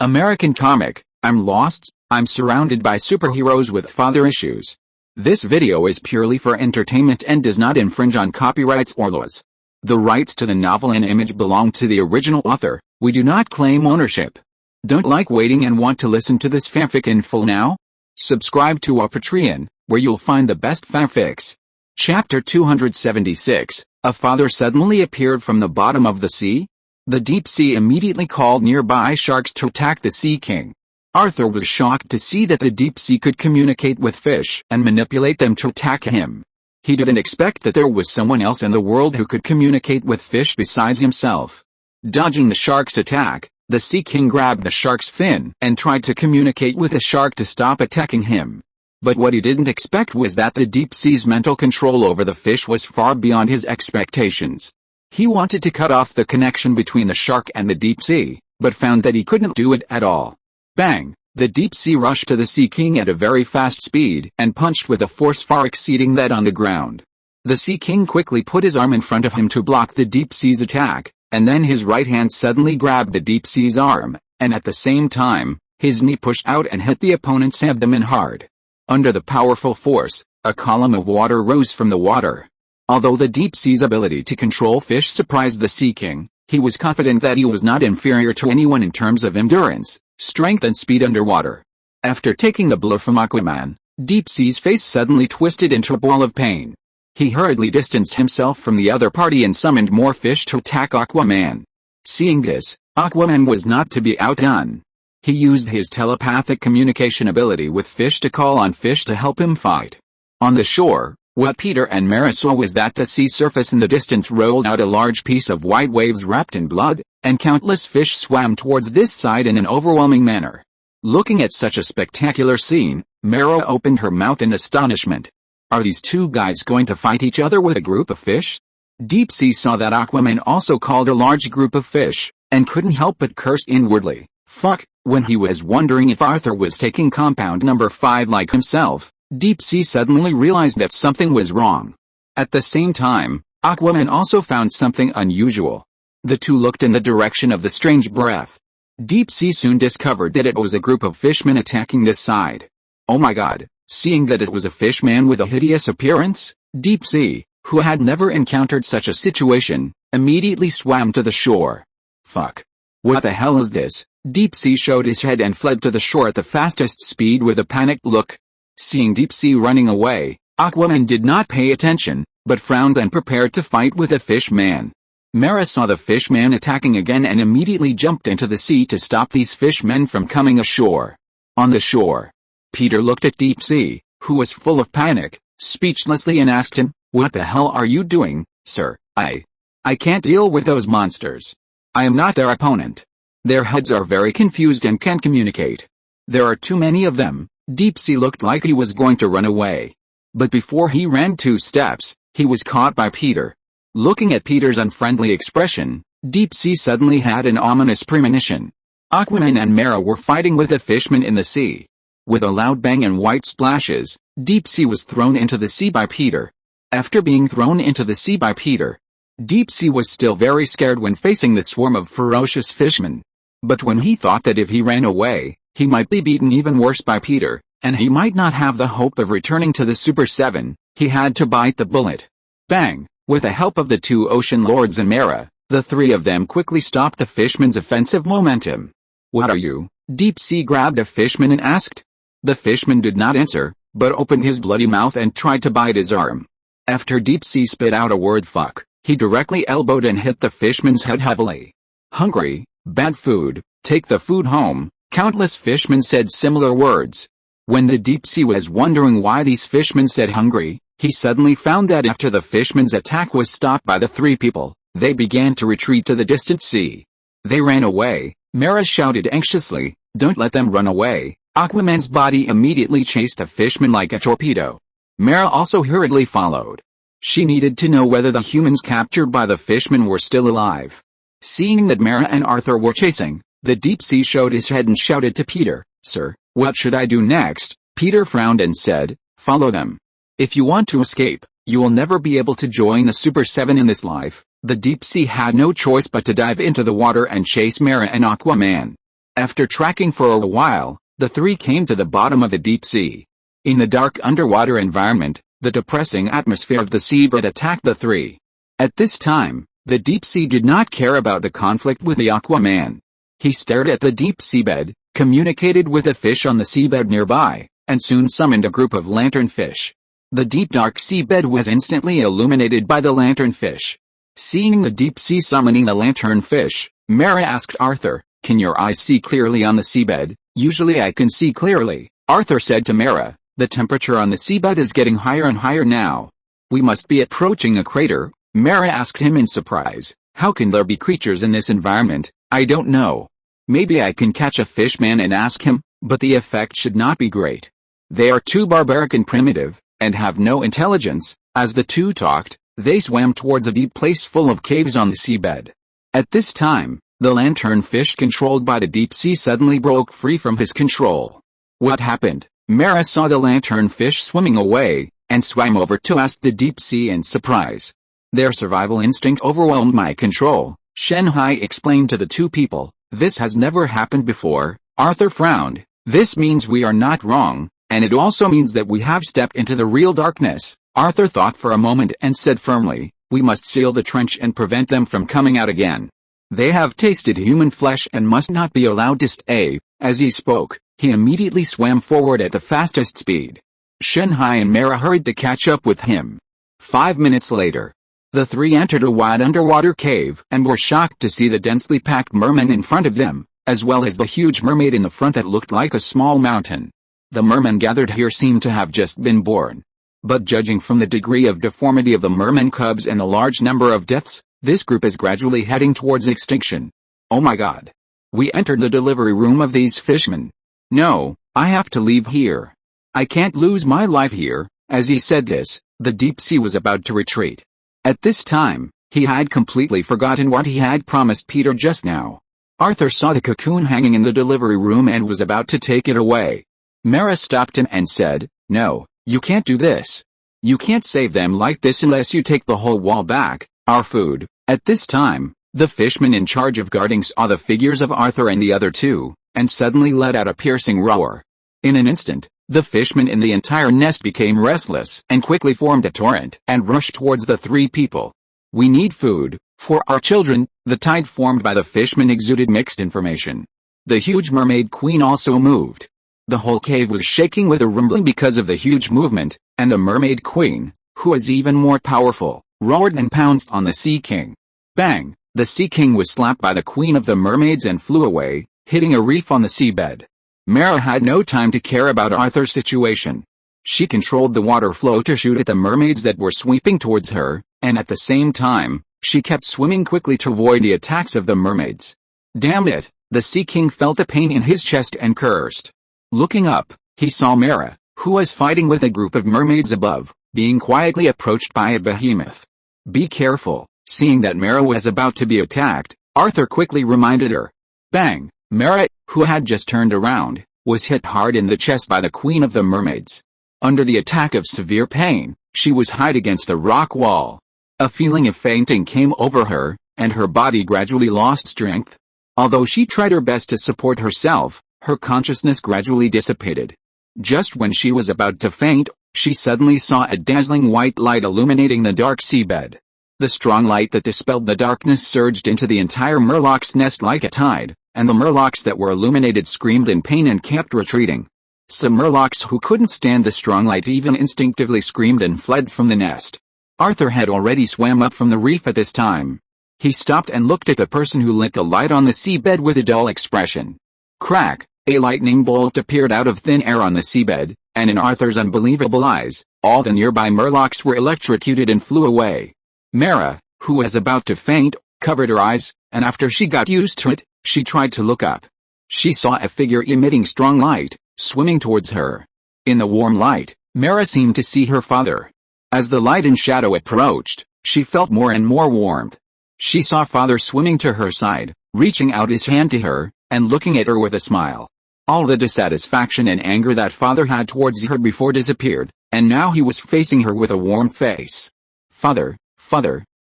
American comic, I'm lost, I'm surrounded by superheroes with father issues. This video is purely for entertainment and does not infringe on copyrights or laws. The rights to the novel and image belong to the original author. We do not claim ownership. Don't like waiting and want to listen to this fanfic in full now? Subscribe to our Patreon, where you'll find the best fanfics. Chapter 276, A father suddenly appeared from the bottom of the sea? The deep sea immediately called nearby sharks to attack the Sea King. Arthur was shocked to see that the deep sea could communicate with fish and manipulate them to attack him. He didn't expect that there was someone else in the world who could communicate with fish besides himself. Dodging the shark's attack, the Sea King grabbed the shark's fin and tried to communicate with the shark to stop attacking him. But what he didn't expect was that the deep sea's mental control over the fish was far beyond his expectations. He wanted to cut off the connection between the shark and the deep sea, but found that he couldn't do it at all. Bang! The deep sea rushed to the Sea King at a very fast speed and punched with a force far exceeding that on the ground. The Sea King quickly put his arm in front of him to block the deep sea's attack, and then his right hand suddenly grabbed the deep sea's arm, and at the same time, his knee pushed out and hit the opponent's abdomen hard. Under the powerful force, a column of water rose from the water. Although the deep sea's ability to control fish surprised the Sea King, he was confident that he was not inferior to anyone in terms of endurance, strength and speed underwater. After taking the blow from Aquaman, Deep Sea's face suddenly twisted into a ball of pain. He hurriedly distanced himself from the other party and summoned more fish to attack Aquaman. Seeing this, Aquaman was not to be outdone. He used his telepathic communication ability with fish to call on fish to help him fight. On the shore, what Peter and Mara saw was that the sea surface in the distance rolled out a large piece of white waves wrapped in blood, and countless fish swam towards this side in an overwhelming manner. Looking at such a spectacular scene, Mara opened her mouth in astonishment. Are these two guys going to fight each other with a group of fish? Deep Sea saw that Aquaman also called a large group of fish, and couldn't help but curse inwardly. Fuck, when he was wondering if Arthur was taking compound number 5 like himself, Deep Sea suddenly realized that something was wrong. At the same time, Aquaman also found something unusual. The two looked in the direction of the strange breath. Deep Sea soon discovered that it was a group of fishmen attacking this side. Oh my god, seeing that it was a fishman with a hideous appearance, Deep Sea, who had never encountered such a situation, immediately swam to the shore. Fuck. What the hell is this? Deep Sea showed his head and fled to the shore at the fastest speed with a panicked look. Seeing Deep Sea running away, Aquaman did not pay attention, but frowned and prepared to fight with the fish man. Mara saw the fish man attacking again and immediately jumped into the sea to stop these fishmen from coming ashore. On the shore, Peter looked at Deep Sea, who was full of panic, speechlessly and asked him, "What the hell are you doing, sir?" I can't deal with those monsters. I am not their opponent. Their heads are very confused and can't communicate. There are too many of them." Deep Sea looked like he was going to run away. But before he ran 2 steps, he was caught by Peter. Looking at Peter's unfriendly expression, Deep Sea suddenly had an ominous premonition. Aquaman and Mara were fighting with the fishmen in the sea. With a loud bang and white splashes, Deep Sea was thrown into the sea by Peter. After being thrown into the sea by Peter, Deep Sea was still very scared when facing the swarm of ferocious fishmen. But when he thought that if he ran away, he might be beaten even worse by Peter, and he might not have the hope of returning to the Super 7, he had to bite the bullet. Bang! With the help of the 2 ocean lords and Mara, the 3 of them quickly stopped the fishman's offensive momentum. "What are you?" Deep Sea grabbed a fishman and asked. The fishman did not answer, but opened his bloody mouth and tried to bite his arm. After Deep Sea spit out a word fuck, he directly elbowed and hit the fishman's head heavily. "Hungry, bad food, take the food home." Countless fishmen said similar words. When the Deep Sea was wondering why these fishmen said hungry, he suddenly found that after the fishmen's attack was stopped by the 3 people, they began to retreat to the distant sea. They ran away. Mara shouted anxiously, "Don't let them run away." Aquaman's body immediately chased the fishmen like a torpedo. Mara also hurriedly followed. She needed to know whether the humans captured by the fishmen were still alive. Seeing that Mara and Arthur were chasing, the Deep Sea showed his head and shouted to Peter, "Sir, what should I do next?" Peter frowned and said, "Follow them. If you want to escape, you will never be able to join the Super 7 in this life." The Deep Sea had no choice but to dive into the water and chase Mara and Aquaman. After tracking for a while, the three came to the bottom of the deep sea. In the dark underwater environment, the depressing atmosphere of the seabed attacked the three. At this time, the deep sea did not care about the conflict with the Aquaman. He stared at the deep seabed, communicated with a fish on the seabed nearby, and soon summoned a group of lanternfish. The deep dark seabed was instantly illuminated by the lanternfish. Seeing the deep sea summoning the lanternfish, Mara asked Arthur, "Can your eyes see clearly on the seabed?" "Usually I can see clearly," Arthur said to Mara. "The temperature on the seabed is getting higher and higher now. We must be approaching a crater." Mara asked him in surprise, "How can there be creatures in this environment?" "I don't know. Maybe I can catch a fishman and ask him, but the effect should not be great. They are too barbaric and primitive, and have no intelligence." As the two talked, they swam towards a deep place full of caves on the seabed. At this time, the lanternfish controlled by the deep sea suddenly broke free from his control. What happened? Mara saw the lanternfish swimming away, and swam over to ask the deep sea in surprise. "Their survival instinct overwhelmed my control," Shanghai explained to the two people. "This has never happened before." Arthur frowned. "This means we are not wrong, and it also means that we have stepped into the real darkness." Arthur thought for a moment and said firmly, "We must seal the trench and prevent them from coming out again. They have tasted human flesh and must not be allowed to stay." As he spoke, he immediately swam forward at the fastest speed. Shanghai and Mara hurried to catch up with him. 5 minutes later, the three entered a wide underwater cave and were shocked to see the densely packed merman in front of them, as well as the huge mermaid in the front that looked like a small mountain. The mermen gathered here seemed to have just been born. But judging from the degree of deformity of the merman cubs and the large number of deaths, this group is gradually heading towards extinction. "Oh my God. We entered the delivery room of these fishmen. No, I have to leave here. I can't lose my life here." As he said this, the deep sea was about to retreat. At this time, he had completely forgotten what he had promised Peter just now. Arthur saw the cocoon hanging in the delivery room and was about to take it away. Mara stopped him and said, "No, you can't do this. You can't save them like this unless you take the whole wall back, our food." At this time, the fishman in charge of guarding saw the figures of Arthur and the other two, and suddenly let out a piercing roar. In an instant, the fishmen in the entire nest became restless and quickly formed a torrent and rushed towards the three people. "We need food, for our children." The tide formed by the fishmen exuded mixed information. The huge mermaid queen also moved. The whole cave was shaking with a rumbling because of the huge movement, and the mermaid queen, who was even more powerful, roared and pounced on the sea king. Bang! The sea king was slapped by the queen of the mermaids and flew away, hitting a reef on the seabed. Mara had no time to care about Arthur's situation. She controlled the water flow to shoot at the mermaids that were sweeping towards her, and at the same time, she kept swimming quickly to avoid the attacks of the mermaids. "Damn it!" The sea king felt a pain in his chest and cursed. Looking up, he saw Mara, who was fighting with a group of mermaids above, being quietly approached by a behemoth. "Be careful." Seeing that Mara was about to be attacked, Arthur quickly reminded her. Bang! Mara, who had just turned around, was hit hard in the chest by the queen of the mermaids. Under the attack of severe pain, she was hid against a rock wall. A feeling of fainting came over her, and her body gradually lost strength. Although she tried her best to support herself, her consciousness gradually dissipated. Just when she was about to faint, she suddenly saw a dazzling white light illuminating the dark seabed. The strong light that dispelled the darkness surged into the entire murloc's nest like a tide, and the murlocs that were illuminated screamed in pain and kept retreating. Some murlocs who couldn't stand the strong light even instinctively screamed and fled from the nest. Arthur had already swam up from the reef at this time. He stopped and looked at the person who lit the light on the seabed with a dull expression. Crack! A lightning bolt appeared out of thin air on the seabed, and in Arthur's unbelievable eyes, all the nearby murlocs were electrocuted and flew away. Mara, who was about to faint, covered her eyes, and after she got used to it, she tried to look up. She saw a figure emitting strong light, swimming towards her. In the warm light, Mara seemed to see her father. As the light and shadow approached, she felt more and more warmth. She saw father swimming to her side, reaching out his hand to her, and looking at her with a smile. All the dissatisfaction and anger that father had towards her before disappeared, and now he was facing her with a warm face. Father,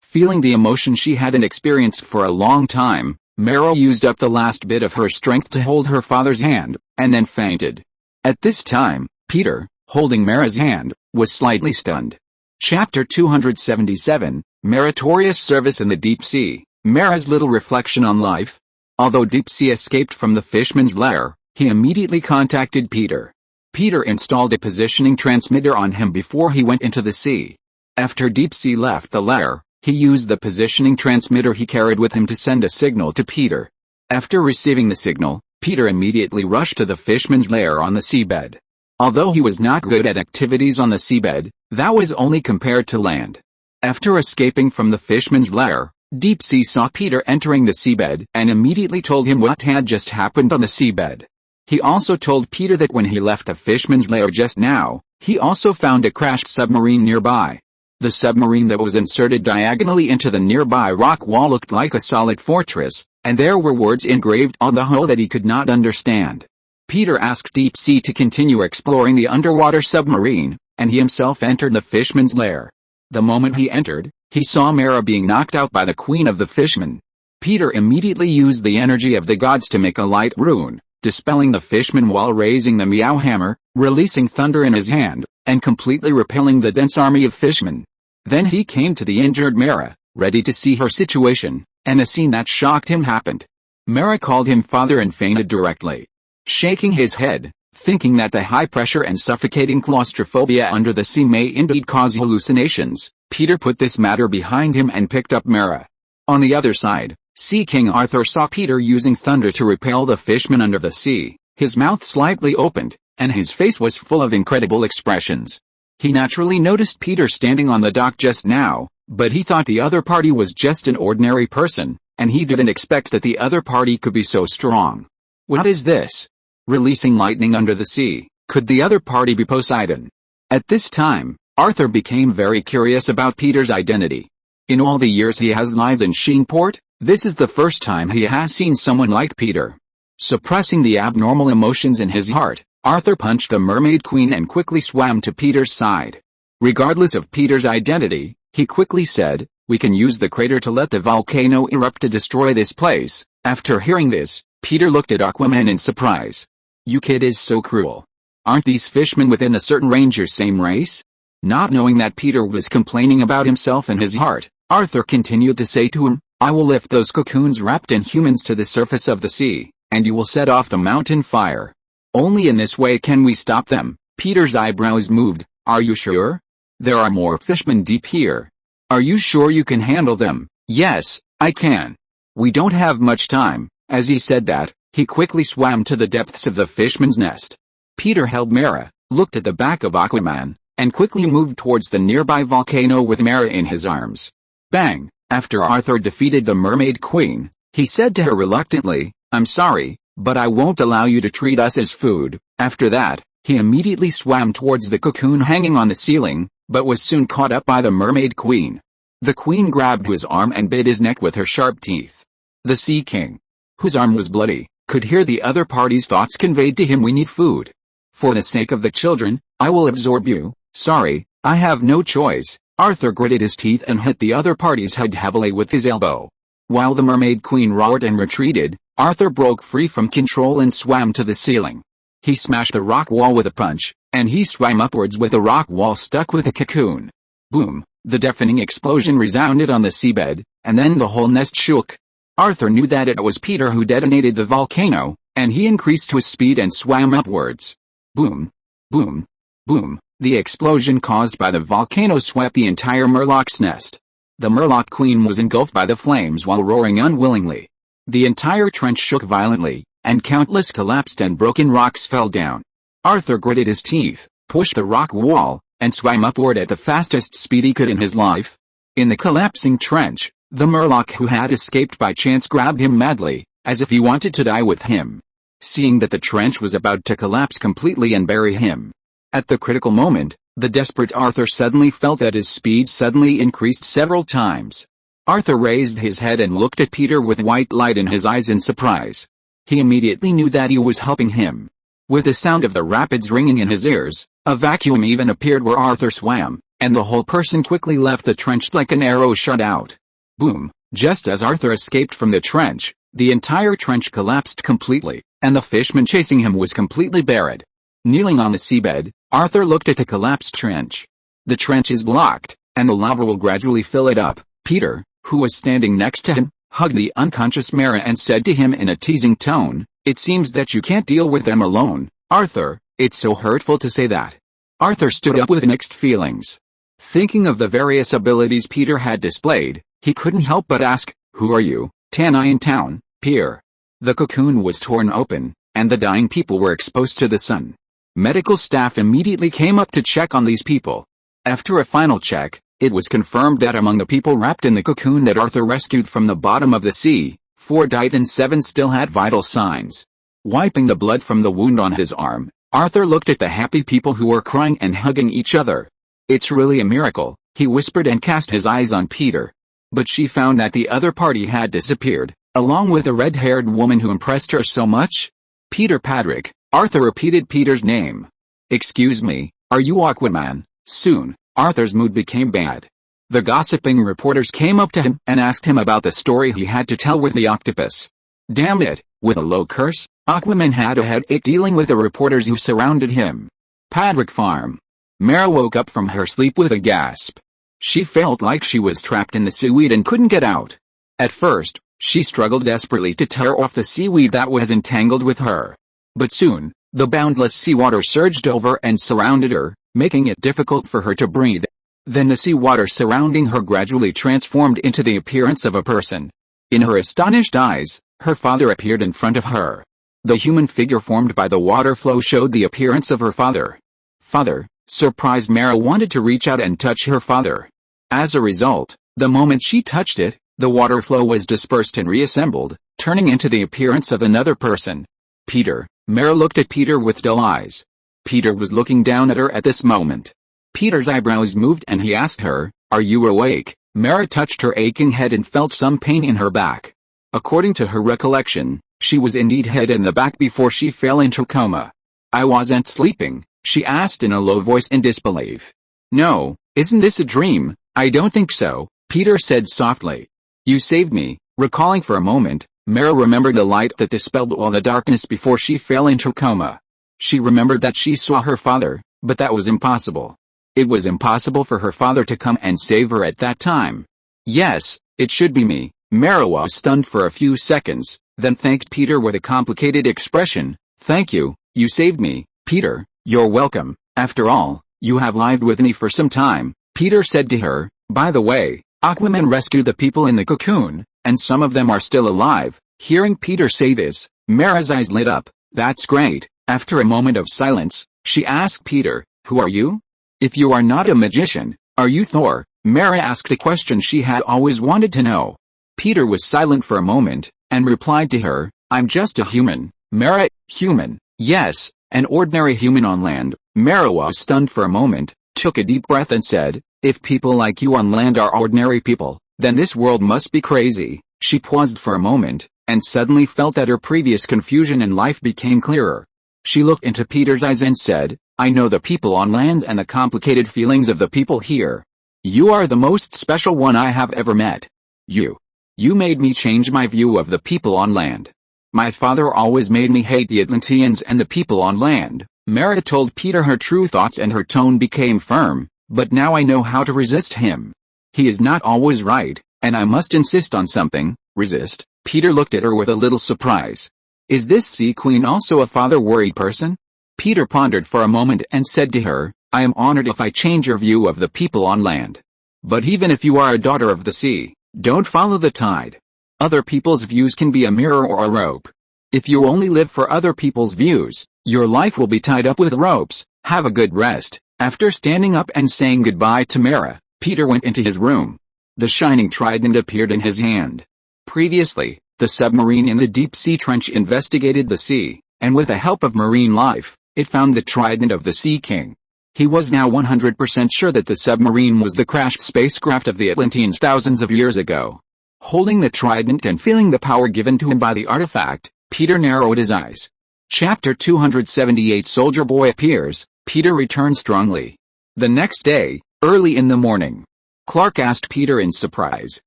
feeling the emotion she hadn't experienced for a long time, Mara used up the last bit of her strength to hold her father's hand, and then fainted. At this time, Peter, holding Mara's hand, was slightly stunned. Chapter 277, Meritorious Service in the Deep Sea, Mara's little reflection on life. Although Deep Sea escaped from the fishman's lair, he immediately contacted Peter. Peter installed a positioning transmitter on him before he went into the sea. After Deep Sea left the lair, he used the positioning transmitter he carried with him to send a signal to Peter. After receiving the signal, Peter immediately rushed to the fishman's lair on the seabed. Although he was not good at activities on the seabed, that was only compared to land. After escaping from the fishman's lair, Deep Sea saw Peter entering the seabed and immediately told him what had just happened on the seabed. He also told Peter that when he left the fishman's lair just now, he also found a crashed submarine nearby. The submarine that was inserted diagonally into the nearby rock wall looked like a solid fortress, and there were words engraved on the hull that he could not understand. Peter asked Deep Sea to continue exploring the underwater submarine, and he himself entered the fishman's lair. The moment he entered, he saw Mara being knocked out by the queen of the fishmen. Peter immediately used the energy of the gods to make a light rune, dispelling the fishman while raising the meow hammer, releasing thunder in his hand, and completely repelling the dense army of fishmen. Then he came to the injured Mara, ready to see her situation, and a scene that shocked him happened. Mara called him father and fainted directly. Shaking his head, thinking that the high pressure and suffocating claustrophobia under the sea may indeed cause hallucinations, Peter put this matter behind him and picked up Mara. On the other side, Sea King Arthur saw Peter using thunder to repel the fishmen under the sea. His mouth slightly opened, and his face was full of incredible expressions. He naturally noticed Peter standing on the dock just now, but he thought the other party was just an ordinary person, and he didn't expect that the other party could be so strong. What is this? Releasing lightning under the sea, could the other party be Poseidon? At this time, Arthur became very curious about Peter's identity. In all the years he has lived in Shinport, this is the first time he has seen someone like Peter. Suppressing the abnormal emotions in his heart, Arthur punched the mermaid queen and quickly swam to Peter's side. Regardless of Peter's identity, he quickly said, "We can use the crater to let the volcano erupt to destroy this place." After hearing this, Peter looked at Aquaman in surprise. "You kid is so cruel. Aren't these fishmen within a certain range your same race?" Not knowing that Peter was complaining about himself in his heart, Arthur continued to say to him, "I will lift those cocoons wrapped in humans to the surface of the sea, and you will set off the mountain fire. Only in this way can we stop them." Peter's eyebrows moved. "Are you sure? There are more fishmen deep here. Are you sure you can handle them?" "Yes, I can. We don't have much time." As he said that, he quickly swam to the depths of the fishman's nest. Peter held Mara, looked at the back of Aquaman, and quickly moved towards the nearby volcano with Mara in his arms. Bang! After Arthur defeated the mermaid queen, he said to her reluctantly, "I'm sorry, but I won't allow you to treat us as food." After that, he immediately swam towards the cocoon hanging on the ceiling, but was soon caught up by the mermaid queen. The queen grabbed his arm and bit his neck with her sharp teeth. The Sea King, whose arm was bloody, could hear the other party's thoughts conveyed to him. "We need food. For the sake of the children, I will absorb you. Sorry, I have no choice." Arthur gritted his teeth and hit the other party's head heavily with his elbow. While the mermaid queen roared and retreated, Arthur broke free from control and swam to the ceiling. He smashed the rock wall with a punch, and he swam upwards with the rock wall stuck with a cocoon. Boom! The deafening explosion resounded on the seabed, and then the whole nest shook. Arthur knew that it was Peter who detonated the volcano, and he increased his speed and swam upwards. Boom! Boom! Boom! The explosion caused by the volcano swept the entire Murloc's nest. The Murloc queen was engulfed by the flames while roaring unwillingly. The entire trench shook violently, and countless collapsed and broken rocks fell down. Arthur gritted his teeth, pushed the rock wall, and swam upward at the fastest speed he could in his life. In the collapsing trench, the Murloc who had escaped by chance grabbed him madly, as if he wanted to die with him. Seeing that the trench was about to collapse completely and bury him. At the critical moment, the desperate Arthur suddenly felt that his speed suddenly increased several times. Arthur raised his head and looked at Peter with white light in his eyes in surprise. He immediately knew that he was helping him. With the sound of the rapids ringing in his ears, a vacuum even appeared where Arthur swam, and the whole person quickly left the trench like an arrow shot out. Boom! Just as Arthur escaped from the trench, The entire trench collapsed completely, and the fishman chasing him was completely buried. Kneeling on the seabed, Arthur looked at the collapsed trench. The trench is blocked, and the lava will gradually fill it up. Peter, who was standing next to him, hugged the unconscious Mara and said to him in a teasing tone, "It seems that you can't deal with them alone, Arthur. It's so hurtful to say that." Arthur stood up with mixed feelings. Thinking of the various abilities Peter had displayed, he couldn't help but ask, "Who are you, Tanai in town, Peter?" The cocoon was torn open, and the dying people were exposed to the sun. Medical staff immediately came up to check on these people. After a final check, it was confirmed that among the people wrapped in the cocoon that Arthur rescued from the bottom of the sea, 4 died and 7 still had vital signs. Wiping the blood from the wound on his arm, Arthur looked at the happy people who were crying and hugging each other. "It's really a miracle," he whispered and cast his eyes on Peter. But she found that the other party had disappeared, along with a red-haired woman who impressed her so much. "Peter Patrick," Arthur repeated Peter's name. "Excuse me, are you Aquaman?" Soon, Arthur's mood became bad. The gossiping reporters came up to him and asked him about the story he had to tell with the octopus. Damn it, with a low curse, Aquaman had a headache dealing with the reporters who surrounded him. Patrick Farm. Mara woke up from her sleep with a gasp. She felt like she was trapped in the seaweed and couldn't get out. At first, she struggled desperately to tear off the seaweed that was entangled with her. But soon, the boundless seawater surged over and surrounded her, making it difficult for her to breathe. Then the seawater surrounding her gradually transformed into the appearance of a person. In her astonished eyes, her father appeared in front of her. The human figure formed by the water flow showed the appearance of her father. "Father," surprised Mara wanted to reach out and touch her father. As a result, the moment she touched it, the water flow was dispersed and reassembled, turning into the appearance of another person. "Peter." Mara looked at Peter with dull eyes. Peter was looking down at her at this moment. Peter's eyebrows moved and he asked her, "Are you awake?" Mara touched her aching head and felt some pain in her back. According to her recollection, she was indeed hit in the back before she fell into coma. "I wasn't sleeping," she asked in a low voice in disbelief. "No, isn't this a dream?" "I don't think so," Peter said softly. "You saved me." Recalling for a moment, Mara remembered the light that dispelled all the darkness before she fell into coma. She remembered that she saw her father, but that was impossible. It was impossible for her father to come and save her at that time. "Yes, it should be me." Mara was stunned for a few seconds, then thanked Peter with a complicated expression. "Thank you, you saved me, Peter." "You're welcome. After all, you have lived with me for some time," Peter said to her. "By the way, Aquaman rescued the people in the cocoon, and some of them are still alive." Hearing Peter say this, Mara's eyes lit up. "That's great." After a moment of silence, she asked Peter, "Who are you? If you are not a magician, are you Thor?" Mara asked a question she had always wanted to know. Peter was silent for a moment, and replied to her, "I'm just a human." Mara, human? Yes, an ordinary human on land. Mara was stunned for a moment, took a deep breath and said, "If people like you on land are ordinary people, then this world must be crazy." She paused for a moment, and suddenly felt that her previous confusion in life became clearer. She looked into Peter's eyes and said, "I know the people on land and the complicated feelings of the people here. You are the most special one I have ever met. You made me change my view of the people on land. My father always made me hate the Atlanteans and the people on land." Mara told Peter her true thoughts and her tone became firm. "But now I know how to resist him. He is not always right, and I must insist on something." "Resist?" Peter looked at her with a little surprise. "Is this Sea Queen also a father-worried person?" Peter pondered for a moment and said to her, "I am honored if I change your view of the people on land. But even if you are a daughter of the sea, don't follow the tide. Other people's views can be a mirror or a rope. If you only live for other people's views, your life will be tied up with ropes. Have a good rest." After standing up and saying goodbye to Mara, Peter went into his room. The shining trident appeared in his hand. Previously, the submarine in the deep-sea trench investigated the sea, and with the help of marine life, it found the trident of the Sea King. He was now 100% sure that the submarine was the crashed spacecraft of the Atlanteans thousands of years ago. Holding the trident and feeling the power given to him by the artifact, Peter narrowed his eyes. Chapter 278 Soldier Boy appears. Peter returned strongly. The next day, early in the morning, Clark asked Peter in surprise,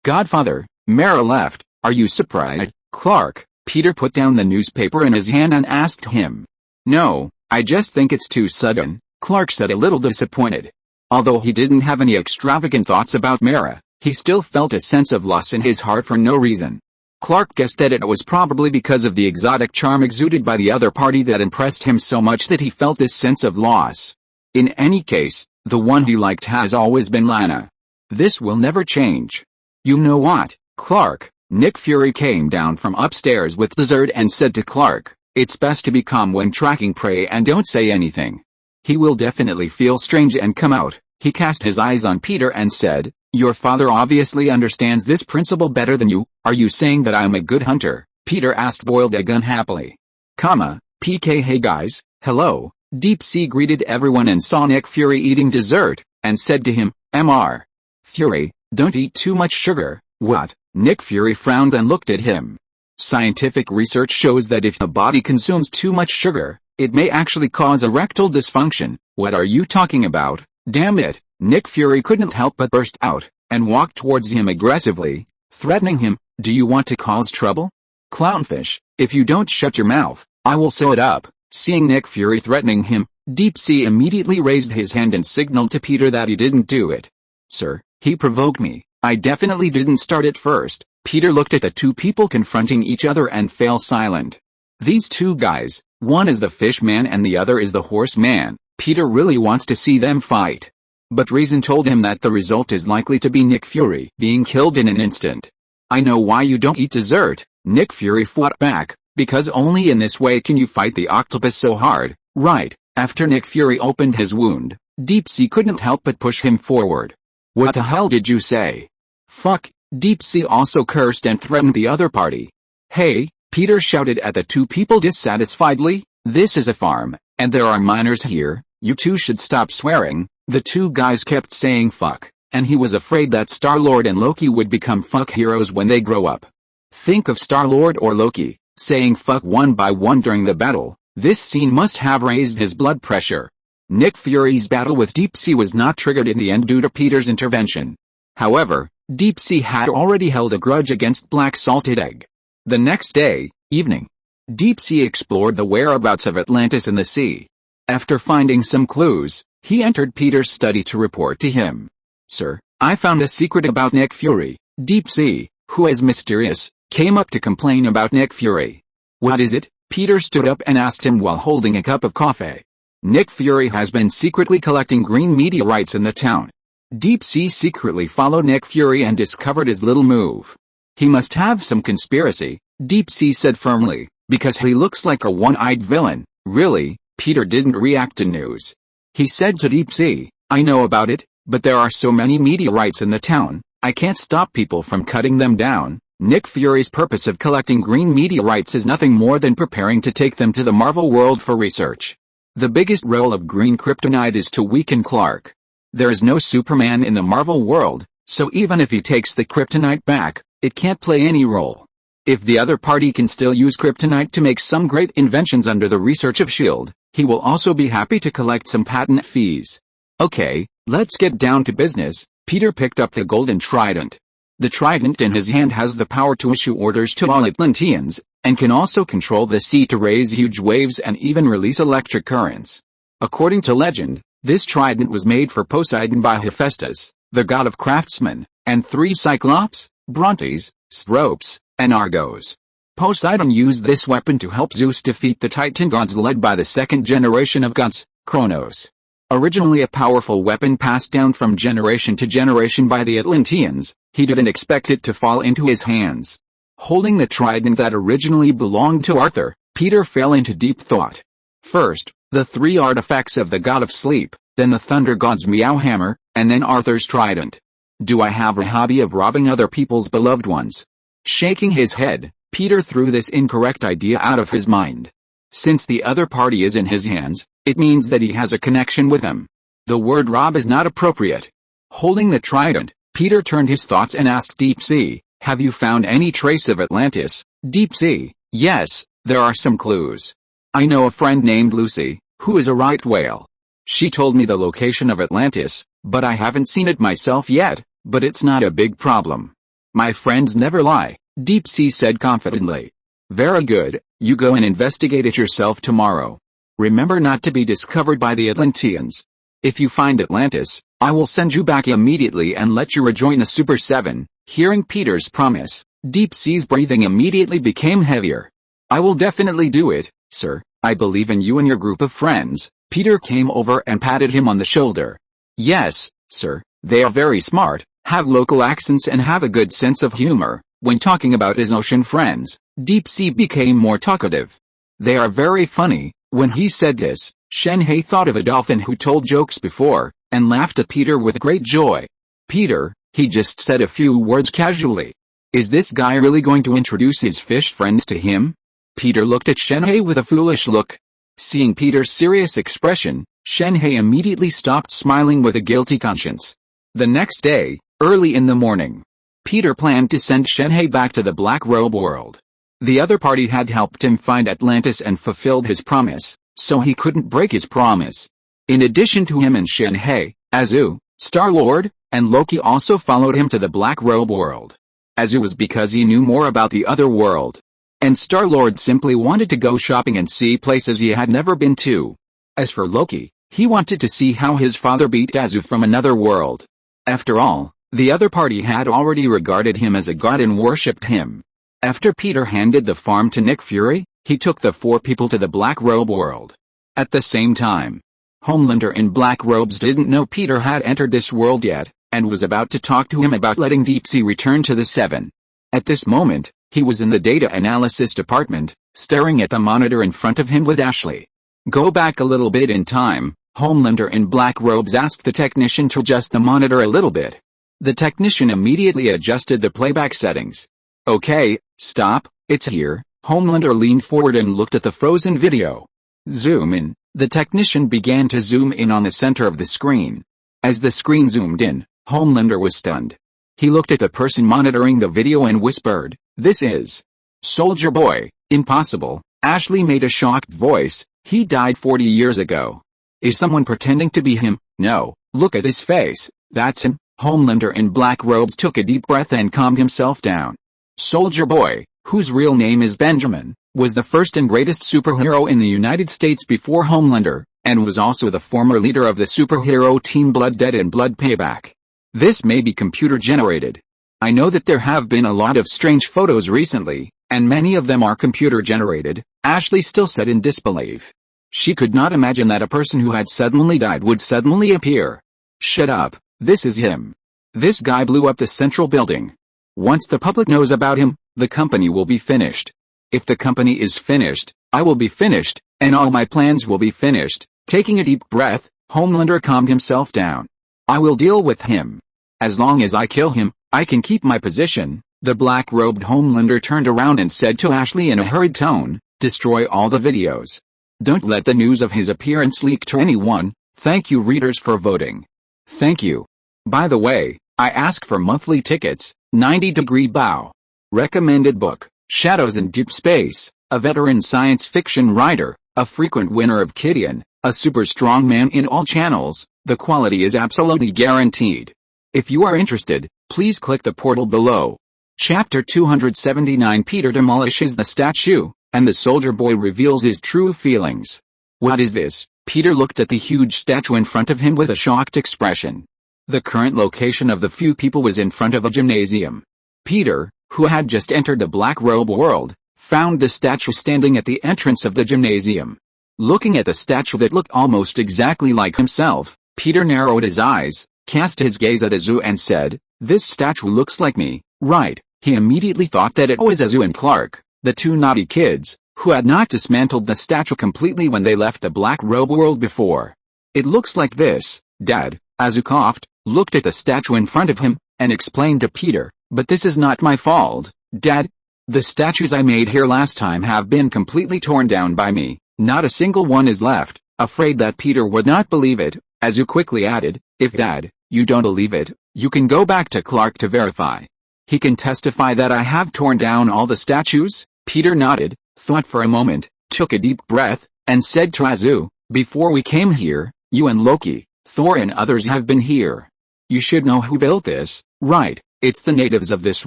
"Godfather, Mara left, are you surprised?" Clark, Peter put down the newspaper in his hand and asked him. No, I just think it's too sudden, Clark said, a little disappointed. Although he didn't have any extravagant thoughts about Mara, he still felt a sense of loss in his heart for no reason. Clark guessed that it was probably because of the exotic charm exuded by the other party that impressed him so much that he felt this sense of loss. In any case, the one he liked has always been Lana. This will never change. You know what, Clark? Nick Fury came down from upstairs with dessert and said to Clark, it's best to be calm when tracking prey and don't say anything. He will definitely feel strange and come out. He cast his eyes on Peter and said, your father obviously understands this principle better than you. Are you saying that I'm a good hunter? Peter asked, boiled egg unhappily. PK. Hey guys, hello. Deep Sea greeted everyone and saw Nick Fury eating dessert, and said to him, Mr. Fury, don't eat too much sugar. What? Nick Fury frowned and looked at him. Scientific research shows that if the body consumes too much sugar, it may actually cause erectile dysfunction. What are you talking about? Damn it! Nick Fury couldn't help but burst out, and walked towards him aggressively, threatening him. Do you want to cause trouble? Clownfish, if you don't shut your mouth, I will sew it up. Seeing Nick Fury threatening him, Deep Sea immediately raised his hand and signaled to Peter that he didn't do it. Sir, he provoked me. I definitely didn't start it first. Peter looked at the two people confronting each other and fell silent. These two guys, one is the fish man and the other is the horse man. Peter really wants to see them fight. But reason told him that the result is likely to be Nick Fury being killed in an instant. I know why you don't eat dessert, Nick Fury fought back, because only in this way can you fight the octopus so hard, right? After Nick Fury opened his wound, Deep Sea couldn't help but push him forward. What the hell did you say? Fuck, Deep Sea also cursed and threatened the other party. Hey, Peter shouted at the two people dissatisfiedly, this is a farm, and there are minors here, you two should stop swearing. The two guys kept saying fuck, and he was afraid that Star-Lord and Loki would become fuck heroes when they grow up. Think of Star-Lord or Loki saying fuck one by one during the battle. This scene must have raised his blood pressure. Nick Fury's battle with Deep Sea was not triggered in the end due to Peter's intervention. However, Deep Sea had already held a grudge against Black Salted Egg. The next day, evening, Deep Sea explored the whereabouts of Atlantis in the sea. After finding some clues, he entered Peter's study to report to him. Sir, I found a secret about Nick Fury. Deep Sea, who is mysterious, came up to complain about Nick Fury. What is it? Peter stood up and asked him while holding a cup of coffee. Nick Fury has been secretly collecting green meteorites in the town. Deep Sea secretly followed Nick Fury and discovered his little move. He must have some conspiracy, Deep Sea said firmly, because he looks like a one-eyed villain. Really? Peter didn't react to news. He said to Deep Sea, I know about it, but there are so many meteorites in the town, I can't stop people from cutting them down. Nick Fury's purpose of collecting green meteorites is nothing more than preparing to take them to the Marvel world for research. The biggest role of green kryptonite is to weaken Clark. There is no Superman in the Marvel world, so even if he takes the kryptonite back, it can't play any role. If the other party can still use kryptonite to make some great inventions under the research of S.H.I.E.L.D., he will also be happy to collect some patent fees. Okay, let's get down to business. Peter picked up the golden trident. The trident in his hand has the power to issue orders to all Atlanteans, and can also control the sea to raise huge waves and even release electric currents. According to legend, this trident was made for Poseidon by Hephaestus, the god of craftsmen, and three Cyclops, Brontes, Stropes, and Argos. Poseidon used this weapon to help Zeus defeat the Titan gods led by the second generation of gods, Kronos. Originally a powerful weapon passed down from generation to generation by the Atlanteans, he didn't expect it to fall into his hands. Holding the trident that originally belonged to Arthur, Peter fell into deep thought. First, the three artifacts of the god of sleep, then the thunder god's meow hammer, and then Arthur's trident. Do I have a hobby of robbing other people's beloved ones? Shaking his head, Peter threw this incorrect idea out of his mind. Since the other party is in his hands, it means that he has a connection with them. The word rob is not appropriate. Holding the trident, Peter turned his thoughts and asked Deep Sea, have you found any trace of Atlantis? Deep Sea, yes, there are some clues. I know a friend named Lucy, who is a right whale. She told me the location of Atlantis, but I haven't seen it myself yet, but it's not a big problem. My friends never lie. Deep Sea said confidently. Very good, you go and investigate it yourself tomorrow. Remember not to be discovered by the Atlanteans. If you find Atlantis, I will send you back immediately and let you rejoin the Super 7. Hearing Peter's promise, Deep Sea's breathing immediately became heavier. I will definitely do it, sir. I believe in you and your group of friends. Peter came over and patted him on the shoulder. Yes, sir, they are very smart, have local accents and have a good sense of humor. When talking about his ocean friends, Deep Sea became more talkative. They are very funny. When he said this, Shenhei thought of a dolphin who told jokes before, and laughed at Peter with great joy. Peter, he just said a few words casually. Is this guy really going to introduce his fish friends to him? Peter looked at Shenhei with a foolish look. Seeing Peter's serious expression, Shenhei immediately stopped smiling with a guilty conscience. The next day, early in the morning, Peter planned to send Shenhei back to the Black Robe world. The other party had helped him find Atlantis and fulfilled his promise, so he couldn't break his promise. In addition to him and Shenhei, Azu, Star-Lord, and Loki also followed him to the Black Robe world. Azu was because he knew more about the other world. And Star-Lord simply wanted to go shopping and see places he had never been to. As for Loki, he wanted to see how his father beat Azu from another world. After all, the other party had already regarded him as a god and worshipped him. After Peter handed the farm to Nick Fury, he took the 4 people to the Black Robe world. At the same time, Homelander in black robes didn't know Peter had entered this world yet, and was about to talk to him about letting Deep Sea return to the 7. At this moment, he was in the data analysis department, staring at the monitor in front of him with Ashley. Go back a little bit in time, Homelander in black robes asked the technician to adjust the monitor a little bit. The technician immediately adjusted the playback settings. Okay, stop, it's here. Homelander leaned forward and looked at the frozen video. Zoom in. The technician began to zoom in on the center of the screen. As the screen zoomed in, Homelander was stunned. He looked at the person monitoring the video and whispered, "This is Soldier Boy." Impossible, Ashley made a shocked voice. He died 40 years ago. Is someone pretending to be him? No, look at his face. That's him. Homelander in black robes took a deep breath and calmed himself down. Soldier Boy, whose real name is Benjamin, was the first and greatest superhero in the United States before Homelander, and was also the former leader of the superhero team Blood Dead and Blood Payback. This may be computer generated. I know that there have been a lot of strange photos recently, and many of them are computer generated, Ashley still said in disbelief. She could not imagine that a person who had suddenly died would suddenly appear. Shut up, this is him. This guy blew up the central building. Once the public knows about him, the company will be finished. If the company is finished, I will be finished, and all my plans will be finished. Taking a deep breath, Homelander calmed himself down. I will deal with him. As long as I kill him, I can keep my position. The black-robed Homelander turned around and said to Ashley in a hurried tone, destroy all the videos. Don't let the news of his appearance leak to anyone. Thank you readers for voting. Thank you. By the way, I ask for monthly tickets. 90-Degree Bow. Recommended book, Shadows in Deep Space, a veteran science fiction writer, a frequent winner of Kidian, a super strong man in all channels. The quality is absolutely guaranteed. If you are interested, please click the portal below. Chapter 279 Peter demolishes the statue, and the soldier boy reveals his true feelings. What is this? Peter looked at the huge statue in front of him with a shocked expression. The current location of the few people was in front of a gymnasium. Peter, who had just entered the Black Robe world, found the statue standing at the entrance of the gymnasium. Looking at the statue that looked almost exactly like himself, Peter narrowed his eyes, cast his gaze at Azu and said, this statue looks like me, right? He immediately thought that it was Azu and Clark, the 2 naughty kids, who had not dismantled the statue completely when they left the Black Robe world before. It looks like this, Dad. Azu coughed, looked at the statue in front of him, and explained to Peter, but this is not my fault, Dad. The statues I made here last time have been completely torn down by me, not a single one is left. Afraid that Peter would not believe it, Azu quickly added, if Dad, you don't believe it, you can go back to Clark to verify. He can testify that I have torn down all the statues. Peter nodded, thought for a moment, took a deep breath, and said to Azu, before we came here, you and Loki, Thor and others have been here. You should know who built this, right? It's the natives of this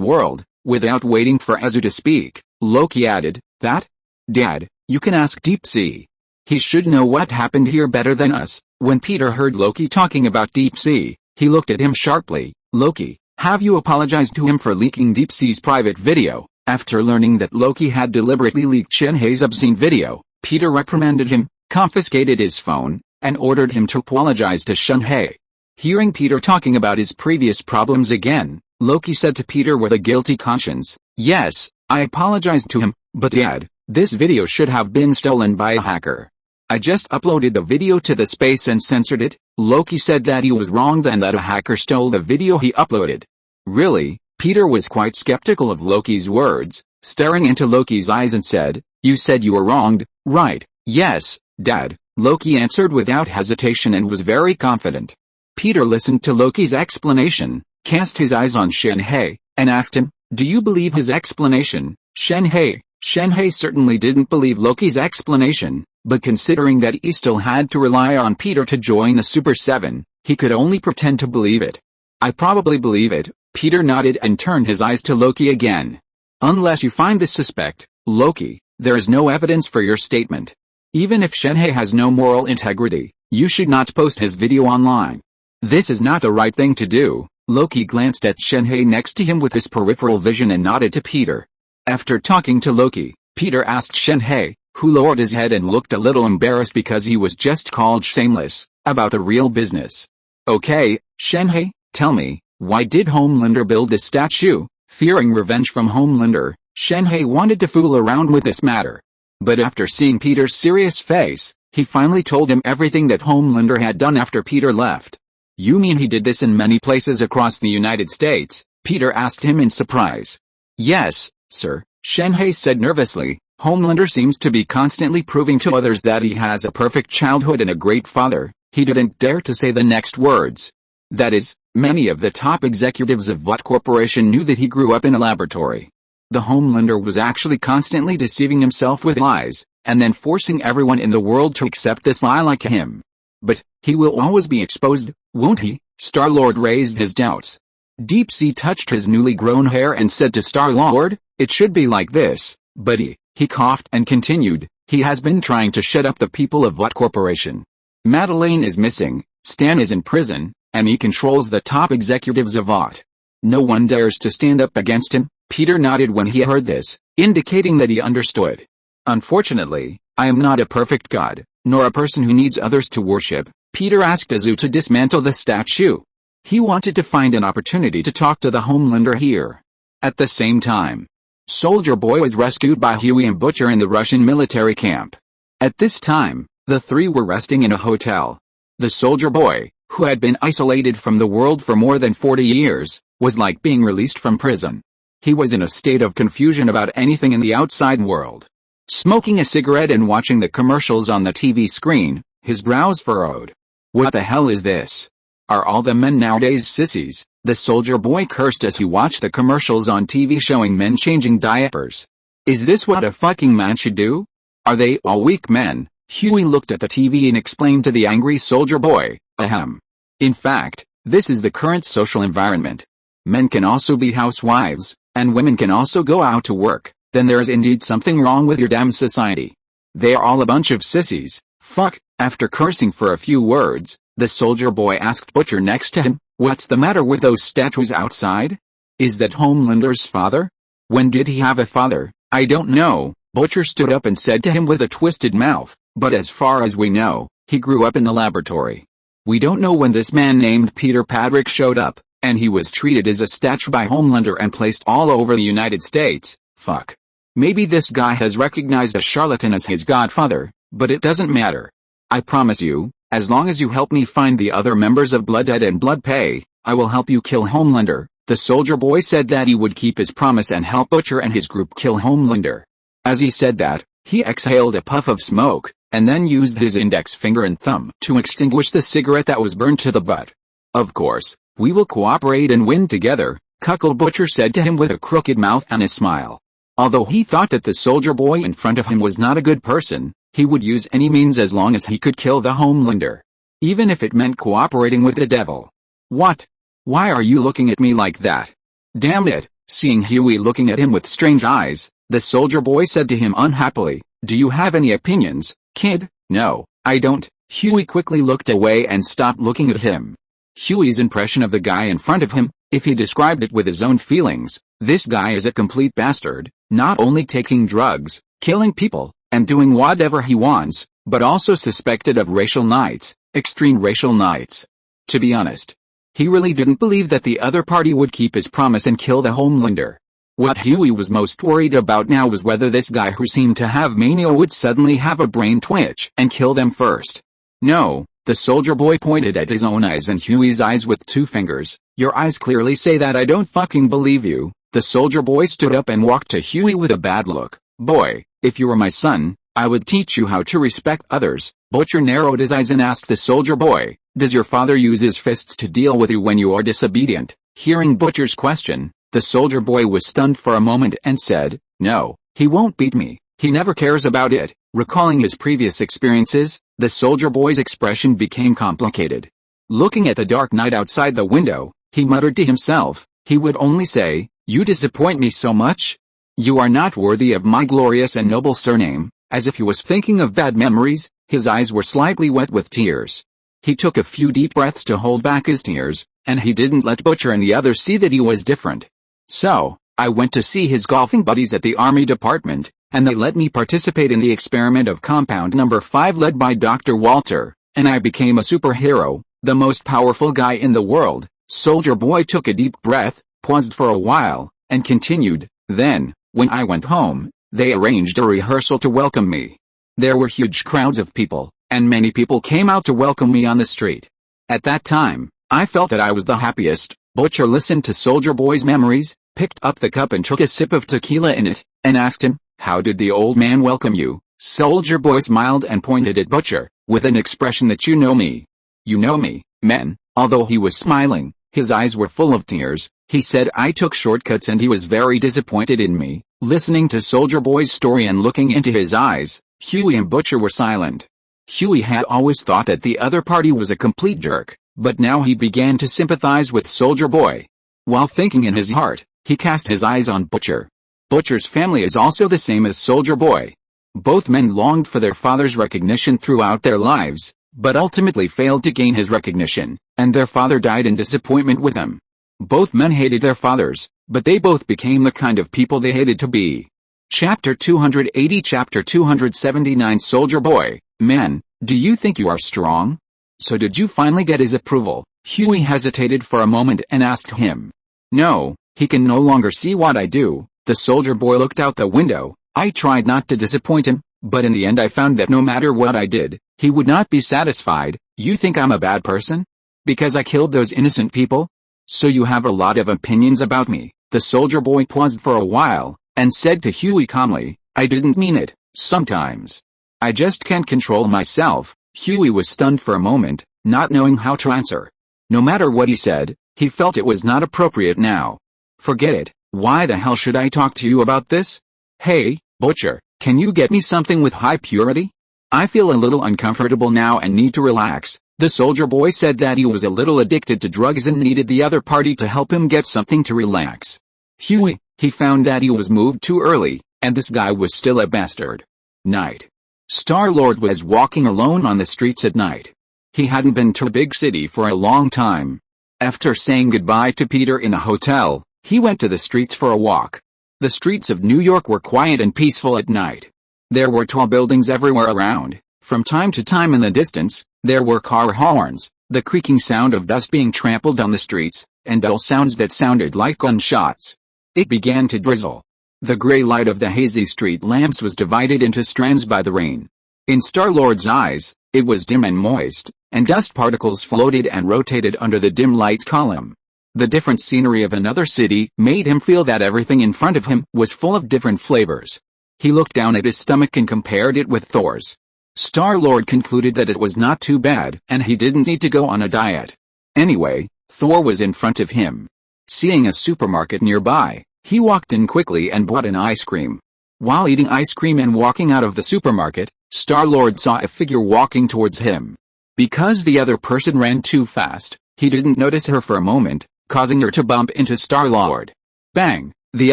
world. Without waiting for Ezu to speak, Loki added, "That? Dad, you can ask Deep Sea. He should know what happened here better than us." When Peter heard Loki talking about Deep Sea, he looked at him sharply. "Loki, have you apologized to him for leaking Deep Sea's private video?" After learning that Loki had deliberately leaked Shenhei's obscene video, Peter reprimanded him, confiscated his phone, and ordered him to apologize to Shenhei. Hearing Peter talking about his previous problems again, Loki said to Peter with a guilty conscience, "Yes, I apologized to him, but Dad, this video should have been stolen by a hacker. I just uploaded the video to the space and censored it." Loki said that he was wrong and that a hacker stole the video he uploaded. Really? Peter was quite skeptical of Loki's words, staring into Loki's eyes and said, "You said you were wronged, right?" "Yes, Dad," Loki answered without hesitation and was very confident. Peter listened to Loki's explanation, cast his eyes on Shenhei, and asked him, "Do you believe his explanation, Shenhei?" Shenhei certainly didn't believe Loki's explanation, but considering that he still had to rely on Peter to join the Super 7, he could only pretend to believe it. "I probably believe it," Peter nodded and turned his eyes to Loki again. "Unless you find this suspect, Loki, there is no evidence for your statement. Even if Shenhei has no moral integrity, you should not post his video online. This is not the right thing to do." Loki glanced at Shenhei next to him with his peripheral vision and nodded to Peter. After talking to Loki, Peter asked Shenhei, who lowered his head and looked a little embarrassed because he was just called shameless, about the real business. "Okay, Shenhei, tell me, why did Homelander build this statue?" Fearing revenge from Homelander, Shenhei wanted to fool around with this matter. But after seeing Peter's serious face, he finally told him everything that Homelander had done after Peter left. "You mean he did this in many places across the United States?" Peter asked him in surprise. "Yes, sir," Shenhei said nervously. "Homelander seems to be constantly proving to others that he has a perfect childhood and a great father." He didn't dare to say the next words. That is, many of the top executives of Vought Corporation knew that he grew up in a laboratory. The Homelander was actually constantly deceiving himself with lies, and then forcing everyone in the world to accept this lie like him. "But, he will always be exposed, won't he?" Star-Lord raised his doubts. Deep Sea touched his newly grown hair and said to Star-Lord, "It should be like this, but he coughed and continued, "He has been trying to shut up the people of Vought Corporation. Madeleine is missing, Stan is in prison, and he controls the top executives of Vought. No one dares to stand up against him." Peter nodded when he heard this, indicating that he understood. "Unfortunately, I am not a perfect god, nor a person who needs others to worship." Peter asked Ezu to dismantle the statue. He wanted to find an opportunity to talk to the Homelander here. At the same time, Soldier Boy was rescued by Huey and Butcher in the Russian military camp. At this time, the three were resting in a hotel. The Soldier Boy, who had been isolated from the world for more than 40 years, was like being released from prison. He was in a state of confusion about anything in the outside world. Smoking a cigarette and watching the commercials on the TV screen, his brows furrowed. "What the hell is this? Are all the men nowadays sissies?" The Soldier Boy cursed as he watched the commercials on TV showing men changing diapers. "Is this what a fucking man should do? Are they all weak men?" Huey looked at the TV and explained to the angry Soldier Boy, "Ahem. In fact, this is the current social environment. Men can also be housewives, and women can also go out to work. Then there is indeed something wrong with your damn society. They are all a bunch of sissies. Fuck." After cursing for a few words, the Soldier Boy asked Butcher next to him, "What's the matter with those statues outside? Is that Homelander's father? When did he have a father?" "I don't know," Butcher stood up and said to him with a twisted mouth, "but as far as we know, he grew up in the laboratory. We don't know when this man named Peter Patrick showed up, and he was treated as a statue by Homelander and placed all over the United States. Fuck. Maybe this guy has recognized a charlatan as his godfather, but it doesn't matter. I promise you, as long as you help me find the other members of Blooded and Blood Pay, I will help you kill Homelander." The Soldier Boy said that he would keep his promise and help Butcher and his group kill Homelander. As he said that, he exhaled a puff of smoke, and then used his index finger and thumb to extinguish the cigarette that was burned to the butt. "Of course, we will cooperate and win together," Cuckle Butcher said to him with a crooked mouth and a smile. Although he thought that the Soldier Boy in front of him was not a good person, he would use any means as long as he could kill the Homelander. Even if it meant cooperating with the devil. "What? Why are you looking at me like that?" "Damn it, Seeing Huey looking at him with strange eyes, the soldier boy said to him unhappily, "Do you have any opinions, kid?" "No, I don't." Huey quickly looked away and stopped looking at him. Huey's impression of the guy in front of him, if he described it with his own feelings, this guy is a complete bastard, not only taking drugs, killing people, and doing whatever he wants, but also suspected of racial nights, extreme racial nights. To be honest, he really didn't believe that the other party would keep his promise and kill the Homelander. What Huey was most worried about now was whether this guy who seemed to have mania would suddenly have a brain twitch and kill them first. "No," the soldier boy pointed at his own eyes and Huey's eyes with two fingers. "Your eyes clearly say that. I don't fucking believe you." The soldier boy stood up and walked to Huey with a bad look. "Boy, if you were my son, I would teach you how to respect others." Butcher narrowed his eyes and asked the soldier boy, "Does your father use his fists to deal with you when you are disobedient?" Hearing Butcher's question, the soldier boy was stunned for a moment and said, "No, he won't beat me. He never cares about it." Recalling his previous experiences, the soldier boy's expression became complicated. Looking at the dark night outside the window, he muttered to himself, he would only say, "You disappoint me so much? You are not worthy of my glorious and noble surname." As if he was thinking of bad memories, his eyes were slightly wet with tears. He took a few deep breaths to hold back his tears, and he didn't let Butcher and the others see that he was different. "So, I went to see his golfing buddies at the Army Department, and they let me participate in the experiment of Compound Number 5 led by Dr. Walter, and I became a superhero, the most powerful guy in the world." Soldier boy took a deep breath, paused for a while, and continued, "Then, when I went home, they arranged a rehearsal to welcome me. There were huge crowds of people, and many people came out to welcome me on the street. At that time, I felt that I was the happiest." Butcher listened to Soldier Boy's memories, picked up the cup and took a sip of tequila in it, and asked him, "How did the old man welcome you?" Soldier Boy smiled and pointed at Butcher, with an expression that "You know me. You know me, man." Although he was smiling, his eyes were full of tears. He said, "I took shortcuts and he was very disappointed in me." Listening to Soldier Boy's story and looking into his eyes, Huey and Butcher were silent. Huey had always thought that the other party was a complete jerk, but now he began to sympathize with Soldier Boy. While thinking in his heart, he cast his eyes on Butcher. Butcher's family is also the same as Soldier Boy. Both men longed for their father's recognition throughout their lives, but ultimately failed to gain his recognition, and their father died in disappointment with them. Both men hated their fathers, but they both became the kind of people they hated to be. Chapter 280 Chapter 279 Soldier Boy, "Man, do you think you are strong? So did you finally get his approval?" Huey hesitated for a moment and asked him. "No, he can no longer see what I do." The soldier boy looked out the window. "I tried not to disappoint him, but in the end I found that no matter what I did, he would not be satisfied." "You think I'm a bad person? Because I killed those innocent people? So you have a lot of opinions about me." The soldier boy paused for a while, and said to Huey calmly, "I didn't mean it. Sometimes I just can't control myself." Huey was stunned for a moment, not knowing how to answer. No matter what he said, he felt it was not appropriate now. "Forget it. Why the hell should I talk to you about this? Hey, Butcher, can you get me something with high purity? I feel a little uncomfortable now and need to relax." The soldier boy said that he was a little addicted to drugs and needed the other party to help him get something to relax. Huey, he found that he was moved too early, and this guy was still a bastard. Night. Star-Lord was walking alone on the streets at night. He hadn't been to a big city for a long time. After saying goodbye to Peter in the hotel, he went to the streets for a walk. The streets of New York were quiet and peaceful at night. There were tall buildings everywhere around. From time to time in the distance, there were car horns, the creaking sound of dust being trampled on the streets, and dull sounds that sounded like gunshots. It began to drizzle. The gray light of the hazy street lamps was divided into strands by the rain. In Star-Lord's eyes, it was dim and moist, and dust particles floated and rotated under the dim light column. The different scenery of another city made him feel that everything in front of him was full of different flavors. He looked down at his stomach and compared it with Thor's. Star-Lord concluded that it was not too bad, and he didn't need to go on a diet. Anyway, Thor was in front of him. Seeing a supermarket nearby, he walked in quickly and bought an ice cream. While eating ice cream and walking out of the supermarket, Star-Lord saw a figure walking towards him. Because the other person ran too fast, he didn't notice her for a moment, causing her to bump into Star-Lord. Bang! The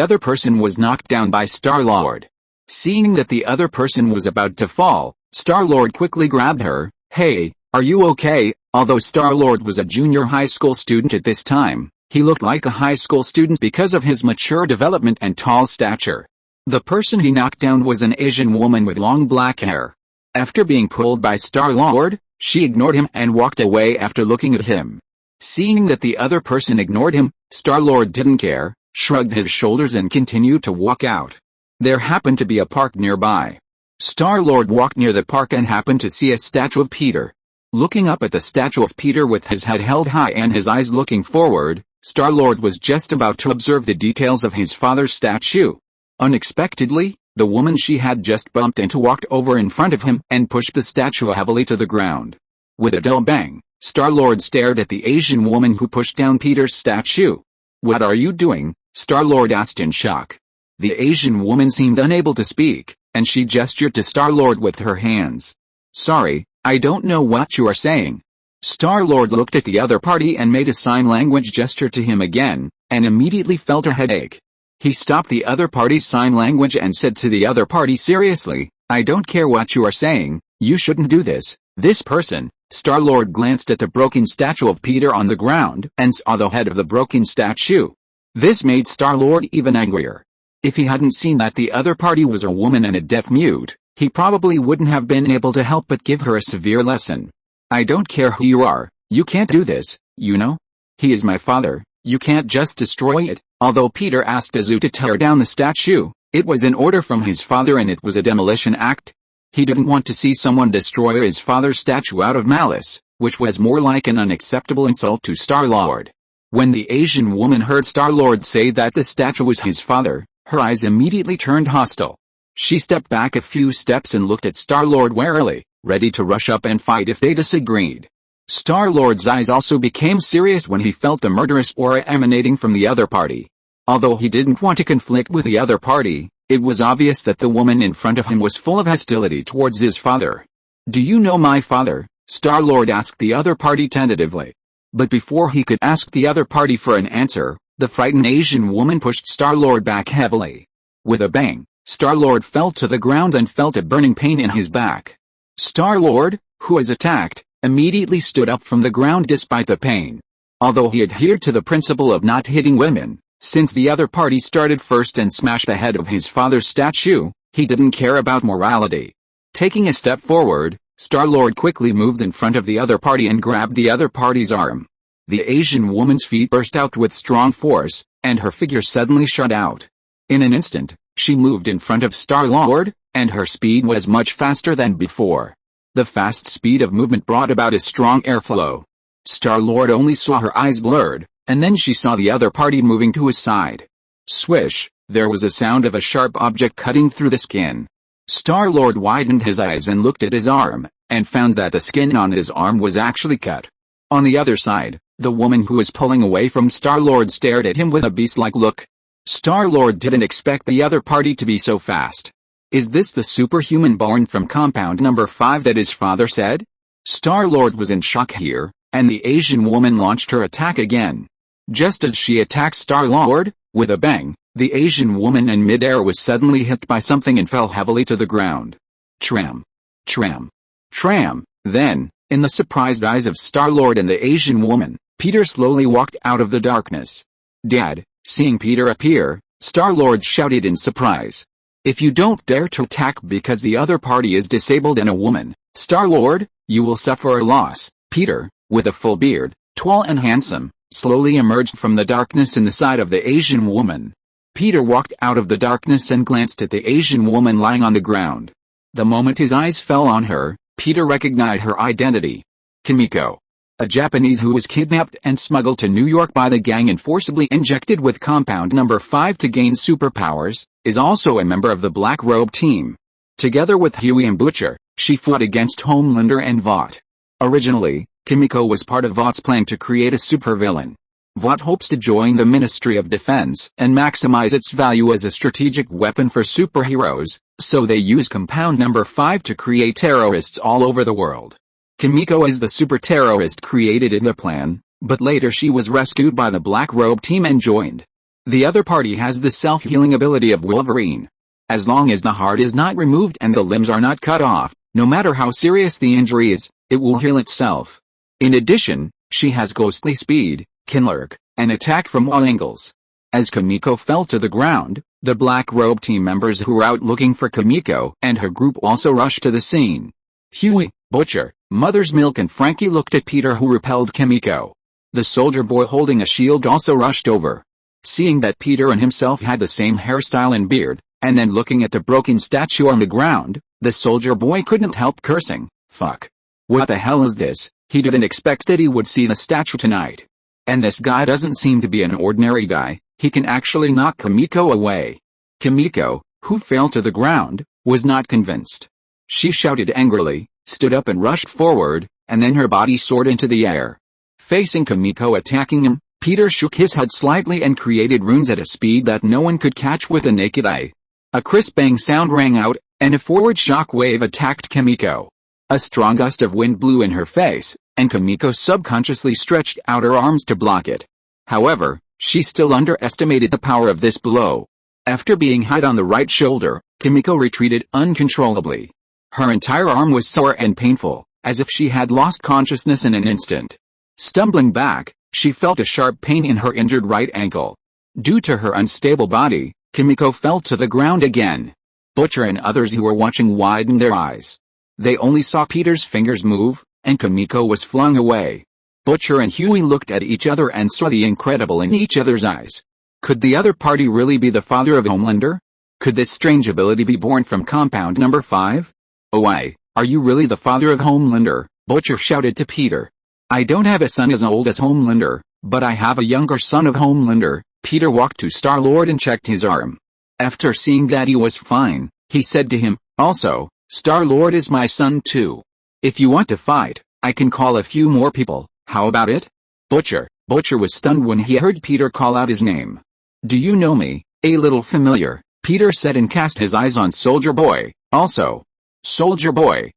other person was knocked down by Star-Lord. Seeing that the other person was about to fall, Star-Lord quickly grabbed her. "Hey, are you okay?" Although Star-Lord was a junior high school student at this time, he looked like a high school student because of his mature development and tall stature. The person he knocked down was an Asian woman with long black hair. After being pulled by Star-Lord, she ignored him and walked away after looking at him. Seeing that the other person ignored him, Star-Lord didn't care, shrugged his shoulders and continued to walk out. There happened to be a park nearby. Star-Lord walked near the park and happened to see a statue of Peter. Looking up at the statue of Peter with his head held high and his eyes looking forward, Star-Lord was just about to observe the details of his father's statue. Unexpectedly, the woman she had just bumped into walked over in front of him and pushed the statue heavily to the ground. With a dull bang, Star-Lord stared at the Asian woman who pushed down Peter's statue. "What are you doing?" Star-Lord asked in shock. The Asian woman seemed unable to speak, and she gestured to Star-Lord with her hands. "Sorry, I don't know what you are saying." Star-Lord looked at the other party and made a sign language gesture to him again, and immediately felt a headache. He stopped the other party's sign language and said to the other party seriously, "I don't care what you are saying, you shouldn't do this." This person, Star-Lord glanced at the broken statue of Peter on the ground and saw the head of the broken statue. This made Star-Lord even angrier. If he hadn't seen that the other party was a woman and a deaf mute, he probably wouldn't have been able to help but give her a severe lesson. "I don't care who you are, you can't do this, you know? He is my father, you can't just destroy it." Although Peter asked Azu to tear down the statue, it was an order from his father and it was a demolition act. He didn't want to see someone destroy his father's statue out of malice, which was more like an unacceptable insult to Star-Lord. When the Asian woman heard Star-Lord say that the statue was his father, her eyes immediately turned hostile. She stepped back a few steps and looked at Star-Lord warily, ready to rush up and fight if they disagreed. Star-Lord's eyes also became serious when he felt the murderous aura emanating from the other party. Although he didn't want to conflict with the other party, it was obvious that the woman in front of him was full of hostility towards his father. "Do you know my father?" Star-Lord asked the other party tentatively. But before he could ask the other party for an answer, the frightened Asian woman pushed Star-Lord back heavily. With a bang, Star-Lord fell to the ground and felt a burning pain in his back. Star-Lord, who was attacked, immediately stood up from the ground despite the pain. Although he adhered to the principle of not hitting women, since the other party started first and smashed the head of his father's statue, he didn't care about morality. Taking a step forward, Star-Lord quickly moved in front of the other party and grabbed the other party's arm. The Asian woman's feet burst out with strong force, and her figure suddenly shot out. In an instant, she moved in front of Star-Lord, and her speed was much faster than before. The fast speed of movement brought about a strong airflow. Star-Lord only saw her eyes blurred, and then she saw the other party moving to his side. Swish, there was a sound of a sharp object cutting through the skin. Star-Lord widened his eyes and looked at his arm, and found that the skin on his arm was actually cut. On the other side, the woman who was pulling away from Star-Lord stared at him with a beast-like look. Star-Lord didn't expect the other party to be so fast. "Is this the superhuman born from compound number 5 that his father said?" Star-Lord was in shock here, and the Asian woman launched her attack again. Just as she attacked Star-Lord, with a bang, the Asian woman in midair was suddenly hit by something and fell heavily to the ground. Tram. Tram. Tram. Then, in the surprised eyes of Star-Lord and the Asian woman, Peter slowly walked out of the darkness. "Dad!" Seeing Peter appear, Star-Lord shouted in surprise. "If you don't dare to attack because the other party is disabled and a woman, Star-Lord, you will suffer a loss." Peter, with a full beard, tall and handsome, slowly emerged from the darkness in the side of the Asian woman. Peter walked out of the darkness and glanced at the Asian woman lying on the ground. The moment his eyes fell on her, Peter recognized her identity. Kimiko. A Japanese who was kidnapped and smuggled to New York by the gang and forcibly injected with compound number 5 to gain superpowers, is also a member of the Black Robe team. Together with Huey and Butcher, she fought against Homelander and Vought. Originally, Kimiko was part of Vaught's plan to create a supervillain. Vought hopes to join the Ministry of Defense and maximize its value as a strategic weapon for superheroes, so they use compound number 5 to create terrorists all over the world. Kimiko is the super terrorist created in the plan, but later she was rescued by the Black Robe team and joined The other party has the self-healing ability of Wolverine. As long as the heart is not removed and the limbs are not cut off, no matter how serious the injury is, it will heal itself. In addition, she has ghostly speed, can lurk, and attack from all angles. As Kimiko fell to the ground, the Black Robe team members who were out looking for Kimiko and her group also rushed to the scene. Huey, Butcher, Mother's Milk and Frankie looked at Peter, who repelled Kimiko. The soldier boy holding a shield also rushed over. Seeing that Peter and himself had the same hairstyle and beard, and then looking at the broken statue on the ground, the soldier boy couldn't help cursing. Fuck. What the hell is this? He didn't expect that he would see the statue tonight. And this guy doesn't seem to be an ordinary guy, he can actually knock Kimiko away. Kimiko, who fell to the ground, was not convinced. She shouted angrily, stood up and rushed forward, and then her body soared into the air. Facing Kimiko attacking him, Peter shook his head slightly and created runes at a speed that no one could catch with the naked eye. A crisp bang sound rang out, and a forward shock wave attacked Kimiko. A strong gust of wind blew in her face, and Kimiko subconsciously stretched out her arms to block it. However, she still underestimated the power of this blow. After being hit on the right shoulder, Kimiko retreated uncontrollably. Her entire arm was sore and painful, as if she had lost consciousness in an instant. Stumbling back, she felt a sharp pain in her injured right ankle. Due to her unstable body, Kimiko fell to the ground again. Butcher and others who were watching widened their eyes. They only saw Peter's fingers move, and Kimiko was flung away. Butcher and Huey looked at each other and saw the incredible in each other's eyes. Could the other party really be the father of Homelander? Could this strange ability be born from compound number 5? Oh, are you really the father of Homelander? Butcher shouted to Peter. I don't have a son as old as Homelander, but I have a younger son of Homelander. Peter walked to Star-Lord and checked his arm. After seeing that he was fine, he said to him, also, Star-Lord is my son too. If you want to fight, I can call a few more people, how about it? Butcher was stunned when he heard Peter call out his name. Do you know me? A little familiar, Peter said and cast his eyes on Soldier Boy, also. Soldier Boy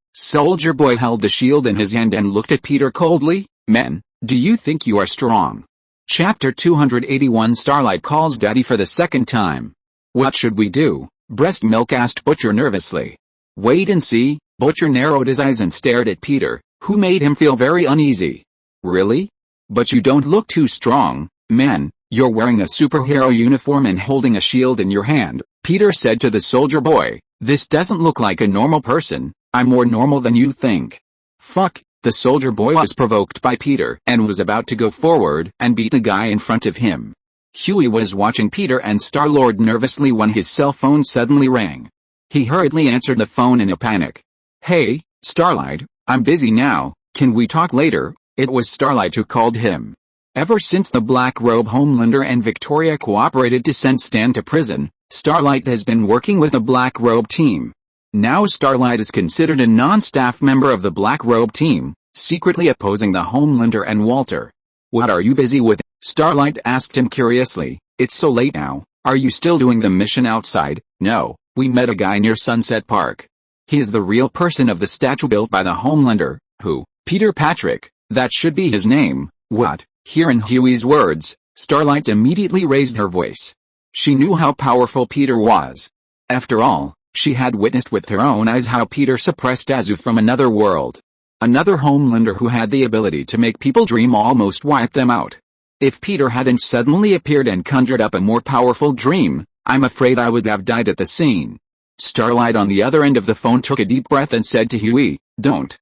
held the shield in his hand and looked at Peter coldly. Men, do you think you are strong? Chapter 281 Starlight calls Daddy for the second time. What should we do? Breast Milk asked Butcher nervously. Wait and see. Butcher narrowed his eyes and stared at Peter, who made him feel very uneasy. Really? But you don't look too strong, man. You're wearing a superhero uniform and holding a shield in your hand, Peter said to the soldier boy. This doesn't look like a normal person. I'm more normal than you think. Fuck. The soldier boy was provoked by Peter and was about to go forward and beat the guy in front of him. Huey was watching Peter and Star-Lord nervously when his cell phone suddenly rang. He hurriedly answered the phone in a panic. Hey, Starlight, I'm busy now, can we talk later? It was Starlight who called him. Ever since the Black Robe Homelander and Victoria cooperated to send Stan to prison, Starlight has been working with the Black Robe team. Now Starlight is considered a non-staff member of the Black Robe team, secretly opposing the Homelander and Walter. What are you busy with? Starlight asked him curiously. It's so late now. Are you still doing the mission outside? No, we met a guy near Sunset Park. He is the real person of the statue built by the Homelander. Who? Peter Patrick. That should be his name. What? Hearing Huey's words, Starlight immediately raised her voice. She knew how powerful Peter was. After all, she had witnessed with her own eyes how Peter suppressed Azu from another world. Another Homelander who had the ability to make people dream almost wiped them out. If Peter hadn't suddenly appeared and conjured up a more powerful dream, I'm afraid I would have died at the scene. Starlight on the other end of the phone took a deep breath and said to Huey, Don't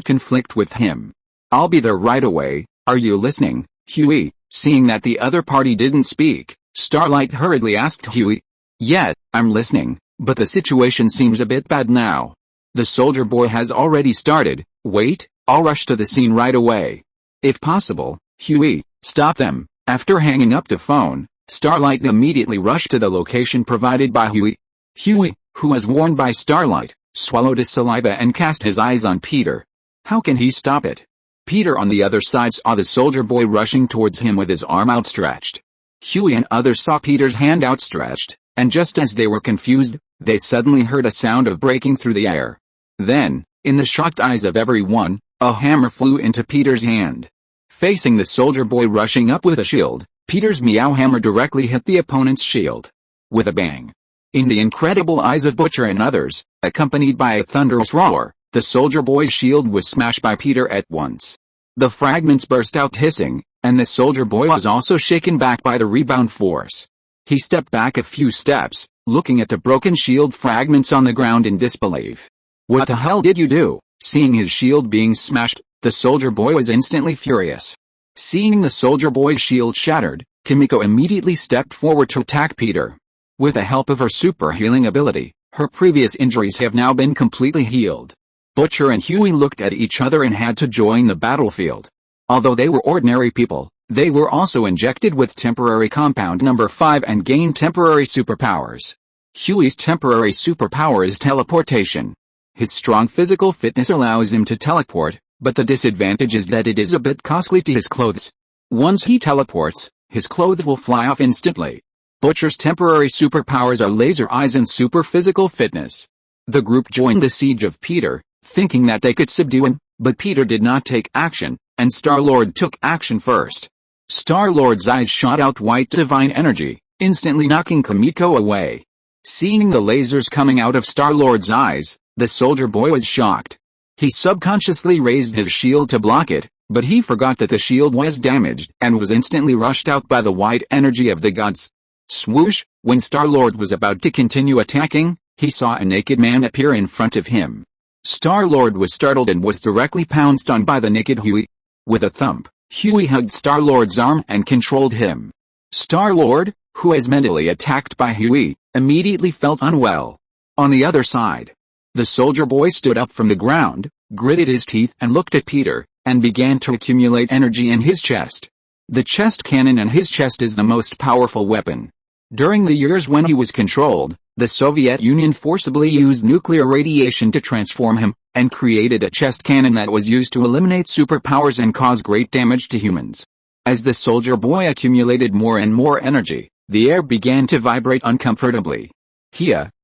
conflict with him. I'll be there right away. Are you listening, Huey? Seeing that the other party didn't speak, Starlight hurriedly asked Huey. Yeah, I'm listening. But the situation seems a bit bad now. The soldier boy has already started. Wait, I'll rush to the scene right away. If possible, Huey, stop them. After hanging up the phone, Starlight immediately rushed to the location provided by Huey. Huey, who was warned by Starlight, swallowed his saliva and cast his eyes on Peter. How can he stop it? Peter on the other side saw the soldier boy rushing towards him with his arm outstretched. Huey and others saw Peter's hand outstretched, and just as they were confused, they suddenly heard a sound of breaking through the air. Then, in the shocked eyes of everyone, a hammer flew into Peter's hand. Facing the soldier boy rushing up with a shield, Peter's Meow Hammer directly hit the opponent's shield. With a bang. In the incredible eyes of Butcher and others, accompanied by a thunderous roar, the Soldier Boy's shield was smashed by Peter at once. The fragments burst out hissing, and the Soldier Boy was also shaken back by the rebound force. He stepped back a few steps, looking at the broken shield fragments on the ground in disbelief. What the hell did you do? Seeing his shield being smashed, the Soldier Boy was instantly furious. Seeing the Soldier Boy's shield shattered, Kimiko immediately stepped forward to attack Peter. With the help of her super healing ability, her previous injuries have now been completely healed. Butcher and Huey looked at each other and had to join the battlefield. Although they were ordinary people, they were also injected with temporary compound number 5 and gained temporary superpowers. Huey's temporary superpower is teleportation. His strong physical fitness allows him to teleport, but the disadvantage is that it is a bit costly to his clothes. Once he teleports, his clothes will fly off instantly. Butcher's temporary superpowers are laser eyes and super physical fitness. The group joined the siege of Peter, thinking that they could subdue him, but Peter did not take action, and Star-Lord took action first. Star-Lord's eyes shot out white divine energy, instantly knocking Kimiko away. Seeing the lasers coming out of Star-Lord's eyes, the Soldier Boy was shocked. He subconsciously raised his shield to block it, but he forgot that the shield was damaged and was instantly rushed out by the white energy of the gods. Swoosh! When Star-Lord was about to continue attacking, he saw a naked man appear in front of him. Star-Lord was startled and was directly pounced on by the naked Huey. With a thump, Huey hugged Star-Lord's arm and controlled him. Star-Lord, who was mentally attacked by Huey, immediately felt unwell. On the other side, the Soldier Boy stood up from the ground, gritted his teeth and looked at Peter, and began to accumulate energy in his chest. The chest cannon in his chest is the most powerful weapon. During the years when he was controlled, the Soviet Union forcibly used nuclear radiation to transform him, and created a chest cannon that was used to eliminate superpowers and cause great damage to humans. As the Soldier Boy accumulated more and more energy, the air began to vibrate uncomfortably.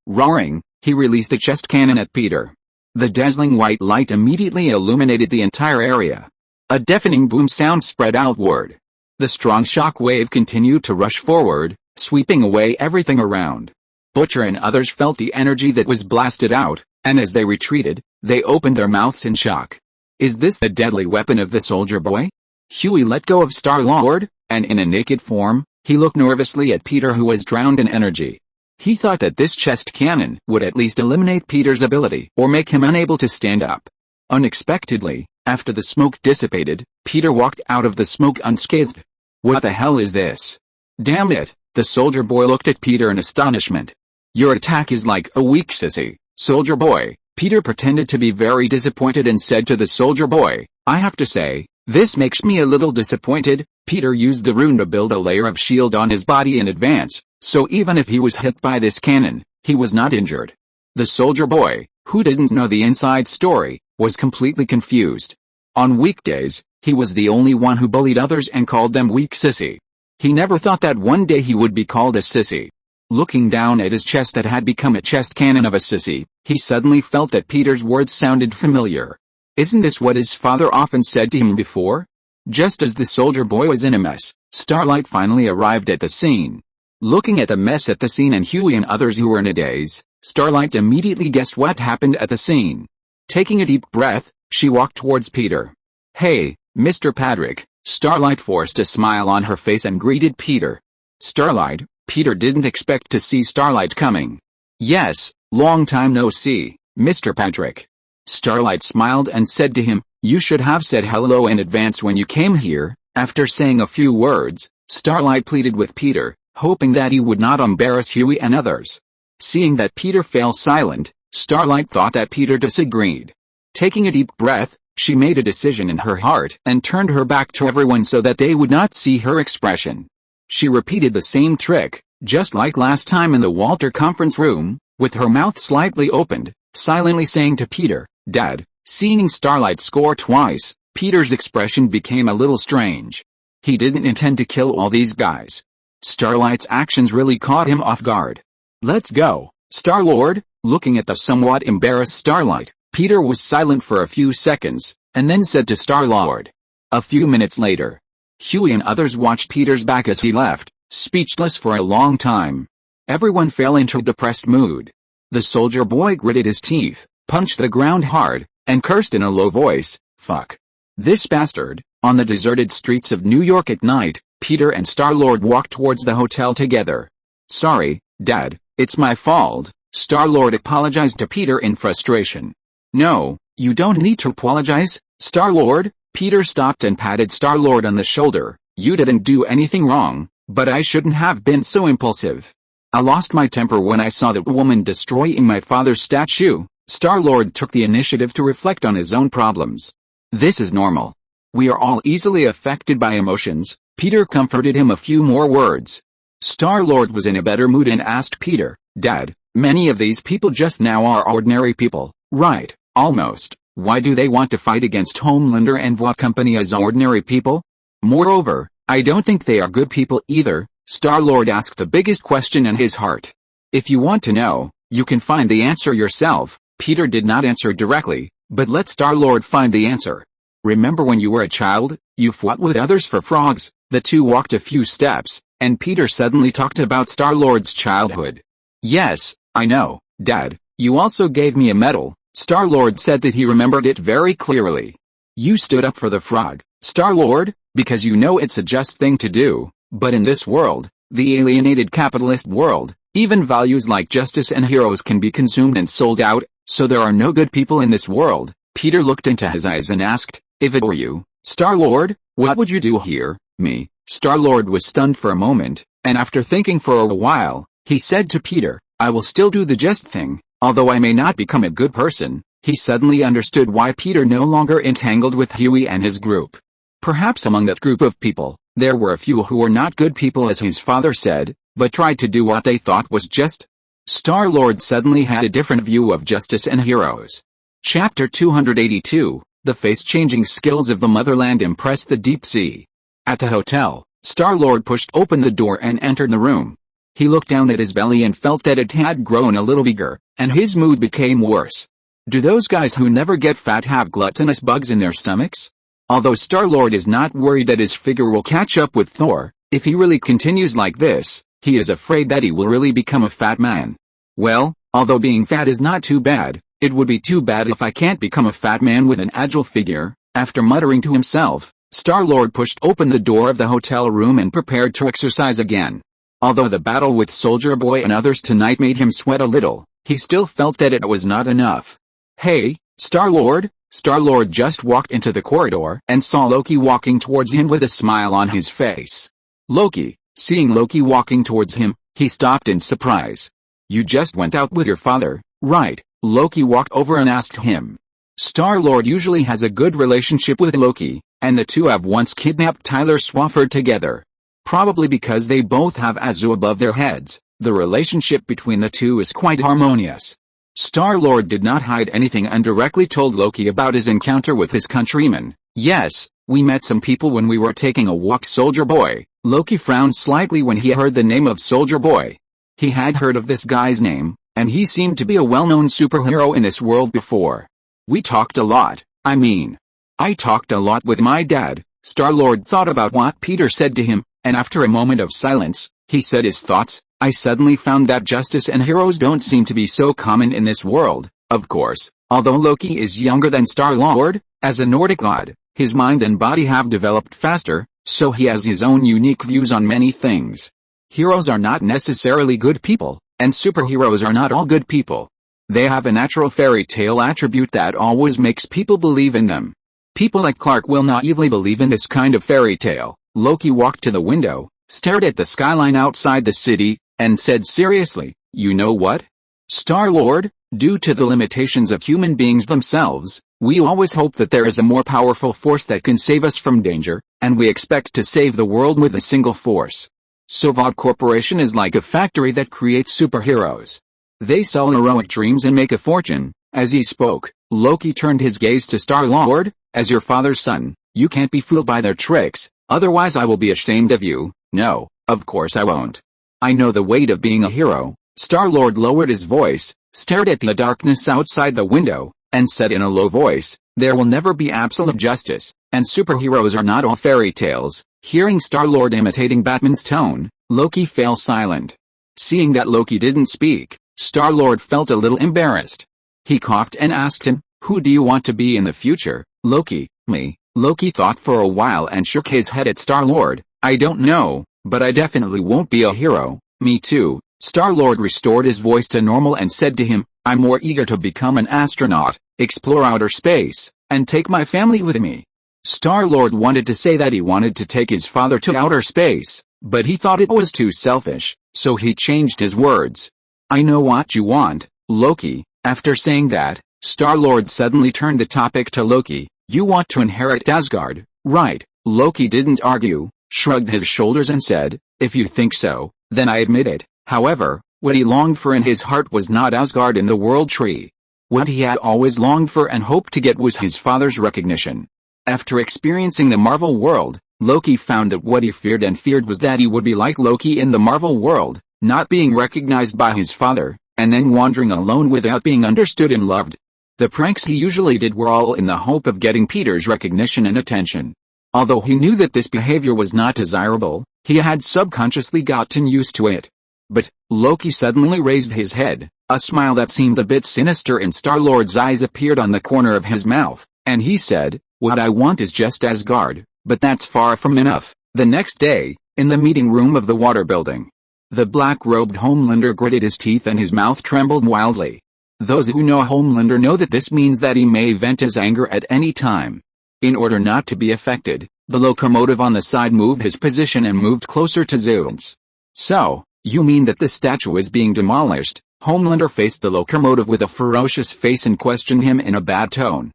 Roaring, he released the chest cannon at Peter. The dazzling white light immediately illuminated the entire area. A deafening boom sound spread outward. The strong shock wave continued to rush forward, sweeping away everything around. Butcher and others felt the energy that was blasted out, and as they retreated, they opened their mouths in shock. Is this the deadly weapon of the Soldier Boy? Huey let go of Star-Lord, and in a naked form, he looked nervously at Peter, who was drowned in energy. He thought that this chest cannon would at least eliminate Peter's ability or make him unable to stand up. Unexpectedly, after the smoke dissipated, Peter walked out of the smoke unscathed. What the hell is this? Damn it! The Soldier Boy looked at Peter in astonishment. Your attack is like a weak sissy, Soldier Boy. Peter pretended to be very disappointed and said to the Soldier Boy, I have to say, this makes me a little disappointed. Peter used the rune to build a layer of shield on his body in advance, so even if he was hit by this cannon, he was not injured. The Soldier Boy, who didn't know the inside story, was completely confused. On weekdays, he was the only one who bullied others and called them weak sissy. He never thought that one day he would be called a sissy. Looking down at his chest that had become a chest cannon of a sissy, he suddenly felt that Peter's words sounded familiar. Isn't this what his father often said to him before? Just as the Soldier Boy was in a mess, Starlight finally arrived at the scene. Looking at the mess at the scene and Huey and others who were in a daze, Starlight immediately guessed what happened at the scene. Taking a deep breath, she walked towards Peter. Hey, Mr. Patrick. Starlight forced a smile on her face and greeted Peter. Starlight, Peter didn't expect to see Starlight coming. Yes, long time no see, Mr. Patrick. Starlight smiled and said to him, you should have said hello in advance when you came here. After saying a few words, Starlight pleaded with Peter, hoping that he would not embarrass Huey and others. Seeing that Peter fell silent, Starlight thought that Peter disagreed. Taking a deep breath, she made a decision in her heart and turned her back to everyone so that they would not see her expression. She repeated the same trick, just like last time in the Walter conference room, with her mouth slightly opened, silently saying to Peter, Dad. Seeing Starlight score twice, Peter's expression became a little strange. He didn't intend to kill all these guys. Starlight's actions really caught him off guard. Let's go, Star-Lord. Looking at the somewhat embarrassed Starlight, Peter was silent for a few seconds, and then said to Star-Lord. A few minutes later. Huey and others watched Peter's back as he left, speechless for a long time. Everyone fell into a depressed mood. The soldier boy gritted his teeth, punched the ground hard, and cursed in a low voice, "Fuck this bastard." On the deserted streets of New York at night, Peter and Star-Lord walked towards the hotel together. "Sorry, Dad, it's my fault," Star-Lord apologized to Peter in frustration. "No, you don't need to apologize, Star-Lord." Peter stopped and patted Star-Lord on the shoulder. "You didn't do anything wrong, but I shouldn't have been so impulsive. I lost my temper when I saw that woman destroying my father's statue." Star-Lord took the initiative to reflect on his own problems. "This is normal. We are all easily affected by emotions." Peter comforted him a few more words. Star-Lord was in a better mood and asked Peter, "Dad, many of these people just now are ordinary people, right?" "Almost. Why do they want to fight against Homelander and what company as ordinary people? Moreover, I don't think they are good people either." Star-Lord asked the biggest question in his heart. "If you want to know, you can find the answer yourself." Peter did not answer directly, but let Star-Lord find the answer. "Remember when you were a child, you fought with others for frogs?" The two walked a few steps, and Peter suddenly talked about Star-Lord's childhood. "Yes, I know, Dad, you also gave me a medal." Star-Lord said that he remembered it very clearly. "You stood up for the frog, Star-Lord, because you know it's a just thing to do, but in this world, the alienated capitalist world, even values like justice and heroes can be consumed and sold out, so there are no good people in this world." Peter looked into his eyes and asked, "If it were you, Star-Lord, what would you do here?" "Me." Star-Lord was stunned for a moment, and after thinking for a while, he said to Peter, "I will still do the just thing, although I may not become a good person." He suddenly understood why Peter no longer entangled with Huey and his group. Perhaps among that group of people, there were a few who were not good people as his father said, but tried to do what they thought was just. Star-Lord suddenly had a different view of justice and heroes. Chapter 282, The face-changing skills of the motherland impressed the deep sea. At the hotel, Star-Lord pushed open the door and entered the room. He looked down at his belly and felt that it had grown a little bigger, and his mood became worse. Do those guys who never get fat have gluttonous bugs in their stomachs? Although Star-Lord is not worried that his figure will catch up with Thor, if he really continues like this, he is afraid that he will really become a fat man. "Well, although being fat is not too bad, it would be too bad if I can't become a fat man with an agile figure." After muttering to himself, Star-Lord pushed open the door of the hotel room and prepared to exercise again. Although the battle with Soldier Boy and others tonight made him sweat a little, he still felt that it was not enough. "Hey, Star-Lord." Star-Lord just walked into the corridor and saw Loki walking towards him with a smile on his face. Loki, seeing Loki walking towards him, he stopped in surprise. "You just went out with your father, right?" Loki walked over and asked him. Star-Lord usually has a good relationship with Loki, and the two have once kidnapped Tyler Swafford together. Probably because they both have Azu above their heads, the relationship between the two is quite harmonious. Star-Lord did not hide anything and directly told Loki about his encounter with his countrymen. "Yes, we met some people when we were taking a walk, Soldier Boy." Loki frowned slightly when he heard the name of Soldier Boy. He had heard of this guy's name, and he seemed to be a well-known superhero in this world before. "We talked a lot. I talked a lot with my dad." Star-Lord thought about what Peter said to him, and after a moment of silence, he said his thoughts. "I suddenly found that justice and heroes don't seem to be so common in this world." Of course, although Loki is younger than Star-Lord, as a Nordic god, his mind and body have developed faster, so he has his own unique views on many things. Heroes are not necessarily good people, and superheroes are not all good people. They have a natural fairy tale attribute that always makes people believe in them. People like Clark will naively believe in this kind of fairy tale. Loki walked to the window, stared at the skyline outside the city, and said seriously, "You know what? Star-Lord, due to the limitations of human beings themselves, we always hope that there is a more powerful force that can save us from danger, and we expect to save the world with a single force. Sovod Corporation is like a factory that creates superheroes. They sell heroic dreams and make a fortune." As he spoke, Loki turned his gaze to Star-Lord. "As your father's son, you can't be fooled by their tricks, otherwise I will be ashamed of you." "No, of course I won't. I know the weight of being a hero." Star-Lord lowered his voice, stared at the darkness outside the window, and said in a low voice, There will never be absolute justice, and superheroes are not all fairy tales. Hearing Star-Lord imitating Batman's tone, Loki fell silent. Seeing that Loki didn't speak, Star-Lord felt a little embarrassed. He coughed and asked him, "Who do you want to be in the future, Loki?" "Me." Loki thought for a while and shook his head at Star-Lord. "I don't know, but I definitely won't be a hero." "Me too." Star-Lord restored his voice to normal and said to him, "I'm more eager to become an astronaut, explore outer space, and take my family with me." Star-Lord wanted to say that he wanted to take his father to outer space, but he thought it was too selfish, so he changed his words. "I know what you want, Loki." After saying that, Star-Lord suddenly turned the topic to Loki. "You want to inherit Asgard, right?" Loki didn't argue, shrugged his shoulders and said, "If you think so, then I admit it." However, what he longed for in his heart was not Asgard in the World Tree. What he had always longed for and hoped to get was his father's recognition. After experiencing the Marvel world, Loki found that what he feared was that he would be like Loki in the Marvel world, not being recognized by his father, and then wandering alone without being understood and loved. The pranks he usually did were all in the hope of getting Peter's recognition and attention. Although he knew that this behavior was not desirable, he had subconsciously gotten used to it. But Loki suddenly raised his head. A smile that seemed a bit sinister in Star-Lord's eyes appeared on the corner of his mouth, and he said, "What I want is just Asgard, but that's far from enough." The next day, in the meeting room of the water building, the black-robed Homelander gritted his teeth and his mouth trembled wildly. Those who know Homelander know that this means that he may vent his anger at any time. In order not to be affected, the locomotive on the side moved his position and moved closer to Zeus. "So, you mean that the statue is being demolished?" Homelander faced the locomotive with a ferocious face and questioned him in a bad tone.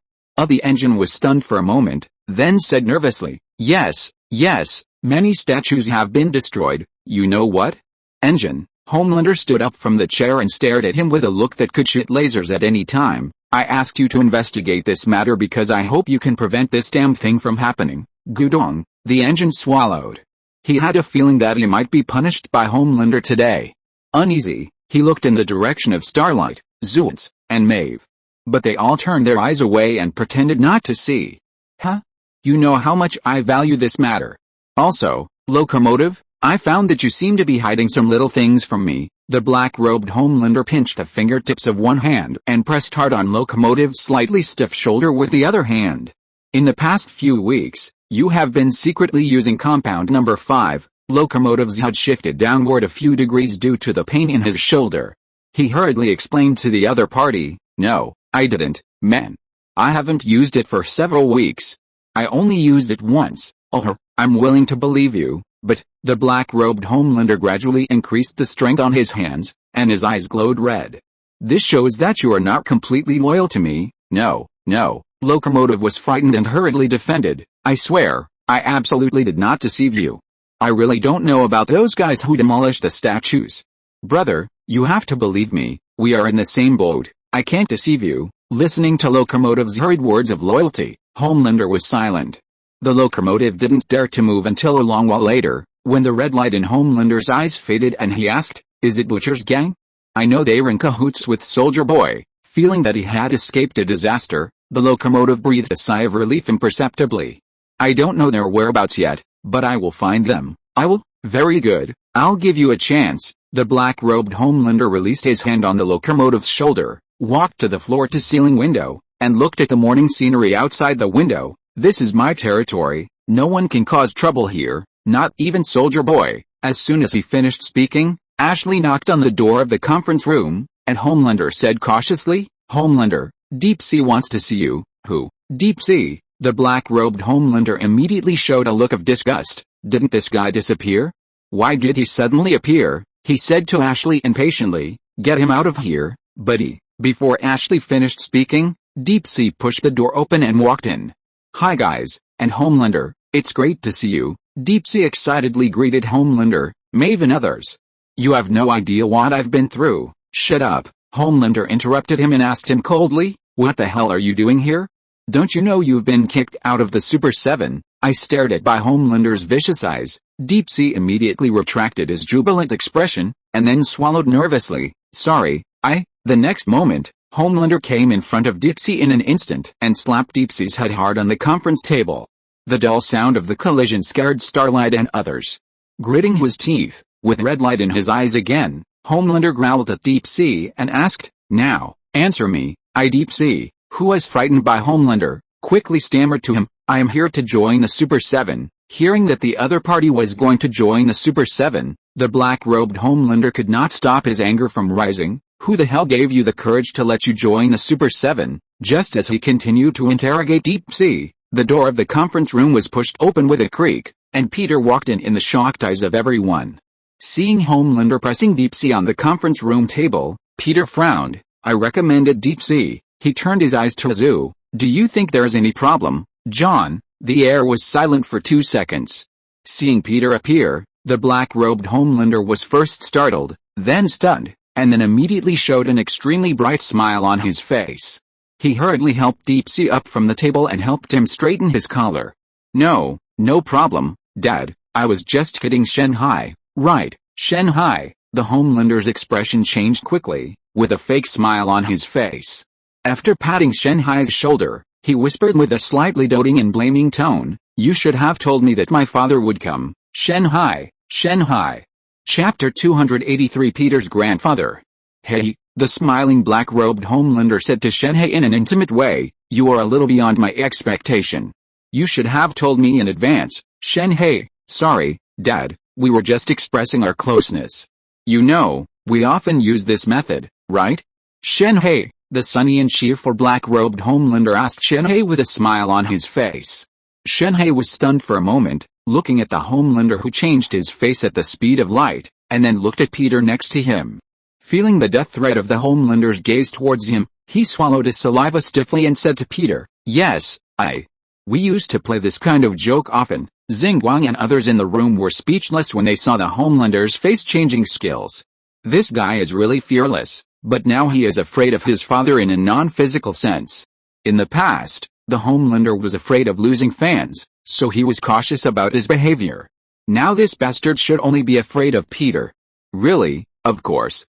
The engine was stunned for a moment, then said nervously, Yes, many statues have been destroyed." "You know what?" "Engine." Homelander stood up from the chair and stared at him with a look that could shoot lasers at any time. "I asked you to investigate this matter because I hope you can prevent this damn thing from happening." Gudong. The engine swallowed. He had a feeling that he might be punished by Homelander today. Uneasy, he looked in the direction of Starlight, Zeus, and Maeve. But they all turned their eyes away and pretended not to see. "Huh? You know how much I value this matter. Also, locomotive, I found that you seem to be hiding some little things from me." The black-robed Homelander pinched the fingertips of one hand and pressed hard on Locomotive's slightly stiff shoulder with the other hand. "In the past few weeks, you have been secretly using compound number 5. Locomotive's head shifted downward a few degrees due to the pain in his shoulder. He hurriedly explained to the other party, "No, I didn't, man. I haven't used it for several weeks. I only used it once." "Oh, I'm willing to believe you, but..." The black-robed Homelander gradually increased the strength on his hands, and his eyes glowed red. "This shows that you are not completely loyal to me." No. Locomotive was frightened and hurriedly defended. "I swear, I absolutely did not deceive you. I really don't know about those guys who demolished the statues. Brother, you have to believe me, we are in the same boat. I can't deceive you." Listening to Locomotive's hurried words of loyalty, Homelander was silent. The locomotive didn't dare to move until a long while later, when the red light in Homelander's eyes faded and he asked, "Is it Butcher's gang? I know they're in cahoots with Soldier Boy." Feeling that he had escaped a disaster, the locomotive breathed a sigh of relief imperceptibly. "I don't know their whereabouts yet, but I will find them." "I will? Very good, I'll give you a chance." The black-robed Homelander released his hand on the locomotive's shoulder, walked to the floor-to-ceiling window, and looked at the morning scenery outside the window. "This is my territory, no one can cause trouble here, not even Soldier Boy." As soon as he finished speaking, Ashley knocked on the door of the conference room, and Homelander said cautiously, "Homelander, Deep Sea wants to see you." "Who?" "Deep Sea." The black-robed Homelander immediately showed a look of disgust. "Didn't this guy disappear? Why did he suddenly appear?" he said to Ashley impatiently. "Get him out of here." But before Ashley finished speaking, Deep Sea pushed the door open and walked in. "Hi guys, and Homelander, it's great to see you." Deep Sea excitedly greeted Homelander, Maeve and others. "You have no idea what I've been through." "Shut up," Homelander interrupted him and asked him coldly, "What the hell are you doing here? Don't you know you've been kicked out of the Super 7? I stared at by Homelander's vicious eyes. Deep Sea immediately retracted his jubilant expression, and then swallowed nervously. "Sorry, The next moment, Homelander came in front of Deepsea in an instant and slapped Deepsea's head hard on the conference table. The dull sound of the collision scared Starlight and others. Gritting his teeth, with red light in his eyes again, Homelander growled at Deepsea and asked, "Now, answer me." Deepsea, who was frightened by Homelander, quickly stammered to him, "I am here to join the Super 7. Hearing that the other party was going to join the Super 7, the black-robed Homelander could not stop his anger from rising. "Who the hell gave you the courage to let you join the Super 7? Just as he continued to interrogate Deepsea, the door of the conference room was pushed open with a creak, and Peter walked in the shocked eyes of everyone. Seeing Homelander pressing Deepsea on the conference room table, Peter frowned. "I recommended Deepsea." He turned his eyes to Azu. "Do you think there's any problem, John?" The air was silent for 2 seconds. Seeing Peter appear, the black-robed Homelander was first startled, then stunned, and then immediately showed an extremely bright smile on his face. He hurriedly helped Deepsea up from the table and helped him straighten his collar. No problem, Dad, I was just kidding." Shanghai, right, Shanghai. The Homelander's expression changed quickly, with a fake smile on his face. After patting Shanghai's shoulder, he whispered with a slightly doting and blaming tone, "You should have told me that my father would come, Shanghai, Shanghai." Chapter 283 Peter's grandfather. "Hey," the smiling black-robed Homelander said to Shanghai in an intimate way, "you are a little beyond my expectation. You should have told me in advance." Shanghai, "Sorry, Dad, we were just expressing our closeness. You know, we often use this method, right?" Shanghai, the sunny and cheerful black-robed Homelander asked Shanghai with a smile on his face. Shanghai was stunned for a moment, looking at the Homelander who changed his face at the speed of light, and then looked at Peter next to him. Feeling the death threat of the Homelander's gaze towards him, he swallowed his saliva stiffly and said to Peter, "Yes, we used to play this kind of joke often." Xingguang and others in the room were speechless when they saw the Homelander's face-changing skills. This guy is really fearless, but now he is afraid of his father in a non-physical sense. In the past, the Homelander was afraid of losing fans, so he was cautious about his behavior. Now this bastard should only be afraid of Peter. Really? Of course.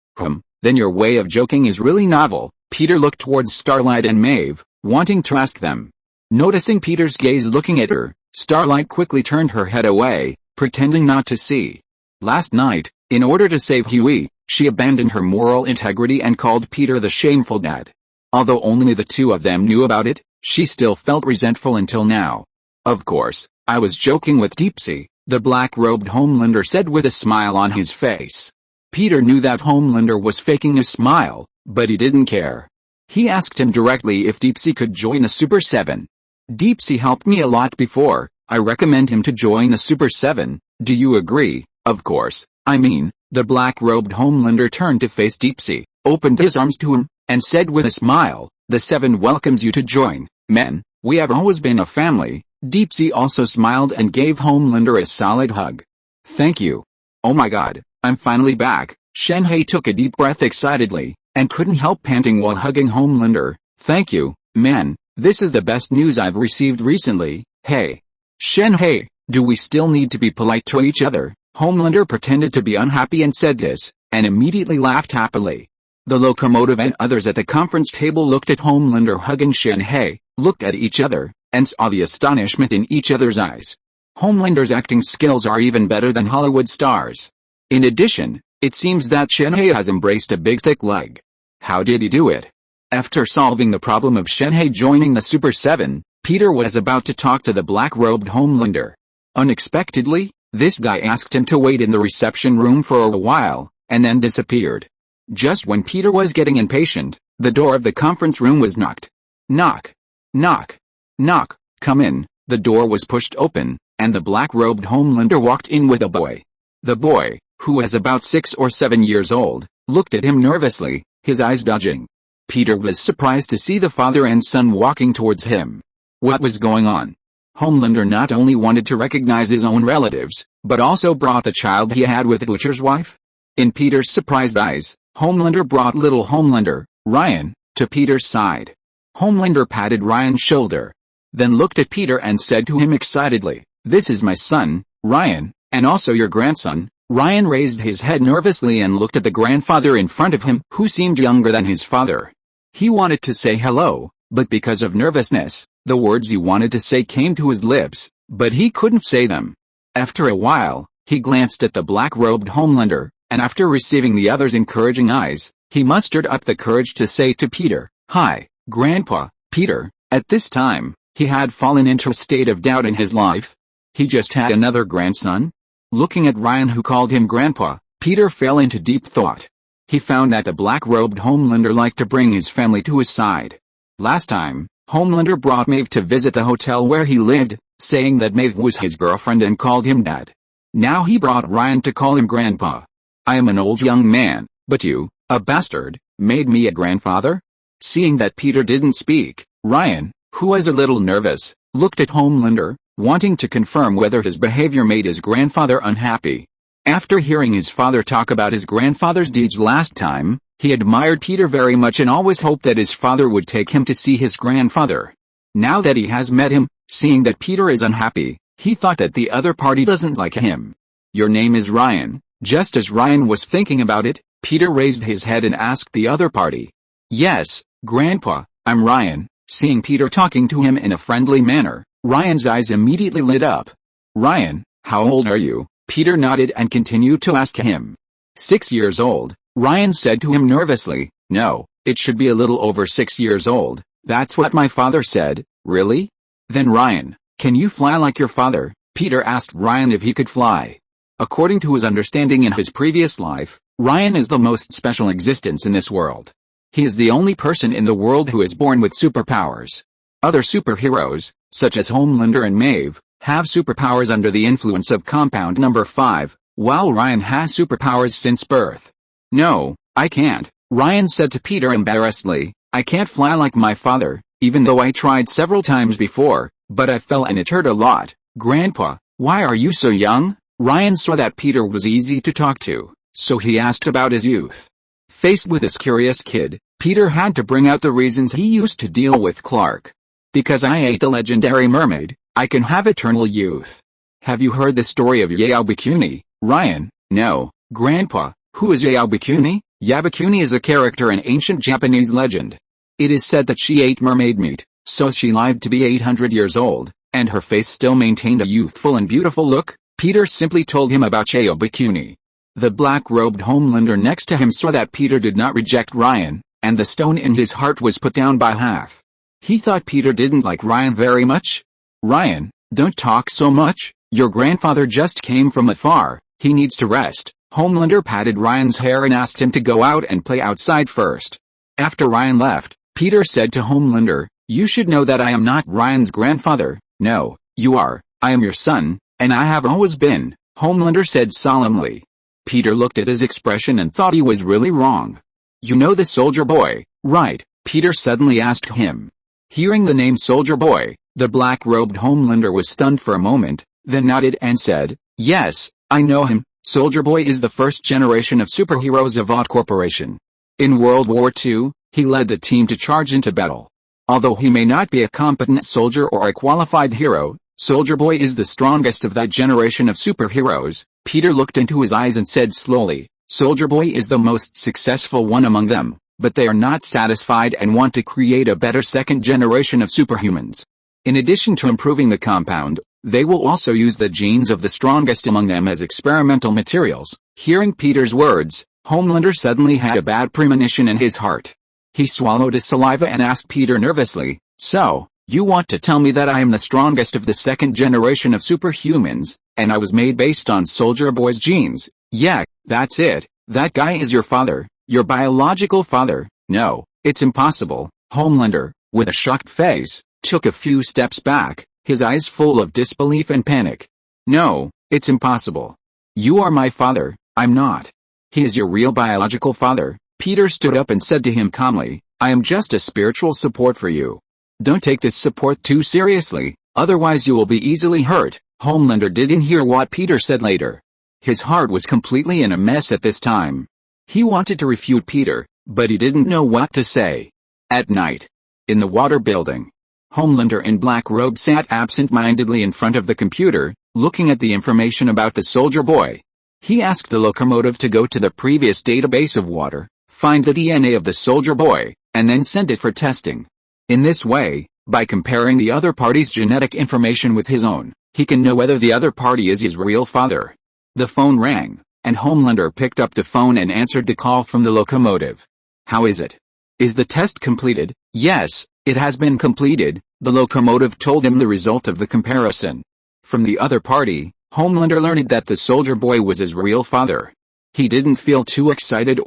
Then your way of joking is really novel. Peter looked towards Starlight and Maeve, wanting to ask them. Noticing Peter's gaze looking at her, Starlight quickly turned her head away, pretending not to see. Last night, in order to save Huey, she abandoned her moral integrity and called Peter the shameful dad. Although only the two of them knew about it, she still felt resentful until now. "Of course, I was joking with Deepsea," the black-robed Homelander said with a smile on his face. Peter knew that Homelander was faking a smile, but he didn't care. He asked him directly if Deepsea could join the Super 7. "Deepsea helped me a lot before, I recommend him to join the Super 7, do you agree?" "Of course, I mean," the black-robed Homelander turned to face Deepsea, opened his arms to him, and said with a smile, "The 7 welcomes you to join, men, we have always been a family." Deepsea also smiled and gave Homelander a solid hug. "Thank you. Oh my god, I'm finally back." Shanghai took a deep breath excitedly, and couldn't help panting while hugging Homelander. "Thank you, man, this is the best news I've received recently." "Hey, Shanghai, do we still need to be polite to each other?" Homelander pretended to be unhappy and said this, and immediately laughed happily. The locomotive and others at the conference table looked at Homelander hugging Shanghai, looked at each other, and saw the astonishment in each other's eyes. Homelander's acting skills are even better than Hollywood stars. In addition, it seems that Shanghai has embraced a big thick leg. How did he do it? After solving the problem of Shanghai joining the Super 7, Peter was about to talk to the black-robed Homelander. Unexpectedly, this guy asked him to wait in the reception room for a while, and then disappeared. Just when Peter was getting impatient, the door of the conference room was knocked. Knock. Knock. Knock. "Come in." The door was pushed open, and the black-robed Homelander walked in with a boy. The boy, who was about 6 or 7 years old, looked at him nervously, his eyes dodging. Peter was surprised to see the father and son walking towards him. What was going on? Homelander not only wanted to recognize his own relatives, but also brought the child he had with the butcher's wife. In Peter's surprised eyes, Homelander brought little Homelander, Ryan, to Peter's side. Homelander patted Ryan's shoulder, then looked at Peter and said to him excitedly, "This is my son, Ryan, and also your grandson." Ryan raised his head nervously and looked at the grandfather in front of him, who seemed younger than his father. He wanted to say hello, but because of nervousness, the words he wanted to say came to his lips, but he couldn't say them. After a while, he glanced at the black-robed Homelander, and after receiving the other's encouraging eyes, he mustered up the courage to say to Peter, "Hi, Grandpa." Peter, at this time, he had fallen into a state of doubt in his life. He just had another grandson? Looking at Ryan, who called him Grandpa, Peter fell into deep thought. He found that the black-robed Homelander liked to bring his family to his side. Last time, Homelander brought Maeve to visit the hotel where he lived, saying that Maeve was his girlfriend and called him Dad. Now he brought Ryan to call him Grandpa. "I am an old young man, but you, a bastard, made me a grandfather?" Seeing that Peter didn't speak, Ryan, who was a little nervous, looked at Homelander, wanting to confirm whether his behavior made his grandfather unhappy. After hearing his father talk about his grandfather's deeds last time, he admired Peter very much and always hoped that his father would take him to see his grandfather. Now that he has met him, seeing that Peter is unhappy, he thought that the other party doesn't like him. "Your name is Ryan?" Just as Ryan was thinking about it, Peter raised his head and asked the other party. "Yes, Grandpa, I'm Ryan." Seeing Peter talking to him in a friendly manner, Ryan's eyes immediately lit up. "Ryan, how old are you?" Peter nodded and continued to ask him. 6 years old, Ryan said to him nervously. "No, it should be a little over 6 years old. That's what my father said." "Really? Then Ryan, can you fly like your father?" Peter asked Ryan if he could fly. According to his understanding in his previous life, Ryan is the most special existence in this world. He is the only person in the world who is born with superpowers. Other superheroes, such as Homelander and Maeve, have superpowers under the influence of compound number 5, while Ryan has superpowers since birth. "No, I can't," Ryan said to Peter embarrassedly. "I can't fly like my father, even though I tried several times before, but I fell and it hurt a lot." "Grandpa, why are you so young?" Ryan saw that Peter was easy to talk to, so he asked about his youth. Faced with this curious kid, Peter had to bring out the reasons he used to deal with Clark. "Because I ate the legendary mermaid, I can have eternal youth." "Have you heard the story of Yabakuni, Ryan?" "No, Grandpa, who is Yabakuni?" Yabakuni is a character in ancient Japanese legend. It is said that she ate mermaid meat, so she lived to be 800 years old, and her face still maintained a youthful and beautiful look. Peter simply told him about Yabakuni. The black-robed Homelander next to him saw that Peter did not reject Ryan, and the stone in his heart was put down by half. He thought Peter didn't like Ryan very much. "Ryan, don't talk so much, your grandfather just came from afar, he needs to rest." Homelander patted Ryan's hair and asked him to go out and play outside first. After Ryan left, Peter said to Homelander, "You should know that I am not Ryan's grandfather." "No, you are, I am your son, and I have always been," Homelander said solemnly. Peter looked at his expression and thought he was really wrong. "You know the Soldier Boy, right?" Peter suddenly asked him. Hearing the name Soldier Boy, the black-robed Homelander was stunned for a moment, then nodded and said, "Yes, I know him. Soldier Boy is the first generation of superheroes of Vought Corporation. In World War II, he led the team to charge into battle. Although he may not be a competent soldier or a qualified hero, Soldier Boy is the strongest of that generation of superheroes." Peter looked into his eyes and said slowly, "Soldier Boy is the most successful one among them, but they are not satisfied and want to create a better second generation of superhumans. In addition to improving the compound, they will also use the genes of the strongest among them as experimental materials." Hearing Peter's words, Homelander suddenly had a bad premonition in his heart. He swallowed his saliva and asked Peter nervously, "So, you want to tell me that I am the strongest of the second generation of superhumans, and I was made based on Soldier Boy's genes?" "Yeah, that's it. That guy is your father, your biological father." "No, it's impossible." Homelander, with a shocked face, took a few steps back, his eyes full of disbelief and panic. "No, it's impossible. You are my father, I'm not. He is your real biological father." Peter stood up and said to him calmly, "I am just a spiritual support for you. Don't take this support too seriously, otherwise you will be easily hurt." Homelander didn't hear what Peter said later. His heart was completely in a mess at this time. He wanted to refute Peter, but he didn't know what to say. At night, in the water building, Homelander in black robe sat absent-mindedly in front of the computer, looking at the information about the Soldier Boy. He asked the locomotive to go to the previous database of water, find the DNA of the Soldier Boy, and then send it for testing. In this way, by comparing the other party's genetic information with his own, he can know whether the other party is his real father. The phone rang, and Homelander picked up the phone and answered the call from the locomotive. How is it? Is the test completed? Yes, it has been completed, the locomotive told him the result of the comparison. From the other party, Homelander learned that the soldier boy was his real father. He didn't feel too excited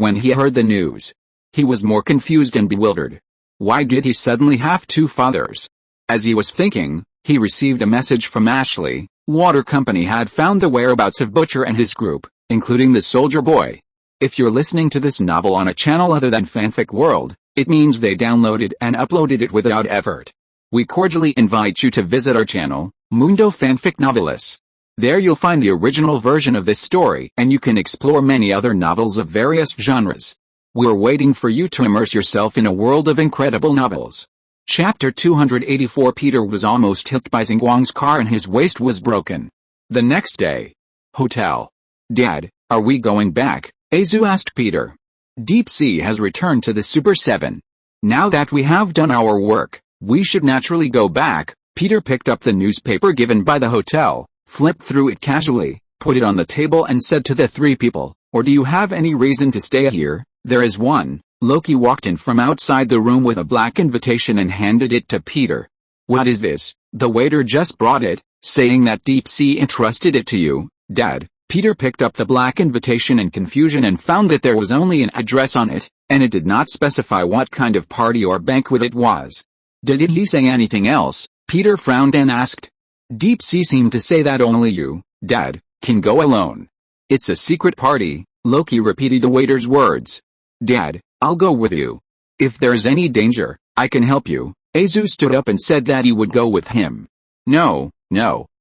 when he heard the news. He was more confused and bewildered. Why did he suddenly have two fathers? As he was thinking, he received a message from Ashley. Water Company had found the whereabouts of Butcher and his group, including the soldier boy. If you're listening to this novel on a channel other than Fanfic World, it means they downloaded and uploaded it without effort. We cordially invite you to visit our channel, Mundo Fanfic Novelis. There you'll find the original version of this story and you can explore many other novels of various genres. We're waiting for you to immerse yourself in a world of incredible novels. Chapter 284. Peter was almost hit by Xinguang's car and his waist was broken. The next day. Hotel. Dad, are we going back? Azu asked Peter. Deep Sea has returned to the Super 7. Now that we have done our work, we should naturally go back. Peter picked up the newspaper given by the hotel, flipped through it casually, put it on the table and said to the three people, or do you have any reason to stay here? There is one. Loki walked in from outside the room with a black invitation and handed it to Peter. What is this? The waiter just brought it, saying that Deep Sea entrusted it to you, Dad. Peter picked up the black invitation in confusion and found that there was only an address on it, and it did not specify what kind of party or banquet it was. Did he say anything else? Peter frowned and asked. Deep Sea seemed to say that only you, Dad, can go alone. It's a secret party, Loki repeated the waiter's words. Dad, I'll go with you. If there's any danger, I can help you. Azu stood up and said that he would go with him. No,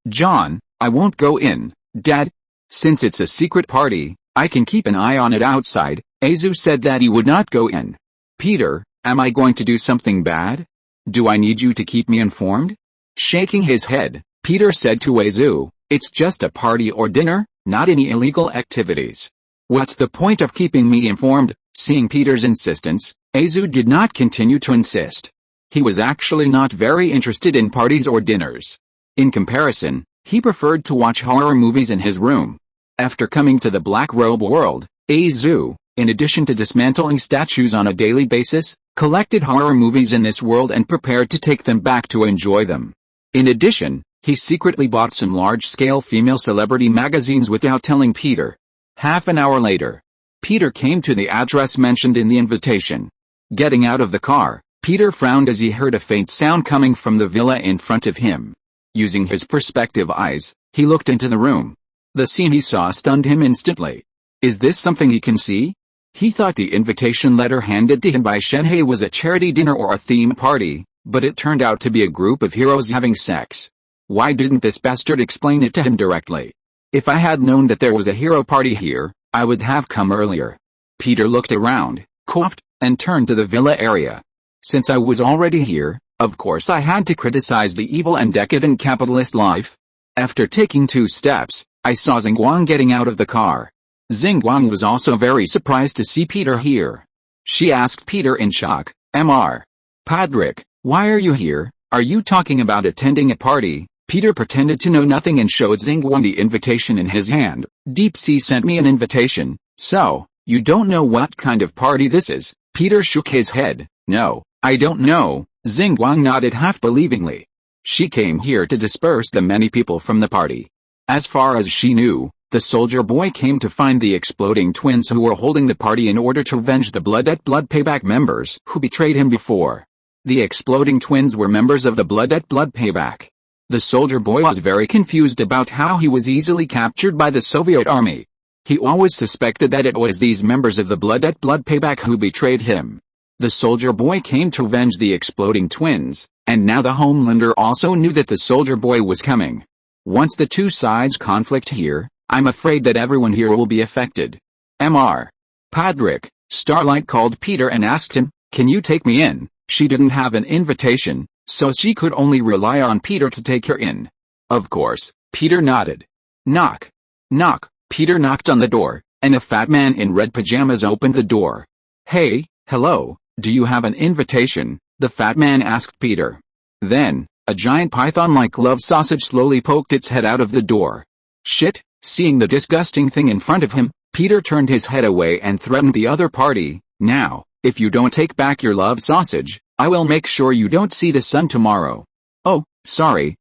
John, I won't go in, Dad. Since it's a secret party, I can keep an eye on it outside. Azu said that he would not go in. Peter, am I going to do something bad? Do I need you to keep me informed? Shaking his head, Peter said to Azu, it's just a party or dinner, not any illegal activities. What's the point of keeping me informed? Seeing Peter's insistence, Azu did not continue to insist. He was actually not very interested in parties or dinners. In comparison, he preferred to watch horror movies in his room. After coming to the Black Robe world, Azu, in addition to dismantling statues on a daily basis, collected horror movies in this world and prepared to take them back to enjoy them. In addition, he secretly bought some large-scale female celebrity magazines without telling Peter. Half an hour later, Peter came to the address mentioned in the invitation. Getting out of the car, Peter frowned as he heard a faint sound coming from the villa in front of him. Using his perspective eyes, he looked into the room. The scene he saw stunned him instantly. Is this something he can see? He thought the invitation letter handed to him by Shenhei was a charity dinner or a theme party, but it turned out to be a group of heroes having sex. Why didn't this bastard explain it to him directly? If I had known that there was a hero party here, I would have come earlier. Peter looked around, coughed, and turned to the villa area. Since I was already here, of course I had to criticize the evil and decadent capitalist life. After taking 2 steps, I saw Xinguang getting out of the car. Xinguang was also very surprised to see Peter here. She asked Peter in shock, Mr. Padrick, why are you here? Are you talking about attending a party? Peter pretended to know nothing and showed Xinguang the invitation in his hand. Deep Sea sent me an invitation, so, you don't know what kind of party this is? Peter shook his head. No, I don't know. Xinguang nodded half-believingly. She came here to disperse the many people from the party. As far as she knew, the soldier boy came to find the exploding twins who were holding the party in order to avenge the Blood Payback members who betrayed him before. The exploding twins were members of the Blood Payback. The soldier boy was very confused about how he was easily captured by the Soviet army. He always suspected that it was these members of the Blood Payback who betrayed him. The soldier boy came to avenge the exploding twins, and now the Homelander also knew that the soldier boy was coming. Once the two sides conflict here, I'm afraid that everyone here will be affected. Mr. Padrick, Starlight called Peter and asked him, can you take me in? She didn't have an invitation, so she could only rely on Peter to take her in. Of course, Peter nodded. Knock. Knock. Peter knocked on the door, and a fat man in red pajamas opened the door. Hey, hello, "Do you have an invitation?" the fat man asked Peter. Then, a giant python-like love sausage slowly poked its head out of the door. Shit! Seeing the disgusting thing in front of him, Peter turned his head away and threatened the other party, "Now, if you don't take back your love sausage, I will make sure you don't see the sun tomorrow." "Oh, sorry,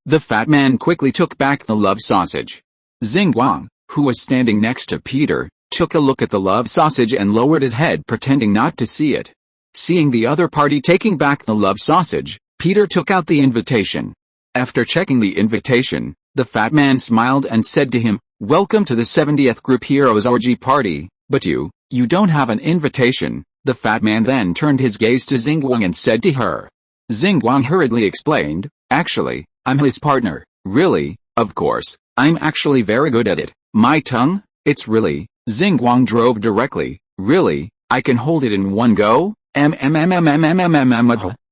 the fat man quickly took back the love sausage. Xinguang, who was standing next to Peter, took a look at the love sausage and lowered his head pretending not to see it. Seeing the other party taking back the love sausage, Peter took out the invitation. After checking the invitation, the fat man smiled and said to him, "Welcome to the 70th Group Heroes Orgy Party, but you don't have an invitation." The fat man then turned his gaze to Xinguang and said to her. Xinguang hurriedly explained, "Actually, I'm his partner." "Really? Of course, I'm actually very good at it. My tongue, it's really..." Xinguang drove directly. "Really? I can hold it in one go?"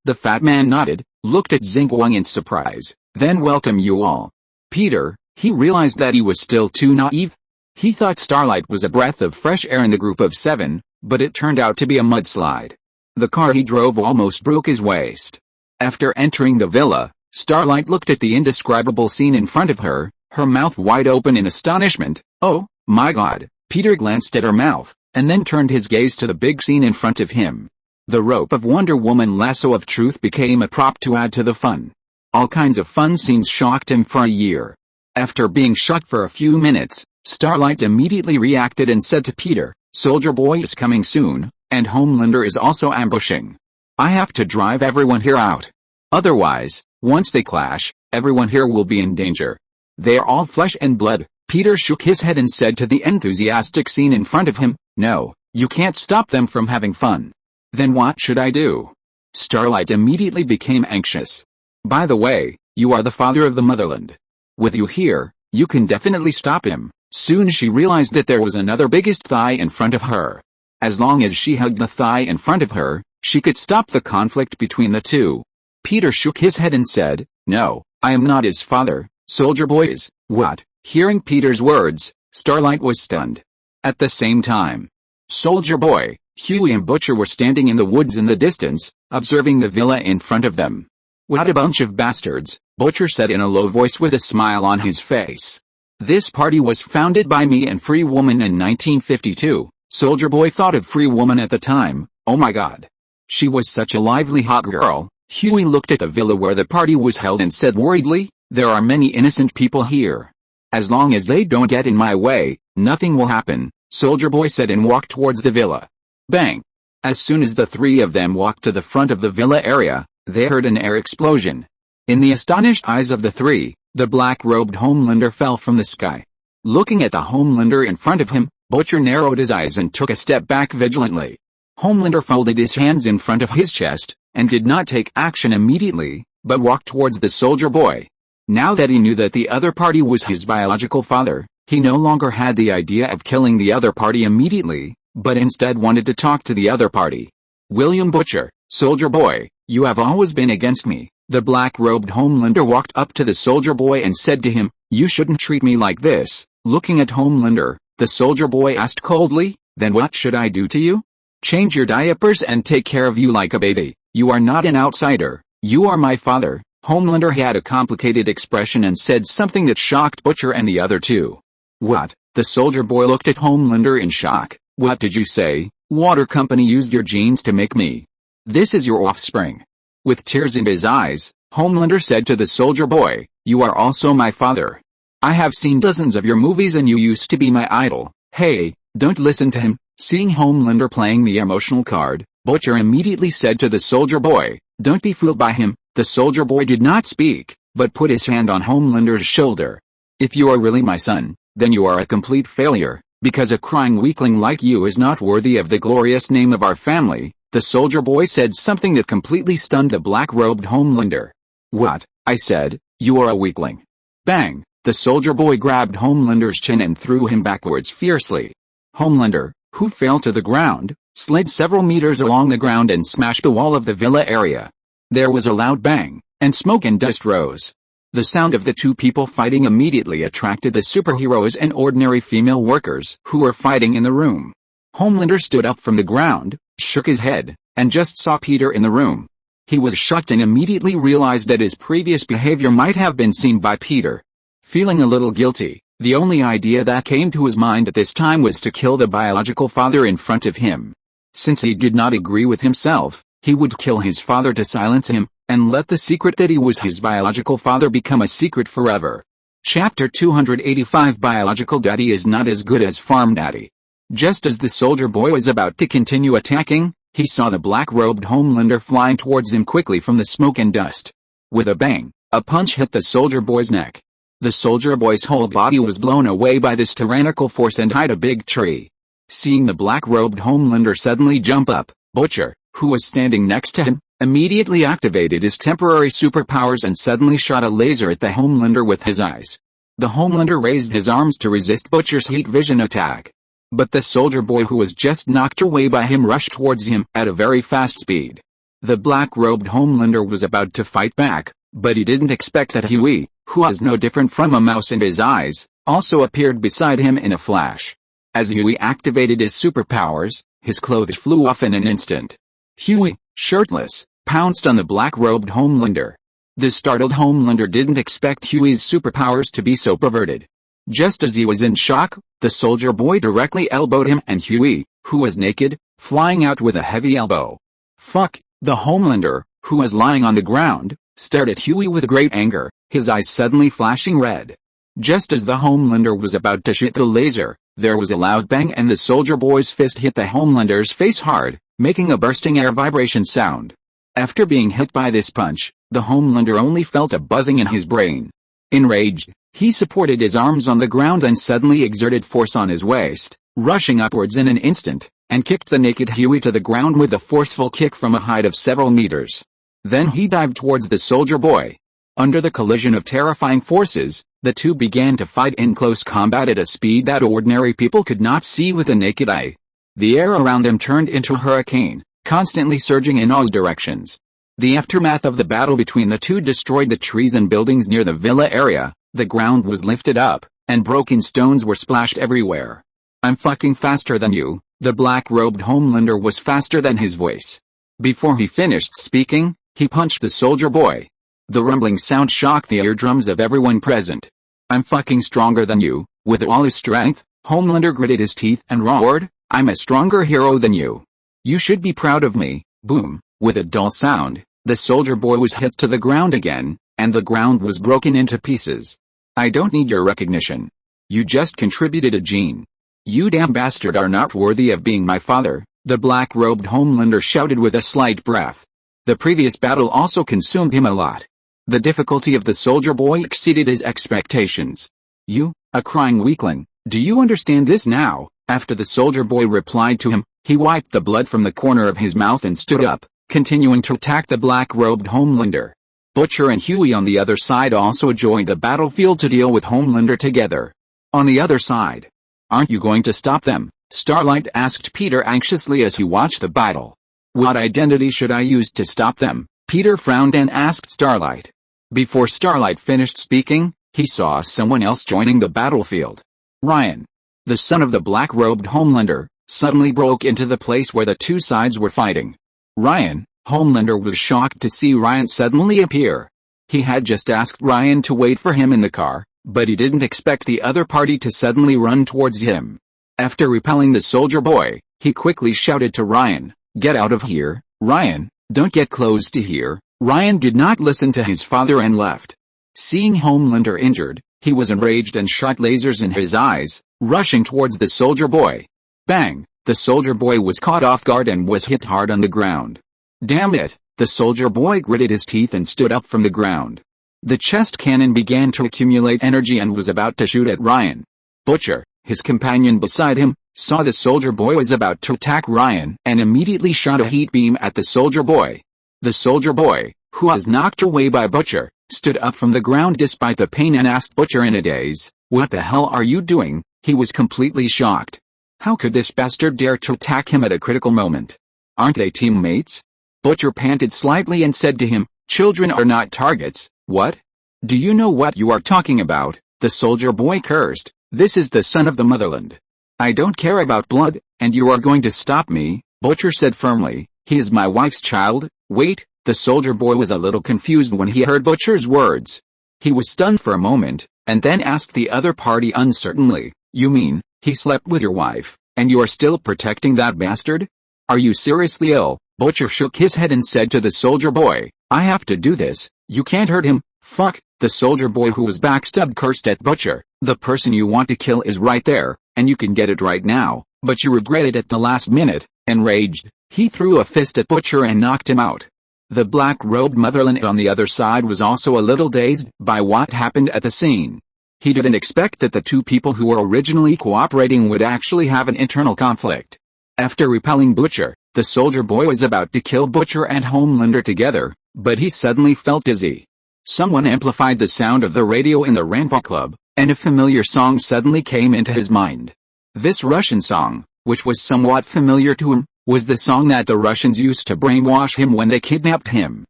The fat man nodded, looked at Xinguang in surprise, then welcome you all. Peter, he realized that he was still too naive. He thought Starlight was a breath of fresh air in the group of 7, but it turned out to be a mudslide. The car he drove almost broke his waist. After entering the villa, Starlight looked at the indescribable scene in front of her, her mouth wide open in astonishment. "Oh, my God." Peter glanced at her mouth, and then turned his gaze to the big scene in front of him. The rope of Wonder Woman lasso of truth became a prop to add to the fun. All kinds of fun scenes shocked him for a year. After being shocked for a few minutes, Starlight immediately reacted and said to Peter, "Soldier Boy is coming soon, and Homelander is also ambushing. I have to drive everyone here out. Otherwise, once they clash, everyone here will be in danger. They are all flesh and blood." Peter shook his head and said to the enthusiastic scene in front of him, "No, you can't stop them from having fun." "Then what should I do?" Starlight immediately became anxious. "By the way, you are the father of the motherland. With you here, you can definitely stop him." Soon she realized that there was another biggest thigh in front of her. As long as she hugged the thigh in front of her, she could stop the conflict between the two. Peter shook his head and said, "No, I am not his father, Soldier Boy is." "What?" Hearing Peter's words, Starlight was stunned. At the same time, Soldier Boy, Huey and Butcher were standing in the woods in the distance, observing the villa in front of them. "What a bunch of bastards," Butcher said in a low voice with a smile on his face. "This party was founded by me and Free Woman in 1952. Soldier Boy thought of Free Woman at the time. "Oh my God. She was such a lively hot girl." Huey looked at the villa where the party was held and said worriedly, "There are many innocent people here. As long as they don't get in my way, nothing will happen," Soldier Boy said and walked towards the villa. Bang! As soon as the three of them walked to the front of the villa area, they heard an air explosion. In the astonished eyes of the three, the black-robed Homelander fell from the sky. Looking at the Homelander in front of him, Butcher narrowed his eyes and took a step back vigilantly. Homelander folded his hands in front of his chest, and did not take action immediately, but walked towards the Soldier Boy. Now that he knew that the other party was his biological father, he no longer had the idea of killing the other party immediately, but instead wanted to talk to the other party. "William Butcher, Soldier Boy, you have always been against me." The black-robed Homelander walked up to the Soldier Boy and said to him, "You shouldn't treat me like this." Looking at Homelander, the Soldier Boy asked coldly, "Then what should I do to you?" "Change your diapers and take care of you like a baby. You are not an outsider. You are my father." Homelander had a complicated expression and said something that shocked Butcher and the other two. "What?" The Soldier Boy looked at Homelander in shock. "What did you say?" "Water company used your genes to make me. This is your offspring." With tears in his eyes, Homelander said to the Soldier Boy, "You are also my father. I have seen dozens of your movies and you used to be my idol." "Hey, don't listen to him." Seeing Homelander playing the emotional card, Butcher immediately said to the Soldier Boy, "Don't be fooled by him." The Soldier Boy did not speak, but put his hand on Homelander's shoulder. "If you are really my son, then you are a complete failure, because a crying weakling like you is not worthy of the glorious name of our family." The Soldier Boy said something that completely stunned the black-robed Homelander. "What?" I said, "you are a weakling." Bang! The Soldier Boy grabbed Homelander's chin and threw him backwards fiercely. Homelander, who fell to the ground, slid several meters along the ground and smashed the wall of the villa area. There was a loud bang, and smoke and dust rose. The sound of the two people fighting immediately attracted the superheroes and ordinary female workers who were fighting in the room. Homelander stood up from the ground, shook his head, and just saw Peter in the room. He was shocked and immediately realized that his previous behavior might have been seen by Peter. Feeling a little guilty, the only idea that came to his mind at this time was to kill the biological father in front of him. Since he did not agree with himself, he would kill his father to silence him, and let the secret that he was his biological father become a secret forever. Chapter 285 Biological Daddy is not as good as Farm Daddy. Just as the soldier boy was about to continue attacking, he saw the black-robed Homelander flying towards him quickly from the smoke and dust. With a bang, a punch hit the soldier boy's neck. The soldier boy's whole body was blown away by this tyrannical force and hit a big tree. Seeing the black-robed Homelander suddenly jump up, Butcher, who was standing next to him, immediately activated his temporary superpowers and suddenly shot a laser at the Homelander with his eyes. The Homelander raised his arms to resist Butcher's heat vision attack. But the soldier boy who was just knocked away by him rushed towards him at a very fast speed. The black-robed Homelander was about to fight back, but he didn't expect that Huey, who was no different from a mouse in his eyes, also appeared beside him in a flash. As Huey activated his superpowers, his clothes flew off in an instant. Huey, shirtless, pounced on the black-robed Homelander. The startled Homelander didn't expect Huey's superpowers to be so perverted. Just as he was in shock, the soldier boy directly elbowed him and Huey, who was naked, flying out with a heavy elbow. Fuck, the Homelander, who was lying on the ground, stared at Huey with great anger, his eyes suddenly flashing red. Just as the Homelander was about to shoot the laser, there was a loud bang and the soldier boy's fist hit the Homelander's face hard, making a bursting air vibration sound. After being hit by this punch, the Homelander only felt a buzzing in his brain. Enraged, he supported his arms on the ground and suddenly exerted force on his waist, rushing upwards in an instant, and kicked the naked Huey to the ground with a forceful kick from a height of several meters. Then he dived towards the soldier boy. Under the collision of terrifying forces, the two began to fight in close combat at a speed that ordinary people could not see with the naked eye. The air around them turned into a hurricane, constantly surging in all directions. The aftermath of the battle between the two destroyed the trees and buildings near the villa area, the ground was lifted up, and broken stones were splashed everywhere. I'm fucking faster than you, the black-robed Homelander was faster than his voice. Before he finished speaking, he punched the soldier boy. The rumbling sound shocked the eardrums of everyone present. I'm fucking stronger than you. With all his strength, Homelander gritted his teeth and roared, I'm a stronger hero than you. You should be proud of me. Boom. With a dull sound, the soldier boy was hit to the ground again, and the ground was broken into pieces. I don't need your recognition. You just contributed a gene. You damn bastard are not worthy of being my father, the black-robed Homelander shouted with a slight breath. The previous battle also consumed him a lot. The difficulty of the soldier boy exceeded his expectations. You, a crying weakling, do you understand this now? After the soldier boy replied to him, he wiped the blood from the corner of his mouth and stood up, continuing to attack the black-robed Homelander. Butcher and Huey on the other side also joined the battlefield to deal with Homelander together. On the other side, aren't you going to stop them? Starlight asked Peter anxiously as he watched the battle. What identity should I use to stop them? Peter frowned and asked Starlight. Before Starlight finished speaking, he saw someone else joining the battlefield. Ryan, the son of the black-robed Homelander, suddenly broke into the place where the two sides were fighting. Ryan, Homelander was shocked to see Ryan suddenly appear. He had just asked Ryan to wait for him in the car, but he didn't expect the other party to suddenly run towards him. After repelling the soldier boy, he quickly shouted to Ryan, "Get out of here, Ryan, don't get close to here." Ryan did not listen to his father and left. Seeing Homelander injured, he was enraged and shot lasers in his eyes, rushing towards the soldier boy. Bang! The soldier boy was caught off guard and was hit hard on the ground. Damn it! The soldier boy gritted his teeth and stood up from the ground. The chest cannon began to accumulate energy and was about to shoot at Ryan. Butcher, his companion beside him, saw the soldier boy was about to attack Ryan and immediately shot a heat beam at the soldier boy. The soldier boy, who was knocked away by Butcher, stood up from the ground despite the pain and asked Butcher in a daze, "What the hell are you doing?" He was completely shocked. How could this bastard dare to attack him at a critical moment? Aren't they teammates? Butcher panted slightly and said to him, "Children are not targets." What? Do you know what you are talking about? The soldier boy cursed. This is the son of the motherland. I don't care about blood, and you are going to stop me? Butcher said firmly. He is my wife's child. Wait, the soldier boy was a little confused when he heard Butcher's words. He was stunned for a moment, and then asked the other party uncertainly, you mean, he slept with your wife, and you are still protecting that bastard? Are you seriously ill? Butcher shook his head and said to the soldier boy, I have to do this, you can't hurt him. Fuck, the soldier boy who was backstabbed cursed at Butcher. The person you want to kill is right there, and you can get it right now, but you regret it at the last minute. Enraged, he threw a fist at Butcher and knocked him out. The black-robed motherland on the other side was also a little dazed by what happened at the scene. He didn't expect that the two people who were originally cooperating would actually have an internal conflict. After repelling Butcher, the soldier boy was about to kill Butcher and Homelander together, but he suddenly felt dizzy. Someone amplified the sound of the radio in the Rampart Club, and a familiar song suddenly came into his mind. This Russian song, which was somewhat familiar to him, was the song that the Russians used to brainwash him when they kidnapped him.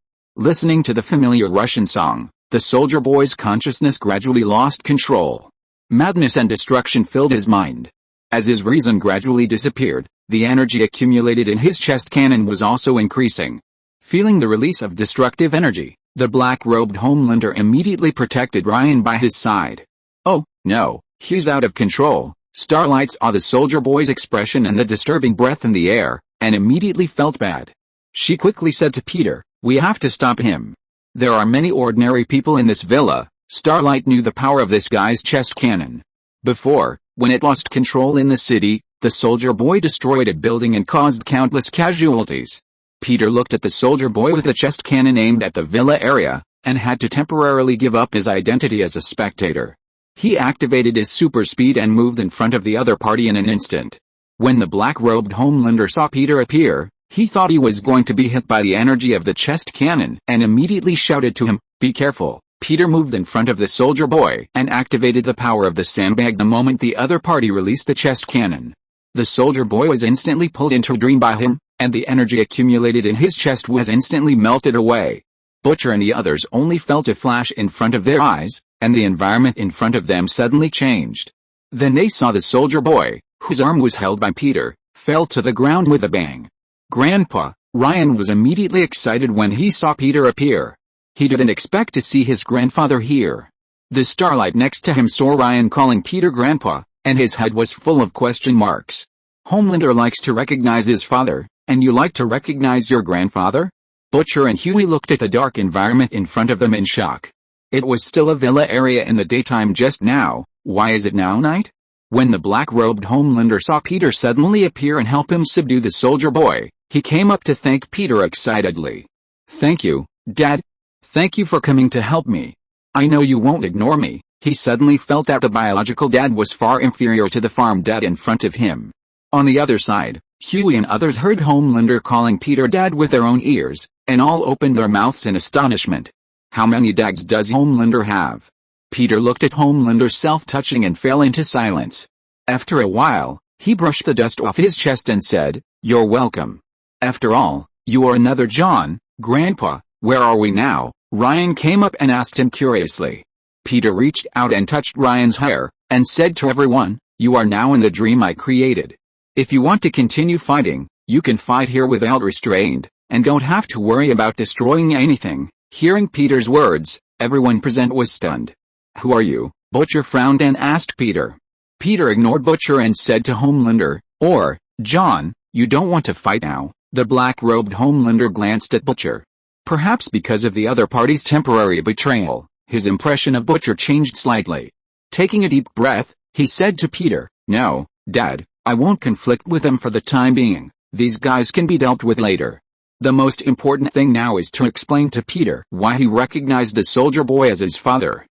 Listening to the familiar Russian song, the soldier boy's consciousness gradually lost control. Madness and destruction filled his mind. As his reason gradually disappeared, the energy accumulated in his chest cannon was also increasing. Feeling the release of destructive energy, the black-robed Homelander immediately protected Ryan by his side. Oh, no, he's out of control. Starlight saw the soldier boy's expression and the disturbing breath in the air, and immediately felt bad. She quickly said to Peter, we have to stop him. There are many ordinary people in this villa. Starlight knew the power of this guy's chest cannon. Before, when it lost control in the city, the soldier boy destroyed a building and caused countless casualties. Peter looked at the soldier boy with the chest cannon aimed at the villa area, and had to temporarily give up his identity as a spectator. He activated his super speed and moved in front of the other party in an instant. When the black-robed Homelander saw Peter appear, he thought he was going to be hit by the energy of the chest cannon and immediately shouted to him, be careful. Peter moved in front of the soldier boy and activated the power of the sandbag the moment the other party released the chest cannon. The soldier boy was instantly pulled into a dream by him, and the energy accumulated in his chest was instantly melted away. Butcher and the others only felt a flash in front of their eyes, and the environment in front of them suddenly changed. Then they saw the soldier boy, whose arm was held by Peter, fell to the ground with a bang. Grandpa, Ryan was immediately excited when he saw Peter appear. He didn't expect to see his grandfather here. The Starlight next to him saw Ryan calling Peter Grandpa, and his head was full of question marks. Homelander likes to recognize his father, and you like to recognize your grandfather? Butcher and Huey looked at the dark environment in front of them in shock. It was still a villa area in the daytime just now. Why is it now night? When the black-robed Homelander saw Peter suddenly appear and help him subdue the soldier boy, he came up to thank Peter excitedly. Thank you, Dad. Thank you for coming to help me. I know you won't ignore me. He suddenly felt that the biological dad was far inferior to the farm dad in front of him. On the other side, Huey and others heard Homelander calling Peter Dad with their own ears, and all opened their mouths in astonishment. How many dads does Homelander have? Peter looked at Homelander self-touching and fell into silence. After a while, he brushed the dust off his chest and said, You're welcome. After all, you are another John. Grandpa, where are we now? Ryan came up and asked him curiously. Peter reached out and touched Ryan's hair, and said to everyone, You are now in the dream I created. If you want to continue fighting, you can fight here without restraint, and don't have to worry about destroying anything. Hearing Peter's words, everyone present was stunned. Who are you? Butcher frowned and asked Peter. Peter ignored Butcher and said to Homelander, or, John, you don't want to fight now. The black-robed Homelander glanced at Butcher. Perhaps because of the other party's temporary betrayal, his impression of Butcher changed slightly. Taking a deep breath, he said to Peter, No, Dad, I won't conflict with them for the time being. These guys can be dealt with later. The most important thing now is to explain to Peter why he recognized the soldier boy as his father.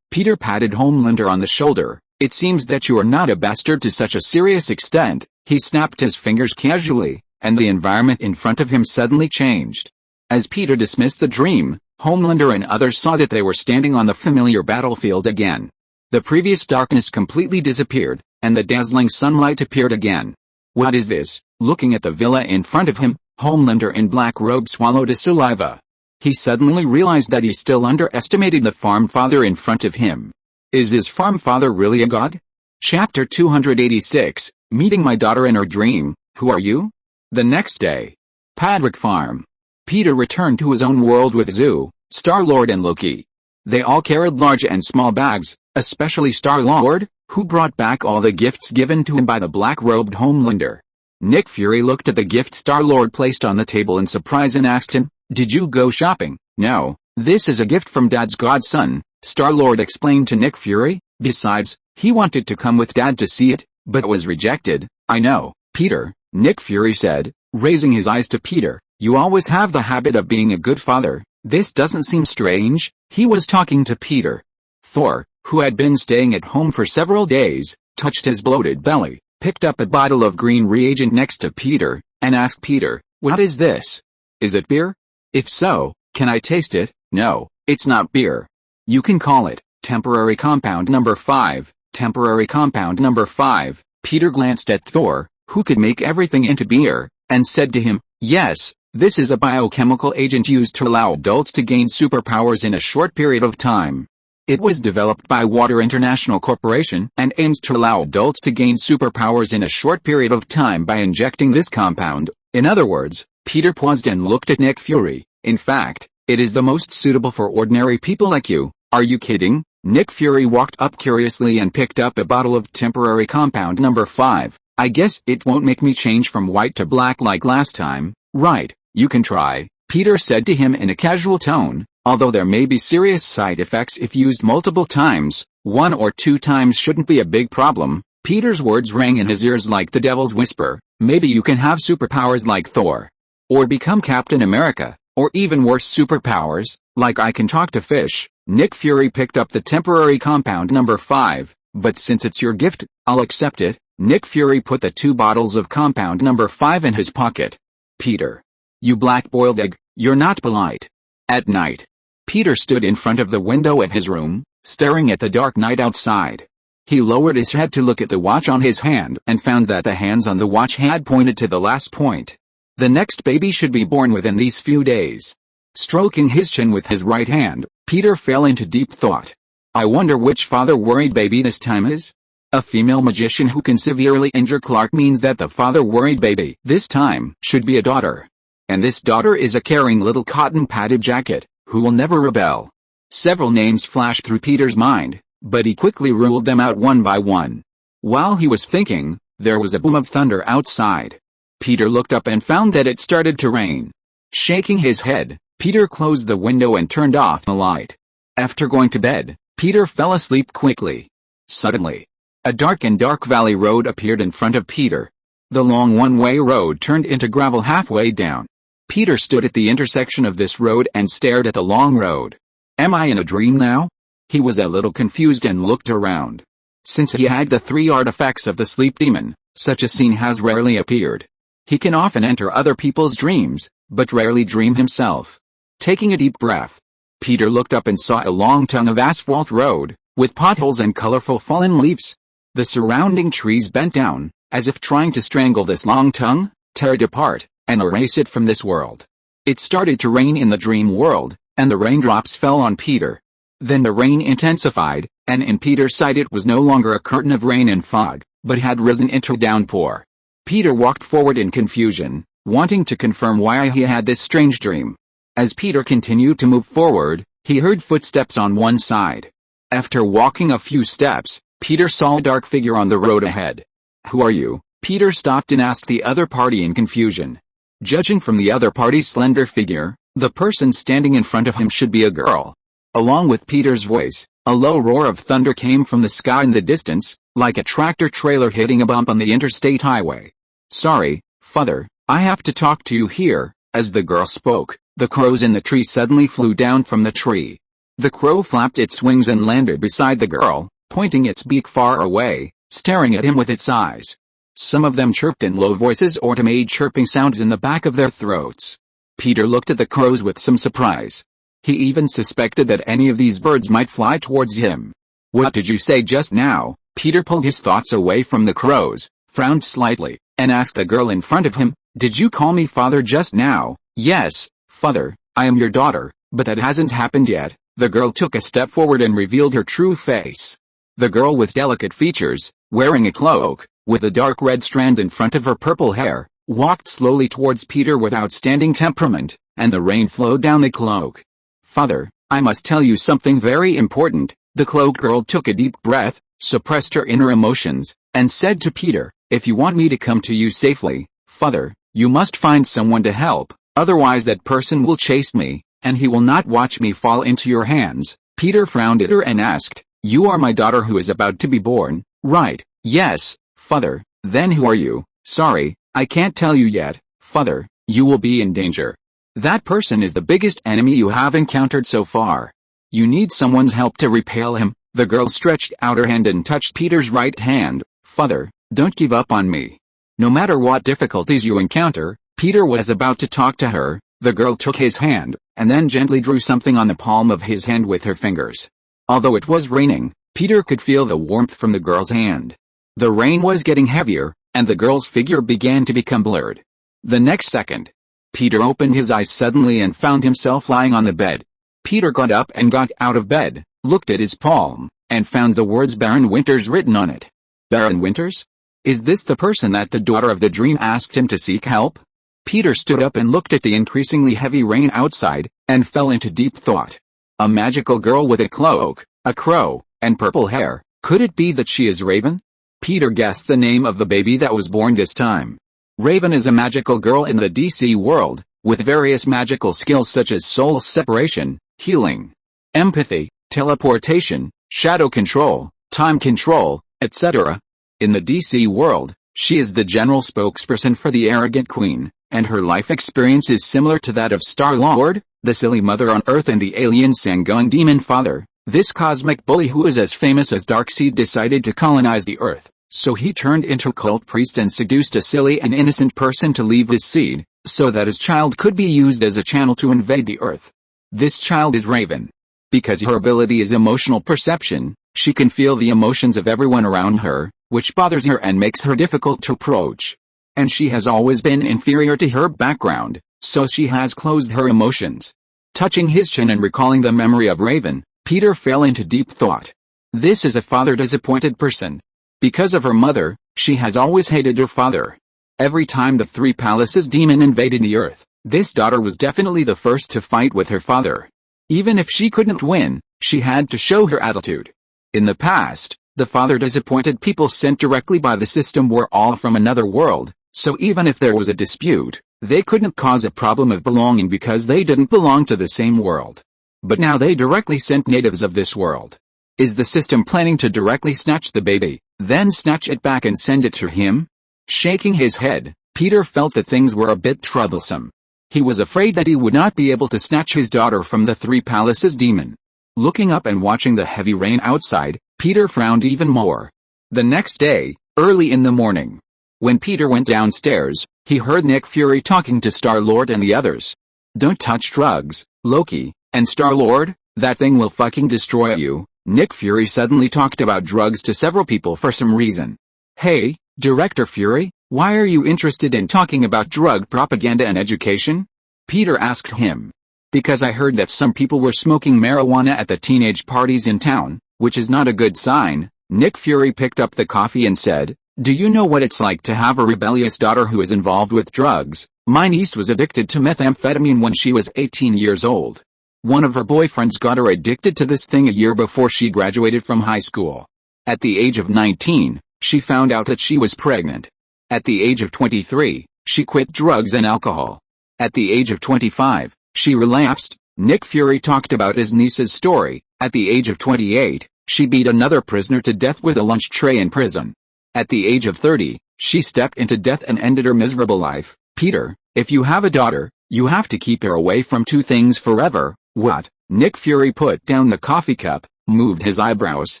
Peter patted Homelander on the shoulder. It seems that you are not a bastard to such a serious extent. He snapped his fingers casually, and the environment in front of him suddenly changed. As Peter dismissed the dream, Homelander and others saw that they were standing on the familiar battlefield again. The previous darkness completely disappeared, and the dazzling sunlight appeared again. What is this? Looking at the villa in front of him, Homelander in black robe swallowed a saliva. He suddenly realized that he still underestimated the farm father in front of him. Is his farm father really a god? Chapter 286, Meeting My Daughter in Her Dream. Who are you? The next day. Padwick Farm. Peter returned to his own world with Zoo, Star-Lord and Loki. They all carried large and small bags, especially Star-Lord, who brought back all the gifts given to him by the black-robed Homelander. Nick Fury looked at the gift Star-Lord placed on the table in surprise and asked him, "Did you go shopping?" "No, this is a gift from Dad's godson," Star-Lord explained to Nick Fury. "Besides, he wanted to come with Dad to see it, but was rejected." "I know, Peter," Nick Fury said, raising his eyes to Peter. "You always have the habit of being a good father. This doesn't seem strange." He was talking to Peter. Thor, who had been staying at home for several days, touched his bloated belly, picked up a bottle of green reagent next to Peter, and asked Peter, "What is this? Is it beer? If so, can I taste it?" "No, it's not beer. You can call it temporary compound number 5, temporary compound number 5. Peter glanced at Thor, who could make everything into beer, and said to him, "Yes, this is a biochemical agent used to allow adults to gain superpowers in a short period of time. It was developed by Water International Corporation and aims to allow adults to gain superpowers in a short period of time by injecting this compound." In other words, Peter paused and looked at Nick Fury. "In fact, it is the most suitable for ordinary people like you." "Are you kidding?" Nick Fury walked up curiously and picked up a bottle of temporary compound number 5. "I guess it won't make me change from white to black like last time, right?" "You can try," Peter said to him in a casual tone, "although there may be serious side effects if used multiple times. 1 or 2 times shouldn't be a big problem." Peter's words rang in his ears like the devil's whisper. "Maybe you can have superpowers like Thor. Or become Captain America, or even worse superpowers, like I can talk to fish." Nick Fury picked up the temporary compound number 5, "But since it's your gift, I'll accept it." Nick Fury put the 2 bottles of compound number 5 in his pocket. "Peter. You black-boiled egg, you're not polite." At night. Peter stood in front of the window of his room, staring at the dark night outside. He lowered his head to look at the watch on his hand and found that the hands on the watch had pointed to the last point. The next baby should be born within these few days. Stroking his chin with his right hand, Peter fell into deep thought. "I wonder which father-worried baby this time is?" A female magician who can severely injure Clark means that the father-worried baby this time should be a daughter. And this daughter is a caring little cotton-padded jacket, who will never rebel. Several names flashed through Peter's mind, but he quickly ruled them out one by one. While he was thinking, there was a boom of thunder outside. Peter looked up and found that it started to rain. Shaking his head, Peter closed the window and turned off the light. After going to bed, Peter fell asleep quickly. Suddenly, a dark valley road appeared in front of Peter. The long one-way road turned into gravel halfway down. Peter stood at the intersection of this road and stared at the long road. "Am I in a dream now?" He was a little confused and looked around. Since he had the 3 artifacts of the sleep demon, such a scene has rarely appeared. He can often enter other people's dreams, but rarely dream himself. Taking a deep breath, Peter looked up and saw a long tongue of asphalt road, with potholes and colorful fallen leaves. The surrounding trees bent down, as if trying to strangle this long tongue, tear it apart, and erase it from this world. It started to rain in the dream world, and the raindrops fell on Peter. Then the rain intensified, and in Peter's sight it was no longer a curtain of rain and fog, but had risen into a downpour. Peter walked forward in confusion, wanting to confirm why he had this strange dream. As Peter continued to move forward, he heard footsteps on one side. After walking a few steps, Peter saw a dark figure on the road ahead. "Who are you?" Peter stopped and asked the other party in confusion. Judging from the other party's slender figure, the person standing in front of him should be a girl. Along with Peter's voice, a low roar of thunder came from the sky in the distance, like a tractor trailer hitting a bump on the interstate highway. "Sorry, Father, I have to talk to you here." As the girl spoke, the crows in the tree suddenly flew down from the tree. The crow flapped its wings and landed beside the girl, pointing its beak far away, staring at him with its eyes. Some of them chirped in low voices or made chirping sounds in the back of their throats. Peter looked at the crows with some surprise. He even suspected that any of these birds might fly towards him. "What did you say just now?" Peter pulled his thoughts away from the crows, frowned slightly, and asked the girl in front of him, "Did you call me father just now?" "Yes, Father, I am your daughter, but that hasn't happened yet." The girl took a step forward and revealed her true face. The girl with delicate features, wearing a cloak, with a dark red strand in front of her purple hair, walked slowly towards Peter with outstanding temperament, and the rain flowed down the cloak. "Father, I must tell you something very important." The cloak girl took a deep breath, suppressed her inner emotions, and said to Peter, "If you want me to come to you safely, Father, you must find someone to help, otherwise that person will chase me, and he will not watch me fall into your hands." Peter frowned at her and asked, "You are my daughter who is about to be born, right?" "Yes, Father." "Then who are you?" "Sorry, I can't tell you yet, Father. You will be in danger. That person is the biggest enemy you have encountered so far. You need someone's help to repel him." The girl stretched out her hand and touched Peter's right hand. "Father, don't give up on me. No matter what difficulties you encounter." Peter was about to talk to her. The girl took his hand, and then gently drew something on the palm of his hand with her fingers. Although it was raining, Peter could feel the warmth from the girl's hand. The rain was getting heavier, and the girl's figure began to become blurred. The next second, Peter opened his eyes suddenly and found himself lying on the bed. Peter got up and got out of bed, looked at his palm, and found the words Baron Winters written on it. Baron Winters? Is this the person that the daughter of the dream asked him to seek help? Peter stood up and looked at the increasingly heavy rain outside, and fell into deep thought. A magical girl with a cloak, a crow, and purple hair. Could it be that she is Raven? Peter guessed the name of the baby that was born this time. Raven is a magical girl in the DC world, with various magical skills such as soul separation, healing, empathy, teleportation, shadow control, time control, etc. In the DC world, she is the general spokesperson for the arrogant queen, and her life experience is similar to that of Star-Lord, the silly mother on Earth, and the alien Sangoing demon father. This cosmic bully who is as famous as Darkseid decided to colonize the Earth, so he turned into a cult priest and seduced a silly and innocent person to leave his seed, so that his child could be used as a channel to invade the Earth. This child is Raven. Because her ability is emotional perception, she can feel the emotions of everyone around her, which bothers her and makes her difficult to approach. And she has always been inferior to her background, so she has closed her emotions. Touching his chin and recalling the memory of Raven, Peter fell into deep thought. This is a father-disappointed person. Because of her mother, she has always hated her father. Every time the Three Palaces demon invaded the Earth, this daughter was definitely the first to fight with her father. Even if she couldn't win, she had to show her attitude. In the past, the father-disappointed people sent directly by the system were all from another world, so even if there was a dispute, they couldn't cause a problem of belonging because they didn't belong to the same world. But now they directly sent natives of this world. Is the system planning to directly snatch the baby, then snatch it back and send it to him? Shaking his head, Peter felt that things were a bit troublesome. He was afraid that he would not be able to snatch his daughter from the Three Palaces demon. Looking up and watching the heavy rain outside, Peter frowned even more. The next day, early in the morning, when Peter went downstairs, he heard Nick Fury talking to Star-Lord and the others. "Don't touch drugs, Loki, and Star-Lord, that thing will fucking destroy you." Nick Fury suddenly talked about drugs to several people for some reason. "Hey, Director Fury, why are you interested in talking about drug propaganda and education?" Peter asked him. "Because I heard that some people were smoking marijuana at the teenage parties in town, which is not a good sign." Nick Fury picked up the coffee and said, "Do you know what it's like to have a rebellious daughter who is involved with drugs? My niece was addicted to methamphetamine when she was 18 years old. One of her boyfriends got her addicted to this thing a year before she graduated from high school. At the age of 19, she found out that she was pregnant. At the age of 23, she quit drugs and alcohol. At the age of 25, she relapsed." Nick Fury talked about his niece's story. At the age of 28, she beat another prisoner to death with a lunch tray in prison. At the age of 30, she stepped into death and ended her miserable life. "Peter, if you have a daughter, you have to keep her away from two things forever." "What?" Nick Fury put down the coffee cup, moved his eyebrows,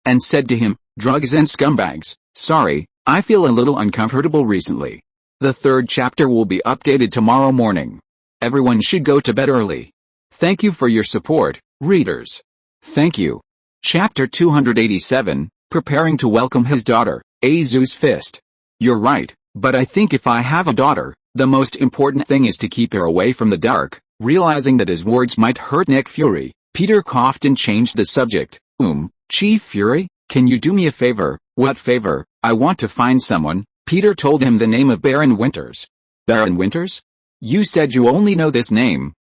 and said to him, "Drugs and scumbags. Sorry, I feel a little uncomfortable recently. The third chapter will be updated tomorrow morning. Everyone should go to bed early. Thank you for your support, readers." Thank you. Chapter 287, Preparing to Welcome His Daughter, Azu's Fist. "You're right, but I think if I have a daughter, the most important thing is to keep her away from the dark." Realizing that his words might hurt Nick Fury, Peter coughed and changed the subject. Chief Fury, can you do me a favor?" "What favor?" "I want to find someone." Peter told him the name of Baron Winters. Baron Winters? You said you only know this name.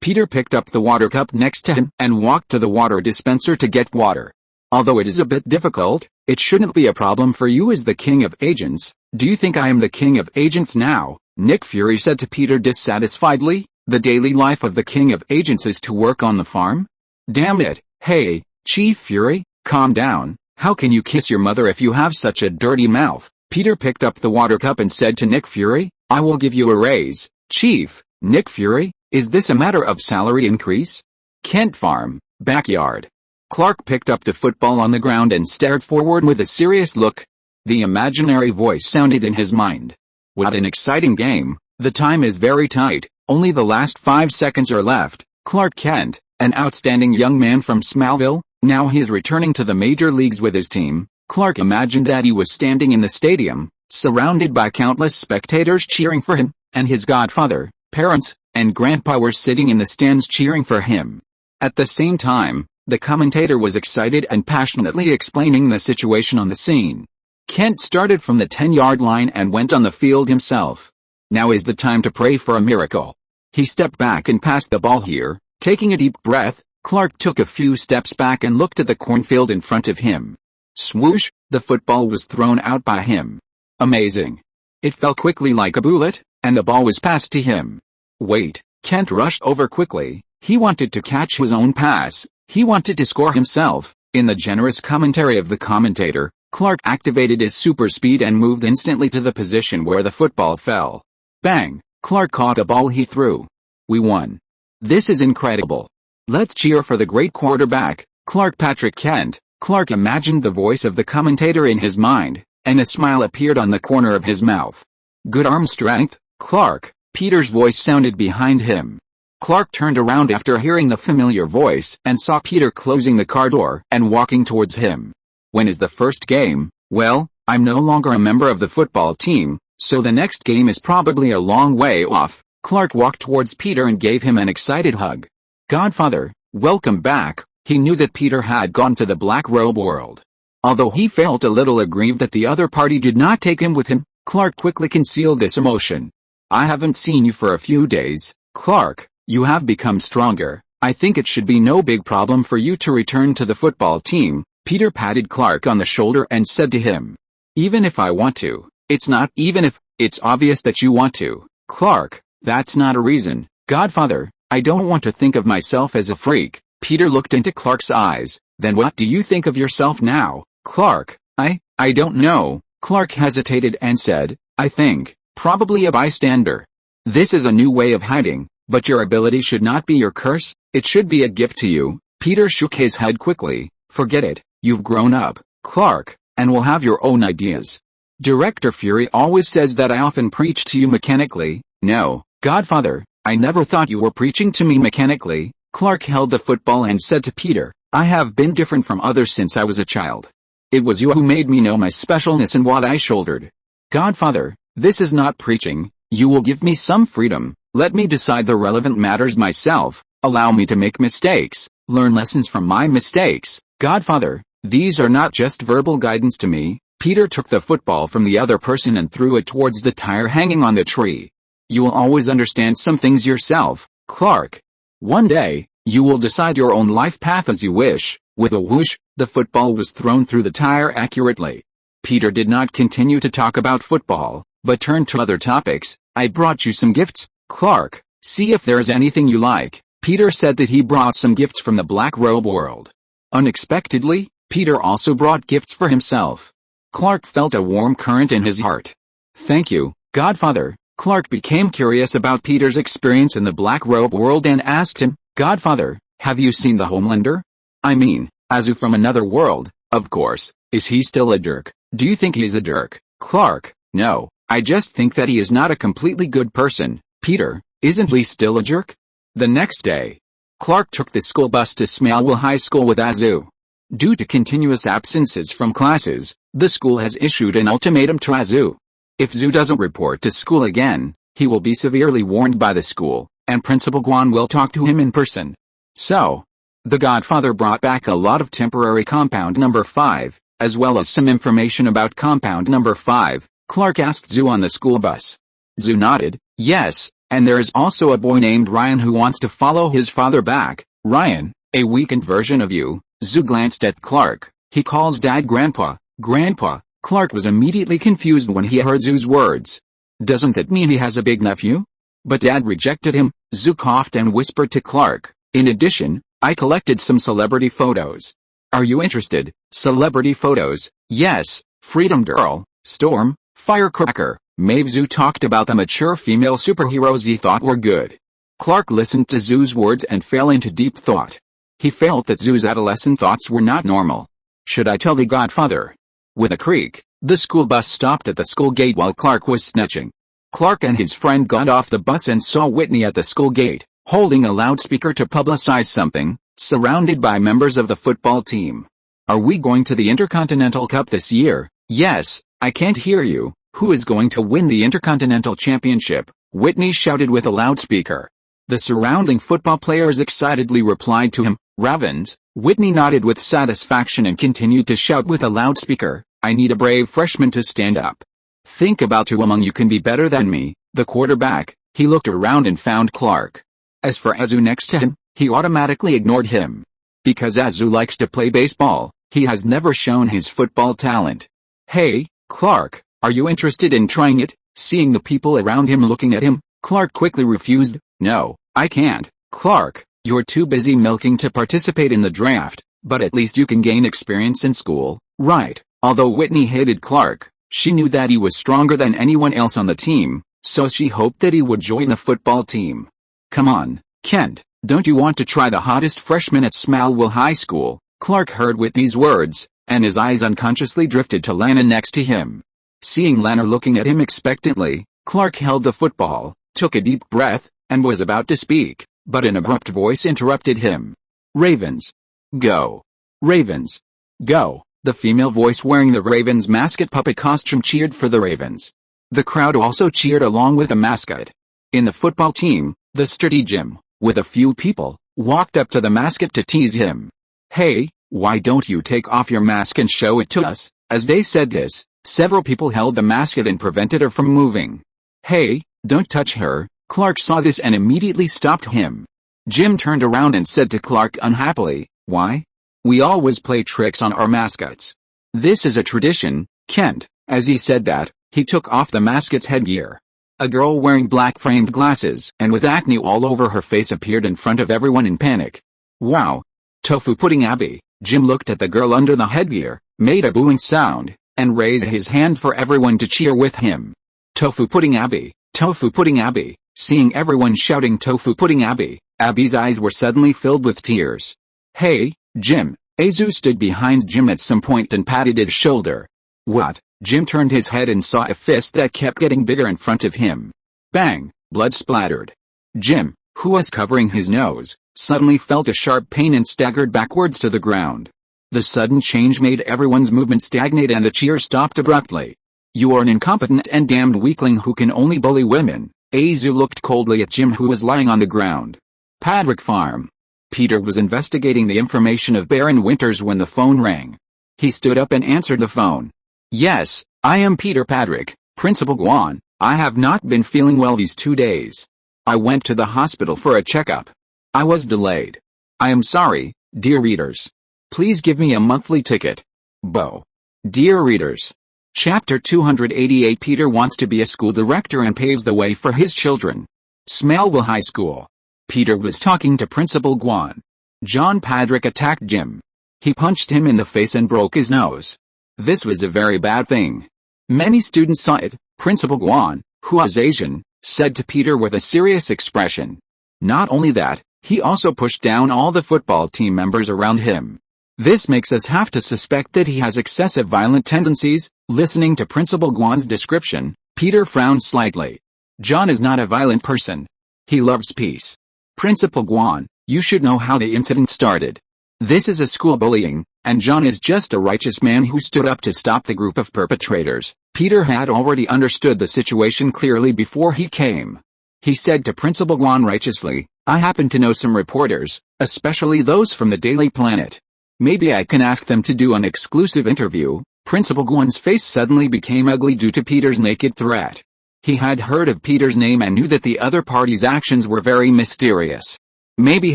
Peter picked up the water cup next to him and walked to the water dispenser to get water. Although it is a bit difficult, it shouldn't be a problem for you as the king of agents. Do you think I am the king of agents now? Nick Fury said to Peter dissatisfiedly. The daily life of the king of agents is to work on the farm? Damn it. Hey, Chief Fury, calm down. How can you kiss your mother if you have such a dirty mouth? Peter picked up the water cup and said to Nick Fury, I will give you a raise, Chief. Nick Fury, is this a matter of salary increase? Kent Farm, backyard. Clark picked up the football on the ground and stared forward with a serious look. The imaginary voice sounded in his mind. What an exciting game. The time is very tight. Only the last 5 seconds are left. Clark Kent, an outstanding young man from Smallville, now he is returning to the major leagues with his team. Clark imagined that he was standing in the stadium, surrounded by countless spectators cheering for him, and his godfather, parents, and grandpa were sitting in the stands cheering for him. At the same time, the commentator was excited and passionately explaining the situation on the scene. Kent started from the 10-yard line and went on the field himself. Now is the time to pray for a miracle. He stepped back and passed the ball here. Taking a deep breath, Clark took a few steps back and looked at the cornfield in front of him. Swoosh, the football was thrown out by him. Amazing. It fell quickly like a bullet, and the ball was passed to him. Wait, Kent rushed over quickly. He wanted to catch his own pass. He wanted to score himself. In the generous commentary of the commentator, Clark activated his super speed and moved instantly to the position where the football fell. Bang! Clark caught a ball he threw. We won. This is incredible. Let's cheer for the great quarterback, Clark Patrick Kent. Clark imagined the voice of the commentator in his mind, and a smile appeared on the corner of his mouth. Good arm strength, Clark. Peter's voice sounded behind him. Clark turned around after hearing the familiar voice and saw Peter closing the car door and walking towards him. When is the first game? Well, I'm no longer a member of the football team, so the next game is probably a long way off. Clark walked towards Peter and gave him an excited hug. Godfather, welcome back. He knew that Peter had gone to the Black Robe world. Although he felt a little aggrieved that the other party did not take him with him, Clark quickly concealed this emotion. I haven't seen you for a few days, Clark. You have become stronger. I think it should be no big problem for you to return to the football team. Peter patted Clark on the shoulder and said to him. Even if I want to. It's not even if, it's obvious that you want to. Clark, that's not a reason. Godfather, I don't want to think of myself as a freak. Peter looked into Clark's eyes. Then what do you think of yourself now, Clark? I don't know. Clark hesitated and said, I think, probably a bystander. This is a new way of hiding. But your ability should not be your curse, it should be a gift to you. Peter shook his head quickly. Forget it, you've grown up, Clark, and will have your own ideas. Director Fury always says that I often preach to you mechanically. No, Godfather, I never thought you were preaching to me mechanically. Clark held the football and said to Peter, I have been different from others since I was a child. It was you who made me know my specialness and what I shouldered. Godfather, this is not preaching, you will give me some freedom. Let me decide the relevant matters myself, allow me to make mistakes, learn lessons from my mistakes. Godfather, these are not just verbal guidance to me. Peter took the football from the other person and threw it towards the tire hanging on the tree. You will always understand some things yourself, Clark. One day, you will decide your own life path as you wish. With a whoosh, the football was thrown through the tire accurately. Peter did not continue to talk about football, but turned to other topics. I brought you some gifts. Clark, see if there's anything you like. Peter said that he brought some gifts from the Black Robe world. Unexpectedly, Peter also brought gifts for himself. Clark felt a warm current in his heart. Thank you, Godfather. Clark became curious about Peter's experience in the Black Robe world and asked him, Godfather, have you seen the Homelander? I mean, Azu from another world, of course. Is he still a jerk? Do you think he's a jerk? Clark, no, I just think that he is not a completely good person. Peter, isn't Lee still a jerk? The next day, Clark took the school bus to Smallville High School with Azu. Due to continuous absences from classes, the school has issued an ultimatum to Azu. If Zu doesn't report to school again, he will be severely warned by the school, and Principal Guan will talk to him in person. So, the Godfather brought back a lot of temporary Compound Number 5, as well as some information about Compound Number 5. Clark asked Zu on the school bus. Zhu nodded. Yes, and there is also a boy named Ryan who wants to follow his father back. Ryan, a weakened version of you. Zhu glanced at Clark. He calls Dad Grandpa. Grandpa. Clark was immediately confused when he heard Zhu's words. Doesn't that mean he has a big nephew? But Dad rejected him. Zhu coughed and whispered to Clark. In addition, I collected some celebrity photos. Are you interested? Celebrity photos? Yes. Freedom Girl, Storm, Firecracker, Maeve. Zhu talked about the mature female superheroes he thought were good. Clark listened to Zhu's words and fell into deep thought. He felt that Zhu's adolescent thoughts were not normal. Should I tell the Godfather? With a creak, the school bus stopped at the school gate while Clark was snatching. Clark and his friend got off the bus and saw Whitney at the school gate, holding a loudspeaker to publicize something, surrounded by members of the football team. Are we going to the Intercontinental Cup this year? Yes. I can't hear you. Who is going to win the Intercontinental Championship? Whitney shouted with a loudspeaker. The surrounding football players excitedly replied to him. Ravens. Whitney nodded with satisfaction and continued to shout with a loudspeaker. I need a brave freshman to stand up. Think about who among you can be better than me. The quarterback. He looked around and found Clark. As for Zhu next to him, he automatically ignored him. Because Zhu likes to play baseball, he has never shown his football talent. Hey, Clark, are you interested in trying it? Seeing the people around him looking at him, Clark quickly refused. No, I can't. Clark, you're too busy milking to participate in the draft, but at least you can gain experience in school, right? Although Whitney hated Clark, she knew that he was stronger than anyone else on the team, so she hoped that he would join the football team. Come on, Kent, don't you want to try the hottest freshman at Smallville High School? Clark heard Whitney's words, and his eyes unconsciously drifted to Lana next to him. Seeing Lana looking at him expectantly, Clark held the football, took a deep breath, and was about to speak, but an abrupt voice interrupted him. Ravens. Go. Ravens. Go. The female voice wearing the Ravens mascot puppet costume cheered for the Ravens. The crowd also cheered along with the mascot. In the football team, the sturdy Jim, with a few people, walked up to the mascot to tease him. Hey, why don't you take off your mask and show it to us? As they said this, several people held the mascot and prevented her from moving. Hey, don't touch her. Clark saw this and immediately stopped him. Jim turned around and said to Clark unhappily, why? We always play tricks on our mascots. This is a tradition, Kent. As he said that, he took off the mascot's headgear. A girl wearing black framed glasses and with acne all over her face appeared in front of everyone in panic. Wow. Tofu Pudding Abby. Jim looked at the girl under the headgear, made a booing sound, and raised his hand for everyone to cheer with him. Tofu Pudding Abby. Tofu Pudding Abby. Seeing everyone shouting Tofu Pudding Abby, Abby's eyes were suddenly filled with tears. Hey, Jim. Zhu stood behind Jim at some point and patted his shoulder. What? Jim turned his head and saw a fist that kept getting bigger in front of him. Bang! Blood splattered. Jim, who was covering his nose, suddenly felt a sharp pain and staggered backwards to the ground. The sudden change made everyone's movement stagnate and the cheer stopped abruptly. You are an incompetent and damned weakling who can only bully women. Zhu looked coldly at Jim who was lying on the ground. Padrick Farm. Peter was investigating the information of Baron Winters when the phone rang. He stood up and answered the phone. Yes, I am Peter Padrick, Principal Guan. I have not been feeling well these 2 days. I went to the hospital for a checkup. I was delayed. I am sorry, dear readers. Please give me a monthly ticket. Bo. Dear readers. Chapter 288. Peter wants to be a school director and paves the way for his children. Smallville High School. Peter was talking to Principal Guan. John Padrick attacked Jim. He punched him in the face and broke his nose. This was a very bad thing. Many students saw it. Principal Guan, who was Asian, said to Peter with a serious expression. Not only that, he also pushed down all the football team members around him. This makes us have to suspect that he has excessive violent tendencies. Listening to Principal Guan's description, Peter frowned slightly. John is not a violent person. He loves peace. Principal Guan, you should know how the incident started. This is a school bullying, and John is just a righteous man who stood up to stop the group of perpetrators. Peter had already understood the situation clearly before he came. He said to Principal Guan righteously, I happen to know some reporters, especially those from the Daily Planet. Maybe I can ask them to do an exclusive interview. Principal Guan's face suddenly became ugly due to Peter's naked threat. He had heard of Peter's name and knew that the other party's actions were very mysterious. Maybe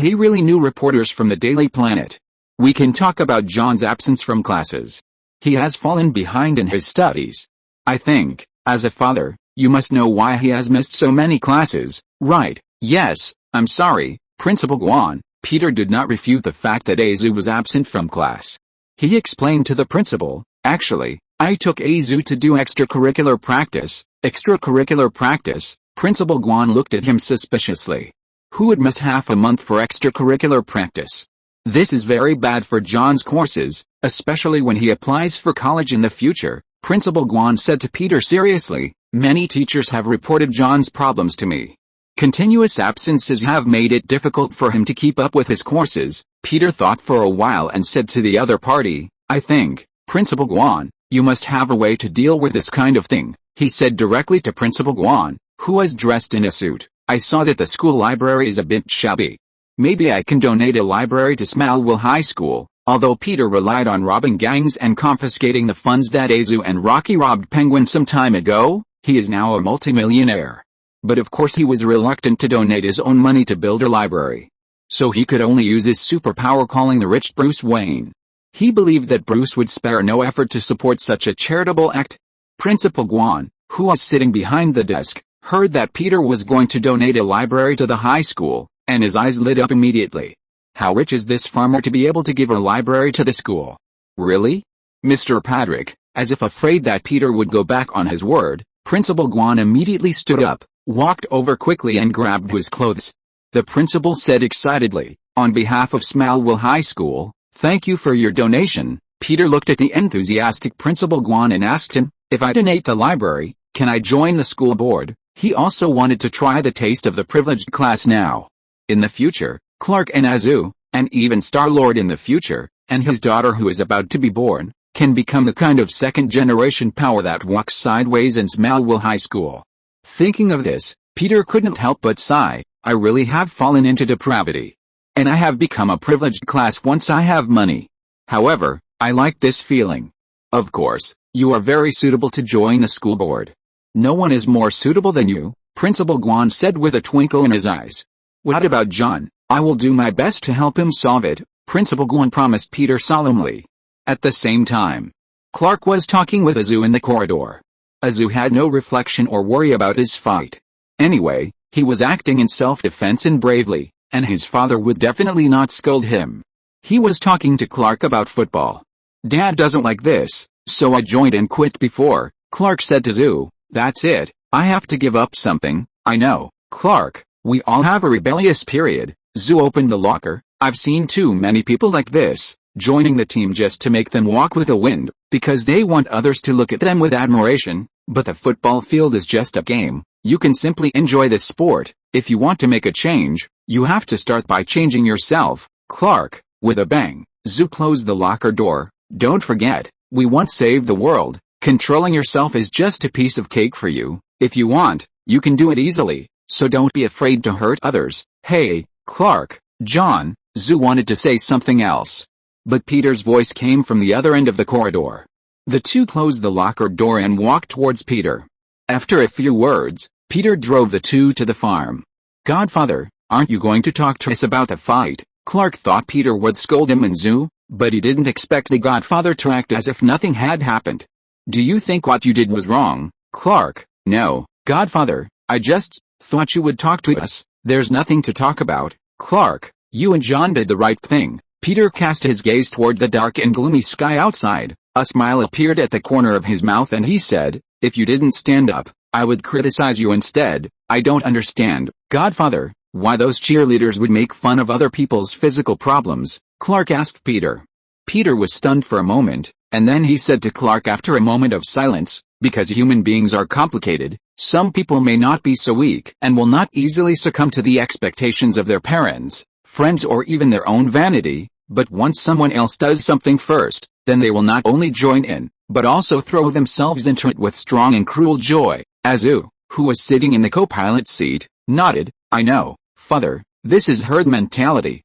he really knew reporters from the Daily Planet. We can talk about John's absence from classes. He has fallen behind in his studies. I think, as a father, you must know why he has missed so many classes, right? Yes, I'm sorry, Principal Guan. Peter did not refute the fact that Azu was absent from class. He explained to the principal, actually, I took Azu to do extracurricular practice. Extracurricular practice? Principal Guan looked at him suspiciously. Who would miss half a month for extracurricular practice? This is very bad for John's courses, especially when he applies for college in the future, Principal Guan said to Peter seriously. Many teachers have reported John's problems to me. Continuous absences have made it difficult for him to keep up with his courses. Peter thought for a while and said to the other party, I think, Principal Guan, you must have a way to deal with this kind of thing. He said directly to Principal Guan, who was dressed in a suit. I saw that the school library is a bit shabby. Maybe I can donate a library to Smallville High School. Although Peter relied on robbing gangs and confiscating the funds that Azu and Rocky robbed Penguin some time ago, he is now a multimillionaire. But of course he was reluctant to donate his own money to build a library. So he could only use his superpower calling the rich Bruce Wayne. He believed that Bruce would spare no effort to support such a charitable act. Principal Guan, who was sitting behind the desk, heard that Peter was going to donate a library to the high school, and his eyes lit up immediately. How rich is this farmer to be able to give a library to the school? Really? Mr. Patrick, as if afraid that Peter would go back on his word, Principal Guan immediately stood up, walked over quickly and grabbed his clothes. The principal said excitedly, on behalf of Smallville High School, thank you for your donation. Peter looked at the enthusiastic Principal Guan and asked him, if I donate the library, can I join the school board? He also wanted to try the taste of the privileged class now. In the future, Clark and Azu, and even Star-Lord in the future, and his daughter who is about to be born, can become the kind of second-generation power that walks sideways in Smallville High School. Thinking of this, Peter couldn't help but sigh, I really have fallen into depravity. And I have become a privileged class once I have money. However, I like this feeling. Of course, you are very suitable to join the school board. No one is more suitable than you, Principal Guan said with a twinkle in his eyes. What about John? I will do my best to help him solve it, Principal Guan promised Peter solemnly. At the same time, Clark was talking with Azu in the corridor. Azu had no reflection or worry about his fight. Anyway, he was acting in self-defense and bravely, and his father would definitely not scold him. He was talking to Clark about football. Dad doesn't like this, so I joined and quit before, Clark said to Azu. That's it, I have to give up something. I know, Clark, we all have a rebellious period. Azu opened the locker. I've seen too many people like this, joining the team just to make them walk with the wind, because they want others to look at them with admiration. But the football field is just a game. You can simply enjoy the sport. If you want to make a change, you have to start by changing yourself. Clark, with a bang, Azu closed the locker door. Don't forget, we once saved the world. Controlling yourself is just a piece of cake for you. If you want, you can do it easily, so don't be afraid to hurt others. Hey, Clark, John, Azu wanted to say something else. But Peter's voice came from the other end of the corridor. The two closed the locker door and walked towards Peter. After a few words, Peter drove the two to the farm. Godfather, aren't you going to talk to us about the fight? Clark thought Peter would scold him and Azu, but he didn't expect the Godfather to act as if nothing had happened. Do you think what you did was wrong, Clark? No, Godfather, I just thought you would talk to us. There's nothing to talk about, Clark. You and John did the right thing. Peter cast his gaze toward the dark and gloomy sky outside. A smile appeared at the corner of his mouth and he said, if you didn't stand up, I would criticize you instead. I don't understand, Godfather, why those cheerleaders would make fun of other people's physical problems, Clark asked Peter. Peter was stunned for a moment, and then he said to Clark after a moment of silence, because human beings are complicated, some people may not be so weak and will not easily succumb to the expectations of their parents, friends or even their own vanity, but once someone else does something first, then they will not only join in, but also throw themselves into it with strong and cruel joy. Azu, who was sitting in the co-pilot seat, nodded. I know, Father, this is herd mentality.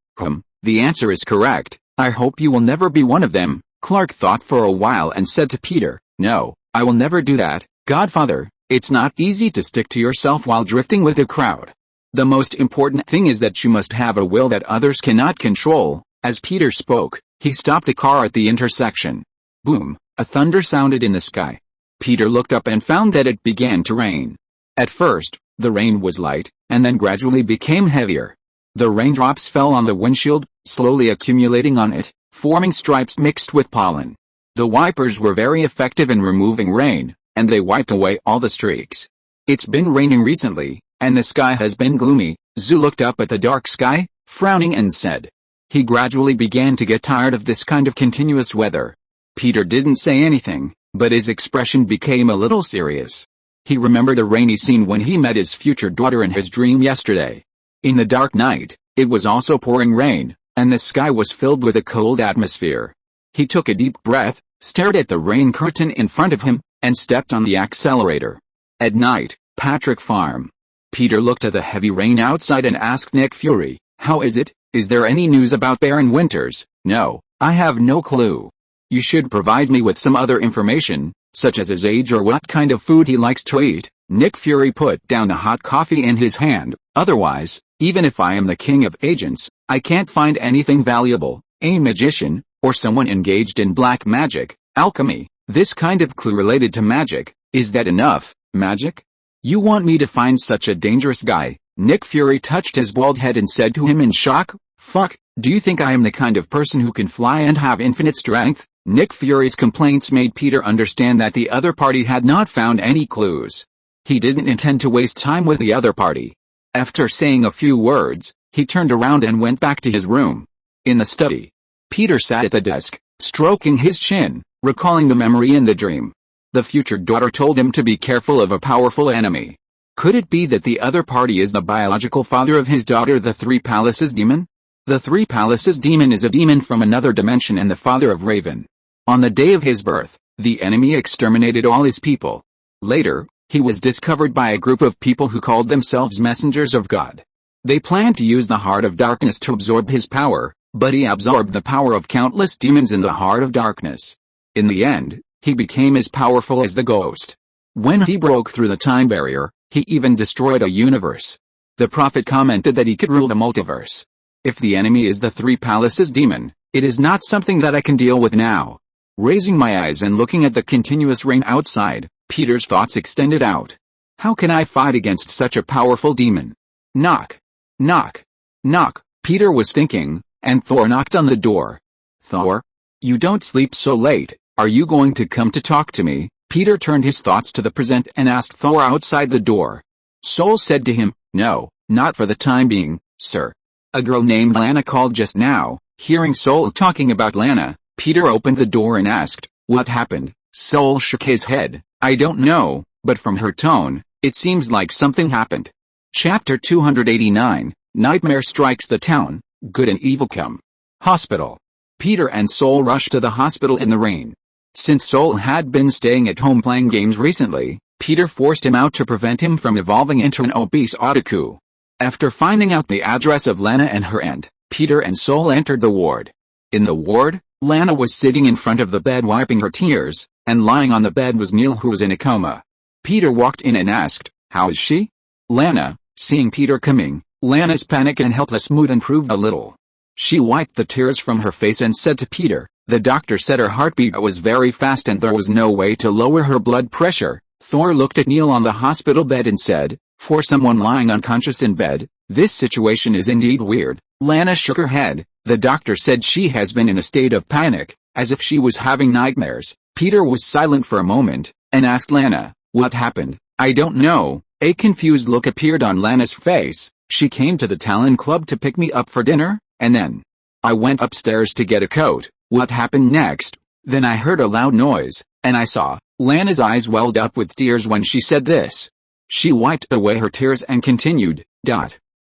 The answer is correct. I hope you will never be one of them. Clark thought for a while and said to Peter, no, I will never do that, Godfather. It's not easy to stick to yourself while drifting with a crowd. The most important thing is that you must have a will that others cannot control." As Peter spoke, he stopped a car at the intersection. Boom! A thunder sounded in the sky. Peter looked up and found that it began to rain. At first, the rain was light, and then gradually became heavier. The raindrops fell on the windshield, slowly accumulating on it, forming stripes mixed with pollen. The wipers were very effective in removing rain, and they wiped away all the streaks. "It's been raining recently, and the sky has been gloomy." Zhu looked up at the dark sky, frowning and said. He gradually began to get tired of this kind of continuous weather. Peter didn't say anything, but his expression became a little serious. He remembered a rainy scene when he met his future daughter in his dream yesterday. In the dark night, it was also pouring rain, and the sky was filled with a cold atmosphere. He took a deep breath, stared at the rain curtain in front of him, and stepped on the accelerator. At night, Patrick Farm. Peter looked at the heavy rain outside and asked Nick Fury, "How is it? Is there any news about Baron Winters?" "No, I have no clue. You should provide me with some other information, such as his age or what kind of food he likes to eat." Nick Fury put down the hot coffee in his hand. "Otherwise, even if I am the king of agents, I can't find anything valuable. A magician, or someone engaged in black magic, alchemy, this kind of clue related to magic. Is that enough?" "Magic? You want me to find such a dangerous guy?" Nick Fury touched his bald head and said to him in shock, "Fuck, do you think I am the kind of person who can fly and have infinite strength?" Nick Fury's complaints made Peter understand that the other party had not found any clues. He didn't intend to waste time with the other party. After saying a few words, he turned around and went back to his room. In the study, Peter sat at the desk, stroking his chin, recalling the memory in the dream. The future daughter told him to be careful of a powerful enemy. Could it be that the other party is the biological father of his daughter, the Three Palaces demon? The Three Palaces demon is a demon from another dimension and the father of Raven. On the day of his birth, the enemy exterminated all his people. Later, he was discovered by a group of people who called themselves messengers of God. They planned to use the Heart of Darkness to absorb his power, but he absorbed the power of countless demons in the Heart of Darkness. In the end, he became as powerful as the Ghost. When he broke through the time barrier, he even destroyed a universe. The prophet commented that he could rule the multiverse. If the enemy is the Three Palaces demon, it is not something that I can deal with now. Raising my eyes and looking at the continuous rain outside, Peter's thoughts extended out. How can I fight against such a powerful demon? Knock. Knock. Knock, Peter was thinking, and Thor knocked on the door. "Thor? You don't sleep so late, are you going to come to talk to me?" Peter turned his thoughts to the present and asked Thor outside the door. Sol said to him, "No, not for the time being, sir. A girl named Lana called just now." Hearing Sol talking about Lana, Peter opened the door and asked, "What happened?" Sol shook his head. "I don't know, but from her tone, it seems like something happened." Chapter 289, Nightmare Strikes the Town, Good and Evil Come. Hospital. Peter and Sol rushed to the hospital in the rain. Since Sol had been staying at home playing games recently, Peter forced him out to prevent him from evolving into an obese otaku. After finding out the address of Lana and her aunt, Peter and Sol entered the ward. In the ward, Lana was sitting in front of the bed wiping her tears, and lying on the bed was Neil, who was in a coma. Peter walked in and asked, "How is she?" Lana, seeing Peter coming, Lana's panic and helpless mood improved a little. She wiped the tears from her face and said to Peter, "The doctor said her heartbeat was very fast and there was no way to lower her blood pressure." Thor looked at Neil on the hospital bed and said, "For someone lying unconscious in bed, this situation is indeed weird." Lana shook her head. "The doctor said she has been in a state of panic, as if she was having nightmares." Peter was silent for a moment, and asked Lana, "What happened?" "I don't know." A confused look appeared on Lana's face. "She came to the Talon Club to pick me up for dinner, and then I went upstairs to get a coat." "What happened next?" "Then I heard a loud noise, and I saw." Lana's eyes welled up with tears when she said this. She wiped away her tears and continued,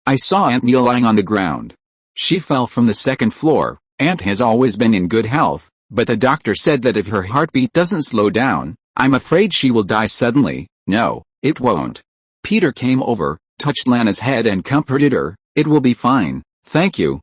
"I saw Aunt Neil lying on the ground. She fell from the second floor. Aunt has always been in good health, but the doctor said that if her heartbeat doesn't slow down, I'm afraid she will die suddenly." "No, it won't." Peter came over, touched Lana's head and comforted her. "It will be fine. Thank you,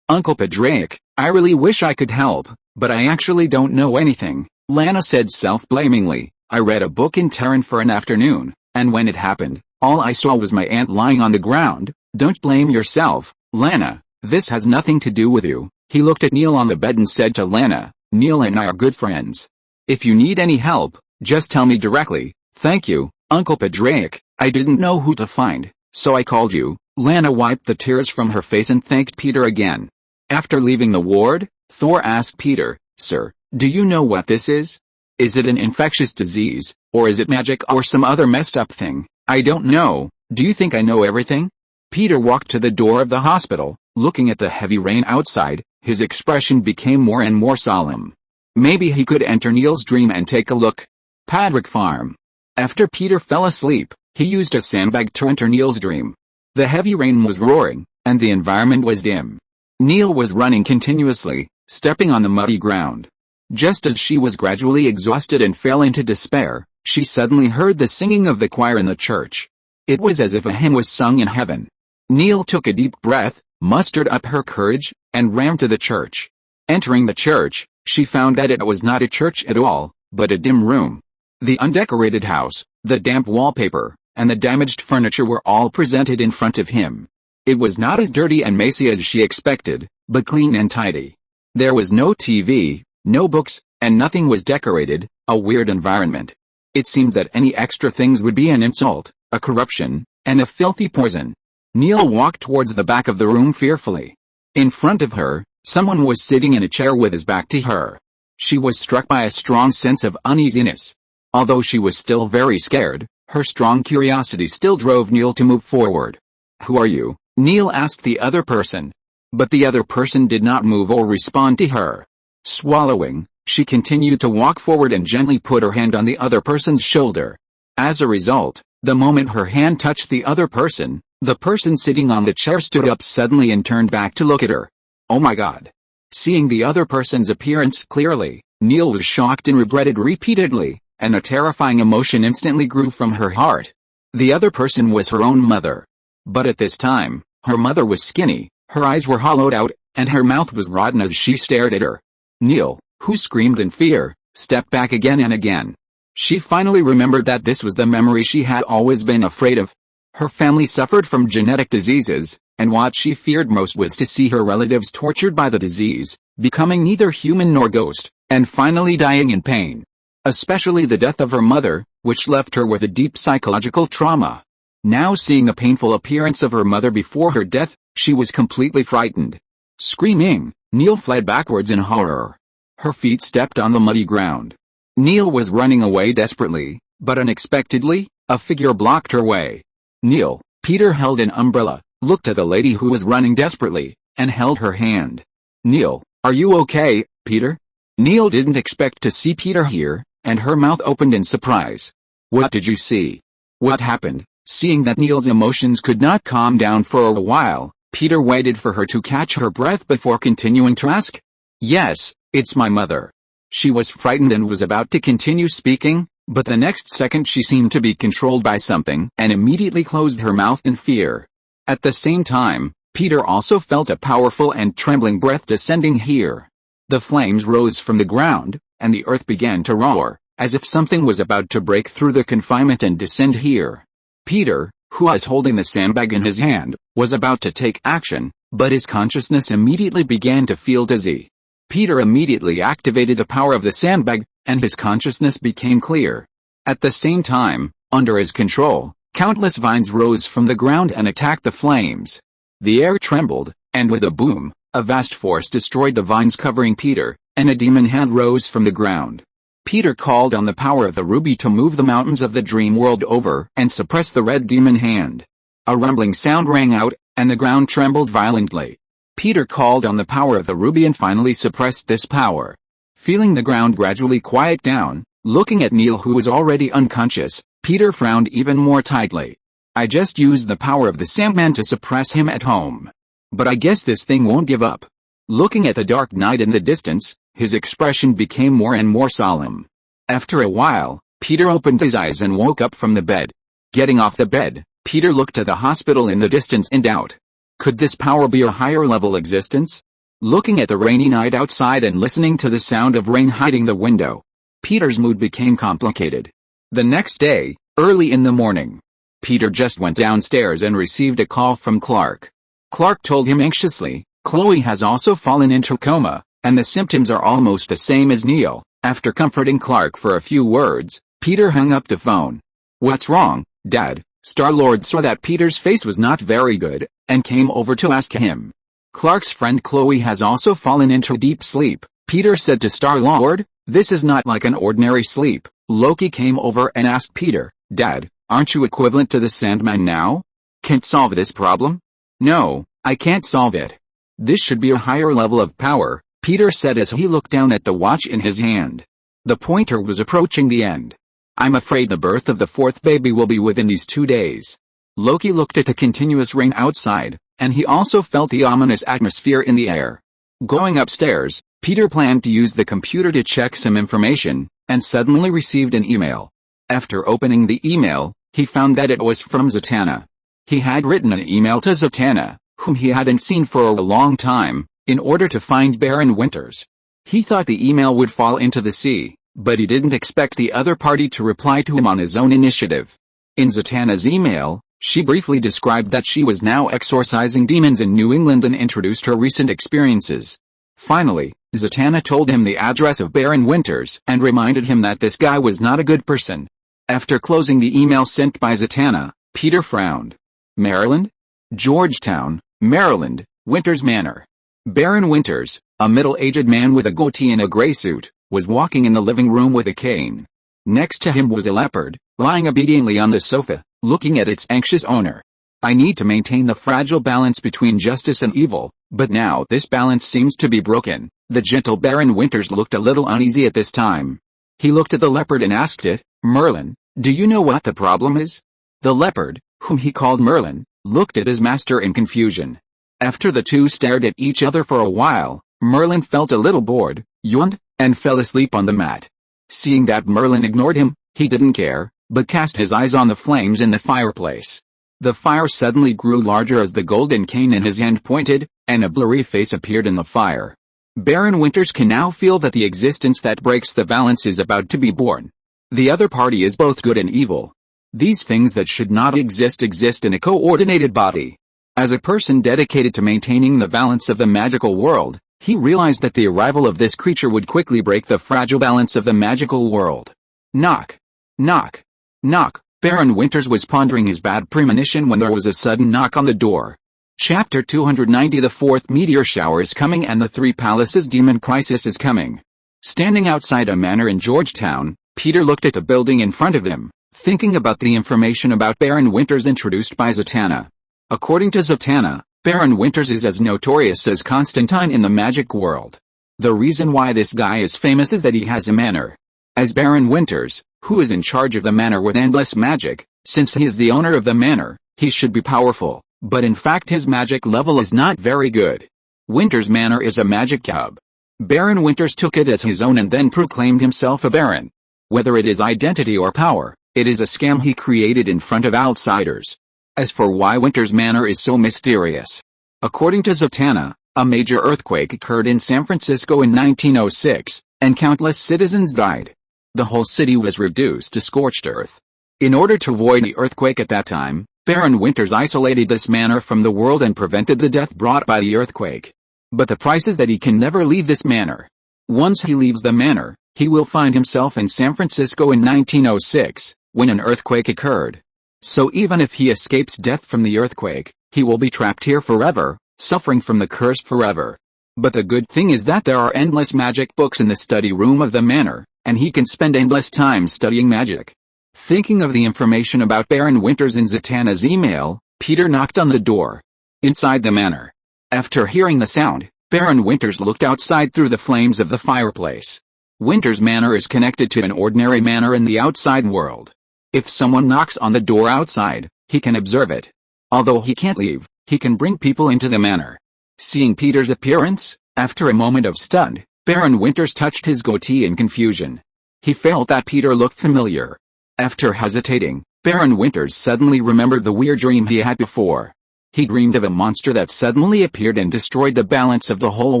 Uncle Padraic. I really wish I could help, but I actually don't know anything." Lana said self-blamingly, I read a book in Tehran for an afternoon, and when it happened, all I saw was my aunt lying on the ground. Don't blame yourself, Lana, this has nothing to do with you. He looked at Neil on the bed and said to Lana, Neil and I are good friends. If you need any help, just tell me directly. Thank you, Uncle Padraic, I didn't know who to find, so I called you. Lana wiped the tears from her face and thanked Peter again. After leaving the ward, Thor asked Peter, Sir, do you know what this is? Is it an infectious disease, or is it magic or some other messed up thing? I don't know. Do you think I know everything? Peter walked to the door of the hospital, looking at the heavy rain outside. His expression became more and more solemn. Maybe he could enter Neil's dream and take a look. Padwick Farm. After Peter fell asleep, he used a sandbag to enter Neil's dream. The heavy rain was roaring, and the environment was dim. Neil was running continuously, stepping on the muddy ground. Just as she was gradually exhausted and fell into despair, she suddenly heard the singing of the choir in the church. It was as if a hymn was sung in heaven. Neil took a deep breath, mustered up her courage, and ran to the church. Entering the church, she found that it was not a church at all, but a dim room. The undecorated house, the damp wallpaper, and the damaged furniture were all presented in front of him. It was not as dirty and messy as she expected, but clean and tidy. There was no TV, no books, and nothing was decorated, a weird environment. It seemed that any extra things would be an insult, a corruption, and a filthy poison. Neil walked towards the back of the room fearfully. In front of her, someone was sitting in a chair with his back to her. She was struck by a strong sense of uneasiness. Although she was still very scared, her strong curiosity still drove Neil to move forward. Who are you? Neil asked the other person. But the other person did not move or respond to her. Swallowing, she continued to walk forward and gently put her hand on the other person's shoulder. As a result, the moment her hand touched the other person, the person sitting on the chair stood up suddenly and turned back to look at her. Oh my God. Seeing the other person's appearance clearly, Neil was shocked and regretted repeatedly, and a terrifying emotion instantly grew from her heart. The other person was her own mother. But at this time, her mother was skinny, her eyes were hollowed out, and her mouth was rotten as she stared at her. Neil, who screamed in fear, stepped back again and again. She finally remembered that this was the memory she had always been afraid of. Her family suffered from genetic diseases, and what she feared most was to see her relatives tortured by the disease, becoming neither human nor ghost, and finally dying in pain. Especially the death of her mother, which left her with a deep psychological trauma. Now seeing the painful appearance of her mother before her death, she was completely frightened. Screaming, Neil fled backwards in horror. Her feet stepped on the muddy ground. Neil was running away desperately, but unexpectedly, a figure blocked her way. Neil, Peter held an umbrella, looked at the lady who was running desperately, and held her hand. Neil, are you okay, Peter? Neil didn't expect to see Peter here, and her mouth opened in surprise. What did you see? What happened? Seeing that Neil's emotions could not calm down for a while, Peter waited for her to catch her breath before continuing to ask. Yes, it's my mother. She was frightened and was about to continue speaking, but the next second she seemed to be controlled by something and immediately closed her mouth in fear. At the same time, Peter also felt a powerful and trembling breath descending here. The flames rose from the ground, and the earth began to roar, as if something was about to break through the confinement and descend here. Peter, who was holding the sandbag in his hand, was about to take action, but his consciousness immediately began to feel dizzy. Peter immediately activated the power of the sandbag, and his consciousness became clear. At the same time, under his control, countless vines rose from the ground and attacked the flames. The air trembled, and with a boom, a vast force destroyed the vines covering Peter, and a demon hand rose from the ground. Peter called on the power of the ruby to move the mountains of the dream world over and suppress the red demon hand. A rumbling sound rang out, and the ground trembled violently. Peter called on the power of the ruby and finally suppressed this power. Feeling the ground gradually quiet down, looking at Neil who was already unconscious, Peter frowned even more tightly. I just used the power of the Sandman to suppress him at home. But I guess this thing won't give up. Looking at the dark night in the distance, his expression became more and more solemn. After a while, Peter opened his eyes and woke up from the bed. Getting off the bed, Peter looked at the hospital in the distance in doubt. Could this power be a higher-level existence? Looking at the rainy night outside and listening to the sound of rain hiding the window, Peter's mood became complicated. The next day, early in the morning, Peter just went downstairs and received a call from Clark. Clark told him anxiously, "Chloe has also fallen into coma, and the symptoms are almost the same as Neil." After comforting Clark for a few words, Peter hung up the phone. "What's wrong, Dad?" Star-Lord saw that Peter's face was not very good, and came over to ask him. "Clark's friend Chloe has also fallen into deep sleep," Peter said to Star-Lord. "This is not like an ordinary sleep." Loki came over and asked Peter, "Dad, aren't you equivalent to the Sandman now? Can't solve this problem?" "No, I can't solve it. This should be a higher level of power," Peter said as he looked down at the watch in his hand. The pointer was approaching the end. "I'm afraid the birth of the fourth baby will be within these 2 days." Loki looked at the continuous rain outside, and he also felt the ominous atmosphere in the air. Going upstairs, Peter planned to use the computer to check some information, and suddenly received an email. After opening the email, he found that it was from Zatanna. He had written an email to Zatanna, whom he hadn't seen for a long time, in order to find Baron Winters. He thought the email would fall into the sea, but he didn't expect the other party to reply to him on his own initiative. In Zatanna's email, she briefly described that she was now exorcising demons in New England and introduced her recent experiences. Finally, Zatanna told him the address of Baron Winters and reminded him that this guy was not a good person. After closing the email sent by Zatanna, Peter frowned. Maryland? Georgetown, Maryland, Winters Manor. Baron Winters, a middle-aged man with a goatee and a gray suit, was walking in the living room with a cane. Next to him was a leopard, lying obediently on the sofa, looking at its anxious owner. "I need to maintain the fragile balance between justice and evil, but now this balance seems to be broken." The gentle Baron Winters looked a little uneasy at this time. He looked at the leopard and asked it, "Merlin, do you know what the problem is?" The leopard, whom he called Merlin, looked at his master in confusion. After the two stared at each other for a while, Merlin felt a little bored, yawned, and fell asleep on the mat. Seeing that Merlin ignored him, he didn't care, but cast his eyes on the flames in the fireplace. The fire suddenly grew larger as the golden cane in his hand pointed, and a blurry face appeared in the fire. Baron Winters can now feel that the existence that breaks the balance is about to be born. The other party is both good and evil. These things that should not exist in a coordinated body. As a person dedicated to maintaining the balance of the magical world, he realized that the arrival of this creature would quickly break the fragile balance of the magical world. Knock. Knock. Knock. Baron Winters was pondering his bad premonition when there was a sudden knock on the door. Chapter 290. The fourth meteor shower is coming and the Three Palaces demon crisis is coming. Standing outside a manor in Georgetown, Peter looked at the building in front of him, thinking about the information about Baron Winters introduced by Zatanna. According to Zatanna, Baron Winters is as notorious as Constantine in the magic world. The reason why this guy is famous is that he has a manor. As Baron Winters, who is in charge of the manor with endless magic, since he is the owner of the manor, he should be powerful, but in fact his magic level is not very good. Winters Manor is a magic hub. Baron Winters took it as his own and then proclaimed himself a baron. Whether it is identity or power, it is a scam he created in front of outsiders. As for why Winters Manor is so mysterious. According to Zatanna, a major earthquake occurred in San Francisco in 1906, and countless citizens died. The whole city was reduced to scorched earth. In order to avoid the earthquake at that time, Baron Winters isolated this manor from the world and prevented the death brought by the earthquake. But the price is that he can never leave this manor. Once he leaves the manor, he will find himself in San Francisco in 1906, when an earthquake occurred. So even if he escapes death from the earthquake, he will be trapped here forever, suffering from the curse forever. But the good thing is that there are endless magic books in the study room of the manor, and he can spend endless time studying magic. Thinking of the information about Baron Winters in Zatanna's email, Peter knocked on the door. Inside the manor. After hearing the sound, Baron Winters looked outside through the flames of the fireplace. Winters Manor is connected to an ordinary manor in the outside world. If someone knocks on the door outside, he can observe it. Although he can't leave, he can bring people into the manor. Seeing Peter's appearance, after a moment of stun, Baron Winters touched his goatee in confusion. He felt that Peter looked familiar. After hesitating, Baron Winters suddenly remembered the weird dream he had before. He dreamed of a monster that suddenly appeared and destroyed the balance of the whole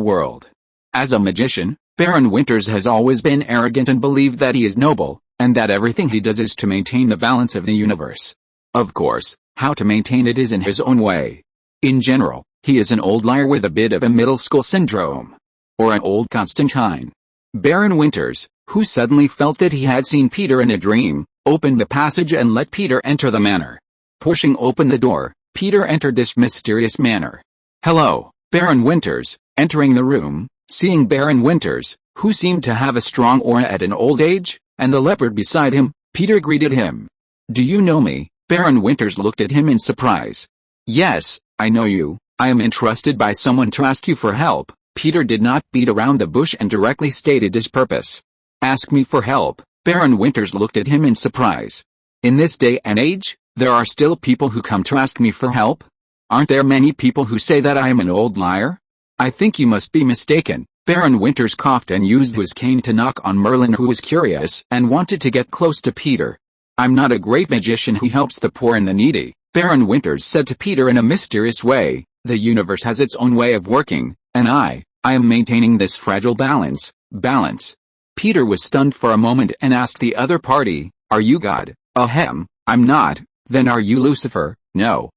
world. As a magician, Baron Winters has always been arrogant and believed that he is noble, and that everything he does is to maintain the balance of the universe. Of course, how to maintain it is in his own way. In general, he is an old liar with a bit of a middle school syndrome. Or an old Constantine. Baron Winters, who suddenly felt that he had seen Peter in a dream, opened the passage and let Peter enter the manor. Pushing open the door, Peter entered this mysterious manor. "Hello, Baron Winters." Entering the room, seeing Baron Winters, who seemed to have a strong aura at an old age, and the leopard beside him, Peter greeted him. "Do you know me?" Baron Winters looked at him in surprise. "Yes, I know you. I am entrusted by someone to ask you for help." Peter did not beat around the bush and directly stated his purpose. "Ask me for help?" Baron Winters looked at him in surprise. "In this day and age, there are still people who come to ask me for help? Aren't there many people who say that I am an old liar? I think you must be mistaken." Baron Winters coughed and used his cane to knock on Merlin, who was curious and wanted to get close to Peter. "I'm not a great magician who helps the poor and the needy," Baron Winters said to Peter in a mysterious way. "The universe has its own way of working, and I am maintaining this fragile balance. Peter was stunned for a moment and asked the other party, "Are you God?" "Ahem, I'm not." "Then are you Lucifer?" No.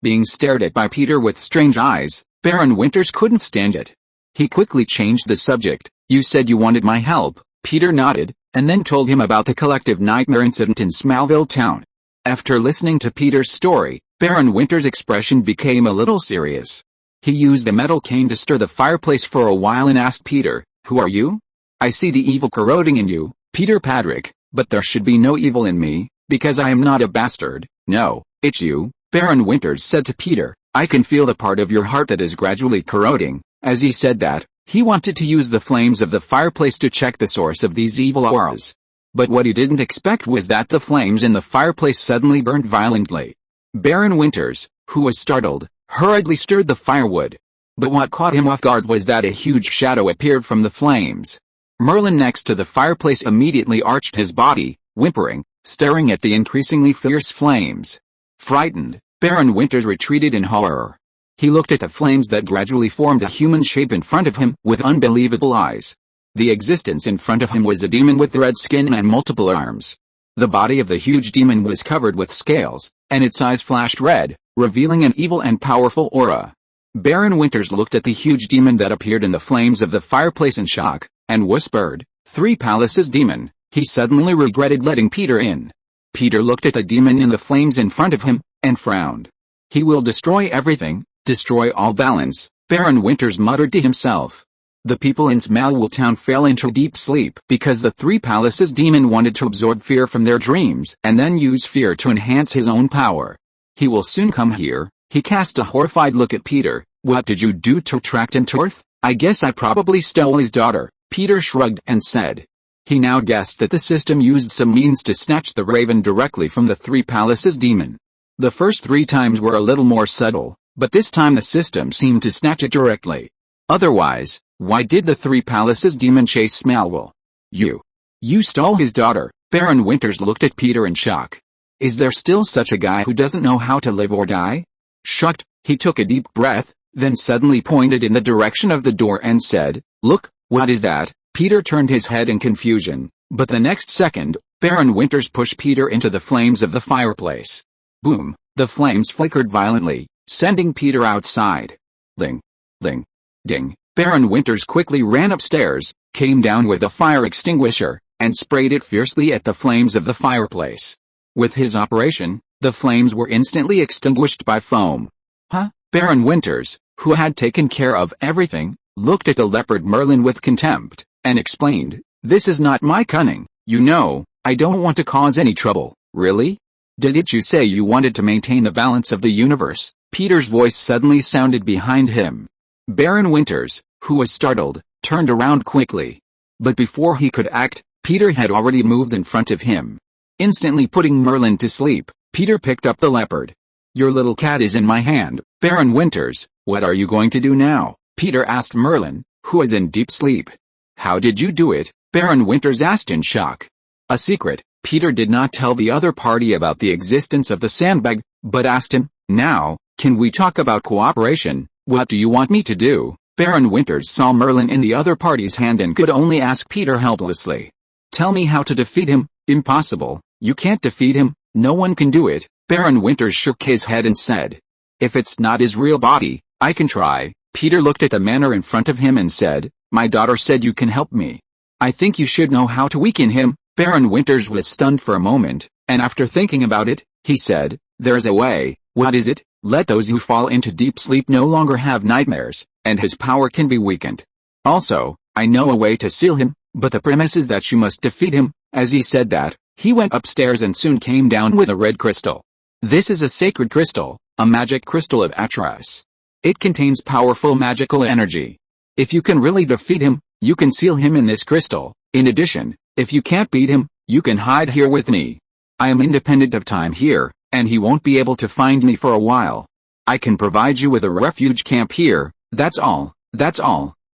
Being stared at by Peter with strange eyes, Baron Winters couldn't stand it. He quickly changed the subject. "You said you wanted my help." Peter nodded, and then told him about the collective nightmare incident in Smallville town. After listening to Peter's story, Baron Winters' expression became a little serious. He used the metal cane to stir the fireplace for a while and asked Peter, "Who are you?" "I see the evil corroding in you, Peter Patrick, but there should be no evil in me, because I am not a bastard." "No, it's you," Baron Winters said to Peter. "I can feel the part of your heart that is gradually corroding." As he said that, he wanted to use the flames of the fireplace to check the source of these evil auras. But what he didn't expect was that the flames in the fireplace suddenly burned violently. Baron Winters, who was startled, hurriedly stirred the firewood. But what caught him off guard was that a huge shadow appeared from the flames. Merlin next to the fireplace immediately arched his body, whimpering, staring at the increasingly fierce flames. Frightened, Baron Winters retreated in horror. He looked at the flames that gradually formed a human shape in front of him with unbelievable eyes. The existence in front of him was a demon with red skin and multiple arms. The body of the huge demon was covered with scales, and its eyes flashed red, revealing an evil and powerful aura. Baron Winters looked at the huge demon that appeared in the flames of the fireplace in shock, and whispered, "Three Palaces demon." He suddenly regretted letting Peter in. Peter looked at the demon in the flames in front of him, and frowned. "He will destroy everything, destroy all balance," Baron Winters muttered to himself. The people in Smallville town fell into deep sleep because the Three Palaces demon wanted to absorb fear from their dreams and then use fear to enhance his own power. "He will soon come here." He cast a horrified look at Peter. "What did you do to attract him to Earth?" "I guess I probably stole his daughter," Peter shrugged and said. He now guessed that the system used some means to snatch the raven directly from the Three Palaces demon. The first 3 times were a little more subtle, but this time the system seemed to snatch it directly. Otherwise, why did the Three Palaces demon chase Smallville? You stole his daughter." Baron Winters looked at Peter in shock. Is there still such a guy who doesn't know how to live or die? Shocked, he took a deep breath, then suddenly pointed in the direction of the door and said, "Look, what is that?" Peter turned his head in confusion, but the next second, Baron Winters pushed Peter into the flames of the fireplace. Boom, the flames flickered violently, sending Peter outside. Ling, ling, ding. Baron Winters quickly ran upstairs, came down with a fire extinguisher, and sprayed it fiercely at the flames of the fireplace. With his operation, the flames were instantly extinguished by foam. Huh? Baron Winters, who had taken care of everything, looked at the leopard Merlin with contempt, and explained, "This is not my cunning, you know, I don't want to cause any trouble." "Really? Didn't you say you wanted to maintain the balance of the universe?" Peter's voice suddenly sounded behind him. Baron Winters, who was startled, turned around quickly. But before he could act, Peter had already moved in front of him. Instantly putting Merlin to sleep, Peter picked up the leopard. "Your little cat is in my hand, Baron Winters. What are you going to do now?" Peter asked Merlin, who was in deep sleep. "How did you do it?" Baron Winters asked in shock. A secret. Peter did not tell the other party about the existence of the sandbag, but asked him, "Now, can we talk about cooperation? What do you want me to do?" Baron Winters saw Merlin in the other party's hand and could only ask Peter helplessly. "Tell me how to defeat him." Impossible, you can't defeat him, no one can do it. Baron Winters shook his head and said. If it's not his real body, I can try. Peter looked at the manor in front of him and said, my daughter said you can help me. I think you should know how to weaken him. Baron Winters was stunned for a moment, and after thinking about it, he said, there's a way. What is it? Let those who fall into deep sleep no longer have nightmares, and his power can be weakened. Also, I know a way to seal him, but the premise is that you must defeat him. As he said that, he went upstairs and soon came down with a red crystal. This is a sacred crystal, a magic crystal of Atras. It contains powerful magical energy. If you can really defeat him, you can seal him in this crystal. In addition, if you can't beat him, you can hide here with me. I am independent of time here, and he won't be able to find me for a while. I can provide you with a refuge camp here, that's all.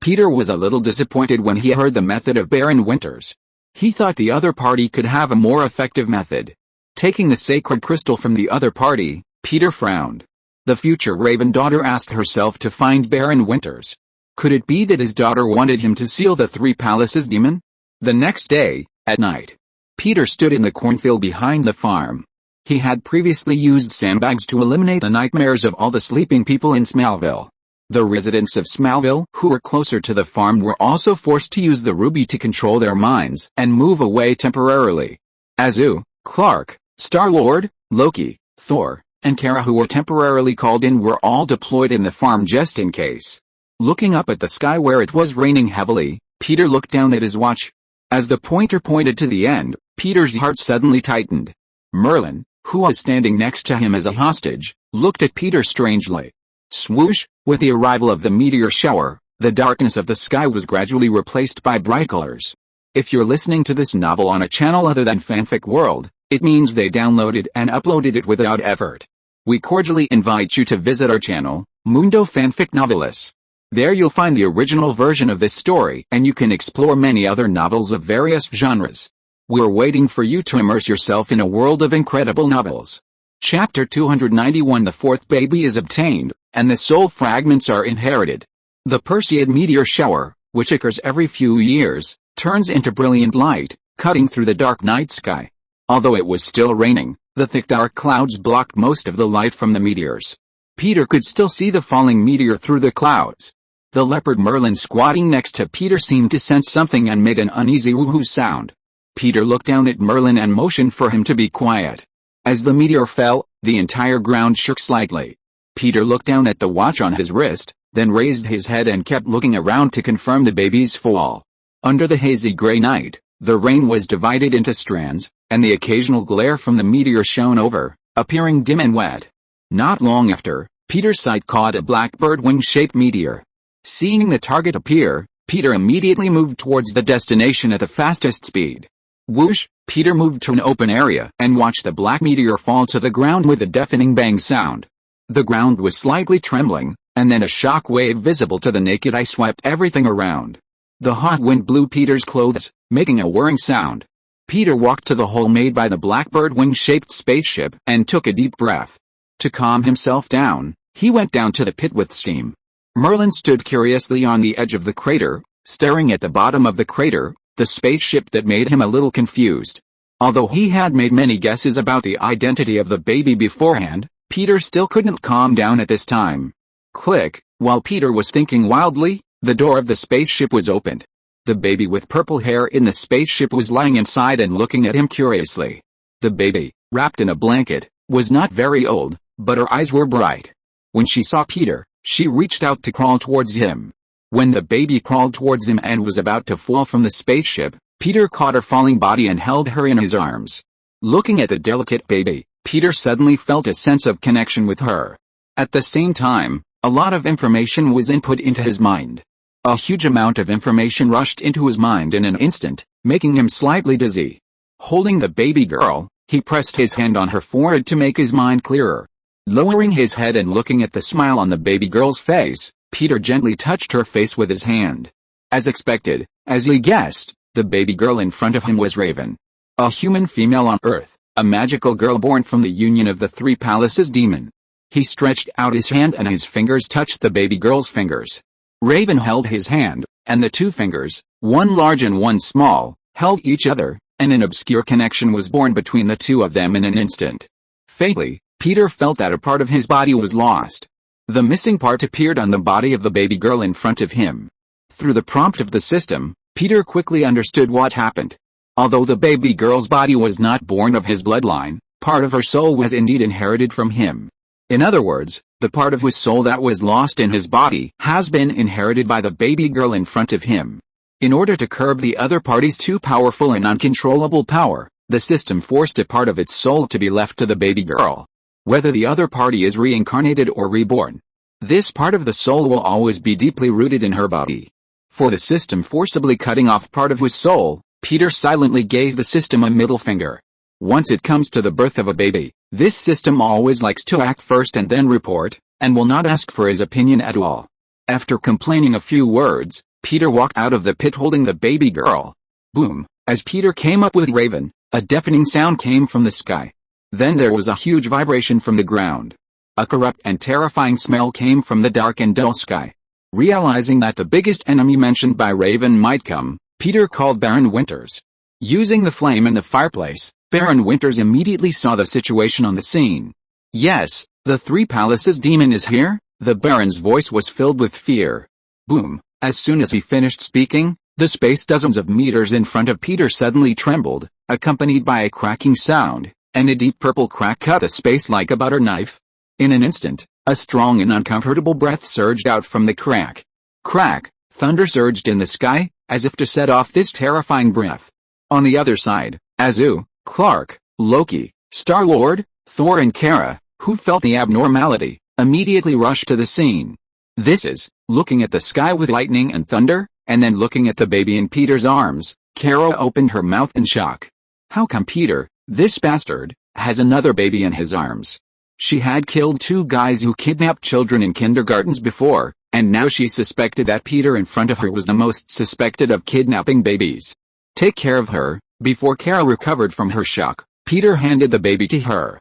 Peter was a little disappointed when he heard the method of Baron Winters. He thought the other party could have a more effective method. Taking the sacred crystal from the other party, Peter frowned. The future Raven daughter asked herself to find Baron Winters. Could it be that his daughter wanted him to seal the Three Palaces demon? The next day, at night, Peter stood in the cornfield behind the farm. He had previously used sandbags to eliminate the nightmares of all the sleeping people in Smallville. The residents of Smallville who were closer to the farm were also forced to use the ruby to control their minds and move away temporarily. Azu, Clark, Star-Lord, Loki, Thor, and Kara, who were temporarily called in, were all deployed in the farm just in case. Looking up at the sky where it was raining heavily, Peter looked down at his watch. As the pointer pointed to the end, Peter's heart suddenly tightened. Merlin, who was standing next to him as a hostage, looked at Peter strangely. Swoosh, with the arrival of the meteor shower, the darkness of the sky was gradually replaced by bright colors. If you're listening to this novel on a channel other than Fanfic World, it means they downloaded and uploaded it without effort. We cordially invite you to visit our channel, Mundo Fanfic Novelis. There you'll find the original version of this story, and you can explore many other novels of various genres. We're waiting for you to immerse yourself in a world of incredible novels. Chapter 291. The fourth baby is obtained, and the soul fragments are inherited. The Perseid meteor shower, which occurs every few years, turns into brilliant light, cutting through the dark night sky. Although it was still raining, the thick dark clouds blocked most of the light from the meteors. Peter could still see the falling meteor through the clouds. The leopard Merlin squatting next to Peter seemed to sense something and made an uneasy woohoo sound. Peter looked down at Merlin and motioned for him to be quiet. As the meteor fell, the entire ground shook slightly. Peter looked down at the watch on his wrist, then raised his head and kept looking around to confirm the baby's fall. Under the hazy gray night, the rain was divided into strands, and the occasional glare from the meteor shone over, appearing dim and wet. Not long after, Peter's sight caught a blackbird wing-shaped meteor. Seeing the target appear, Peter immediately moved towards the destination at the fastest speed. Whoosh! Peter moved to an open area and watched the black meteor fall to the ground with a deafening bang sound. The ground was slightly trembling, and then a shock wave visible to the naked eye swept everything around. The hot wind blew Peter's clothes, making a whirring sound. Peter walked to the hole made by the blackbird wing-shaped spaceship and took a deep breath. To calm himself down, he went down to the pit with steam. Merlin stood curiously on the edge of the crater, staring at the bottom of the crater, the spaceship that made him a little confused. Although he had made many guesses about the identity of the baby beforehand, Peter still couldn't calm down at this time. Click! While Peter was thinking wildly, the door of the spaceship was opened. The baby with purple hair in the spaceship was lying inside and looking at him curiously. The baby, wrapped in a blanket, was not very old, but her eyes were bright. When she saw Peter, she reached out to crawl towards him. When the baby crawled towards him and was about to fall from the spaceship, Peter caught her falling body and held her in his arms. Looking at the delicate baby, Peter suddenly felt a sense of connection with her. At the same time, a lot of information was input into his mind. A huge amount of information rushed into his mind in an instant, making him slightly dizzy. Holding the baby girl, he pressed his hand on her forehead to make his mind clearer. Lowering his head and looking at the smile on the baby girl's face, Peter gently touched her face with his hand. As expected, as he guessed, the baby girl in front of him was Raven. A human female on Earth, a magical girl born from the union of the Three Palaces demon. He stretched out his hand and his fingers touched the baby girl's fingers. Raven held his hand, and the two fingers, one large and one small, held each other, and an obscure connection was born between the two of them in an instant. Faintly, Peter felt that a part of his body was lost. The missing part appeared on the body of the baby girl in front of him. Through the prompt of the system, Peter quickly understood what happened. Although the baby girl's body was not born of his bloodline, part of her soul was indeed inherited from him. In other words, the part of his soul that was lost in his body has been inherited by the baby girl in front of him. In order to curb the other party's too powerful and uncontrollable power, the system forced a part of its soul to be left to the baby girl. Whether the other party is reincarnated or reborn, this part of the soul will always be deeply rooted in her body. For the system forcibly cutting off part of his soul, Peter silently gave the system a middle finger. Once it comes to the birth of a baby, this system always likes to act first and then report, and will not ask for his opinion at all. After complaining a few words, Peter walked out of the pit holding the baby girl. Boom! As Peter came up with Raven, a deafening sound came from the sky. Then there was a huge vibration from the ground. A corrupt and terrifying smell came from the dark and dull sky. Realizing that the biggest enemy mentioned by Raven might come, Peter called Baron Winters. Using the flame in the fireplace, Baron Winters immediately saw the situation on the scene. Yes, the Three Palaces demon is here? The Baron's voice was filled with fear. Boom! As soon as he finished speaking, the space dozens of meters in front of Peter suddenly trembled, accompanied by a cracking sound, and a deep purple crack cut the space like a butter knife. In an instant, a strong and uncomfortable breath surged out from the crack. Crack! Thunder surged in the sky, as if to set off this terrifying breath. On the other side, Azu, Clark, Loki, Star-Lord, Thor and Kara, who felt the abnormality, immediately rushed to the scene. This is, looking at the sky with lightning and thunder, and then looking at the baby in Peter's arms, Kara opened her mouth in shock. How come Peter, this bastard, has another baby in his arms? She had killed 2 guys who kidnapped children in kindergartens before, and now she suspected that Peter in front of her was the most suspected of kidnapping babies. Take care of her. Before Kara recovered from her shock, Peter handed the baby to her.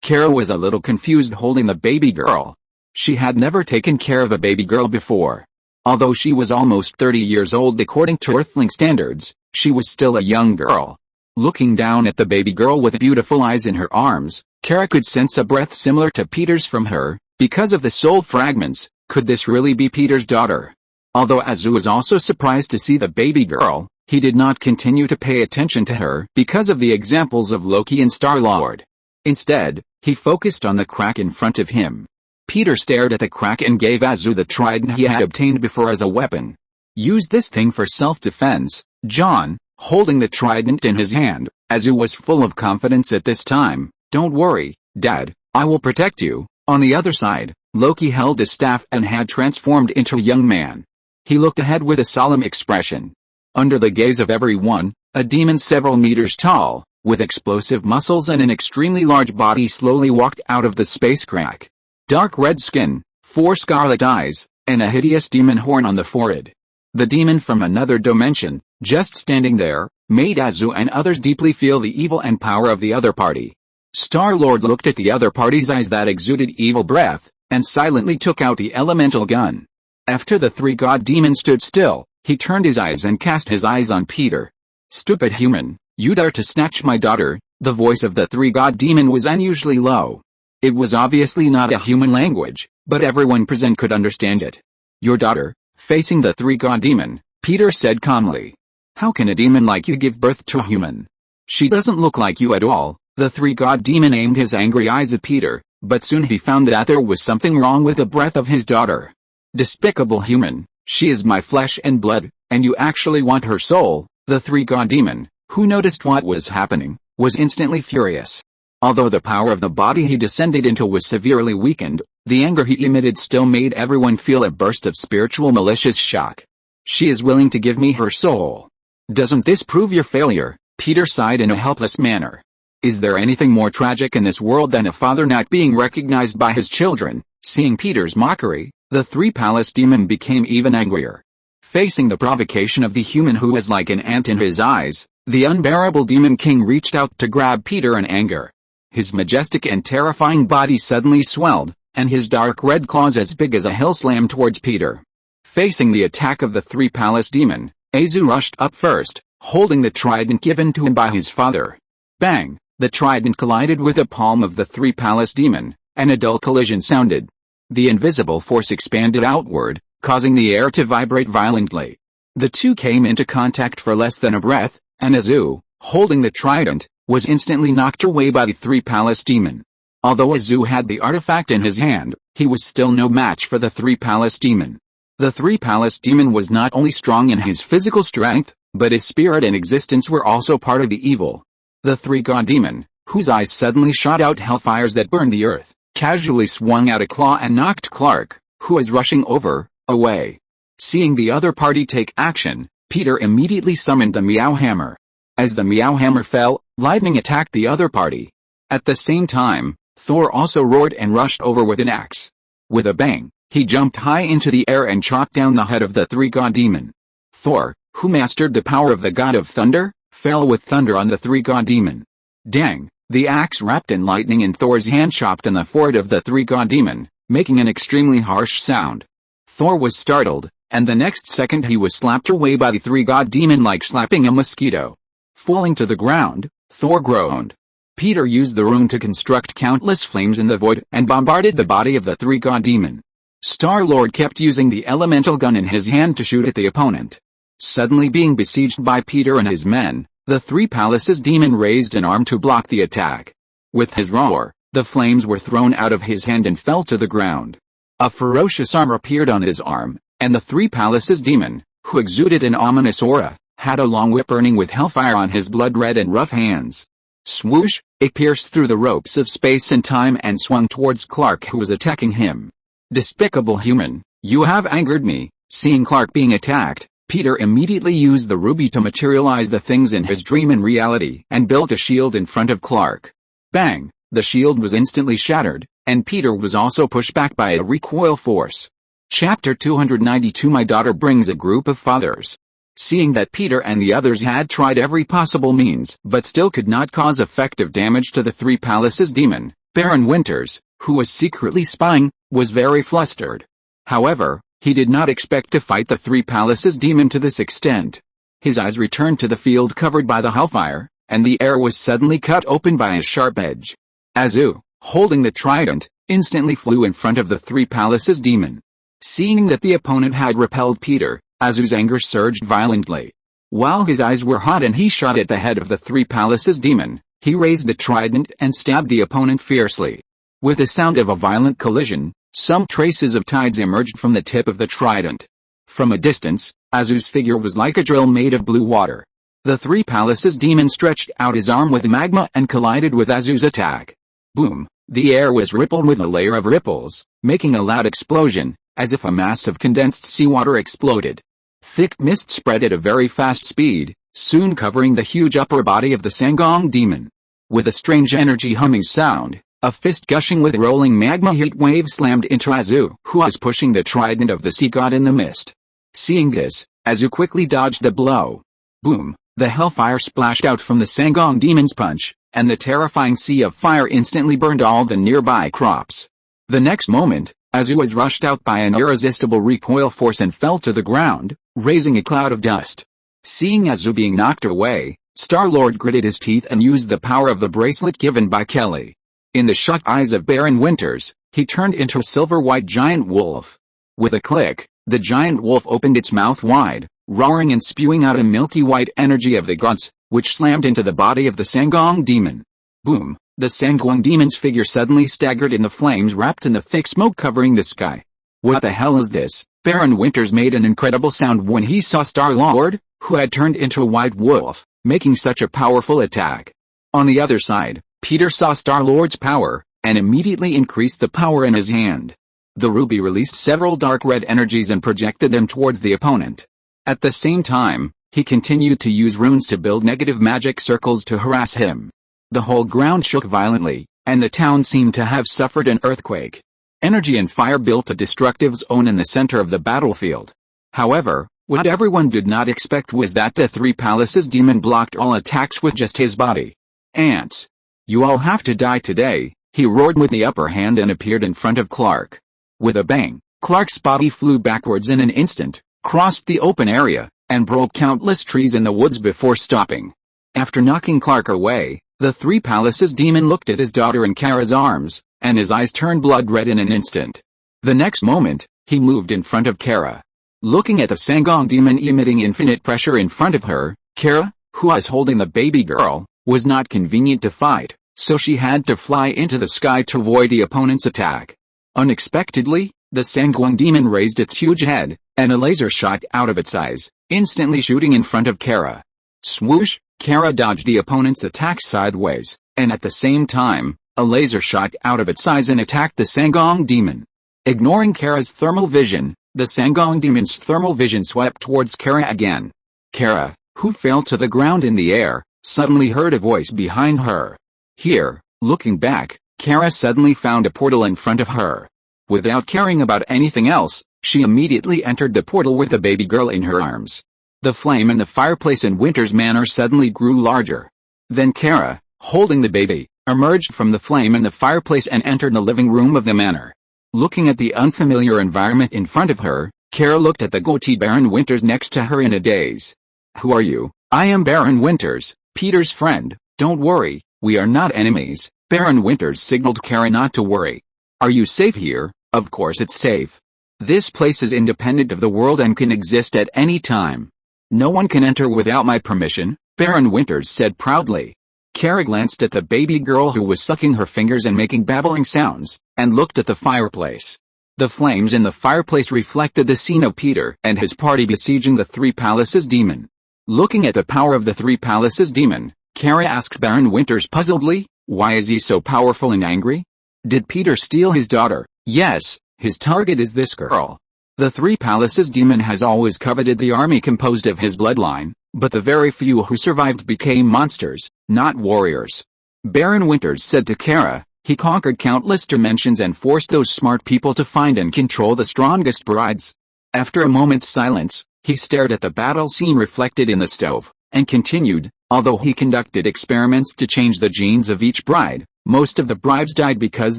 Kara was a little confused holding the baby girl. She had never taken care of a baby girl before. Although she was almost 30 years old according to Earthling standards, she was still a young girl. Looking down at the baby girl with beautiful eyes in her arms, Kara could sense a breath similar to Peter's from her. Because of the soul fragments, could this really be Peter's daughter? Although Azu was also surprised to see the baby girl, he did not continue to pay attention to her because of the examples of Loki and Star-Lord. Instead, he focused on the crack in front of him. Peter stared at the crack and gave Azu the trident he had obtained before as a weapon. Use this thing for self-defense, John. Holding the trident in his hand, Azu was full of confidence at this time. Don't worry, Dad, I will protect you. On the other side, Loki held his staff and had transformed into a young man. He looked ahead with a solemn expression. Under the gaze of everyone, a demon several meters tall, with explosive muscles and an extremely large body slowly walked out of the space crack. Dark red skin, 4 scarlet eyes, and a hideous demon horn on the forehead. The demon from another dimension, just standing there, made Azu and others deeply feel the evil and power of the other party. Star-Lord looked at the other party's eyes that exuded evil breath, and silently took out the elemental gun. After the 3 god demons stood still, he turned his eyes and cast his eyes on Peter. Stupid human, you dare to snatch my daughter? The voice of the 3 god demon was unusually low. It was obviously not a human language, but everyone present could understand it. Your daughter? Facing the 3 god demon, Peter said calmly. How can a demon like you give birth to a human? She doesn't look like you at all. The 3 god demon aimed his angry eyes at Peter, but soon he found that there was something wrong with the breath of his daughter. Despicable human, she is my flesh and blood, and you actually want her soul. The 3 god demon, who noticed what was happening, was instantly furious. Although the power of the body he descended into was severely weakened, the anger he emitted still made everyone feel a burst of spiritual malicious shock. She is willing to give me her soul. Doesn't this prove your failure? Peter sighed in a helpless manner. Is there anything more tragic in this world than a father not being recognized by his children? Seeing Peter's mockery, the 3 palace demon became even angrier. Facing the provocation of the human who was like an ant in his eyes, the unbearable demon king reached out to grab Peter in anger. His majestic and terrifying body suddenly swelled, and his dark red claws as big as a hill slammed towards Peter. Facing the attack of the 3 palace demon, Azu rushed up first, holding the trident given to him by his father. Bang! The trident collided with the palm of the three-palace demon, and a dull collision sounded. The invisible force expanded outward, causing the air to vibrate violently. The two came into contact for less than a breath, and Azu, holding the trident, was instantly knocked away by the three-palace demon. Although Azu had the artifact in his hand, he was still no match for the three-palace demon. The three-palace demon was not only strong in his physical strength, but his spirit and existence were also part of the evil. The three-god demon, whose eyes suddenly shot out hellfires that burned the earth, casually swung out a claw and knocked Clark, who was rushing over, away. Seeing the other party take action, Peter immediately summoned the Meow Hammer. As the Meow Hammer fell, lightning attacked the other party. At the same time, Thor also roared and rushed over with an axe. With a bang, he jumped high into the air and chopped down the head of the three-god demon. Thor, who mastered the power of the god of thunder, fell with thunder on the three-god demon. Dang! The axe wrapped in lightning in Thor's hand chopped on the forehead of the three-god demon, making an extremely harsh sound. Thor was startled, and the next second he was slapped away by the three-god demon like slapping a mosquito. Falling to the ground, Thor groaned. Peter used the rune to construct countless flames in the void and bombarded the body of the three-god demon. Star-Lord kept using the elemental gun in his hand to shoot at the opponent. Suddenly being besieged by Peter and his men, the Three Palaces demon raised an arm to block the attack. With his roar, the flames were thrown out of his hand and fell to the ground. A ferocious arm appeared on his arm, and the Three Palaces demon, who exuded an ominous aura, had a long whip burning with hellfire on his blood-red and rough hands. Swoosh! It pierced through the ropes of space and time and swung towards Clark, who was attacking him. Despicable human, you have angered me. Seeing Clark being attacked, Peter immediately used the ruby to materialize the things in his dream in reality and built a shield in front of Clark. Bang! The shield was instantly shattered, and Peter was also pushed back by a recoil force. Chapter 292 My daughter brings a group of fathers. Seeing that Peter and the others had tried every possible means but still could not cause effective damage to the Three Palaces demon, Baron Winters, who was secretly spying, was very flustered. However, he did not expect to fight the Three Palaces demon to this extent. His eyes returned to the field covered by the hellfire, and the air was suddenly cut open by a sharp edge. Azu, holding the trident, instantly flew in front of the Three Palaces demon. Seeing that the opponent had repelled Peter, Azu's anger surged violently. While his eyes were hot and he shot at the head of the Three Palaces demon, he raised the trident and stabbed the opponent fiercely. With the sound of a violent collision, some traces of tides emerged from the tip of the trident. From a distance, Azu's figure was like a drill made of blue water. The Three Palaces demon stretched out his arm with magma and collided with Azu's attack. Boom! The air was rippled with a layer of ripples, making a loud explosion, as if a mass of condensed seawater exploded. Thick mist spread at a very fast speed, soon covering the huge upper body of the Sangong demon. With a strange energy humming sound, a fist gushing with rolling magma heat wave slammed into Azu, who was pushing the trident of the sea god in the mist. Seeing this, Azu quickly dodged the blow. Boom! The hellfire splashed out from the Sangong demon's punch, and the terrifying sea of fire instantly burned all the nearby crops. The next moment, Azu was rushed out by an irresistible recoil force and fell to the ground, raising a cloud of dust. Seeing Azu being knocked away, Star-Lord gritted his teeth and used the power of the bracelet given by Kelly. In the shut eyes of Baron Winters, he turned into a silver-white giant wolf. With a click, the giant wolf opened its mouth wide, roaring and spewing out a milky white energy of the gods, which slammed into the body of the Sangong demon. Boom! The Sangong demon's figure suddenly staggered in the flames wrapped in the thick smoke covering the sky. What the hell is this? Baron Winters made an incredible sound when he saw Star-Lord, who had turned into a white wolf, making such a powerful attack. On the other side, Peter saw Star-Lord's power, and immediately increased the power in his hand. The ruby released several dark red energies and projected them towards the opponent. At the same time, he continued to use runes to build negative magic circles to harass him. The whole ground shook violently, and the town seemed to have suffered an earthquake. Energy and fire built a destructive zone in the center of the battlefield. However, what everyone did not expect was that the Three Palaces demon blocked all attacks with just his body. Ants! You all have to die today, he roared with the upper hand and appeared in front of Clark. With a bang, Clark's body flew backwards in an instant, crossed the open area, and broke countless trees in the woods before stopping. After knocking Clark away, the Three Palaces demon looked at his daughter in Kara's arms, and his eyes turned blood red in an instant. The next moment, he moved in front of Kara. Looking at the Sangong demon emitting infinite pressure in front of her, Kara, who was holding the baby girl, was not convenient to fight, so she had to fly into the sky to avoid the opponent's attack. Unexpectedly, the Sangong demon raised its huge head, and a laser shot out of its eyes, instantly shooting in front of Kara. Swoosh! Kara dodged the opponent's attack sideways, and at the same time, a laser shot out of its eyes and attacked the Sangong demon. Ignoring Kara's thermal vision, the Sangong demon's thermal vision swept towards Kara again. Kara, who fell to the ground in the air, suddenly heard a voice behind her. Here, looking back, Kara suddenly found a portal in front of her. Without caring about anything else, she immediately entered the portal with the baby girl in her arms. The flame in the fireplace in Winter's manor suddenly grew larger. Then Kara, holding the baby, emerged from the flame in the fireplace and entered the living room of the manor. Looking at the unfamiliar environment in front of her, Kara looked at the goatee Baron Winters next to her in a daze. "Who are you?" "I am Baron Winters, Peter's friend. Don't worry, we are not enemies." Baron Winters signaled Kara not to worry. "Are you safe here?" "Of course it's safe. This place is independent of the world and can exist at any time. No one can enter without my permission," Baron Winters said proudly. Kara glanced at the baby girl who was sucking her fingers and making babbling sounds, and looked at the fireplace. The flames in the fireplace reflected the scene of Peter and his party besieging the Three Palaces demon. Looking at the power of the Three Palaces demon, Kara asked Baron Winters puzzledly, "Why is he so powerful and angry? Did Peter steal his daughter?" "Yes, his target is this girl. The Three Palaces demon has always coveted the army composed of his bloodline, but the very few who survived became monsters, not warriors." Baron Winters said to Kara, "He conquered countless dimensions and forced those smart people to find and control the strongest brides." After a moment's silence, he stared at the battle scene reflected in the stove, and continued, "Although he conducted experiments to change the genes of each bride, most of the brides died because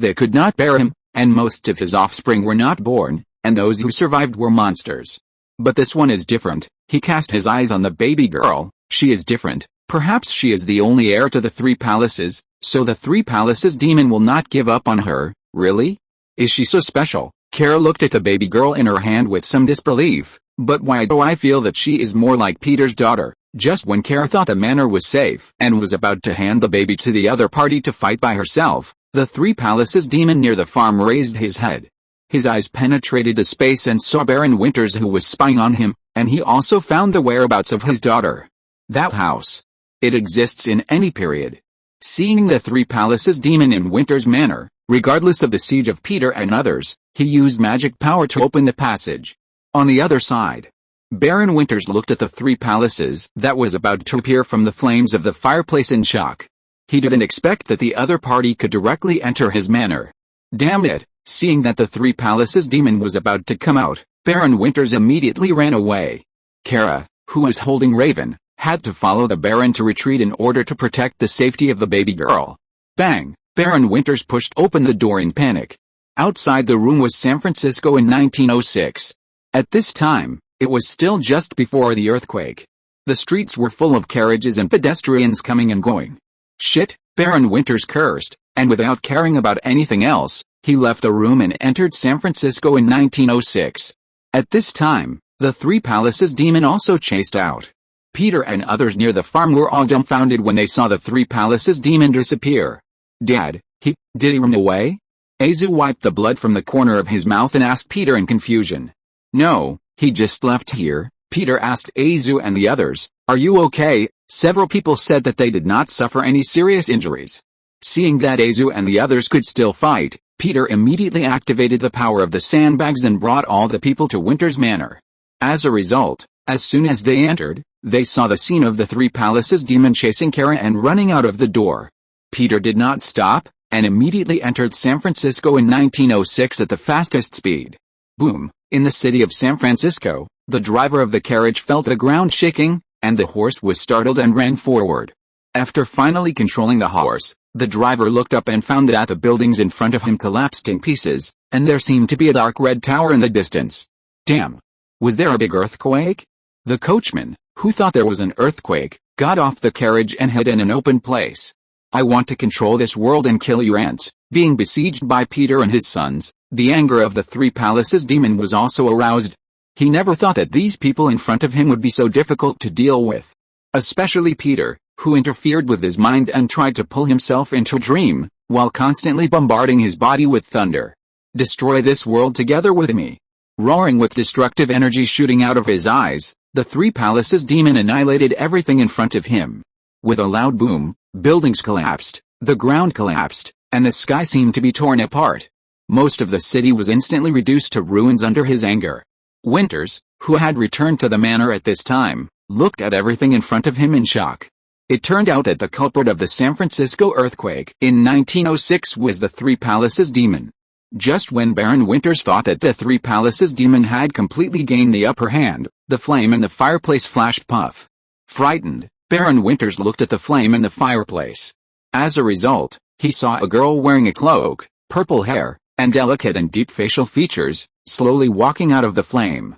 they could not bear him, and most of his offspring were not born, and those who survived were monsters. But this one is different." He cast his eyes on the baby girl. "She is different. Perhaps she is the only heir to the Three Palaces, so the Three Palaces demon will not give up on her." "Really? Is she so special?" Kara looked at the baby girl in her hand with some disbelief. "But why do I feel that she is more like Peter's daughter?" Just when Kara thought the manor was safe and was about to hand the baby to the other party to fight by herself, the Three Palaces demon near the farm raised his head. His eyes penetrated the space and saw Baron Winters who was spying on him, and he also found the whereabouts of his daughter. That house. It exists in any period. Seeing the Three Palaces demon in Winter's manor, regardless of the siege of Peter and others, he used magic power to open the passage. On the other side, Baron Winters looked at the Three Palaces that was about to appear from the flames of the fireplace in shock. He didn't expect that the other party could directly enter his manor. Damn it! Seeing that the Three Palaces demon was about to come out, Baron Winters immediately ran away. Kara, who was holding Raven, had to follow the Baron to retreat in order to protect the safety of the baby girl. Bang! Baron Winters pushed open the door in panic. Outside the room was San Francisco in 1906. At this time, it was still just before the earthquake. The streets were full of carriages and pedestrians coming and going. Shit, Baron Winters cursed, and without caring about anything else, he left the room and entered San Francisco in 1906. At this time, the Three Palaces demon also chased out. Peter and others near the farm were all dumbfounded when they saw the Three Palaces demon disappear. Did he run away? Azu wiped the blood from the corner of his mouth and asked Peter in confusion. No, he just left here. Peter asked Azu and the others, "Are you okay?" Several people said that they did not suffer any serious injuries. Seeing that Azu and the others could still fight, Peter immediately activated the power of the sandbags and brought all the people to Winter's Manor. As a result, as soon as they entered, they saw the scene of the Three Palaces demon chasing Kara and running out of the door. Peter did not stop, and immediately entered San Francisco in 1906 at the fastest speed. Boom! In the city of San Francisco, the driver of the carriage felt the ground shaking, and the horse was startled and ran forward. After finally controlling the horse, the driver looked up and found that the buildings in front of him collapsed in pieces, and there seemed to be a dark red tower in the distance. Damn! Was there a big earthquake? The coachman, who thought there was an earthquake, got off the carriage and hid in an open place. I want to control this world and kill your ants. Being besieged by Peter and his sons, the anger of the Three Palaces demon was also aroused. He never thought that these people in front of him would be so difficult to deal with. Especially Peter, who interfered with his mind and tried to pull himself into a dream, while constantly bombarding his body with thunder. Destroy this world together with me. Roaring with destructive energy shooting out of his eyes, the Three Palaces demon annihilated everything in front of him. With a loud boom, buildings collapsed, the ground collapsed, and the sky seemed to be torn apart. Most of the city was instantly reduced to ruins under his anger. Winters, who had returned to the manor at this time, looked at everything in front of him in shock. It turned out that the culprit of the San Francisco earthquake in 1906 was the Three Palaces demon. Just when Baron Winters thought that the Three Palaces demon had completely gained the upper hand, the flame in the fireplace flashed puff. Frightened, Baron Winters looked at the flame in the fireplace. As a result, he saw a girl wearing a cloak, purple hair, and delicate and deep facial features, slowly walking out of the flame.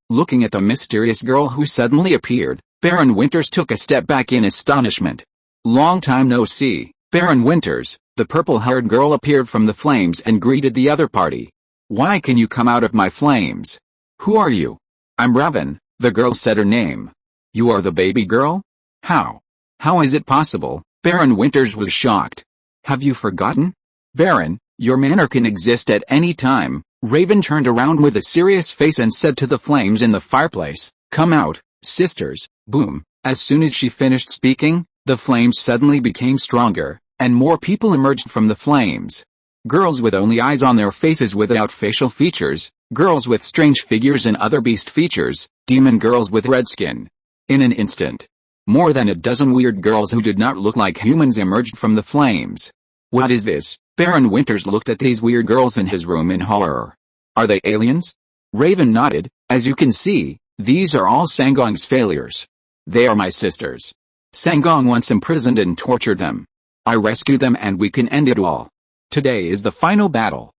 Looking at the mysterious girl who suddenly appeared, Baron Winters took a step back in astonishment. Long time no see, Baron Winters. The purple-haired girl appeared from the flames and greeted the other party. Why can you come out of my flames? Who are you? I'm Raven, the girl said her name. You are the baby girl? How? How is it possible? Baron Winters was shocked. Have you forgotten? Baron, your manor can exist at any time. Raven turned around with a serious face and said to the flames in the fireplace, come out, sisters. Boom. As soon as she finished speaking, the flames suddenly became stronger, and more people emerged from the flames. Girls with only eyes on their faces without facial features, girls with strange figures and other beast features, demon girls with red skin. In an instant, more than a dozen weird girls who did not look like humans emerged from the flames. What is this? Baron Winters looked at these weird girls in his room in horror. Are they aliens? Raven nodded. As you can see, these are all Sangong's failures. They are my sisters. Sangong once imprisoned and tortured them. I rescued them and we can end it all. Today is the final battle.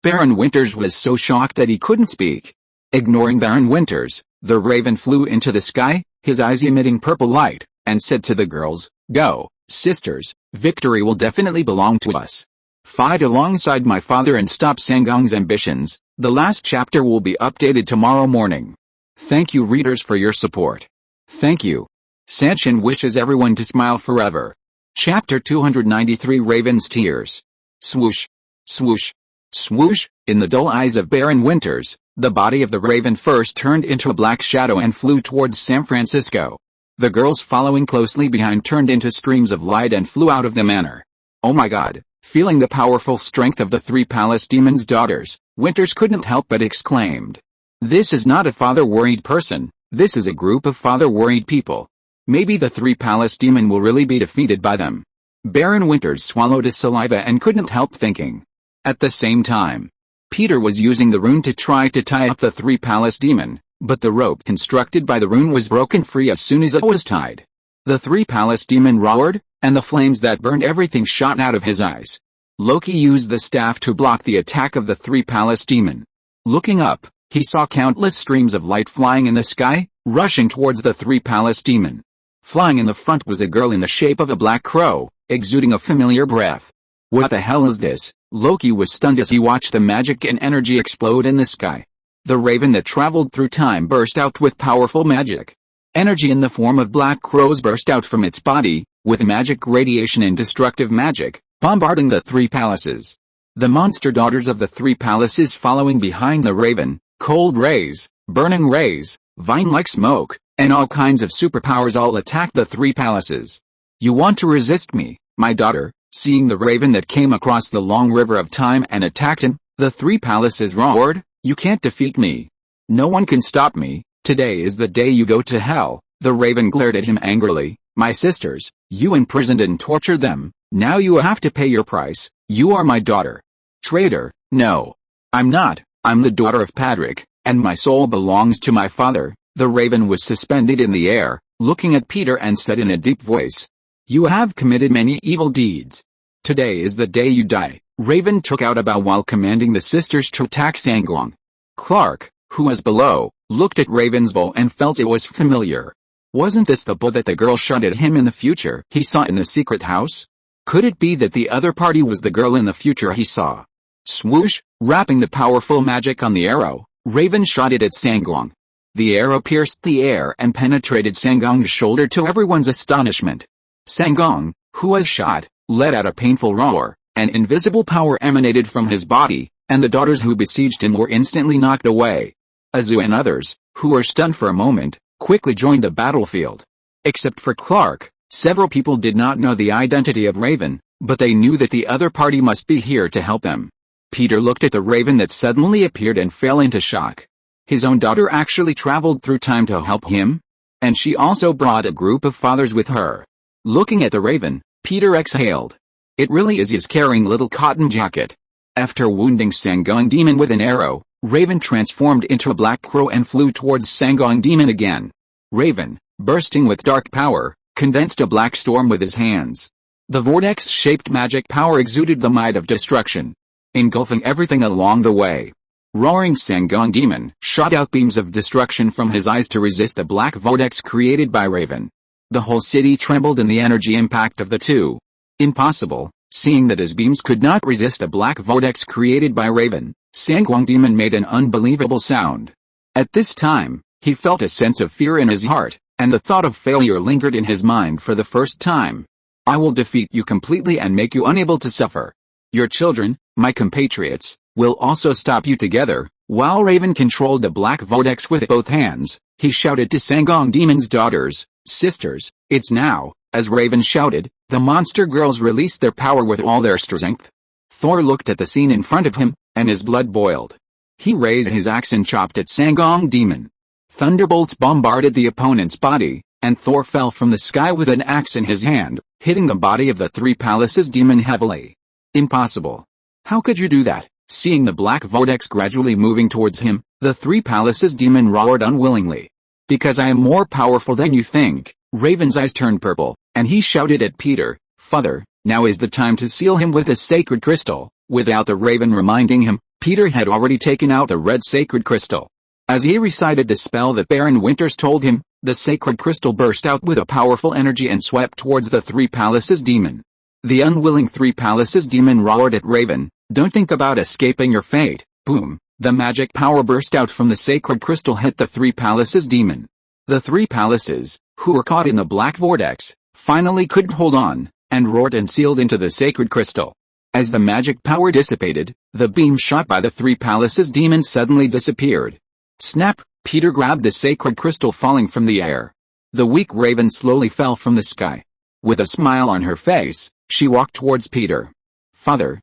Baron Winters was so shocked that he couldn't speak. Ignoring Baron Winters, the raven flew into the sky, his eyes emitting purple light, and said to the girls, go, sisters, victory will definitely belong to us. Fight alongside my father and stop Sangong's ambitions. The last chapter will be updated tomorrow morning. Thank you readers for your support. Thank you. Sanshin wishes everyone to smile forever. Chapter 293 Raven's Tears. Swoosh. Swoosh. Swoosh. In the dull eyes of Baron Winters, the body of the raven first turned into a black shadow and flew towards San Francisco. The girls following closely behind turned into streams of light and flew out of the manor. Oh my god. Feeling the powerful strength of the Three Palace Demon's daughters, Winters couldn't help but exclaimed. This is not a father-worried person, this is a group of father-worried people. Maybe the Three Palace Demon will really be defeated by them. Baron Winters swallowed his saliva and couldn't help thinking. At the same time, Peter was using the rune to try to tie up the Three Palace Demon, but the rope constructed by the rune was broken free as soon as it was tied. The Three Palace Demon roared, and the flames that burned everything shot out of his eyes. Loki used the staff to block the attack of the Three Palace Demon. Looking up, he saw countless streams of light flying in the sky, rushing towards the Three Palace Demon. Flying in the front was a girl in the shape of a black crow, exuding a familiar breath. What the hell is this? Loki was stunned as he watched the magic and energy explode in the sky. The raven that traveled through time burst out with powerful magic. Energy in the form of black crows burst out from its body, with magic radiation and destructive magic, bombarding the three palaces. The monster daughters of the three palaces following behind the raven, cold rays, burning rays, vine-like smoke, and all kinds of superpowers all attacked the three palaces. You want to resist me, my daughter? Seeing the raven that came across the long river of time and attacked him, the three palaces roared, you can't defeat me. No one can stop me. Today is the day you go to hell. The raven glared at him angrily. My sisters, you imprisoned and tortured them. Now you have to pay your price. You are my daughter. Traitor, no. I'm not. I'm the daughter of Patrick, and my soul belongs to my father. The raven was suspended in the air, looking at Peter and said in a deep voice, you have committed many evil deeds. Today is the day you die. Raven took out a bow while commanding the sisters to attack Sangong. Clark, who was below, looked at Raven's bow and felt it was familiar. Wasn't this the bow that the girl shot at him in the future he saw in the secret house? Could it be that the other party was the girl in the future he saw? Swoosh, wrapping the powerful magic on the arrow, Raven shot it at Sangong. The arrow pierced the air and penetrated Sangong's shoulder to everyone's astonishment. Sangong, who was shot, let out a painful roar. An invisible power emanated from his body, and the daughters who besieged him were instantly knocked away. Azu and others, who were stunned for a moment, quickly joined the battlefield. Except for Clark, several people did not know the identity of Raven, but they knew that the other party must be here to help them. Peter looked at the Raven that suddenly appeared and fell into shock. His own daughter actually traveled through time to help him? And she also brought a group of fathers with her. Looking at the Raven, Peter exhaled. It really is his caring little cotton jacket. After wounding Sangong Demon with an arrow, Raven transformed into a black crow and flew towards Sangong Demon again. Raven, bursting with dark power, condensed a black storm with his hands. The vortex-shaped magic power exuded the might of destruction, engulfing everything along the way. Roaring Sangong Demon shot out beams of destruction from his eyes to resist the black vortex created by Raven. The whole city trembled in the energy impact of the two. Impossible, seeing that his beams could not resist a black vortex created by Raven. Sangong Demon made an unbelievable sound. At this time, he felt a sense of fear in his heart, and the thought of failure lingered in his mind for the first time. I will defeat you completely and make you unable to suffer. Your children, my compatriots, will also stop you together. While Raven controlled the black vortex with both hands, he shouted to Sangong Demon's daughters, sisters, it's now. As Raven shouted, the monster girls released their power with all their strength. Thor looked at the scene in front of him, and his blood boiled. He raised his axe and chopped at Sangong Demon. Thunderbolts bombarded the opponent's body, and Thor fell from the sky with an axe in his hand, hitting the body of the Three Palaces Demon heavily. Impossible. How could you do that? Seeing the black vortex gradually moving towards him, the Three Palaces Demon roared unwillingly. Because I am more powerful than you think. Raven's eyes turned purple, and he shouted at Peter, Father, now is the time to seal him with the sacred crystal. Without the Raven reminding him, Peter had already taken out the red sacred crystal. As he recited the spell that Baron Winters told him, the sacred crystal burst out with a powerful energy and swept towards the Three Palaces Demon. The unwilling Three Palaces Demon roared at Raven, don't think about escaping your fate. Boom! The magic power burst out from the sacred crystal hit the Three Palaces Demon. The Three Palaces, who were caught in the black vortex, finally couldn't hold on, and roared and sealed into the sacred crystal. As the magic power dissipated, the beam shot by the Three Palaces Demon suddenly disappeared. Snap! Peter grabbed the sacred crystal falling from the air. The weak Raven slowly fell from the sky. With a smile on her face, she walked towards Peter. Father,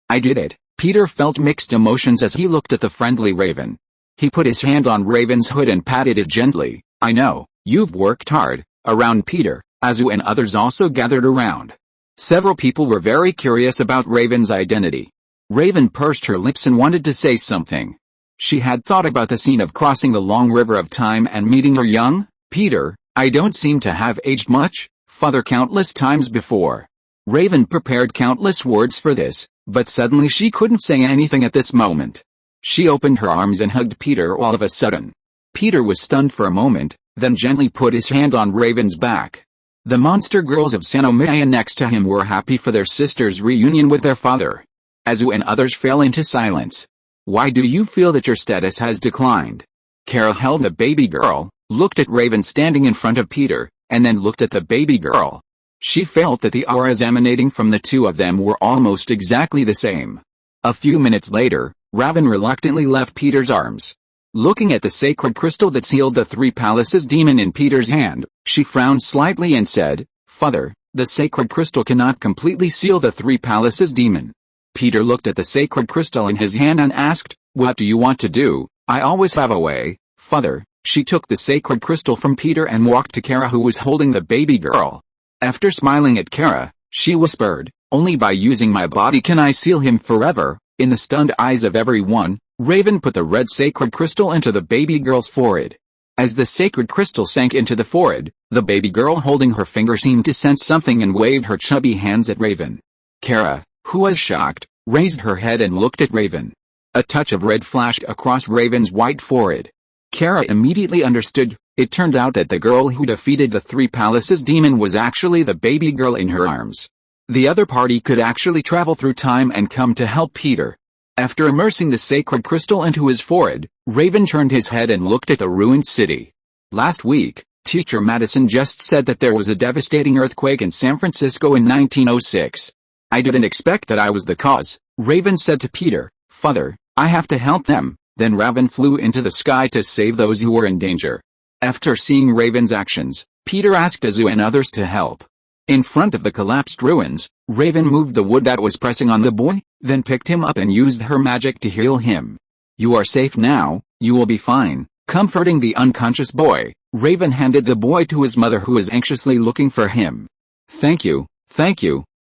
I did it. Peter felt mixed emotions as he looked at the friendly Raven. He put his hand on Raven's hood and patted it gently. I know, you've worked hard. Around Peter, Azu and others also gathered around. Several people were very curious about Raven's identity. Raven pursed her lips and wanted to say something. She had thought about the scene of crossing the long river of time and meeting her young Peter. I don't seem to have aged much, Father, countless times before. Raven prepared countless words for this, but suddenly she couldn't say anything at this moment. She opened her arms and hugged Peter all of a sudden. Peter was stunned for a moment, then gently put his hand on Raven's back. The monster girls of Sanomaya next to him were happy for their sister's reunion with their father. Azu and others fell into silence. Why do you feel that your status has declined? Kara held the baby girl, looked at Raven standing in front of Peter, and then looked at the baby girl. She felt that the auras emanating from the two of them were almost exactly the same. A few minutes later, Raven reluctantly left Peter's arms. Looking at the sacred crystal that sealed the Three Palaces Demon in Peter's hand, she frowned slightly and said, Father, the sacred crystal cannot completely seal the Three Palaces Demon. Peter looked at the sacred crystal in his hand and asked, what do you want to do? I always have a way, Father. She took the sacred crystal from Peter and walked to Kara, who was holding the baby girl. After smiling at Kara, she whispered, only by using my body can I seal him forever. In the stunned eyes of everyone, Raven put the red sacred crystal into the baby girl's forehead. As the sacred crystal sank into the forehead, the baby girl holding her finger seemed to sense something and waved her chubby hands at Raven. Kara, who was shocked, raised her head and looked at Raven. A touch of red flashed across Raven's white forehead. Kara immediately understood. It turned out that the girl who defeated the three palaces demon was actually the baby girl in her arms. The other party could actually travel through time and come to help Peter. After immersing the sacred crystal into his forehead, Raven turned his head and looked at the ruined city. Last week, Teacher Madison just said that there was a devastating earthquake in San Francisco in 1906. I didn't expect that I was the cause, Raven said to Peter. Father, I have to help them. Then Raven flew into the sky to save those who were in danger. After seeing Raven's actions, Peter asked Azu and others to help. In front of the collapsed ruins, Raven moved the wood that was pressing on the boy, then picked him up and used her magic to heal him. You are safe now, you will be fine. Comforting the unconscious boy, Raven handed the boy to his mother who was anxiously looking for him. Thank you,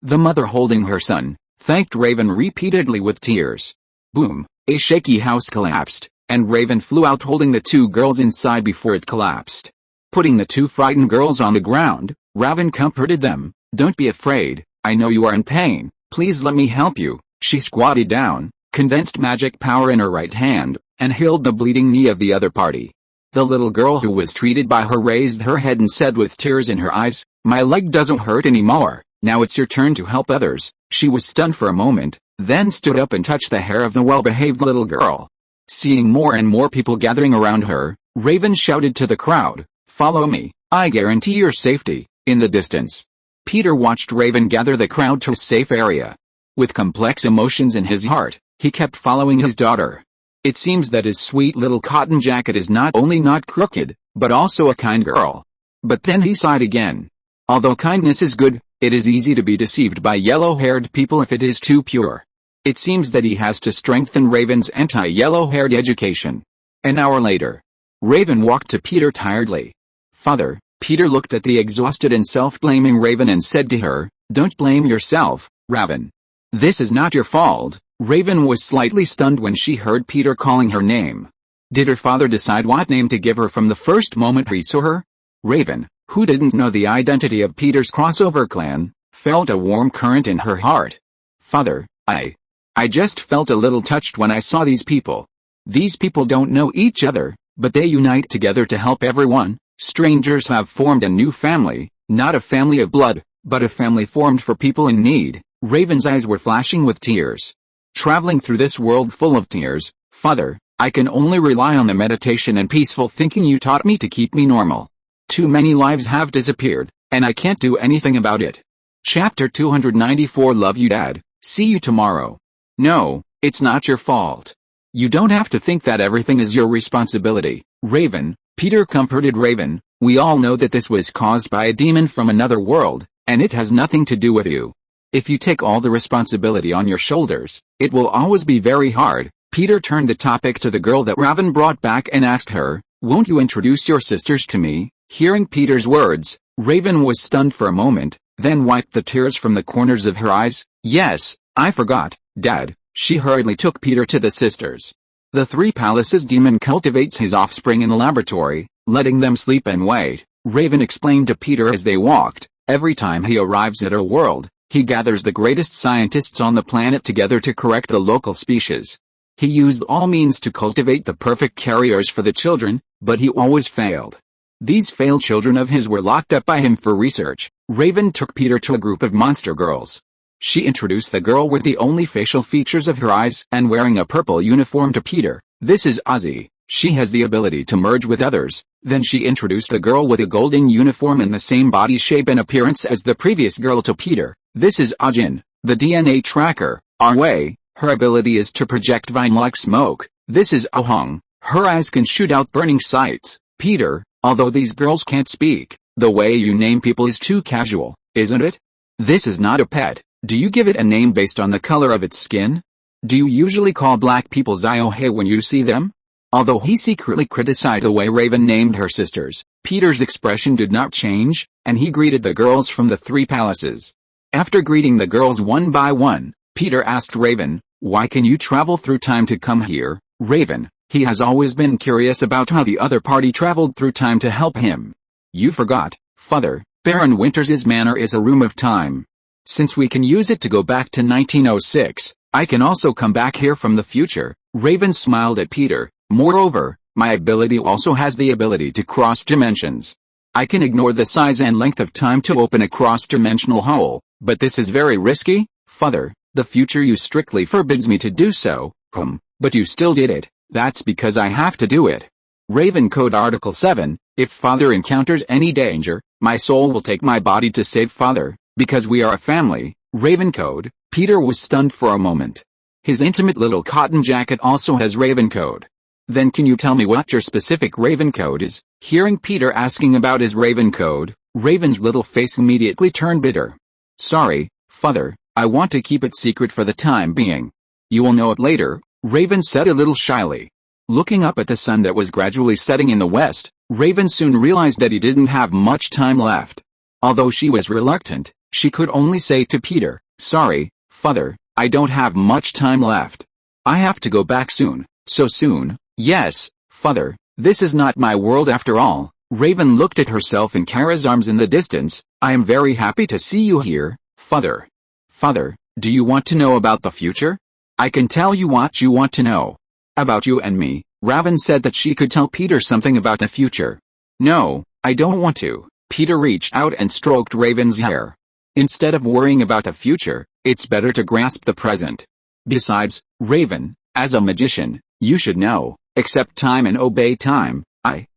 the mother holding her son, thanked Raven repeatedly with tears. Boom, a shaky house collapsed, and Raven flew out holding the two girls inside before it collapsed. Putting the two frightened girls on the ground, Raven comforted them. Don't be afraid, I know you are in pain, please let me help you. She squatted down, condensed magic power in her right hand, and healed the bleeding knee of the other party. The little girl who was treated by her raised her head and said with tears in her eyes, my leg doesn't hurt anymore, now it's your turn to help others. She was stunned for a moment, then stood up and touched the hair of the well-behaved little girl. Seeing more and more people gathering around her, Raven shouted to the crowd, follow me, I guarantee your safety. In the distance, Peter watched Raven gather the crowd to a safe area. With complex emotions in his heart, he kept following his daughter. It seems that his sweet little cotton jacket is not only not crooked, but also a kind girl. But then he sighed again. Although kindness is good, it is easy to be deceived by yellow-haired people if it is too pure. It seems that he has to strengthen Raven's anti-yellow-haired education. An hour later, Raven walked to Peter tiredly. Father, Peter looked at the exhausted and self-blaming Raven and said to her, don't blame yourself, Raven. This is not your fault. Raven was slightly stunned when she heard Peter calling her name. Did her father decide what name to give her from the first moment he saw her? Raven, who didn't know the identity of Peter's crossover clan, felt a warm current in her heart. Father, I just felt a little touched when I saw these people. These people don't know each other, but they unite together to help everyone. Strangers have formed a new family, not a family of blood, but a family formed for people in need. Raven's eyes were flashing with tears. Traveling through this world full of tears, Father, I can only rely on the meditation and peaceful thinking you taught me to keep me normal. Too many lives have disappeared, and I can't do anything about it. Chapter 294 Love you Dad, see you tomorrow. No, it's not your fault. You don't have to think that everything is your responsibility, Raven. Peter comforted Raven, we all know that this was caused by a demon from another world, and it has nothing to do with you. If you take all the responsibility on your shoulders, it will always be very hard. Peter turned the topic to the girl that Raven brought back and asked her, won't you introduce your sisters to me? Hearing Peter's words, Raven was stunned for a moment, then wiped the tears from the corners of her eyes. Yes, I forgot, Dad. She hurriedly took Peter to the sisters. The Three Palaces demon cultivates his offspring in the laboratory, letting them sleep and wait, Raven explained to Peter as they walked. Every time he arrives at a world, he gathers the greatest scientists on the planet together to correct the local species. He used all means to cultivate the perfect carriers for the children, but he always failed. These failed children of his were locked up by him for research. Raven took Peter to a group of monster girls. She introduced the girl with the only facial features of her eyes and wearing a purple uniform to Peter. This is Ozzy. She has the ability to merge with others. Then she introduced the girl with a golden uniform and the same body shape and appearance as the previous girl to Peter. This is Ajin, the DNA tracker. Our way, her ability is to project vine-like smoke. This is Ahong. Her eyes can shoot out burning sights. Peter, although these girls can't speak, the way you name people is too casual, isn't it? This is not a pet. Do you give it a name based on the color of its skin? Do you usually call black people Ziohe when you see them? Although he secretly criticized the way Raven named her sisters, Peter's expression did not change, and he greeted the girls from the Three Palaces. After greeting the girls one by one, Peter asked Raven, why can you travel through time to come here, Raven? He has always been curious about how the other party traveled through time to help him. You forgot, Father, Baron Winters' manor is a room of time. Since we can use it to go back to 1906, I can also come back here from the future. Raven smiled at Peter. Moreover, my ability also has the ability to cross dimensions. I can ignore the size and length of time to open a cross-dimensional hole, but this is very risky, Father. The future you strictly forbids me to do so, but you still did it. That's because I have to do it. Raven Code Article 7, if Father encounters any danger, my soul will take my body to save Father, because we are a family. Raven Code. Peter was stunned for a moment. His intimate little cotton jacket also has Raven Code. Then can you tell me what your specific Raven Code is? Hearing Peter asking about his Raven Code, Raven's little face immediately turned bitter. Sorry, Father, I want to keep it secret for the time being. You will know it later, Raven said a little shyly. Looking up at the sun that was gradually setting in the west, Raven soon realized that he didn't have much time left. Although she was reluctant, she could only say to Peter, Sorry, Father, I don't have much time left. I have to go back soon. So soon? Yes, Father, this is not my world after all. Raven looked at herself in Kara's arms in the distance. I am very happy to see you here, Father. Father, do you want to know about the future? I can tell you what you want to know. About you and me. Raven said that she could tell Peter something about the future. No, I don't want to. Peter reached out and stroked Raven's hair. Instead of worrying about the future, it's better to grasp the present. Besides, Raven, as a magician, you should know, accept time and obey time.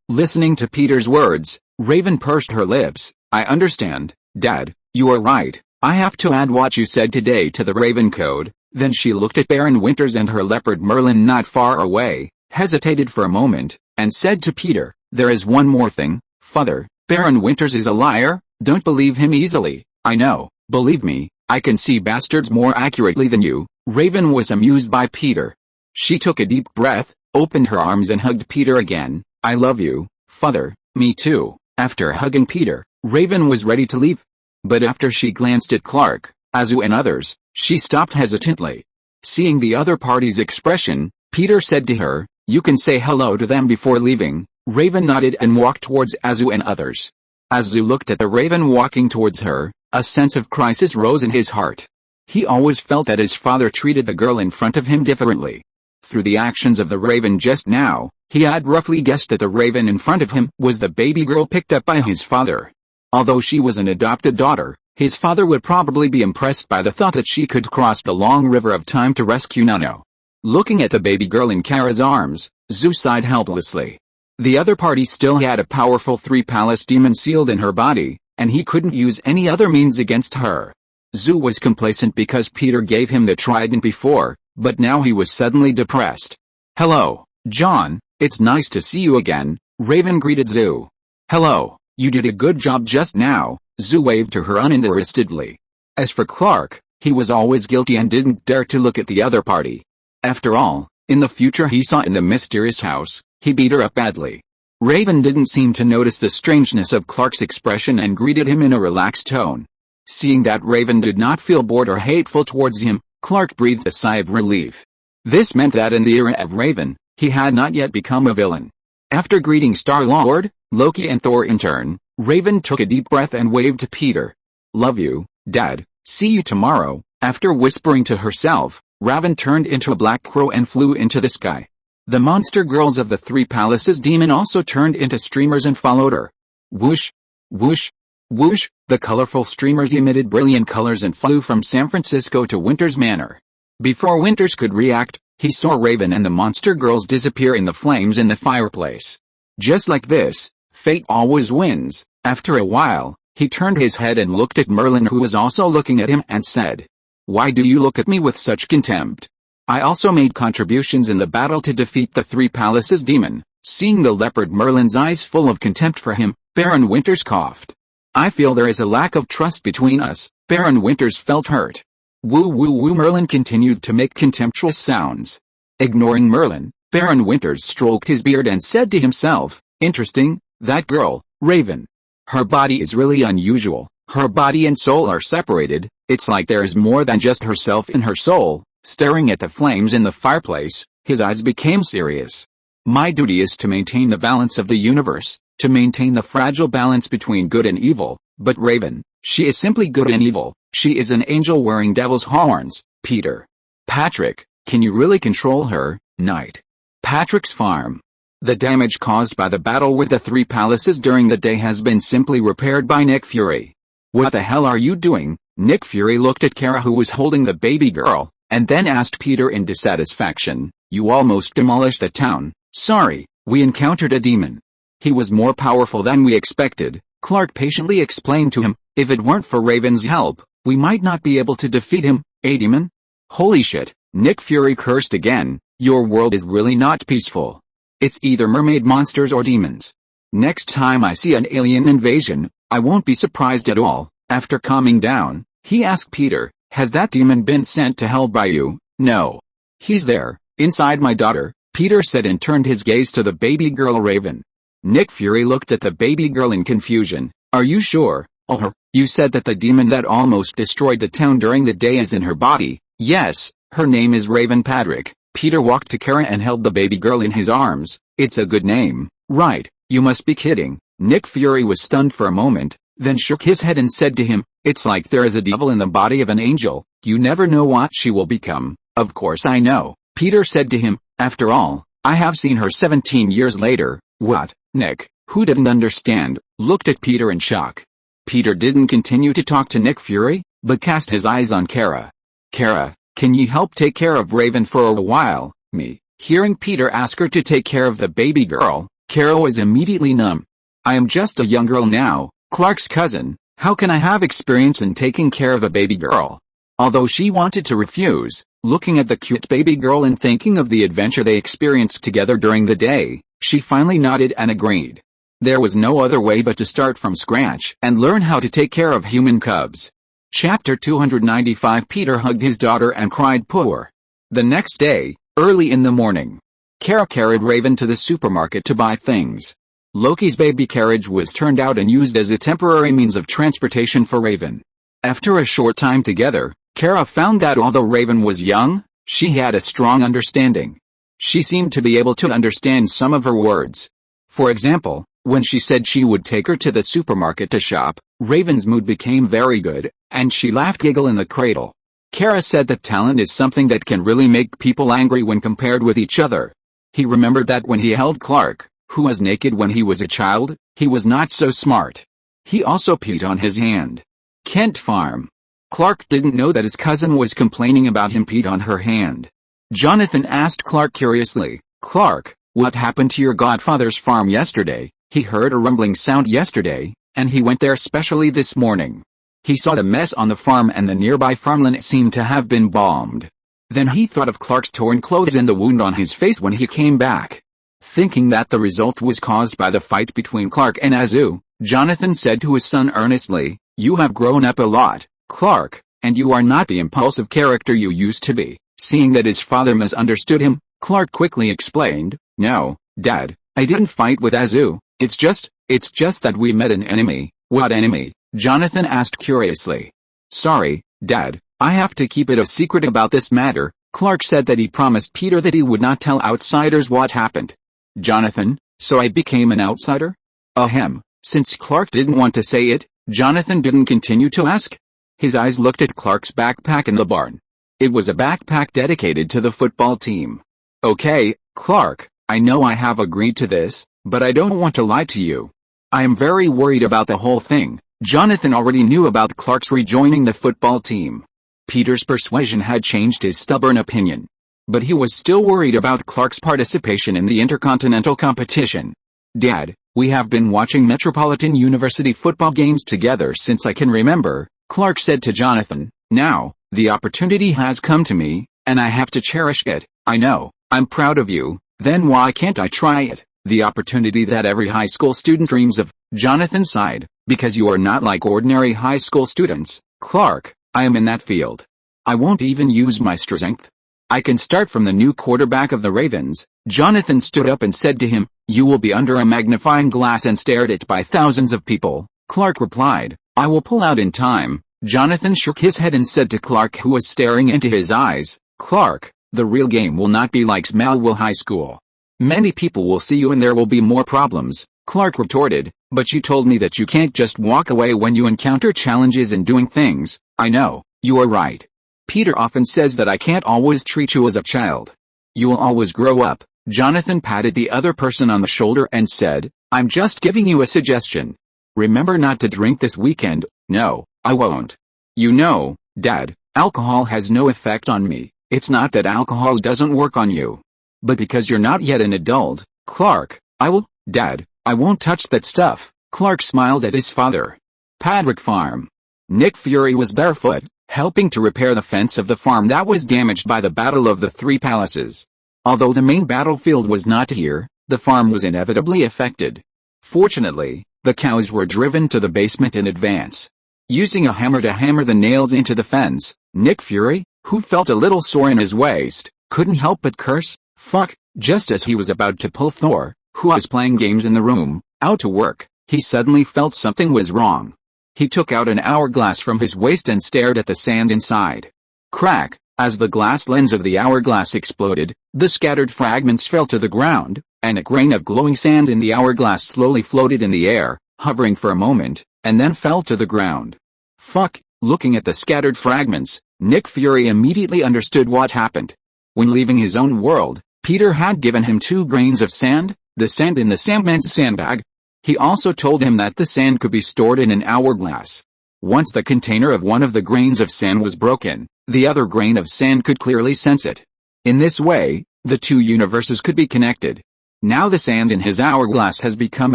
Listening to Peter's words, Raven pursed her lips. I understand, Dad, you are right. I have to add what you said today to the Raven Code. Then she looked at Baron Winters and her leopard Merlin not far away, hesitated for a moment, and said to Peter, There is one more thing, Father. Baron Winters is a liar. Don't believe him easily. I know, believe me, I can see bastards more accurately than you. Raven was amused by Peter. She took a deep breath, opened her arms and hugged Peter again. I love you, Father. Me too. After hugging Peter, Raven was ready to leave. But after she glanced at Clark, Azu and others, she stopped hesitantly. Seeing the other party's expression, Peter said to her, You can say hello to them before leaving. Raven nodded and walked towards Azu and others. Azu looked at the Raven walking towards her. A sense of crisis rose in his heart. He always felt that his father treated the girl in front of him differently. Through the actions of the Raven just now, he had roughly guessed that the Raven in front of him was the baby girl picked up by his father. Although she was an adopted daughter, his father would probably be impressed by the thought that she could cross the long river of time to rescue Nano. Looking at the baby girl in Kara's arms, Zhu sighed helplessly. The other party still had a powerful three-palace demon sealed in her body, and he couldn't use any other means against her. Zhu was complacent because Peter gave him the trident before, but now he was suddenly depressed. Hello, John, it's nice to see you again, Raven greeted Zhu. Hello, you did a good job just now, Zhu waved to her uninterestedly. As for Clark, he was always guilty and didn't dare to look at the other party. After all, in the future he saw in the mysterious house, he beat her up badly. Raven didn't seem to notice the strangeness of Clark's expression and greeted him in a relaxed tone. Seeing that Raven did not feel bored or hateful towards him, Clark breathed a sigh of relief. This meant that in the era of Raven, he had not yet become a villain. After greeting Star-Lord, Loki and Thor in turn, Raven took a deep breath and waved to Peter. Love you, Dad, see you tomorrow. After whispering to herself, Raven turned into a black crow and flew into the sky. The monster girls of the Three Palaces demon also turned into streamers and followed her. Whoosh, whoosh, whoosh, the colorful streamers emitted brilliant colors and flew from San Francisco to Winters Manor. Before Winters could react, he saw Raven and the monster girls disappear in the flames in the fireplace. Just like this, fate always wins. After a while, he turned his head and looked at Merlin, who was also looking at him, and said, Why do you look at me with such contempt? I also made contributions in the battle to defeat the Three Palaces demon. Seeing the leopard Merlin's eyes full of contempt for him, Baron Winters coughed. I feel there is a lack of trust between us. Baron Winters felt hurt. Woo woo woo. Merlin continued to make contemptuous sounds. Ignoring Merlin, Baron Winters stroked his beard and said to himself, Interesting, that girl, Raven. Her body is really unusual. Her body and soul are separated. It's like there is more than just herself in her soul. Staring at the flames in the fireplace, his eyes became serious. My duty is to maintain the balance of the universe, to maintain the fragile balance between good and evil. But Raven, she is simply good and evil. She is an angel wearing devil's horns. Peter. Patrick, can you really control her? Night. Patrick's farm. The damage caused by the battle with the three palaces during the day has been simply repaired by Nick Fury. What the hell are you doing? Nick Fury looked at Kara, who was holding the baby girl, and then asked Peter in dissatisfaction, "You almost demolished the town." "Sorry, we encountered a demon. He was more powerful than we expected," Clark patiently explained to him. "If it weren't for Raven's help, we might not be able to defeat him." "A demon? Holy shit," Nick Fury cursed again. "Your world is really not peaceful. It's either mermaid monsters or demons. Next time I see an alien invasion, I won't be surprised at all." After calming down, he asked Peter, "Has that demon been sent to hell by you?" "No. He's there, inside my daughter," Peter said, and turned his gaze to the baby girl Raven. Nick Fury looked at the baby girl in confusion. "Are you sure?" "Oh, you said that the demon that almost destroyed the town during the day is in her body." "Yes, her name is Raven Patrick." Peter walked to Kara and held the baby girl in his arms. "It's a good name, right? You must be kidding." Nick Fury was stunned for a moment, then shook his head and said to him, "It's like there is a devil in the body of an angel. You never know what she will become." "Of course I know," Peter said to him. "After all, I have seen her 17 years later." "What?" Nick, who didn't understand, looked at Peter in shock. Peter didn't continue to talk to Nick Fury, but cast his eyes on Kara. "Kara, can you help take care of Raven for a while?" "Me?" Hearing Peter ask her to take care of the baby girl, Kara was immediately numb. "I am just a young girl now, Clark's cousin. How can I have experience in taking care of a baby girl?" Although she wanted to refuse, looking at the cute baby girl and thinking of the adventure they experienced together during the day, she finally nodded and agreed. There was no other way but to start from scratch and learn how to take care of human cubs. Chapter 295. Peter hugged his daughter and cried poor. The next day, early in the morning, Kara carried Raven to the supermarket to buy things. Loki's baby carriage was turned out and used as a temporary means of transportation for Raven. After a short time together, Kara found that although Raven was young, she had a strong understanding. She seemed to be able to understand some of her words. For example, when she said she would take her to the supermarket to shop, Raven's mood became very good, and she laughed giggle in the cradle. Kara said that talent is something that can really make people angry when compared with each other. He remembered that when he held Clark, who was naked when he was a child, he was not so smart. He also peed on his hand. Kent Farm. Clark didn't know that his cousin was complaining about him peed on her hand. Jonathan asked Clark curiously, "Clark, what happened to your godfather's farm yesterday?" "He heard a rumbling sound yesterday, and he went there specially this morning. He saw the mess on the farm and the nearby farmland seemed to have been bombed." Then he thought of Clark's torn clothes and the wound on his face when he came back. Thinking that the result was caused by the fight between Clark and Azu, Jonathan said to his son earnestly, "You have grown up a lot, Clark, and you are not the impulsive character you used to be." Seeing that his father misunderstood him, Clark quickly explained, "No, Dad, I didn't fight with Azu. It's just that we met an enemy." "What enemy?" Jonathan asked curiously. "Sorry, Dad, I have to keep it a secret about this matter." Clark said that he promised Peter that he would not tell outsiders what happened. "Jonathan, so I became an outsider?" Ahem. Since Clark didn't want to say it, Jonathan didn't continue to ask. His eyes looked at Clark's backpack in the barn. It was a backpack dedicated to the football team. "Okay, Clark, I know I have agreed to this, but I don't want to lie to you. I am very worried about the whole thing." Jonathan already knew about Clark's rejoining the football team. Peter's persuasion had changed his stubborn opinion. But he was still worried about Clark's participation in the intercontinental competition. "Dad, we have been watching Metropolitan University football games together since I can remember," Clark said to Jonathan. "Now, the opportunity has come to me, and I have to cherish it." "I know, I'm proud of you. Then why can't I try it?" "The opportunity that every high school student dreams of," Jonathan sighed. "Because you are not like ordinary high school students, Clark. I am in that field. I won't even use my strength. I can start from the new quarterback of the Ravens." Jonathan stood up and said to him, "You will be under a magnifying glass and stared at by thousands of people." Clark replied, "I will pull out in time." Jonathan shook his head and said to Clark, who was staring into his eyes, "Clark, the real game will not be like Smallville High School. Many people will see you and there will be more problems." Clark retorted, "But you told me that you can't just walk away when you encounter challenges in doing things." "I know, you are right. Peter often says that I can't always treat you as a child. You will always grow up." Jonathan patted the other person on the shoulder and said, "I'm just giving you a suggestion. Remember not to drink this weekend." "No, I won't. You know, Dad, alcohol has no effect on me. It's not that alcohol doesn't work on you. But because you're not yet an adult, Clark, I will." "Dad, I won't touch that stuff." Clark smiled at his father. Padwick Farm. Nick Fury was barefoot, helping to repair the fence of the farm that was damaged by the Battle of the Three Palaces. Although the main battlefield was not here, the farm was inevitably affected. Fortunately, the cows were driven to the basement in advance. Using a hammer to hammer the nails into the fence, Nick Fury, who felt a little sore in his waist, couldn't help but curse, "Fuck," just as he was about to pull Thor, who was playing games in the room, out to work. He suddenly felt something was wrong. He took out an hourglass from his waist and stared at the sand inside. Crack! As the glass lens of the hourglass exploded, the scattered fragments fell to the ground, and a grain of glowing sand in the hourglass slowly floated in the air, hovering for a moment, and then fell to the ground. Fuck! Looking at the scattered fragments, Nick Fury immediately understood what happened. When leaving his own world, Peter had given him 2 grains of sand, the sand in the Sandman's sandbag. He also told him that the sand could be stored in an hourglass. Once the container of one of the grains of sand was broken, the other grain of sand could clearly sense it. In this way, the 2 universes could be connected. Now the sand in his hourglass has become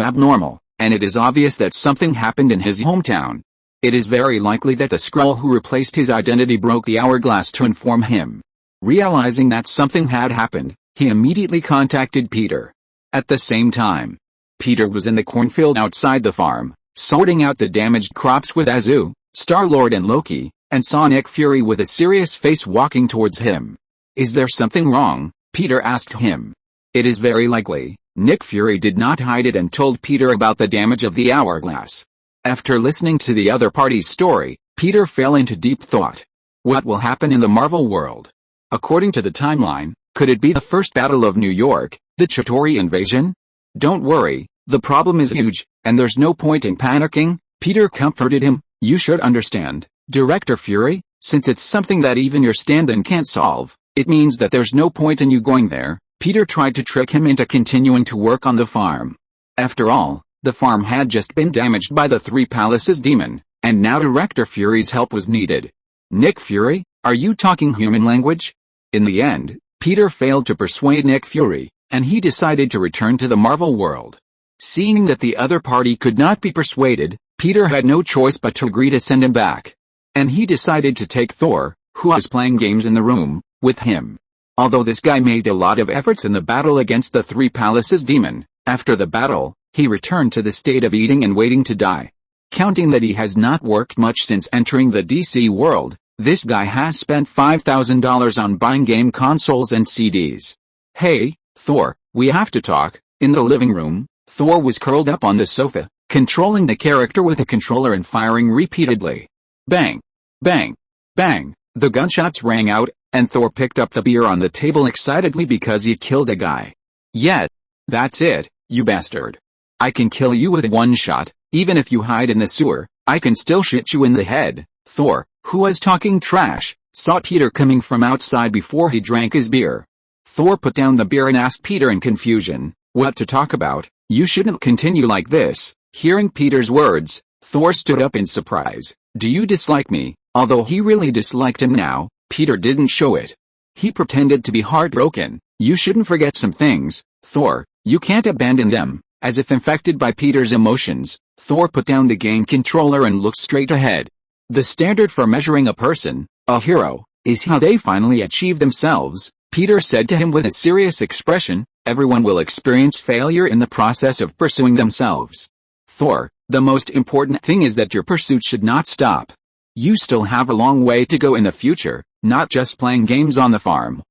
abnormal, and it is obvious that something happened in his hometown. It is very likely that the Skrull who replaced his identity broke the hourglass to inform him. Realizing that something had happened, he immediately contacted Peter. At the same time, Peter was in the cornfield outside the farm, sorting out the damaged crops with Azu, Star-Lord and Loki, and saw Nick Fury with a serious face walking towards him. "Is there something wrong?" Peter asked him. It is very likely. Nick Fury did not hide it and told Peter about the damage of the hourglass. After listening to the other party's story, Peter fell into deep thought. What will happen in the Marvel world? According to the timeline, could it be the first Battle of New York, the Chitauri invasion? "Don't worry, the problem is huge, and there's no point in panicking," Peter comforted him. "You should understand, Director Fury, since it's something that even your stand-in can't solve, it means that there's no point in you going there." Peter tried to trick him into continuing to work on the farm. After all, the farm had just been damaged by the Three Palaces demon, and now Director Fury's help was needed. "Nick Fury, are you talking human language?" In the end, Peter failed to persuade Nick Fury, and he decided to return to the Marvel world. Seeing that the other party could not be persuaded, Peter had no choice but to agree to send him back. And he decided to take Thor, who was playing games in the room, with him. Although this guy made a lot of efforts in the battle against the Three Palaces demon, after the battle, he returned to the state of eating and waiting to die. Counting that he has not worked much since entering the DC world, this guy has spent $5,000 on buying game consoles and CDs. "Hey, Thor, we have to talk." In the living room, Thor was curled up on the sofa, controlling the character with a controller and firing repeatedly. Bang! Bang! Bang! The gunshots rang out, and Thor picked up the beer on the table excitedly because he killed a guy. "Yes, that's it, you bastard. I can kill you with one shot, even if you hide in the sewer, I can still shoot you in the head." Thor, who was talking trash, saw Peter coming from outside before he drank his beer. Thor put down the beer and asked Peter in confusion, "What to talk about? You shouldn't continue like this." Hearing Peter's words, Thor stood up in surprise. "Do you dislike me?" Although he really disliked him now, Peter didn't show it. He pretended to be heartbroken. "You shouldn't forget some things, Thor, you can't abandon them." As if infected by Peter's emotions, Thor put down the game controller and looked straight ahead. The standard for measuring a person, a hero, is how they finally achieve themselves, Peter said to him with a serious expression. "Everyone will experience failure in the process of pursuing themselves. Thor, the most important thing is that your pursuit should not stop. You still have a long way to go in the future, not just playing games on the farm."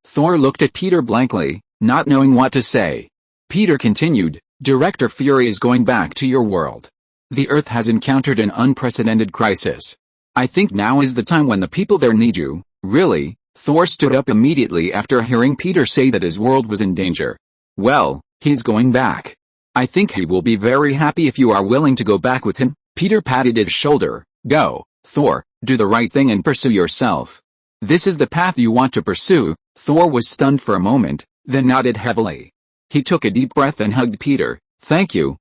Thor looked at Peter blankly, not knowing what to say. Peter continued, "Director Fury is going back to your world. The Earth has encountered an unprecedented crisis. I think now is the time when the people there need you." "Really?" Thor stood up immediately after hearing Peter say that his world was in danger. "Well, he's going back. I think he will be very happy if you are willing to go back with him." Peter patted his shoulder. "Go, Thor, do the right thing and pursue yourself. This is the path you want to pursue." Thor was stunned for a moment, then nodded heavily. He took a deep breath and hugged Peter. Thank you,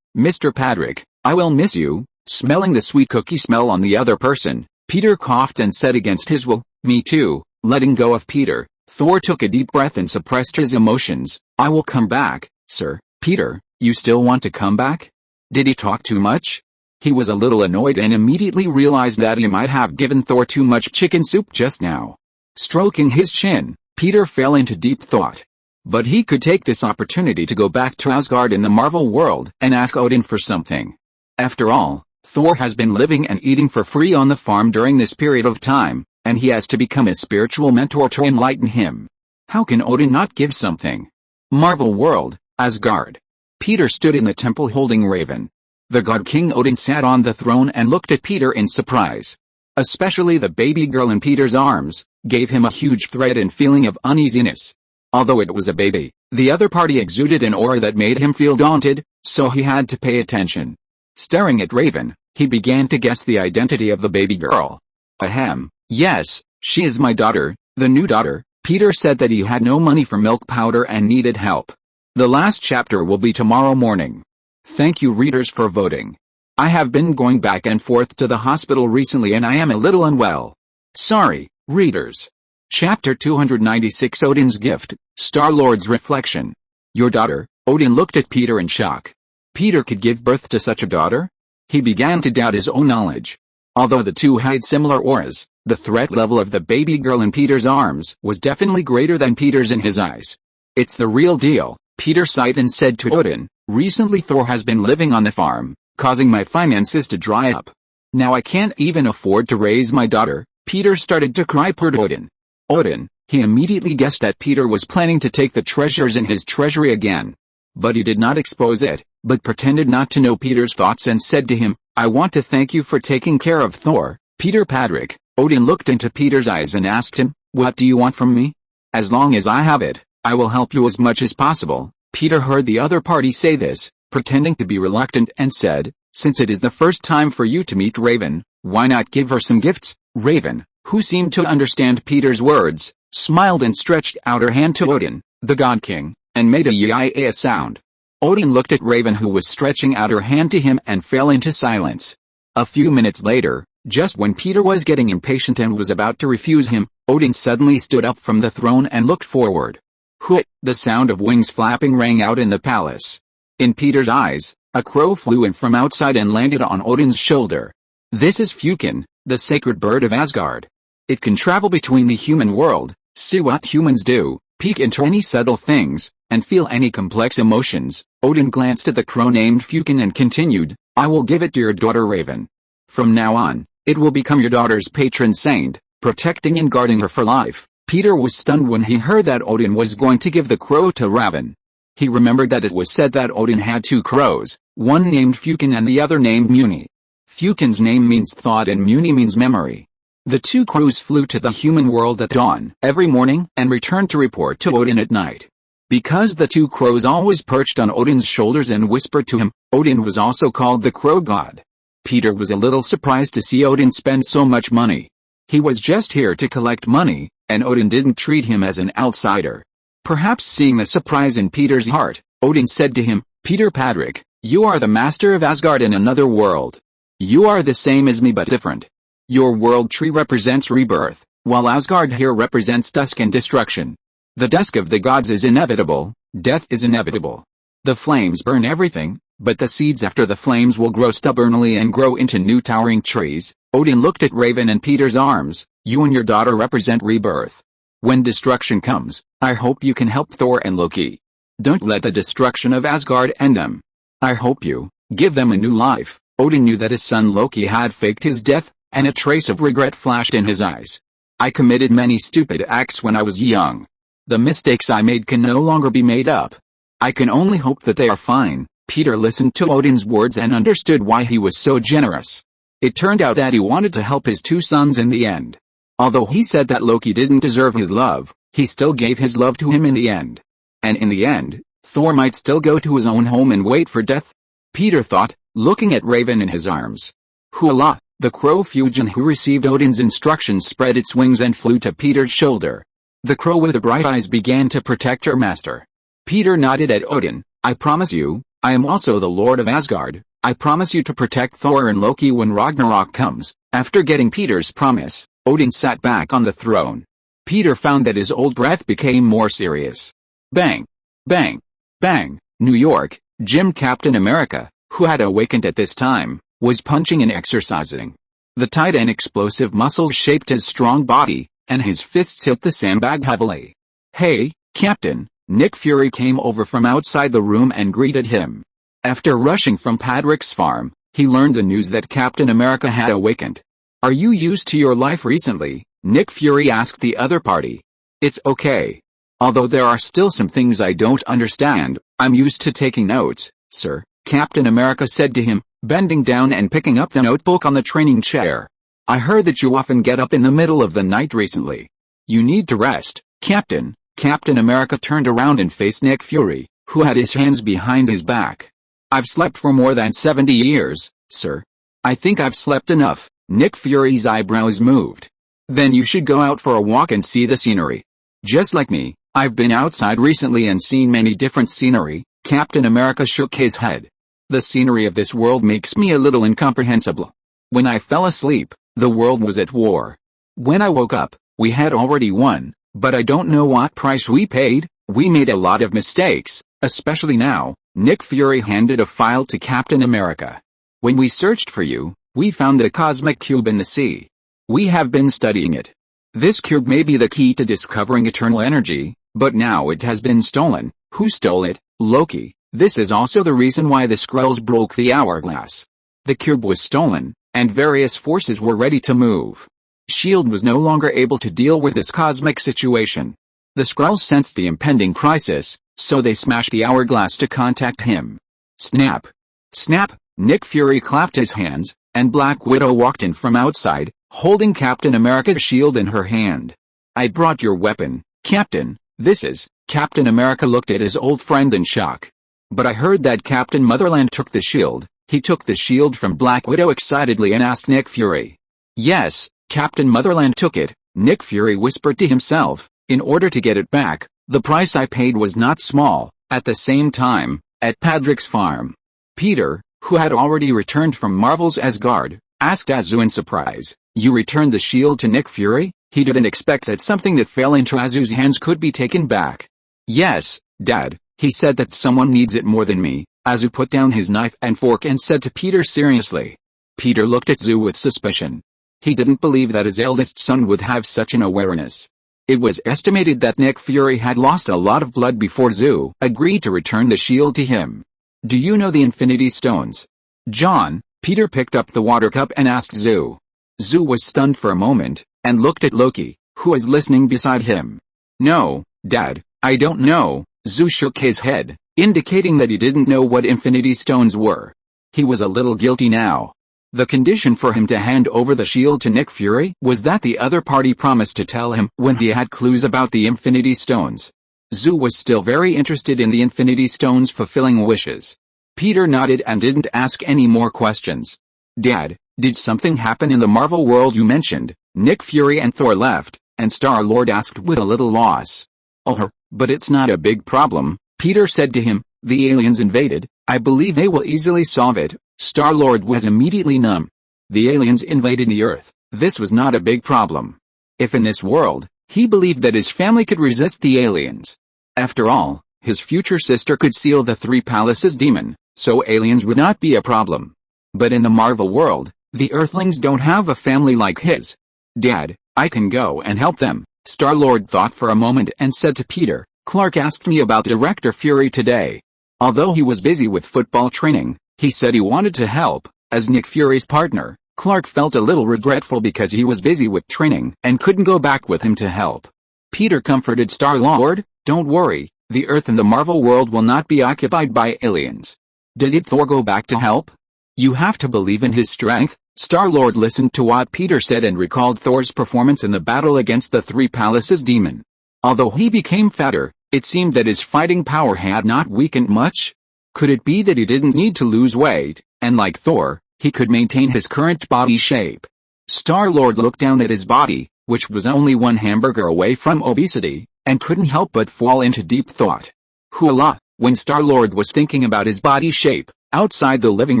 Mr. Patrick, I will miss you. Smelling the sweet cookie smell on the other person, Peter coughed and said against his will, me too. Letting go of Peter, Thor took a deep breath and suppressed his emotions. I will come back, sir. Peter, you still want to come back? Did he talk too much? He was a little annoyed and immediately realized that he might have given Thor too much chicken soup just now. Stroking his chin, Peter fell into deep thought. But he could take this opportunity to go back to Asgard in the Marvel world and ask Odin for something. After all, Thor has been living and eating for free on the farm during this period of time, and he has to become a spiritual mentor to enlighten him. How can Odin not give something? Marvel world, Asgard. Peter stood in the temple holding Raven. The god King Odin sat on the throne and looked at Peter in surprise. Especially the baby girl in Peter's arms gave him a huge threat and feeling of uneasiness. Although it was a baby, the other party exuded an aura that made him feel daunted, so he had to pay attention. Staring at Raven, he began to guess the identity of the baby girl. Ahem, yes, she is my daughter, the new daughter. Peter said that he had no money for milk powder and needed help. The last chapter will be tomorrow morning. Thank you readers for voting. I have been going back and forth to the hospital recently and I am a little unwell. Sorry, readers. Chapter 296 Odin's Gift, Star-Lord's Reflection. Your daughter? Odin looked at Peter in shock. Peter could give birth to such a daughter? He began to doubt his own knowledge. Although the two had similar auras, the threat level of the baby girl in Peter's arms was definitely greater than Peter's in his eyes. It's the real deal, Peter sighed and said to Odin. Recently Thor has been living on the farm, causing my finances to dry up. Now I can't even afford to raise my daughter. Peter started to cry per Odin. Odin, he immediately guessed that Peter was planning to take the treasures in his treasury again. But he did not expose it, but pretended not to know Peter's thoughts and said to him, I want to thank you for taking care of Thor, Peter Patrick. Odin looked into Peter's eyes and asked him, what do you want from me? As long as I have it, I will help you as much as possible. Peter heard the other party say this, pretending to be reluctant and said, since it is the first time for you to meet Raven, why not give her some gifts? Raven, who seemed to understand Peter's words, smiled and stretched out her hand to Odin, the God King, and made a yeah sound. Odin looked at Raven who was stretching out her hand to him and fell into silence. A few minutes later, just when Peter was getting impatient and was about to refuse him, Odin suddenly stood up from the throne and looked forward. Hwit! The sound of wings flapping rang out in the palace. In Peter's eyes, a crow flew in from outside and landed on Odin's shoulder. This is Fukin, the sacred bird of Asgard. It can travel between the human world, see what humans do, peek into any subtle things, and feel any complex emotions. Odin glanced at the crow named Fukin and continued, I will give it to your daughter Raven. From now on, it will become your daughter's patron saint, protecting and guarding her for life. Peter was stunned when he heard that Odin was going to give the crow to Raven. He remembered that it was said that Odin had two crows, one named Fukin and the other named Muni. Fukin's name means thought and Muni means memory. The two crows flew to the human world at dawn every morning and returned to report to Odin at night. Because the two crows always perched on Odin's shoulders and whispered to him, Odin was also called the Crow God. Peter was a little surprised to see Odin spend so much money. He was just here to collect money, and Odin didn't treat him as an outsider. Perhaps seeing the surprise in Peter's heart, Odin said to him, Peter Patrick, you are the master of Asgard in another world. You are the same as me but different. Your world tree represents rebirth, while Asgard here represents dusk and destruction. The dusk of the gods is inevitable, death is inevitable. The flames burn everything, but the seeds after the flames will grow stubbornly and grow into new towering trees. Odin looked at Raven in Peter's arms, you and your daughter represent rebirth. When destruction comes, I hope you can help Thor and Loki. Don't let the destruction of Asgard end them. I hope you give them a new life. Odin knew that his son Loki had faked his death, and a trace of regret flashed in his eyes. I committed many stupid acts when I was young. The mistakes I made can no longer be made up. I can only hope that they are fine. Peter listened to Odin's words and understood why he was so generous. It turned out that he wanted to help his two sons in the end. Although he said that Loki didn't deserve his love, he still gave his love to him in the end. And in the end, Thor might still go to his own home and wait for death. Peter thought, looking at Raven in his arms. Hoolah! The crow Fukin who received Odin's instructions spread its wings and flew to Peter's shoulder. The crow with the bright eyes began to protect her master. Peter nodded at Odin. I promise you, I am also the Lord of Asgard. I promise you to protect Thor and Loki when Ragnarok comes. After getting Peter's promise, Odin sat back on the throne. Peter found that his old breath became more serious. Bang! Bang! Bang! New York, Jim Captain America, who had awakened at this time, was punching and exercising. The tight and explosive muscles shaped his strong body, and his fists hit the sandbag heavily. Hey, Captain! Nick Fury came over from outside the room and greeted him. After rushing from Patrick's farm, he learned the news that Captain America had awakened. Are you used to your life recently? Nick Fury asked the other party. It's okay. Although there are still some things I don't understand, I'm used to taking notes, sir, Captain America said to him, bending down and picking up the notebook on the training chair. I heard that you often get up in the middle of the night recently. You need to rest, Captain. Captain America turned around and faced Nick Fury, who had his hands behind his back. I've slept for more than 70 years, sir. I think I've slept enough. Nick Fury's eyebrows moved. Then you should go out for a walk and see the scenery. Just like me, I've been outside recently and seen many different scenery. Captain America shook his head. The scenery of this world makes me a little incomprehensible. When I fell asleep, the world was at war. When I woke up, we had already won, but I don't know what price we paid. We made a lot of mistakes, especially now. Nick Fury handed a file to Captain America. When we searched for you, we found the cosmic cube in the sea. We have been studying it. This cube may be the key to discovering eternal energy, but now it has been stolen. Who stole it? Loki. This is also the reason why the Skrulls broke the hourglass. The cube was stolen, and various forces were ready to move. S.H.I.E.L.D. was no longer able to deal with this cosmic situation. The Skrulls sensed the impending crisis, so they smashed the hourglass to contact him. Snap! Snap! Nick Fury clapped his hands, and Black Widow walked in from outside, holding Captain America's shield in her hand. I brought your weapon, Captain. This is... Captain America looked at his old friend in shock. But I heard that Captain Motherland took the shield. He took the shield from Black Widow excitedly and asked Nick Fury. Yes, Captain Motherland took it, Nick Fury whispered to himself. In order to get it back, the price I paid was not small. At the same time, at Patrick's farm, Peter, who had already returned from Marvel's Asgard, asked Azu in surprise, you returned the shield to Nick Fury? He didn't expect that something that fell into Azu's hands could be taken back. Yes, Dad, he said that someone needs it more than me. Azu put down his knife and fork and said to Peter seriously. Peter looked at Azu with suspicion. He didn't believe that his eldest son would have such an awareness. It was estimated that Nick Fury had lost a lot of blood before Azu agreed to return the shield to him. Do you know the Infinity Stones? John, Peter picked up the water cup and asked Azu. Azu was stunned for a moment, and looked at Loki, who was listening beside him. No, Dad, I don't know. Azu shook his head, indicating that he didn't know what Infinity Stones were. He was a little guilty now. The condition for him to hand over the shield to Nick Fury was that the other party promised to tell him when he had clues about the Infinity Stones. Azu was still very interested in the Infinity Stones fulfilling wishes. Peter nodded and didn't ask any more questions. Dad, did something happen in the Marvel world you mentioned? Nick Fury and Thor left, and Star-Lord asked with a little loss. Oh, but it's not a big problem, Peter said to him. The aliens invaded. I believe they will easily solve it. Star-Lord was immediately numb. The aliens invaded the Earth. This was not a big problem. If in this world, he believed that his family could resist the aliens. After all, his future sister could seal the Three Palaces demon, so aliens would not be a problem. But in the Marvel world, the Earthlings don't have a family like his. Dad, I can go and help them. Star-Lord thought for a moment and said to Peter, Clark asked me about Director Fury today. Although he was busy with football training, he said he wanted to help. As Nick Fury's partner, Clark felt a little regretful because he was busy with training and couldn't go back with him to help. Peter comforted Star-Lord, don't worry, the Earth and the Marvel world will not be occupied by aliens. Did Thor go back to help? You have to believe in his strength. Star-Lord listened to what Peter said and recalled Thor's performance in the battle against the Three Palaces demon. Although he became fatter, it seemed that his fighting power had not weakened much. Could it be that he didn't need to lose weight, and like Thor, he could maintain his current body shape? Star-Lord looked down at his body, which was only one hamburger away from obesity, and couldn't help but fall into deep thought. Hoolah! When Star-Lord was thinking about his body shape, outside the living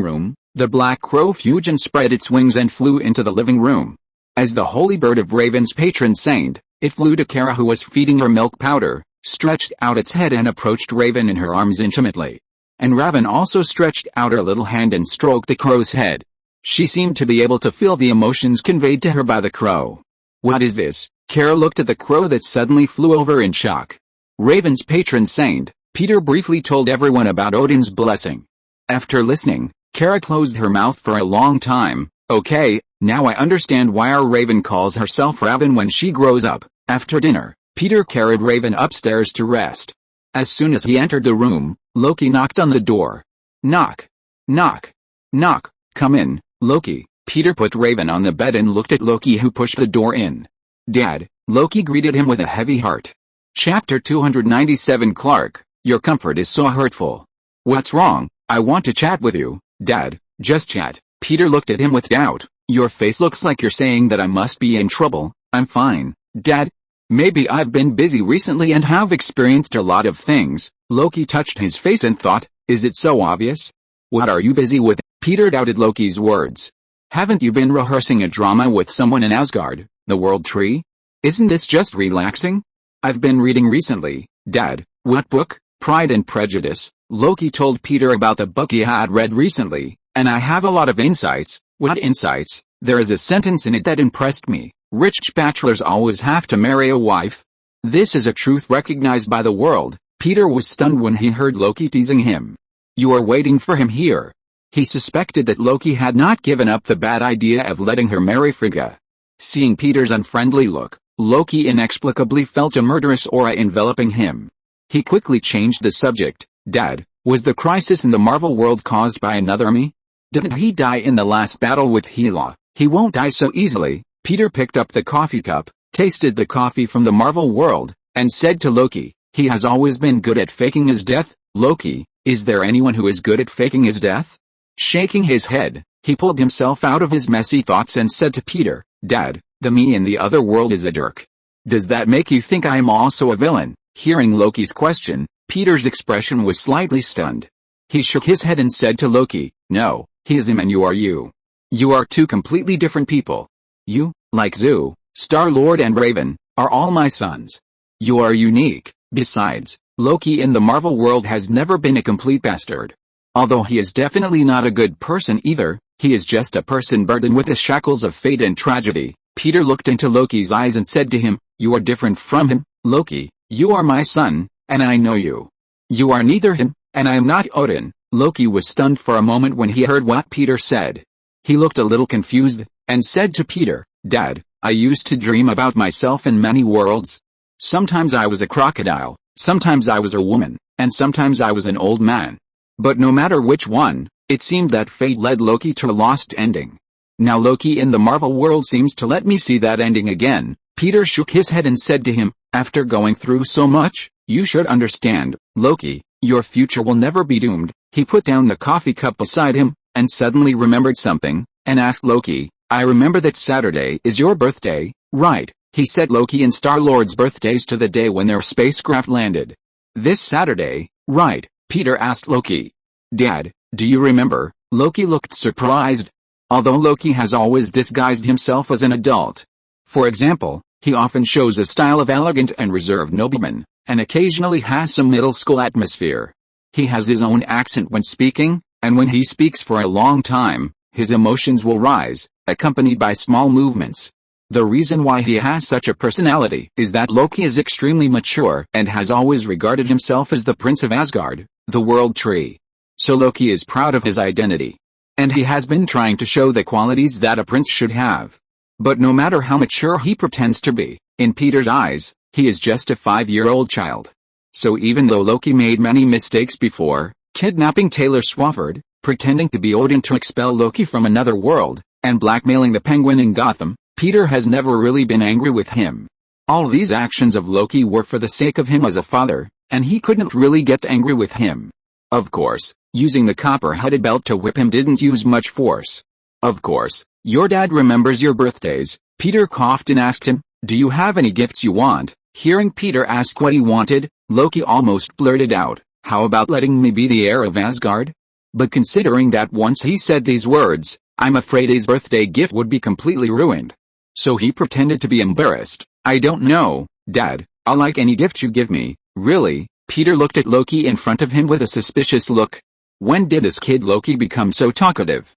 room, the Black Crow Fusion spread its wings and flew into the living room. As the holy bird of Raven's patron saint, it flew to Kara, who was feeding her milk powder, stretched out its head and approached Raven in her arms intimately. And Raven also stretched out her little hand and stroked the crow's head. She seemed to be able to feel the emotions conveyed to her by the crow. What is this? Kara looked at the crow that suddenly flew over in shock. Raven's patron saint, Peter briefly told everyone about Odin's blessing. After listening, Kara closed her mouth for a long time. Okay, now I understand why our Raven calls herself Raven when she grows up. After dinner, Peter carried Raven upstairs to rest. As soon as he entered the room, Loki knocked on the door. Knock. Knock. Knock. Come in, Loki. Peter put Raven on the bed and looked at Loki, who pushed the door in. Dad, Loki greeted him with a heavy heart. Chapter 297. Clark, your comfort is so hurtful. What's wrong? I want to chat with you, Dad. Just chat. Peter looked at him with doubt. Your face looks like you're saying that I must be in trouble. I'm fine, Dad. Maybe I've been busy recently and have experienced a lot of things. Loki touched his face and thought, is it so obvious? What are you busy with? Peter doubted Loki's words. Haven't you been rehearsing a drama with someone in Asgard, the World Tree? Isn't this just relaxing? I've been reading recently, Dad. What book? Pride and Prejudice. Loki told Peter about the book he had read recently, and I have a lot of insights. What insights? There is a sentence in it that impressed me. Rich bachelors always have to marry a wife. This is a truth recognized by the world. Peter was stunned when he heard Loki teasing him. You are waiting for him here. He suspected that Loki had not given up the bad idea of letting her marry Frigga. Seeing Peter's unfriendly look, Loki inexplicably felt a murderous aura enveloping him. He quickly changed the subject. Dad, was the crisis in the Marvel world caused by another me? Didn't he die in the last battle with Hela? He won't die so easily. Peter picked up the coffee cup, tasted the coffee from the Marvel world, and said to Loki, he has always been good at faking his death. Loki, is there anyone who is good at faking his death? Shaking his head, he pulled himself out of his messy thoughts and said to Peter, Dad, the me in the other world is a jerk. Does that make you think I am also a villain? Hearing Loki's question, Peter's expression was slightly stunned. He shook his head and said to Loki, no, he is him and you are you. You are two completely different people. You, like Zeus, Star-Lord and Raven, are all my sons. You are unique. Besides, Loki in the Marvel world has never been a complete bastard. Although he is definitely not a good person either, he is just a person burdened with the shackles of fate and tragedy. Peter looked into Loki's eyes and said to him, you are different from him, Loki. You are my son, and I know you. You are neither him, and I am not Odin. Loki was stunned for a moment when he heard what Peter said. He looked a little confused, and said to Peter, Dad, I used to dream about myself in many worlds. Sometimes I was a crocodile, sometimes I was a woman, and sometimes I was an old man. But no matter which one, it seemed that fate led Loki to a lost ending. Now Loki in the Marvel world seems to let me see that ending again. Peter shook his head and said to him, after going through so much, you should understand, Loki, your future will never be doomed. He put down the coffee cup beside him, and suddenly remembered something, and asked Loki, I remember that Saturday is your birthday, right? He set Loki and Star-Lord's birthdays to the day when their spacecraft landed. This Saturday, right? Peter asked Loki. Dad, do you remember? Loki looked surprised. Although Loki has always disguised himself as an adult. For example, he often shows a style of elegant and reserved nobleman, and occasionally has some middle school atmosphere. He has his own accent when speaking, and when he speaks for a long time, his emotions will rise, accompanied by small movements. The reason why he has such a personality is that Loki is extremely mature and has always regarded himself as the Prince of Asgard, the World Tree. So Loki is proud of his identity. And he has been trying to show the qualities that a prince should have. But no matter how mature he pretends to be, in Peter's eyes, he is just a 5-year-old child. So even though Loki made many mistakes before, kidnapping Taylor Swafford, pretending to be Odin to expel Loki from another world, and blackmailing the Penguin in Gotham, Peter has never really been angry with him. All these actions of Loki were for the sake of him as a father, and he couldn't really get angry with him. Of course, using the copper-headed belt to whip him didn't use much force. Of course, your dad remembers your birthdays. Peter coughed and asked him, Do you have any gifts you want? Hearing Peter ask what he wanted, Loki almost blurted out, how about letting me be the heir of Asgard? But considering that once he said these words, I'm afraid his birthday gift would be completely ruined. So he pretended to be embarrassed. I don't know, Dad, I'll like any gift you give me. Really? Peter looked at Loki in front of him with a suspicious look. When did this kid Loki become so talkative?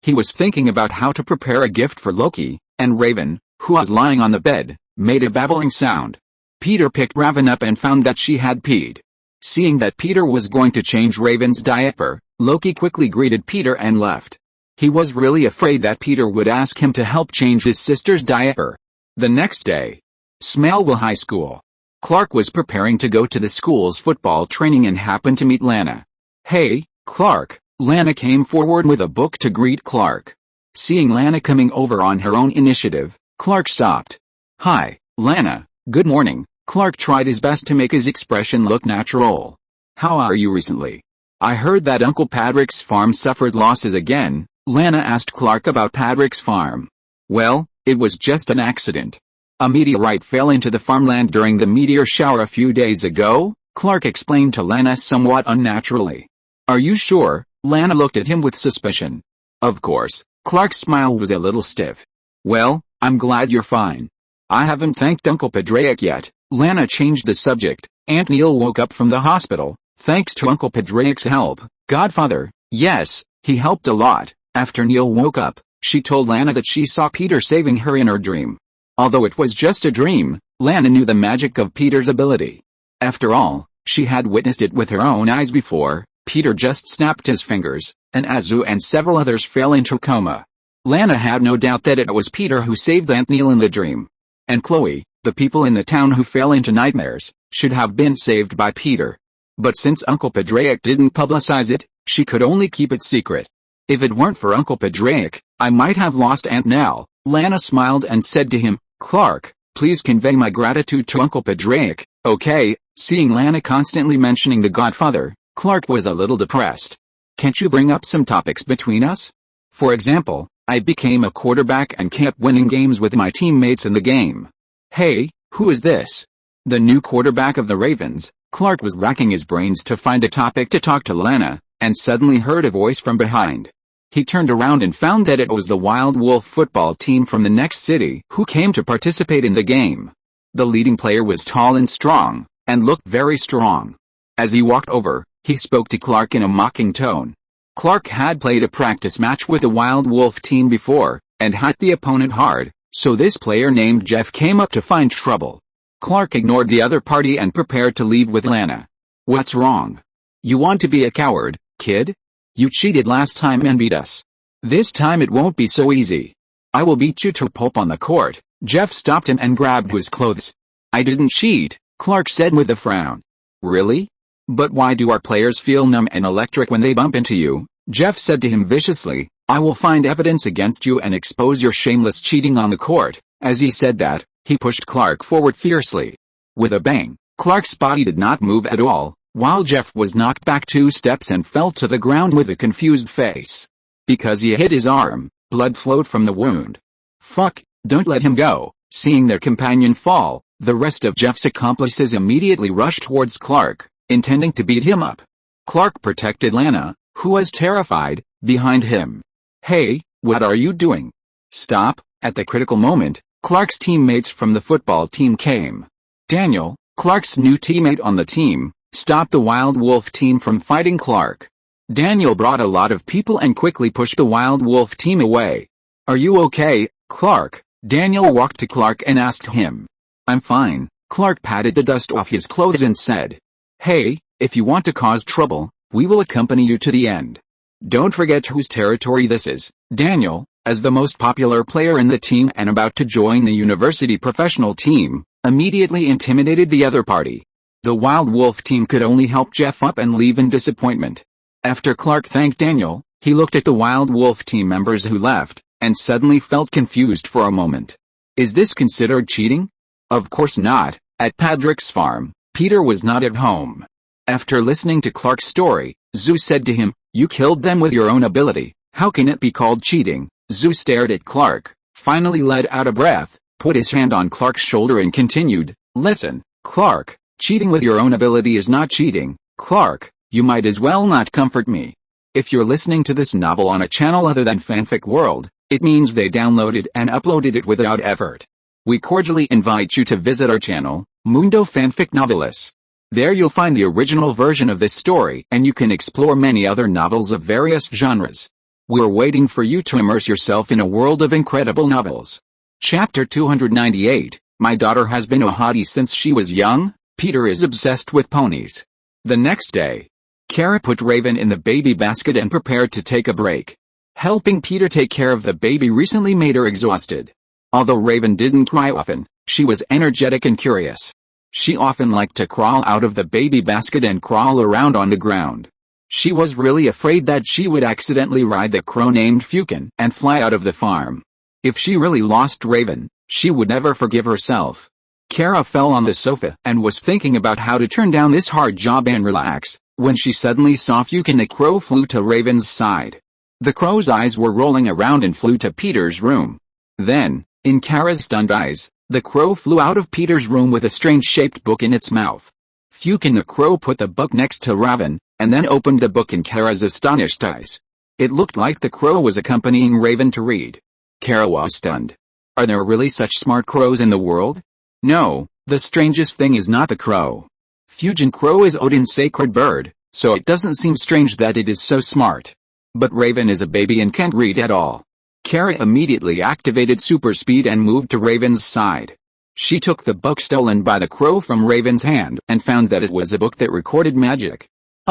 He was thinking about how to prepare a gift for Loki, and Raven, who was lying on the bed, made a babbling sound. Peter picked Raven up and found that she had peed. Seeing that Peter was going to change Raven's diaper, Loki quickly greeted Peter and left. He was really afraid that Peter would ask him to help change his sister's diaper. The next day, Smallville High School. Clark was preparing to go to the school's football training and happened to meet Lana. Hey, Clark. Lana came forward with a book to greet Clark. Seeing Lana coming over on her own initiative, Clark stopped. Hi, Lana, good morning. Clark tried his best to make his expression look natural. How are you recently? I heard that Uncle Patrick's farm suffered losses again. Lana asked Clark about Patrick's farm. Well, it was just an accident. A meteorite fell into the farmland during the meteor shower a few days ago, Clark explained to Lana somewhat unnaturally. Are you sure? Lana looked at him with suspicion. Of course. Clark's smile was a little stiff. Well, I'm glad you're fine. I haven't thanked Uncle Padraic yet. Lana changed the subject. Aunt Neil woke up from the hospital, thanks to Uncle Padraic's help. Godfather, yes, he helped a lot. After Neil woke up, she told Lana that she saw Peter saving her in her dream. Although it was just a dream, Lana knew the magic of Peter's ability. After all, she had witnessed it with her own eyes before. Peter just snapped his fingers, and Azu and several others fell into coma. Lana had no doubt that it was Peter who saved Aunt Neil in the dream. And Chloe, the people in the town who fell into nightmares, should have been saved by Peter. But since Uncle Padraic didn't publicize it, she could only keep it secret. If it weren't for Uncle Padraic, I might have lost Aunt Nell. Lana smiled and said to him, Clark, please convey my gratitude to Uncle Padraic. Okay. Seeing Lana constantly mentioning the Godfather, Clark was a little depressed. Can't you bring up some topics between us? For example, I became a quarterback and kept winning games with my teammates in the game. Hey, who is this? The new quarterback of the Ravens. Clark was racking his brains to find a topic to talk to Lana, and suddenly heard a voice from behind. He turned around and found that it was the Wild Wolf football team from the next city who came to participate in the game. The leading player was tall and strong, and looked very strong. As he walked over, he spoke to Clark in a mocking tone. Clark had played a practice match with the Wild Wolf team before, and hit the opponent hard, so this player named Jeff came up to find trouble. Clark ignored the other party and prepared to leave with Lana. What's wrong? You want to be a coward, kid? You cheated last time and beat us. This time it won't be so easy. I will beat you to a pulp on the court. Jeff stopped him and grabbed his clothes. I didn't cheat, Clark said with a frown. Really? But why do our players feel numb and electric when they bump into you? Jeff said to him viciously. I will find evidence against you and expose your shameless cheating on the court. As he said that, he pushed Clark forward fiercely. With a bang, Clark's body did not move at all, while Jeff was knocked back 2 steps and fell to the ground with a confused face. Because he hit his arm, blood flowed from the wound. Fuck, don't let him go. Seeing their companion fall, the rest of Jeff's accomplices immediately rushed towards Clark, intending to beat him up. Clark protected Lana, who was terrified, behind him. Hey, what are you doing? Stop. At the critical moment, Clark's teammates from the football team came. Daniel, Clark's new teammate on the team, stopped the Wild Wolf team from fighting Clark. Daniel brought a lot of people and quickly pushed the Wild Wolf team away. Are you okay, Clark? Daniel walked to Clark and asked him. I'm fine. Clark patted the dust off his clothes and said. Hey, if you want to cause trouble, we will accompany you to the end. Don't forget whose territory this is. Daniel, as the most popular player in the team and about to join the university professional team, immediately intimidated the other party. The Wild Wolf team could only help Jeff up and leave in disappointment. After Clark thanked Daniel, he looked at the Wild Wolf team members who left, and suddenly felt confused for a moment. Is this considered cheating? Of course not. At Patrick's farm, Peter was not at home. After listening to Clark's story, Zeus said to him, You killed them with your own ability. How can it be called cheating? Zeus stared at Clark, finally let out a breath. put his hand on Clark's shoulder and continued, "Listen, Clark, cheating with your own ability is not cheating. Clark, you might as well not comfort me. If you're listening to this novel on a channel other than Fanfic World, it means they downloaded and uploaded it without effort. We cordially invite you to visit our channel, Mundo Fanfic Novelis. There you'll find the original version of this story and you can explore many other novels of various genres. We're waiting for you to immerse yourself in a world of incredible novels." Chapter 298, My daughter has been a hottie since she was young. Peter is obsessed with ponies. The next day, Kara put Raven in the baby basket and prepared to take a break. Helping Peter take care of the baby recently made her exhausted. Although Raven didn't cry often, she was energetic and curious. She often liked to crawl out of the baby basket and crawl around on the ground. She was really afraid that she would accidentally ride the crow named Fukin and fly out of the farm. If she really lost Raven, she would never forgive herself. Kara fell on the sofa and was thinking about how to turn down this hard job and relax, when she suddenly saw Fukin the crow flew to Raven's side. The crow's eyes were rolling around and flew to Peter's room. Then, in Kara's stunned eyes, the crow flew out of Peter's room with a strange-shaped book in its mouth. Fukin the crow put the book next to Raven, and then opened the book in Kara's astonished eyes. It looked like the crow was accompanying Raven to read. Kara was stunned. Are there really such smart crows in the world? No, the strangest thing is not the crow. Fukin crow is Odin's sacred bird, so it doesn't seem strange that it is so smart. But Raven is a baby and can't read at all. Kara immediately activated super speed and moved to Raven's side. She took the book stolen by the crow from Raven's hand and found that it was a book that recorded magic.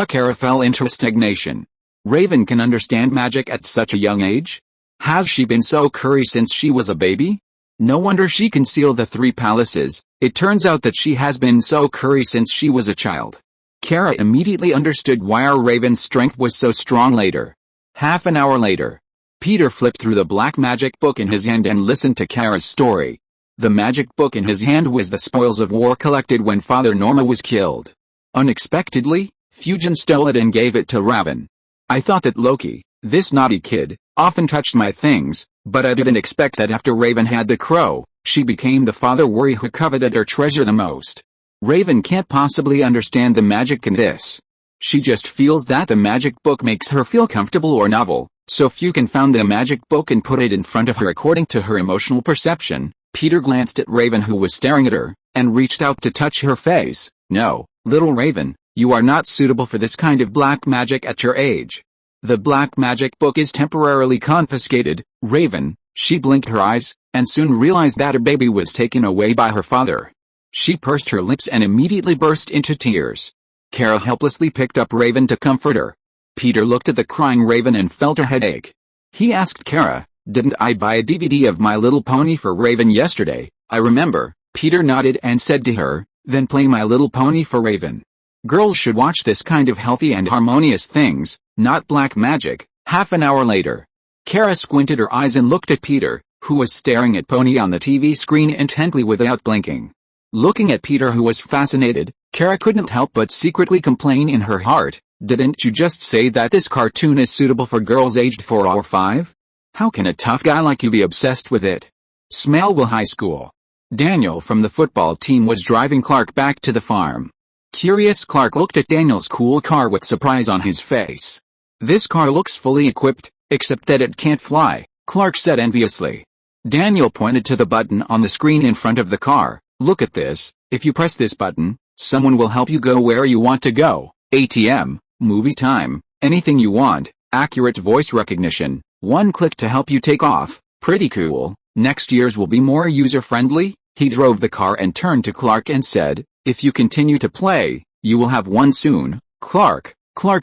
Kara fell into stagnation. Raven can understand magic at such a young age? Has she been so curious since she was a baby? No wonder she can seal the 3 palaces. It turns out that she has been so curious since she was a child. Kara immediately understood why our Raven's strength was so strong later. Half an hour later, Peter flipped through the black magic book in his hand and listened to Kara's story. The magic book in his hand was the spoils of war collected when Father Norma was killed. Unexpectedly, Fukin stole it and gave it to Raven. I thought that Loki, this naughty kid, often touched my things, but I didn't expect that after Raven had the crow, she became the father worry who coveted her treasure the most. Raven can't possibly understand the magic in this. She just feels that the magic book makes her feel comfortable or novel, so Fukin found the magic book and put it in front of her according to her emotional perception. Peter glanced at Raven who was staring at her, and reached out to touch her face. No, little Raven, you are not suitable for this kind of black magic at your age. The black magic book is temporarily confiscated. Raven, she blinked her eyes, and soon realized that her baby was taken away by her father. She pursed her lips and immediately burst into tears. Kara helplessly picked up Raven to comfort her. Peter looked at the crying Raven and felt a headache. He asked Kara, "Didn't I buy a DVD of My Little Pony for Raven yesterday?" "I remember," Peter nodded and said to her, "Then play My Little Pony for Raven. Girls should watch this kind of healthy and harmonious things, not black magic." Half an hour later, Kara squinted her eyes and looked at Peter, who was staring at Pony on the TV screen intently without blinking. Looking at Peter who was fascinated, Kara couldn't help but secretly complain in her heart, "Didn't you just say that this cartoon is suitable for girls aged 4 or 5? How can a tough guy like you be obsessed with it?" Smallville High School. Daniel from the football team was driving Clark back to the farm. Curious Clark looked at Daniel's cool car with surprise on his face. "This car looks fully equipped, except that it can't fly," Clark said enviously. Daniel pointed to the button on the screen in front of the car. "Look at this, if you press this button, someone will help you go where you want to go. ATM, movie time, anything you want, accurate voice recognition, one click to help you take off. Pretty cool. Next year's will be more user-friendly." He drove the car and turned to Clark and said, "If you continue to play, you will have one soon." Clark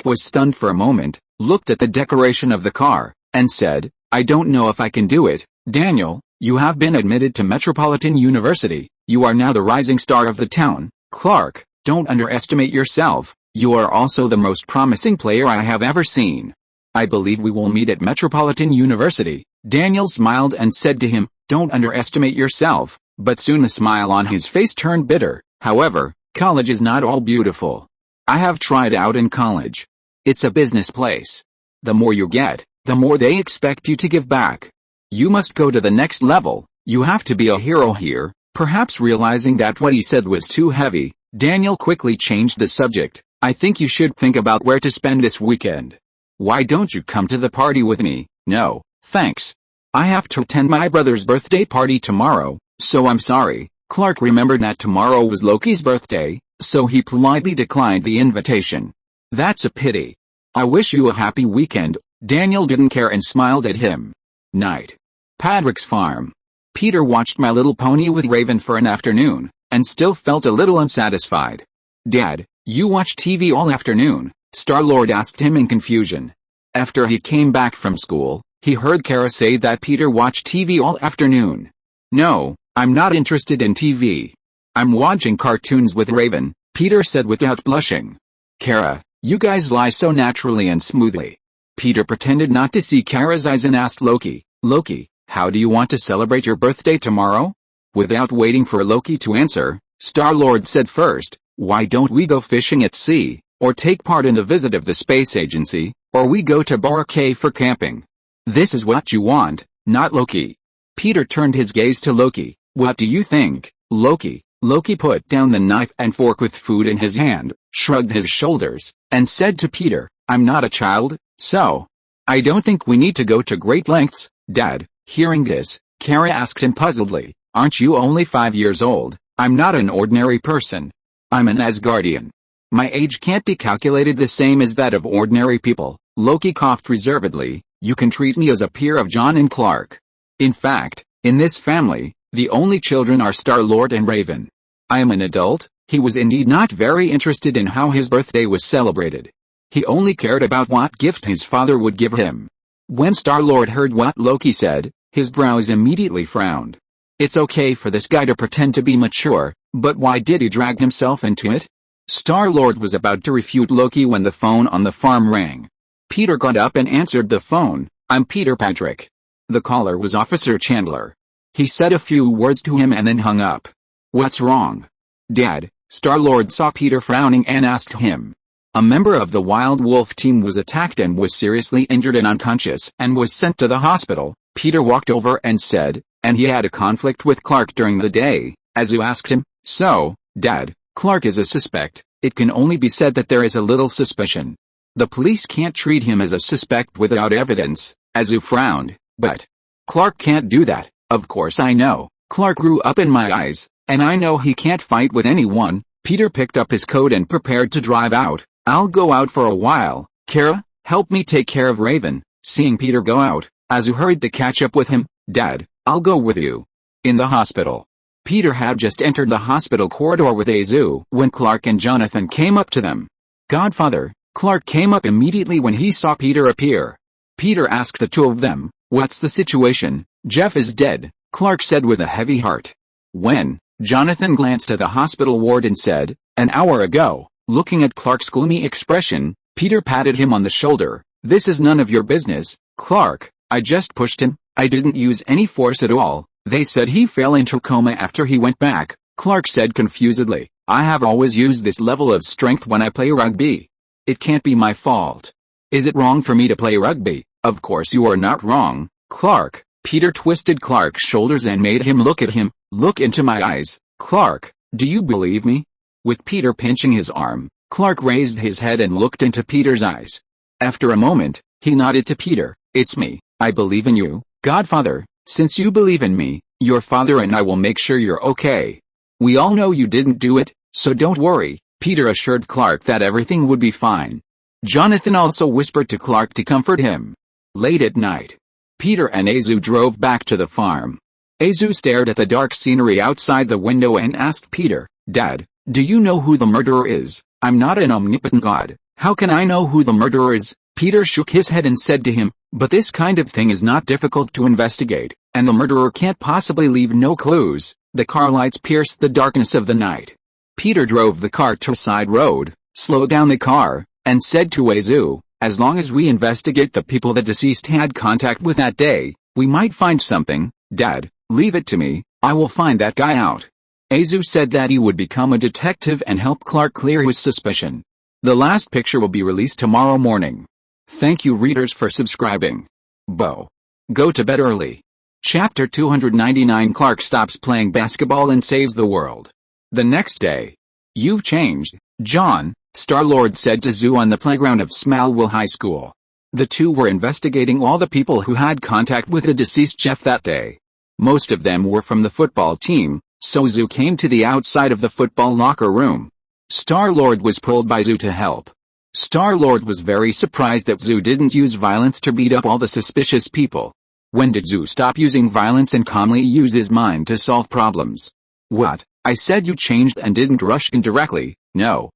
was stunned for a moment, looked at the decoration of the car, and said, "I don't know if I can do it." "Daniel, you have been admitted to Metropolitan University. You are now the rising star of the town." "Clark, don't underestimate yourself. You are also the most promising player I have ever seen. I believe we will meet at Metropolitan University." Daniel smiled and said to him, "Don't underestimate yourself," but soon the smile on his face turned bitter. "However, college is not all beautiful. I have tried out in college. It's a business place. The more you get, the more they expect you to give back. You must go to the next level. You have to be a hero here." Perhaps realizing that what he said was too heavy, Daniel quickly changed the subject. "I think you should think about where to spend this weekend. Why don't you come to the party with me?" "No, thanks. I have to attend my brother's birthday party tomorrow, so I'm sorry." Clark remembered that tomorrow was Loki's birthday, so he politely declined the invitation. "That's a pity. I wish you a happy weekend." Daniel didn't care and smiled at him. Night. Patrick's farm. Peter watched My Little Pony with Raven for an afternoon, and still felt a little unsatisfied. "Dad, you watch TV all afternoon?" Star-Lord asked him in confusion. After he came back from school, he heard Kara say that Peter watched TV all afternoon. "No, I'm not interested in TV. I'm watching cartoons with Raven," Peter said without blushing. "Kara, you guys lie so naturally and smoothly." Peter pretended not to see Kara's eyes and asked Loki, "Loki, how do you want to celebrate your birthday tomorrow?" Without waiting for Loki to answer, Star-Lord said first, "Why don't we go fishing at sea, or take part in a visit of the space agency, or we go to Bora Cave for camping? This is what you want, not Loki." Peter turned his gaze to Loki. "What do you think, Loki?" Loki put down the knife and fork with food in his hand, shrugged his shoulders, and said to Peter, "I'm not a child, so I don't think we need to go to great lengths, Dad." Hearing this, Kara asked him puzzledly, "Aren't you only 5 years old?" "I'm not an ordinary person. I'm an Asgardian. My age can't be calculated the same as that of ordinary people." Loki coughed reservedly. "You can treat me as a peer of John and Clark. In fact, in this family, the only children are Star-Lord and Raven. I am an adult." He was indeed not very interested in how his birthday was celebrated. He only cared about what gift his father would give him. When Star-Lord heard what Loki said, his brows immediately frowned. It's okay for this guy to pretend to be mature, but why did he drag himself into it? Star-Lord was about to refute Loki when the phone on the farm rang. Peter got up and answered the phone. "I'm Peter Patrick." The caller was Officer Chandler. He said a few words to him and then hung up. "What's wrong, Dad?" Star-Lord saw Peter frowning and asked him. "A member of the Wild Wolf team was attacked and was seriously injured and unconscious and was sent to the hospital." Peter walked over and said, "And he had a conflict with Clark during the day." Azu asked him, "So, Dad, Clark is a suspect. It can only be said that there is a little suspicion. The police can't treat him as a suspect without evidence." Azu frowned. "But Clark can't do that." "Of course I know. Clark grew up in my eyes, and I know he can't fight with anyone." Peter picked up his coat and prepared to drive out. "I'll go out for a while. Kara, help me take care of Raven." Seeing Peter go out, Azu hurried to catch up with him. "Dad, I'll go with you." In the hospital. Peter had just entered the hospital corridor with Azu when Clark and Jonathan came up to them. "Godfather." Clark came up immediately when he saw Peter appear. Peter asked the two of them, "What's the situation?" "Jeff is dead," Clark said with a heavy heart. "When?" Jonathan glanced at the hospital ward and said, "An hour ago." Looking at Clark's gloomy expression, Peter patted him on the shoulder. "This is none of your business, Clark. I just pushed him. I didn't use any force at all. They said he fell into coma after he went back." Clark said confusedly, "I have always used this level of strength when I play rugby. It can't be my fault." "Is it wrong for me to play rugby?" "Of course you are not wrong, Clark." Peter twisted Clark's shoulders and made him look at him. "Look into my eyes, Clark. Do you believe me?" With Peter pinching his arm, Clark raised his head and looked into Peter's eyes. After a moment, he nodded to Peter. "It's me. I believe in you, Godfather. Since you believe in me, your father and I will make sure you're okay. We all know you didn't do it, so don't worry." Peter assured Clark that everything would be fine. Jonathan also whispered to Clark to comfort him. Late at night, Peter and Azu drove back to the farm. Azu stared at the dark scenery outside the window and asked Peter, "Dad, do you know who the murderer is?" "I'm not an omnipotent god. How can I know who the murderer is?" Peter shook his head and said to him, "But this kind of thing is not difficult to investigate, and the murderer can't possibly leave no clues." The car lights pierced the darkness of the night. Peter drove the car to a side road, slowed down the car, and said to Azu, "As long as we investigate the people the deceased had contact with that day, we might find something. Dad, leave it to me. I will find that guy out." Azu said that he would become a detective and help Clark clear his suspicion. The last picture will be released tomorrow morning. Thank you readers for subscribing. Go to bed early. Chapter 299 Clark stops playing basketball and saves the world. The next day. You've changed, John, Star-Lord said to Zhu on the playground of Smallville High School. The two were investigating all the people who had contact with the deceased Jeff that day. Most of them were from the football team, so Zhu came to the outside of the football locker room. Star-Lord was pulled by Zhu to help. Star-Lord was very surprised that Zhu didn't use violence to beat up all the suspicious people. When did Zhu stop using violence and calmly use his mind to solve problems? What? I said you changed and didn't rush in directly. No,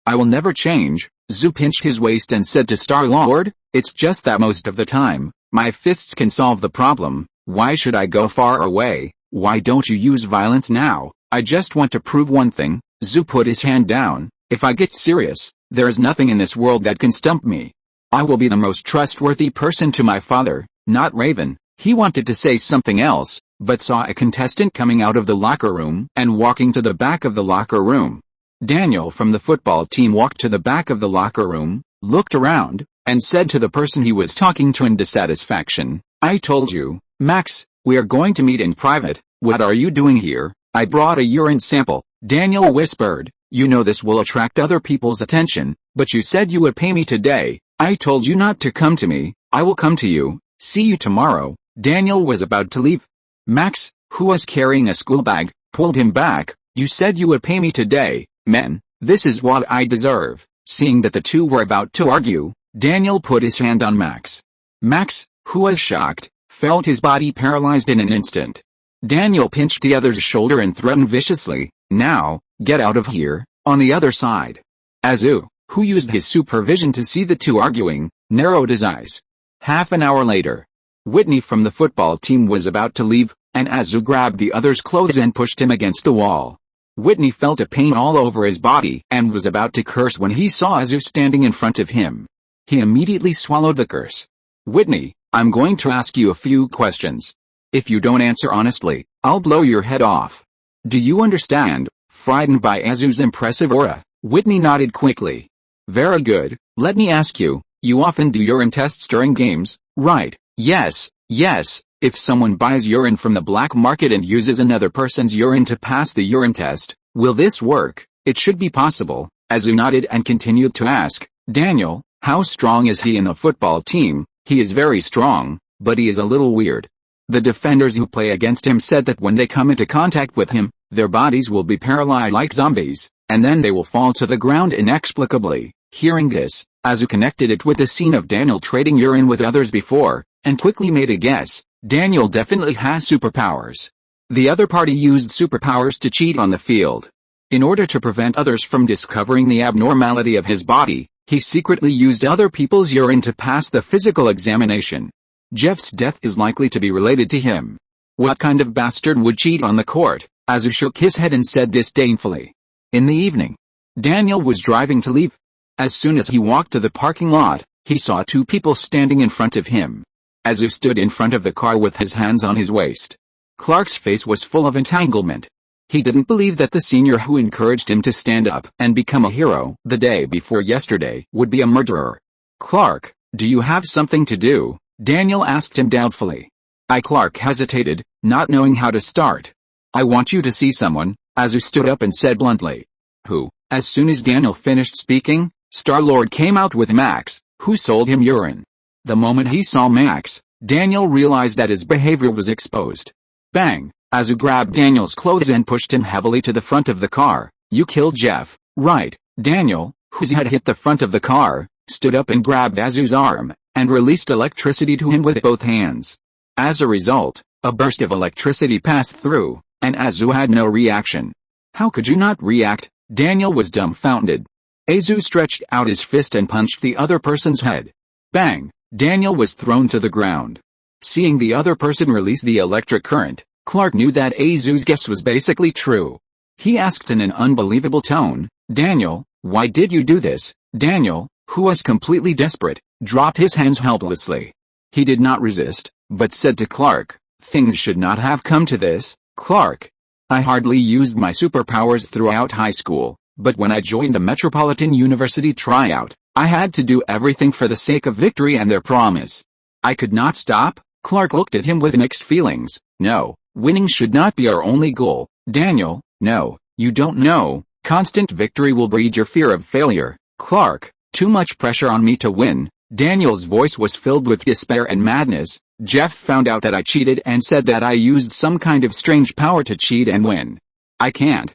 I will never change. Zhu pinched his waist and said to Star-Lord, it's just that most of the time, my fists can solve the problem. Why should I go far away? Why don't you use violence now? I just want to prove one thing. Zhu put his hand down. If I get serious, there is nothing in this world that can stump me. I will be the most trustworthy person to my father, not Raven. He wanted to say something else, but saw a contestant coming out of the locker room and walking to the back of the locker room. Daniel from the football team walked to the back of the locker room, looked around, and said to the person he was talking to in dissatisfaction, I told you, Max, we are going to meet in private. What are you doing here? I brought a urine sample. Daniel whispered, you know this will attract other people's attention, but you said you would pay me today. I told you not to come to me. I will come to you. See you tomorrow. Daniel was about to leave. Max, who was carrying a school bag, pulled him back. You said you would pay me today. Men, this is what I deserve. Seeing that the two were about to argue, Daniel put his hand on Max. Max, who was shocked, felt his body paralyzed in an instant. Daniel pinched the other's shoulder and threatened viciously, now, get out of here. On the other side, Azu, who used his supervision to see the two arguing, narrowed his eyes. Half an hour later, Whitney from the football team was about to leave, and Azu grabbed the other's clothes and pushed him against the wall. Whitney felt a pain all over his body and was about to curse when he saw Azu standing in front of him. He immediately swallowed the curse. Whitney, I'm going to ask you a few questions. If you don't answer honestly, I'll blow your head off. Do you understand? Frightened by Azu's impressive aura, Whitney nodded quickly. Very good. Let me ask you, you often do urine tests during games, right? Yes. If someone buys urine from the black market and uses another person's urine to pass the urine test, will this work? It should be possible. Azu nodded and continued to ask, Daniel, how strong is he in the football team? He is very strong, but he is a little weird. The defenders who play against him said that when they come into contact with him, their bodies will be paralyzed like zombies, and then they will fall to the ground inexplicably. Hearing this, Azu connected it with the scene of Daniel trading urine with others before, and quickly made a guess. Daniel definitely has superpowers. The other party used superpowers to cheat on the field. In order to prevent others from discovering the abnormality of his body, he secretly used other people's urine to pass the physical examination. Jeff's death is likely to be related to him. What kind of bastard would cheat on the court? Azu shook his head and said disdainfully. In the evening, Daniel was driving to leave. As soon as he walked to the parking lot, he saw two people standing in front of him. Azu stood in front of the car with his hands on his waist. Clark's face was full of entanglement. He didn't believe that the senior who encouraged him to stand up and become a hero the day before yesterday would be a murderer. Clark, do you have something to do? Daniel asked him doubtfully. Clark hesitated, not knowing how to start. I want you to see someone, Azu stood up and said bluntly. Who? As soon as Daniel finished speaking, Star-Lord came out with Max, who sold him urine. The moment he saw Max, Daniel realized that his behavior was exposed. Bang! Azu grabbed Daniel's clothes and pushed him heavily to the front of the car. You killed Jeff, right? Daniel, whose head hit the front of the car, stood up and grabbed Azu's arm, and released electricity to him with both hands. As a result, a burst of electricity passed through, and Azu had no reaction. How could you not react? Daniel was dumbfounded. Azu stretched out his fist and punched the other person's head. Bang! Daniel was thrown to the ground. Seeing the other person release the electric current, Clark knew that Azu's guess was basically true. He asked in an unbelievable tone, Daniel, why did you do this? Daniel, who was completely desperate, dropped his hands helplessly. He did not resist, but said to Clark, things should not have come to this, Clark. I hardly used my superpowers throughout high school, but when I joined a Metropolitan University tryout, I had to do everything for the sake of victory and their promise. I could not stop. Clark looked at him with mixed feelings. No, winning should not be our only goal, Daniel. No, you don't know. Constant victory will breed your fear of failure. Clark, too much pressure on me to win. Daniel's voice was filled with despair and madness. Jeff found out that I cheated and said that I used some kind of strange power to cheat and win. I can't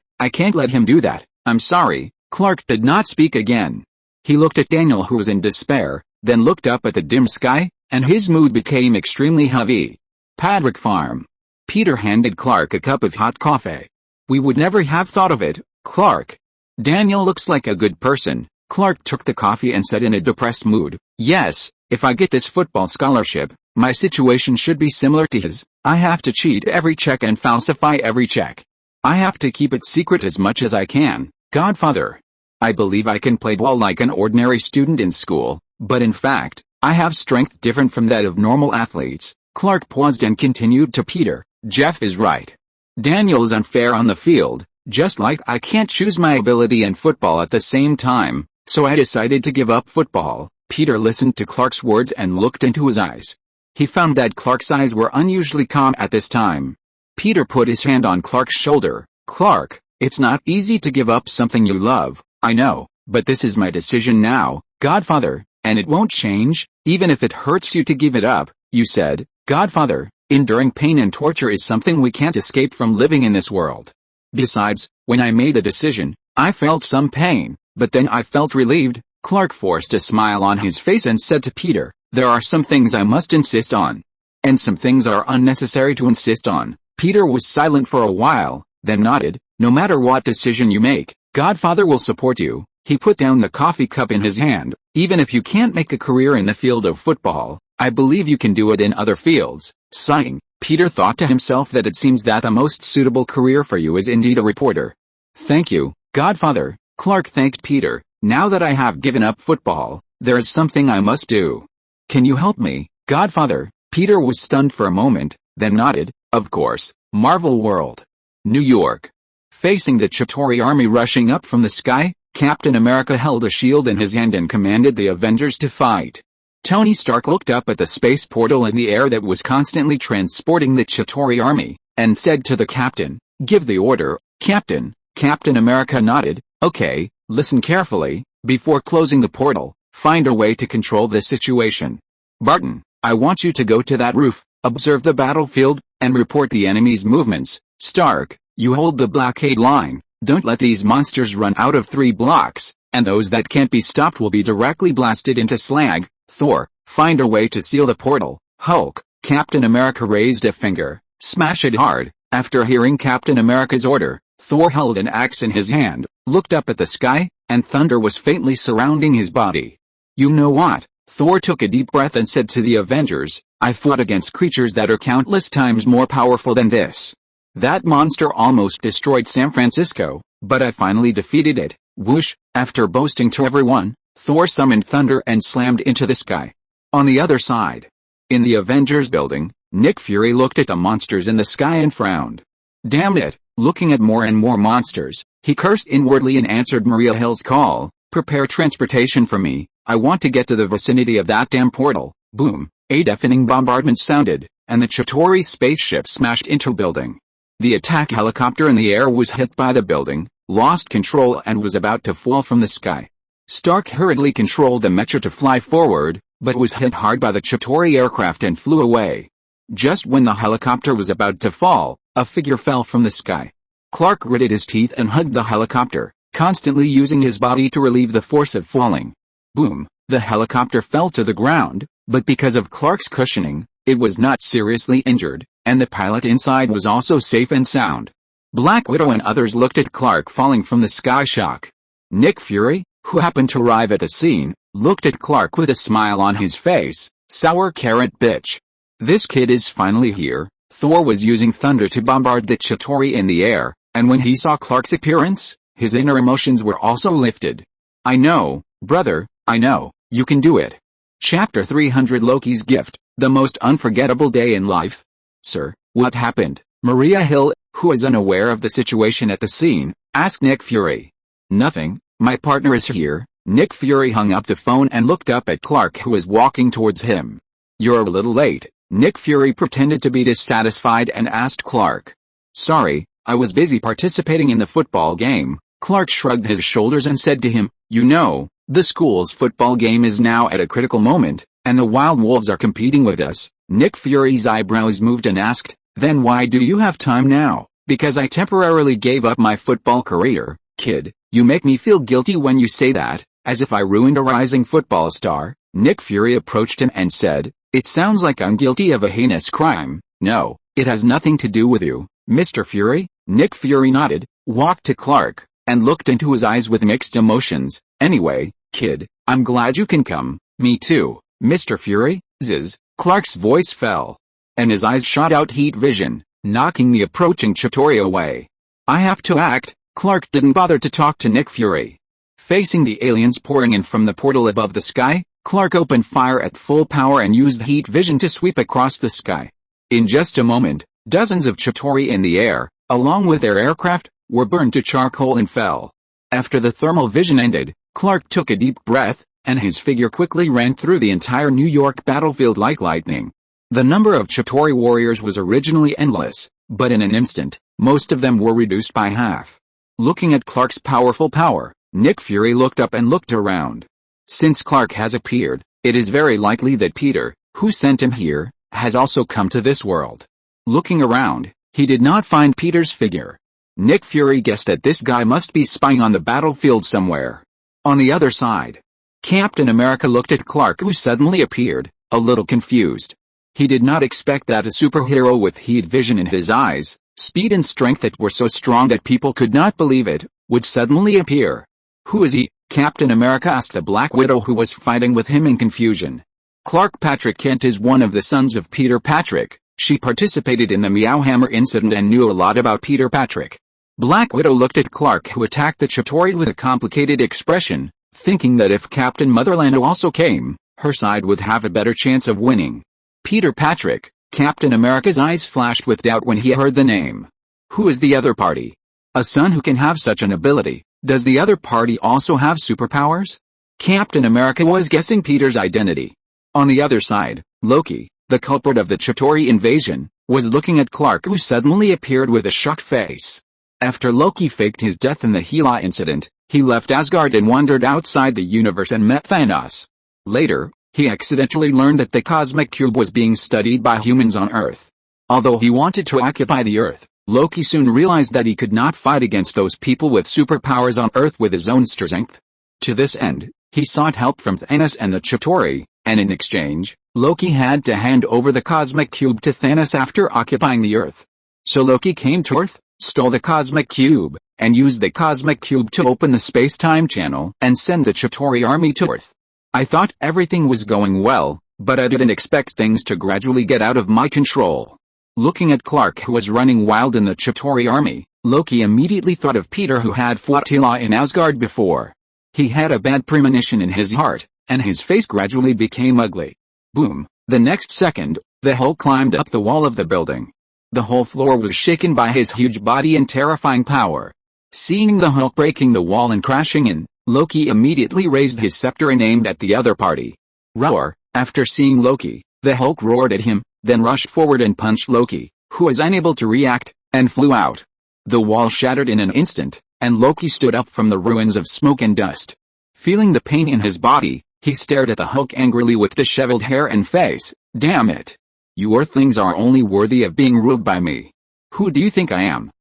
let him do that. I'm sorry. Clark did not speak again. He looked at Daniel, who was in despair, then looked up at the dim sky, and his mood became extremely heavy. Paddock Farm. Peter handed Clark a cup of hot coffee. We would never have thought of it, Clark. Daniel looks like a good person. Clark took the coffee and said in a depressed mood, yes, if I get this football scholarship, my situation should be similar to his. I have to cheat every check and falsify every check. I have to keep it secret as much as I can. Godfather. I believe I can play ball like an ordinary student in school, but in fact, I have strength different from that of normal athletes. Clark paused and continued to Peter, Jeff is right. Daniel is unfair on the field, just like I can't choose my ability and football at the same time, so I decided to give up football. Peter listened to Clark's words and looked into his eyes. He found that Clark's eyes were unusually calm at this time. Peter put his hand on Clark's shoulder. Clark, it's not easy to give up something you love, I know, but this is my decision now, Godfather, and it won't change, even if it hurts you to give it up. You said, Godfather, enduring pain and torture is something we can't escape from living in this world. Besides, when I made a decision, I felt some pain, but then I felt relieved. Clark forced a smile on his face and said to Peter, there are some things I must insist on. And some things are unnecessary to insist on. Peter was silent for a while, then nodded, no matter what decision you make, Godfather will support you. He put down the coffee cup in his hand. Even if you can't make a career in the field of football, I believe you can do it in other fields. Sighing, Peter thought to himself that it seems that the most suitable career for you is indeed a reporter. Thank you, Godfather. Clark thanked Peter. Now that I have given up football, there is something I must do. Can you help me, Godfather? Peter was stunned for a moment, then nodded. Of course. Marvel World. New York. Facing the Chitauri army rushing up from the sky, Captain America held a shield in his hand and commanded the Avengers to fight. Tony Stark looked up at the space portal in the air that was constantly transporting the Chitauri army, and said to the captain, give the order, Captain. Captain America nodded. Okay, listen carefully. Before closing the portal, find a way to control the situation. Barton, I want you to go to that roof, observe the battlefield, and report the enemy's movements. Stark, you hold the blockade line. Don't let these monsters run out of 3 blocks, and those that can't be stopped will be directly blasted into slag. Thor, find a way to seal the portal. Hulk, Captain America raised a finger. Smash it hard. After hearing Captain America's order, Thor held an axe in his hand, looked up at the sky, and thunder was faintly surrounding his body. You know what? Thor took a deep breath and said to the Avengers, I fought against creatures that are countless times more powerful than this. That monster almost destroyed San Francisco, but I finally defeated it. Whoosh, after boasting to everyone, Thor summoned thunder and slammed into the sky. On the other side, in the Avengers building, Nick Fury looked at the monsters in the sky and frowned. Damn it, looking at more and more monsters, he cursed inwardly and answered Maria Hill's call, prepare transportation for me, I want to get to the vicinity of that damn portal. Boom, a deafening bombardment sounded, and the Chitauri spaceship smashed into a building. The attack helicopter in the air was hit by the building, lost control and was about to fall from the sky. Stark hurriedly controlled the Meteor to fly forward, but was hit hard by the Chitauri aircraft and flew away. Just when the helicopter was about to fall, a figure fell from the sky. Clark gritted his teeth and hugged the helicopter, constantly using his body to relieve the force of falling. Boom, the helicopter fell to the ground, but because of Clark's cushioning, it was not seriously injured, and the pilot inside was also safe and sound. Black Widow and others looked at Clark falling from the sky shock. Nick Fury, who happened to arrive at the scene, looked at Clark with a smile on his face. Sour carrot bitch. This kid is finally here. Thor was using thunder to bombard the Chitauri in the air, and when he saw Clark's appearance, his inner emotions were also lifted. I know, brother, I know, you can do it. Chapter 300 Loki's Gift, the most unforgettable day in life. Sir, what happened? Maria Hill, who was unaware of the situation at the scene, asked Nick Fury. Nothing, my partner is here. Nick Fury hung up the phone and looked up at Clark, who was walking towards him. You're a little late. Nick Fury pretended to be dissatisfied and asked Clark. "Sorry, I was busy participating in the football game." Clark shrugged his shoulders and said to him, "You know, the school's football game is now at a critical moment, and the Wild Wolves are competing with us." Nick Fury's eyebrows moved and asked, "Then why do you have time now?" "Because I temporarily gave up my football career." "Kid, you make me feel guilty when you say that, as if I ruined a rising football star." Nick Fury approached him and said, "It sounds like I'm guilty of a heinous crime." "No, it has nothing to do with you, Mr. Fury." Nick Fury nodded, walked to Clark, and looked into his eyes with mixed emotions. "Anyway, kid, I'm glad you can come." "Me too, Mr. Fury." Zzz. Clark's voice fell, and his eyes shot out heat vision, knocking the approaching Chitauri away. "I have to act." Clark didn't bother to talk to Nick Fury. Facing the aliens pouring in from the portal above the sky, Clark opened fire at full power and used heat vision to sweep across the sky. In just a moment, dozens of Chitauri in the air, along with their aircraft, were burned to charcoal and fell. After the thermal vision ended, Clark took a deep breath, and his figure quickly ran through the entire New York battlefield like lightning. The number of Chitauri warriors was originally endless, but in an instant, most of them were reduced by half. Looking at Clark's powerful power, Nick Fury looked up and looked around. Since Clark has appeared, it is very likely that Peter, who sent him here, has also come to this world. Looking around, he did not find Peter's figure. Nick Fury guessed that this guy must be spying on the battlefield somewhere. On the other side, Captain America looked at Clark, who suddenly appeared, a little confused. He did not expect that a superhero with heat vision in his eyes, speed and strength that were so strong that people could not believe it, would suddenly appear. "Who is he?" Captain America asked the Black Widow, who was fighting with him in confusion. Clark Patrick Kent is one of the sons of Peter Patrick. She participated in the Meowhammer incident and knew a lot about Peter Patrick. Black Widow looked at Clark, who attacked the Chitauri with a complicated expression, thinking that if Captain Motherland also came, her side would have a better chance of winning. "Peter Patrick." Captain America's eyes flashed with doubt when he heard the name. "Who is the other party? A son who can have such an ability. Does the other party also have superpowers?" Captain America was guessing Peter's identity. On the other side, Loki, the culprit of the Chitauri invasion, was looking at Clark, who suddenly appeared with a shocked face. After Loki faked his death in the Hela incident, he left Asgard and wandered outside the universe and met Thanos. Later, he accidentally learned that the cosmic cube was being studied by humans on Earth. Although he wanted to occupy the Earth, Loki soon realized that he could not fight against those people with superpowers on Earth with his own strength. To this end, he sought help from Thanos and the Chitauri, and in exchange, Loki had to hand over the cosmic cube to Thanos after occupying the Earth. So Loki came to Earth, stole the cosmic cube, and used the cosmic cube to open the space-time channel and send the Chitauri army to Earth. I thought everything was going well, but I didn't expect things to gradually get out of my control. Looking at Clark, who was running wild in the Chitauri army, Loki immediately thought of Peter, who had fought Hela in Asgard before. He had a bad premonition in his heart, and his face gradually became ugly. Boom! The next second, the Hulk climbed up the wall of the building. The whole floor was shaken by his huge body and terrifying power. Seeing the Hulk breaking the wall and crashing in, Loki immediately raised his scepter and aimed at the other party. Roar! After seeing Loki, the Hulk roared at him, then rushed forward and punched Loki, who was unable to react, and flew out. The wall shattered in an instant, and Loki stood up from the ruins of smoke and dust. Feeling the pain in his body, he stared at the Hulk angrily with disheveled hair and face. "Damn it! You Earthlings are only worthy of being ruled by me. Who do you think I am?"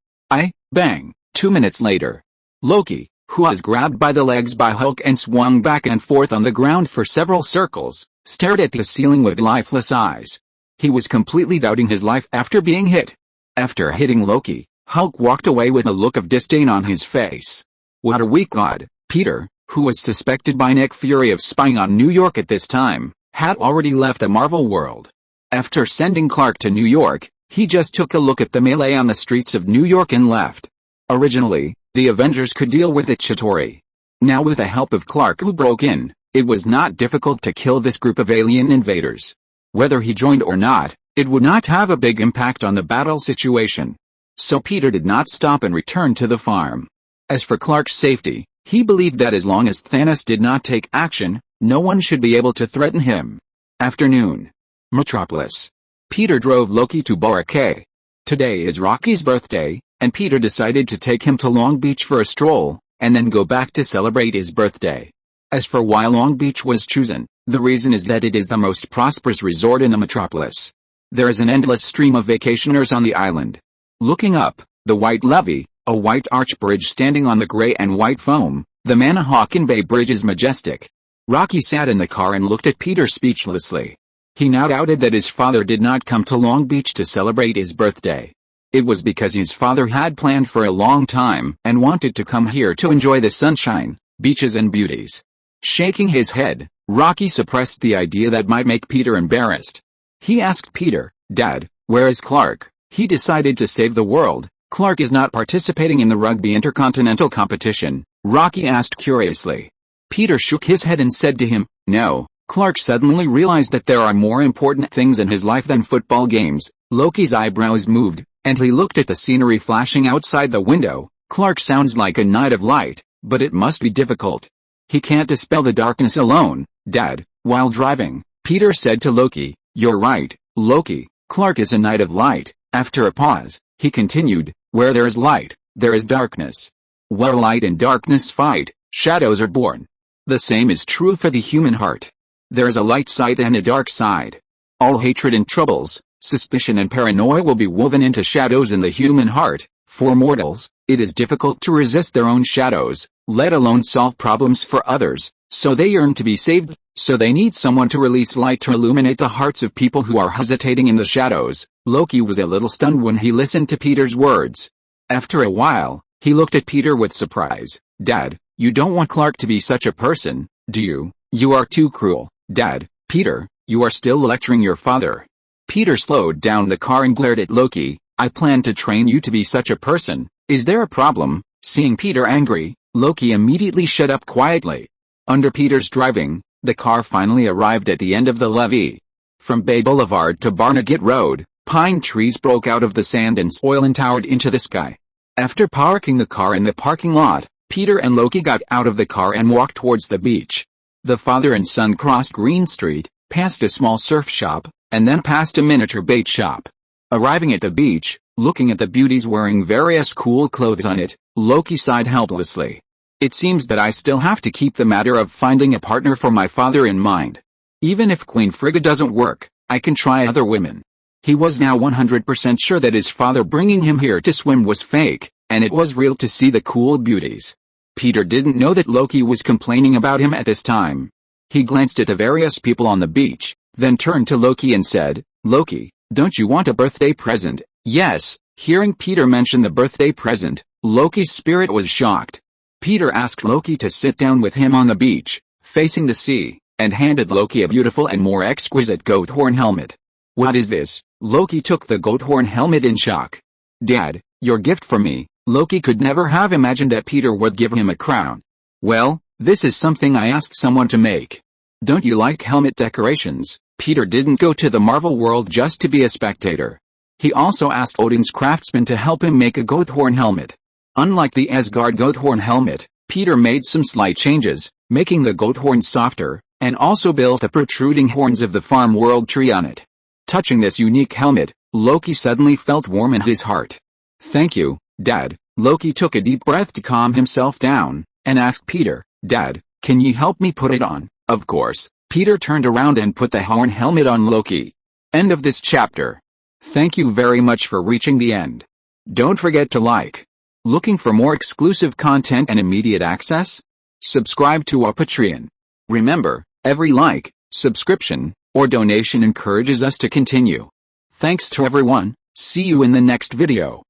Bang! 2 minutes later, Loki, who was grabbed by the legs by Hulk and swung back and forth on the ground for several circles, stared at the ceiling with lifeless eyes. He was completely doubting his life after being hit. After hitting Loki, Hulk walked away with a look of disdain on his face. What a weak god. Peter, who was suspected by Nick Fury of spying on New York at this time, had already left the Marvel world. After sending Clark to New York, he just took a look at the melee on the streets of New York and left. Originally, the Avengers could deal with the Chitauri. Now, with the help of Clark, who broke in, it was not difficult to kill this group of alien invaders. Whether he joined or not, it would not have a big impact on the battle situation. So Peter did not stop and returned to the farm. As for Clark's safety, he believed that as long as Thanos did not take action, no one should be able to threaten him. Afternoon. Metropolis. Peter drove Loki to Boracay. Today is Rocky's birthday, and Peter decided to take him to Long Beach for a stroll, and then go back to celebrate his birthday. As for why Long Beach was chosen, the reason is that it is the most prosperous resort in the metropolis. There is an endless stream of vacationers on the island. Looking up, the White Levee, a white arch bridge standing on the gray and white foam, the Manahawkin Bay Bridge is majestic. Rocky sat in the car and looked at Peter speechlessly. He now doubted that his father did not come to Long Beach to celebrate his birthday. It was because his father had planned for a long time and wanted to come here to enjoy the sunshine, beaches and beauties. Shaking his head, Rocky suppressed the idea that might make Peter embarrassed. He asked Peter, "Dad, where is Clark?" He decided to save the world. "Clark is not participating in the rugby intercontinental competition?" Rocky asked curiously. Peter shook his head and said to him, "No." Clark suddenly realized that there are more important things in his life than football games. Loki's eyebrows moved, and he looked at the scenery flashing outside the window. Clark sounds like a knight of light, but it must be difficult. He can't dispel the darkness alone. "Dad," while driving, Peter said to Loki, "You're right, Loki, Clark is a knight of light." After a pause, he continued, "Where there is light, there is darkness. Where light and darkness fight, shadows are born. The same is true for the human heart. There is a light side and a dark side. All hatred and troubles, suspicion and paranoia will be woven into shadows in the human heart. For mortals, it is difficult to resist their own shadows, let alone solve problems for others, so they yearn to be saved, so they need someone to release light to illuminate the hearts of people who are hesitating in the shadows." Loki was a little stunned when he listened to Peter's words. After a while, he looked at Peter with surprise. "Dad, you don't want Clark to be such a person, do you? You are too cruel." "Dad, Peter, you are still lecturing your father." Peter slowed down the car and glared at Loki. "I plan to train you to be such a person. Is there a problem?" Seeing Peter angry, Loki immediately shut up quietly. Under Peter's driving, the car finally arrived at the end of the levee. From Bay Boulevard to Barnegat Road, pine trees broke out of the sand and soil and towered into the sky. After parking the car in the parking lot, Peter and Loki got out of the car and walked towards the beach. The father and son crossed Green Street, past a small surf shop, and then past a miniature bait shop. Arriving at the beach, looking at the beauties wearing various cool clothes on it, Loki sighed helplessly. "It seems that I still have to keep the matter of finding a partner for my father in mind. Even if Queen Frigga doesn't work, I can try other women." He was now 100% sure that his father bringing him here to swim was fake, and it was real to see the cool beauties. Peter didn't know that Loki was complaining about him at this time. He glanced at the various people on the beach, then turned to Loki and said, "Loki, don't you want a birthday present?" "Yes." Hearing Peter mention the birthday present, Loki's spirit was shocked. Peter asked Loki to sit down with him on the beach, facing the sea, and handed Loki a beautiful and more exquisite goat horn helmet. "What is this?" Loki took the goat horn helmet in shock. "Dad, your gift for me." Loki could never have imagined that Peter would give him a crown. "Well, this is something I asked someone to make." "Don't you like helmet decorations?" Peter didn't go to the Marvel world just to be a spectator. He also asked Odin's craftsman to help him make a goat horn helmet. Unlike the Asgard goat horn helmet, Peter made some slight changes, making the goat horn softer, and also built the protruding horns of the farm world tree on it. Touching this unique helmet, Loki suddenly felt warm in his heart. "Thank you, Dad." Loki took a deep breath to calm himself down, and asked Peter, "Dad, can you help me put it on?" Of course. Peter turned around and put the horn helmet on Loki. End of this chapter. Thank you very much for reaching the end. Don't forget to like. Looking for more exclusive content and immediate access? Subscribe to our Patreon. Remember, every like, subscription, or donation encourages us to continue. Thanks to everyone. See you in the next video.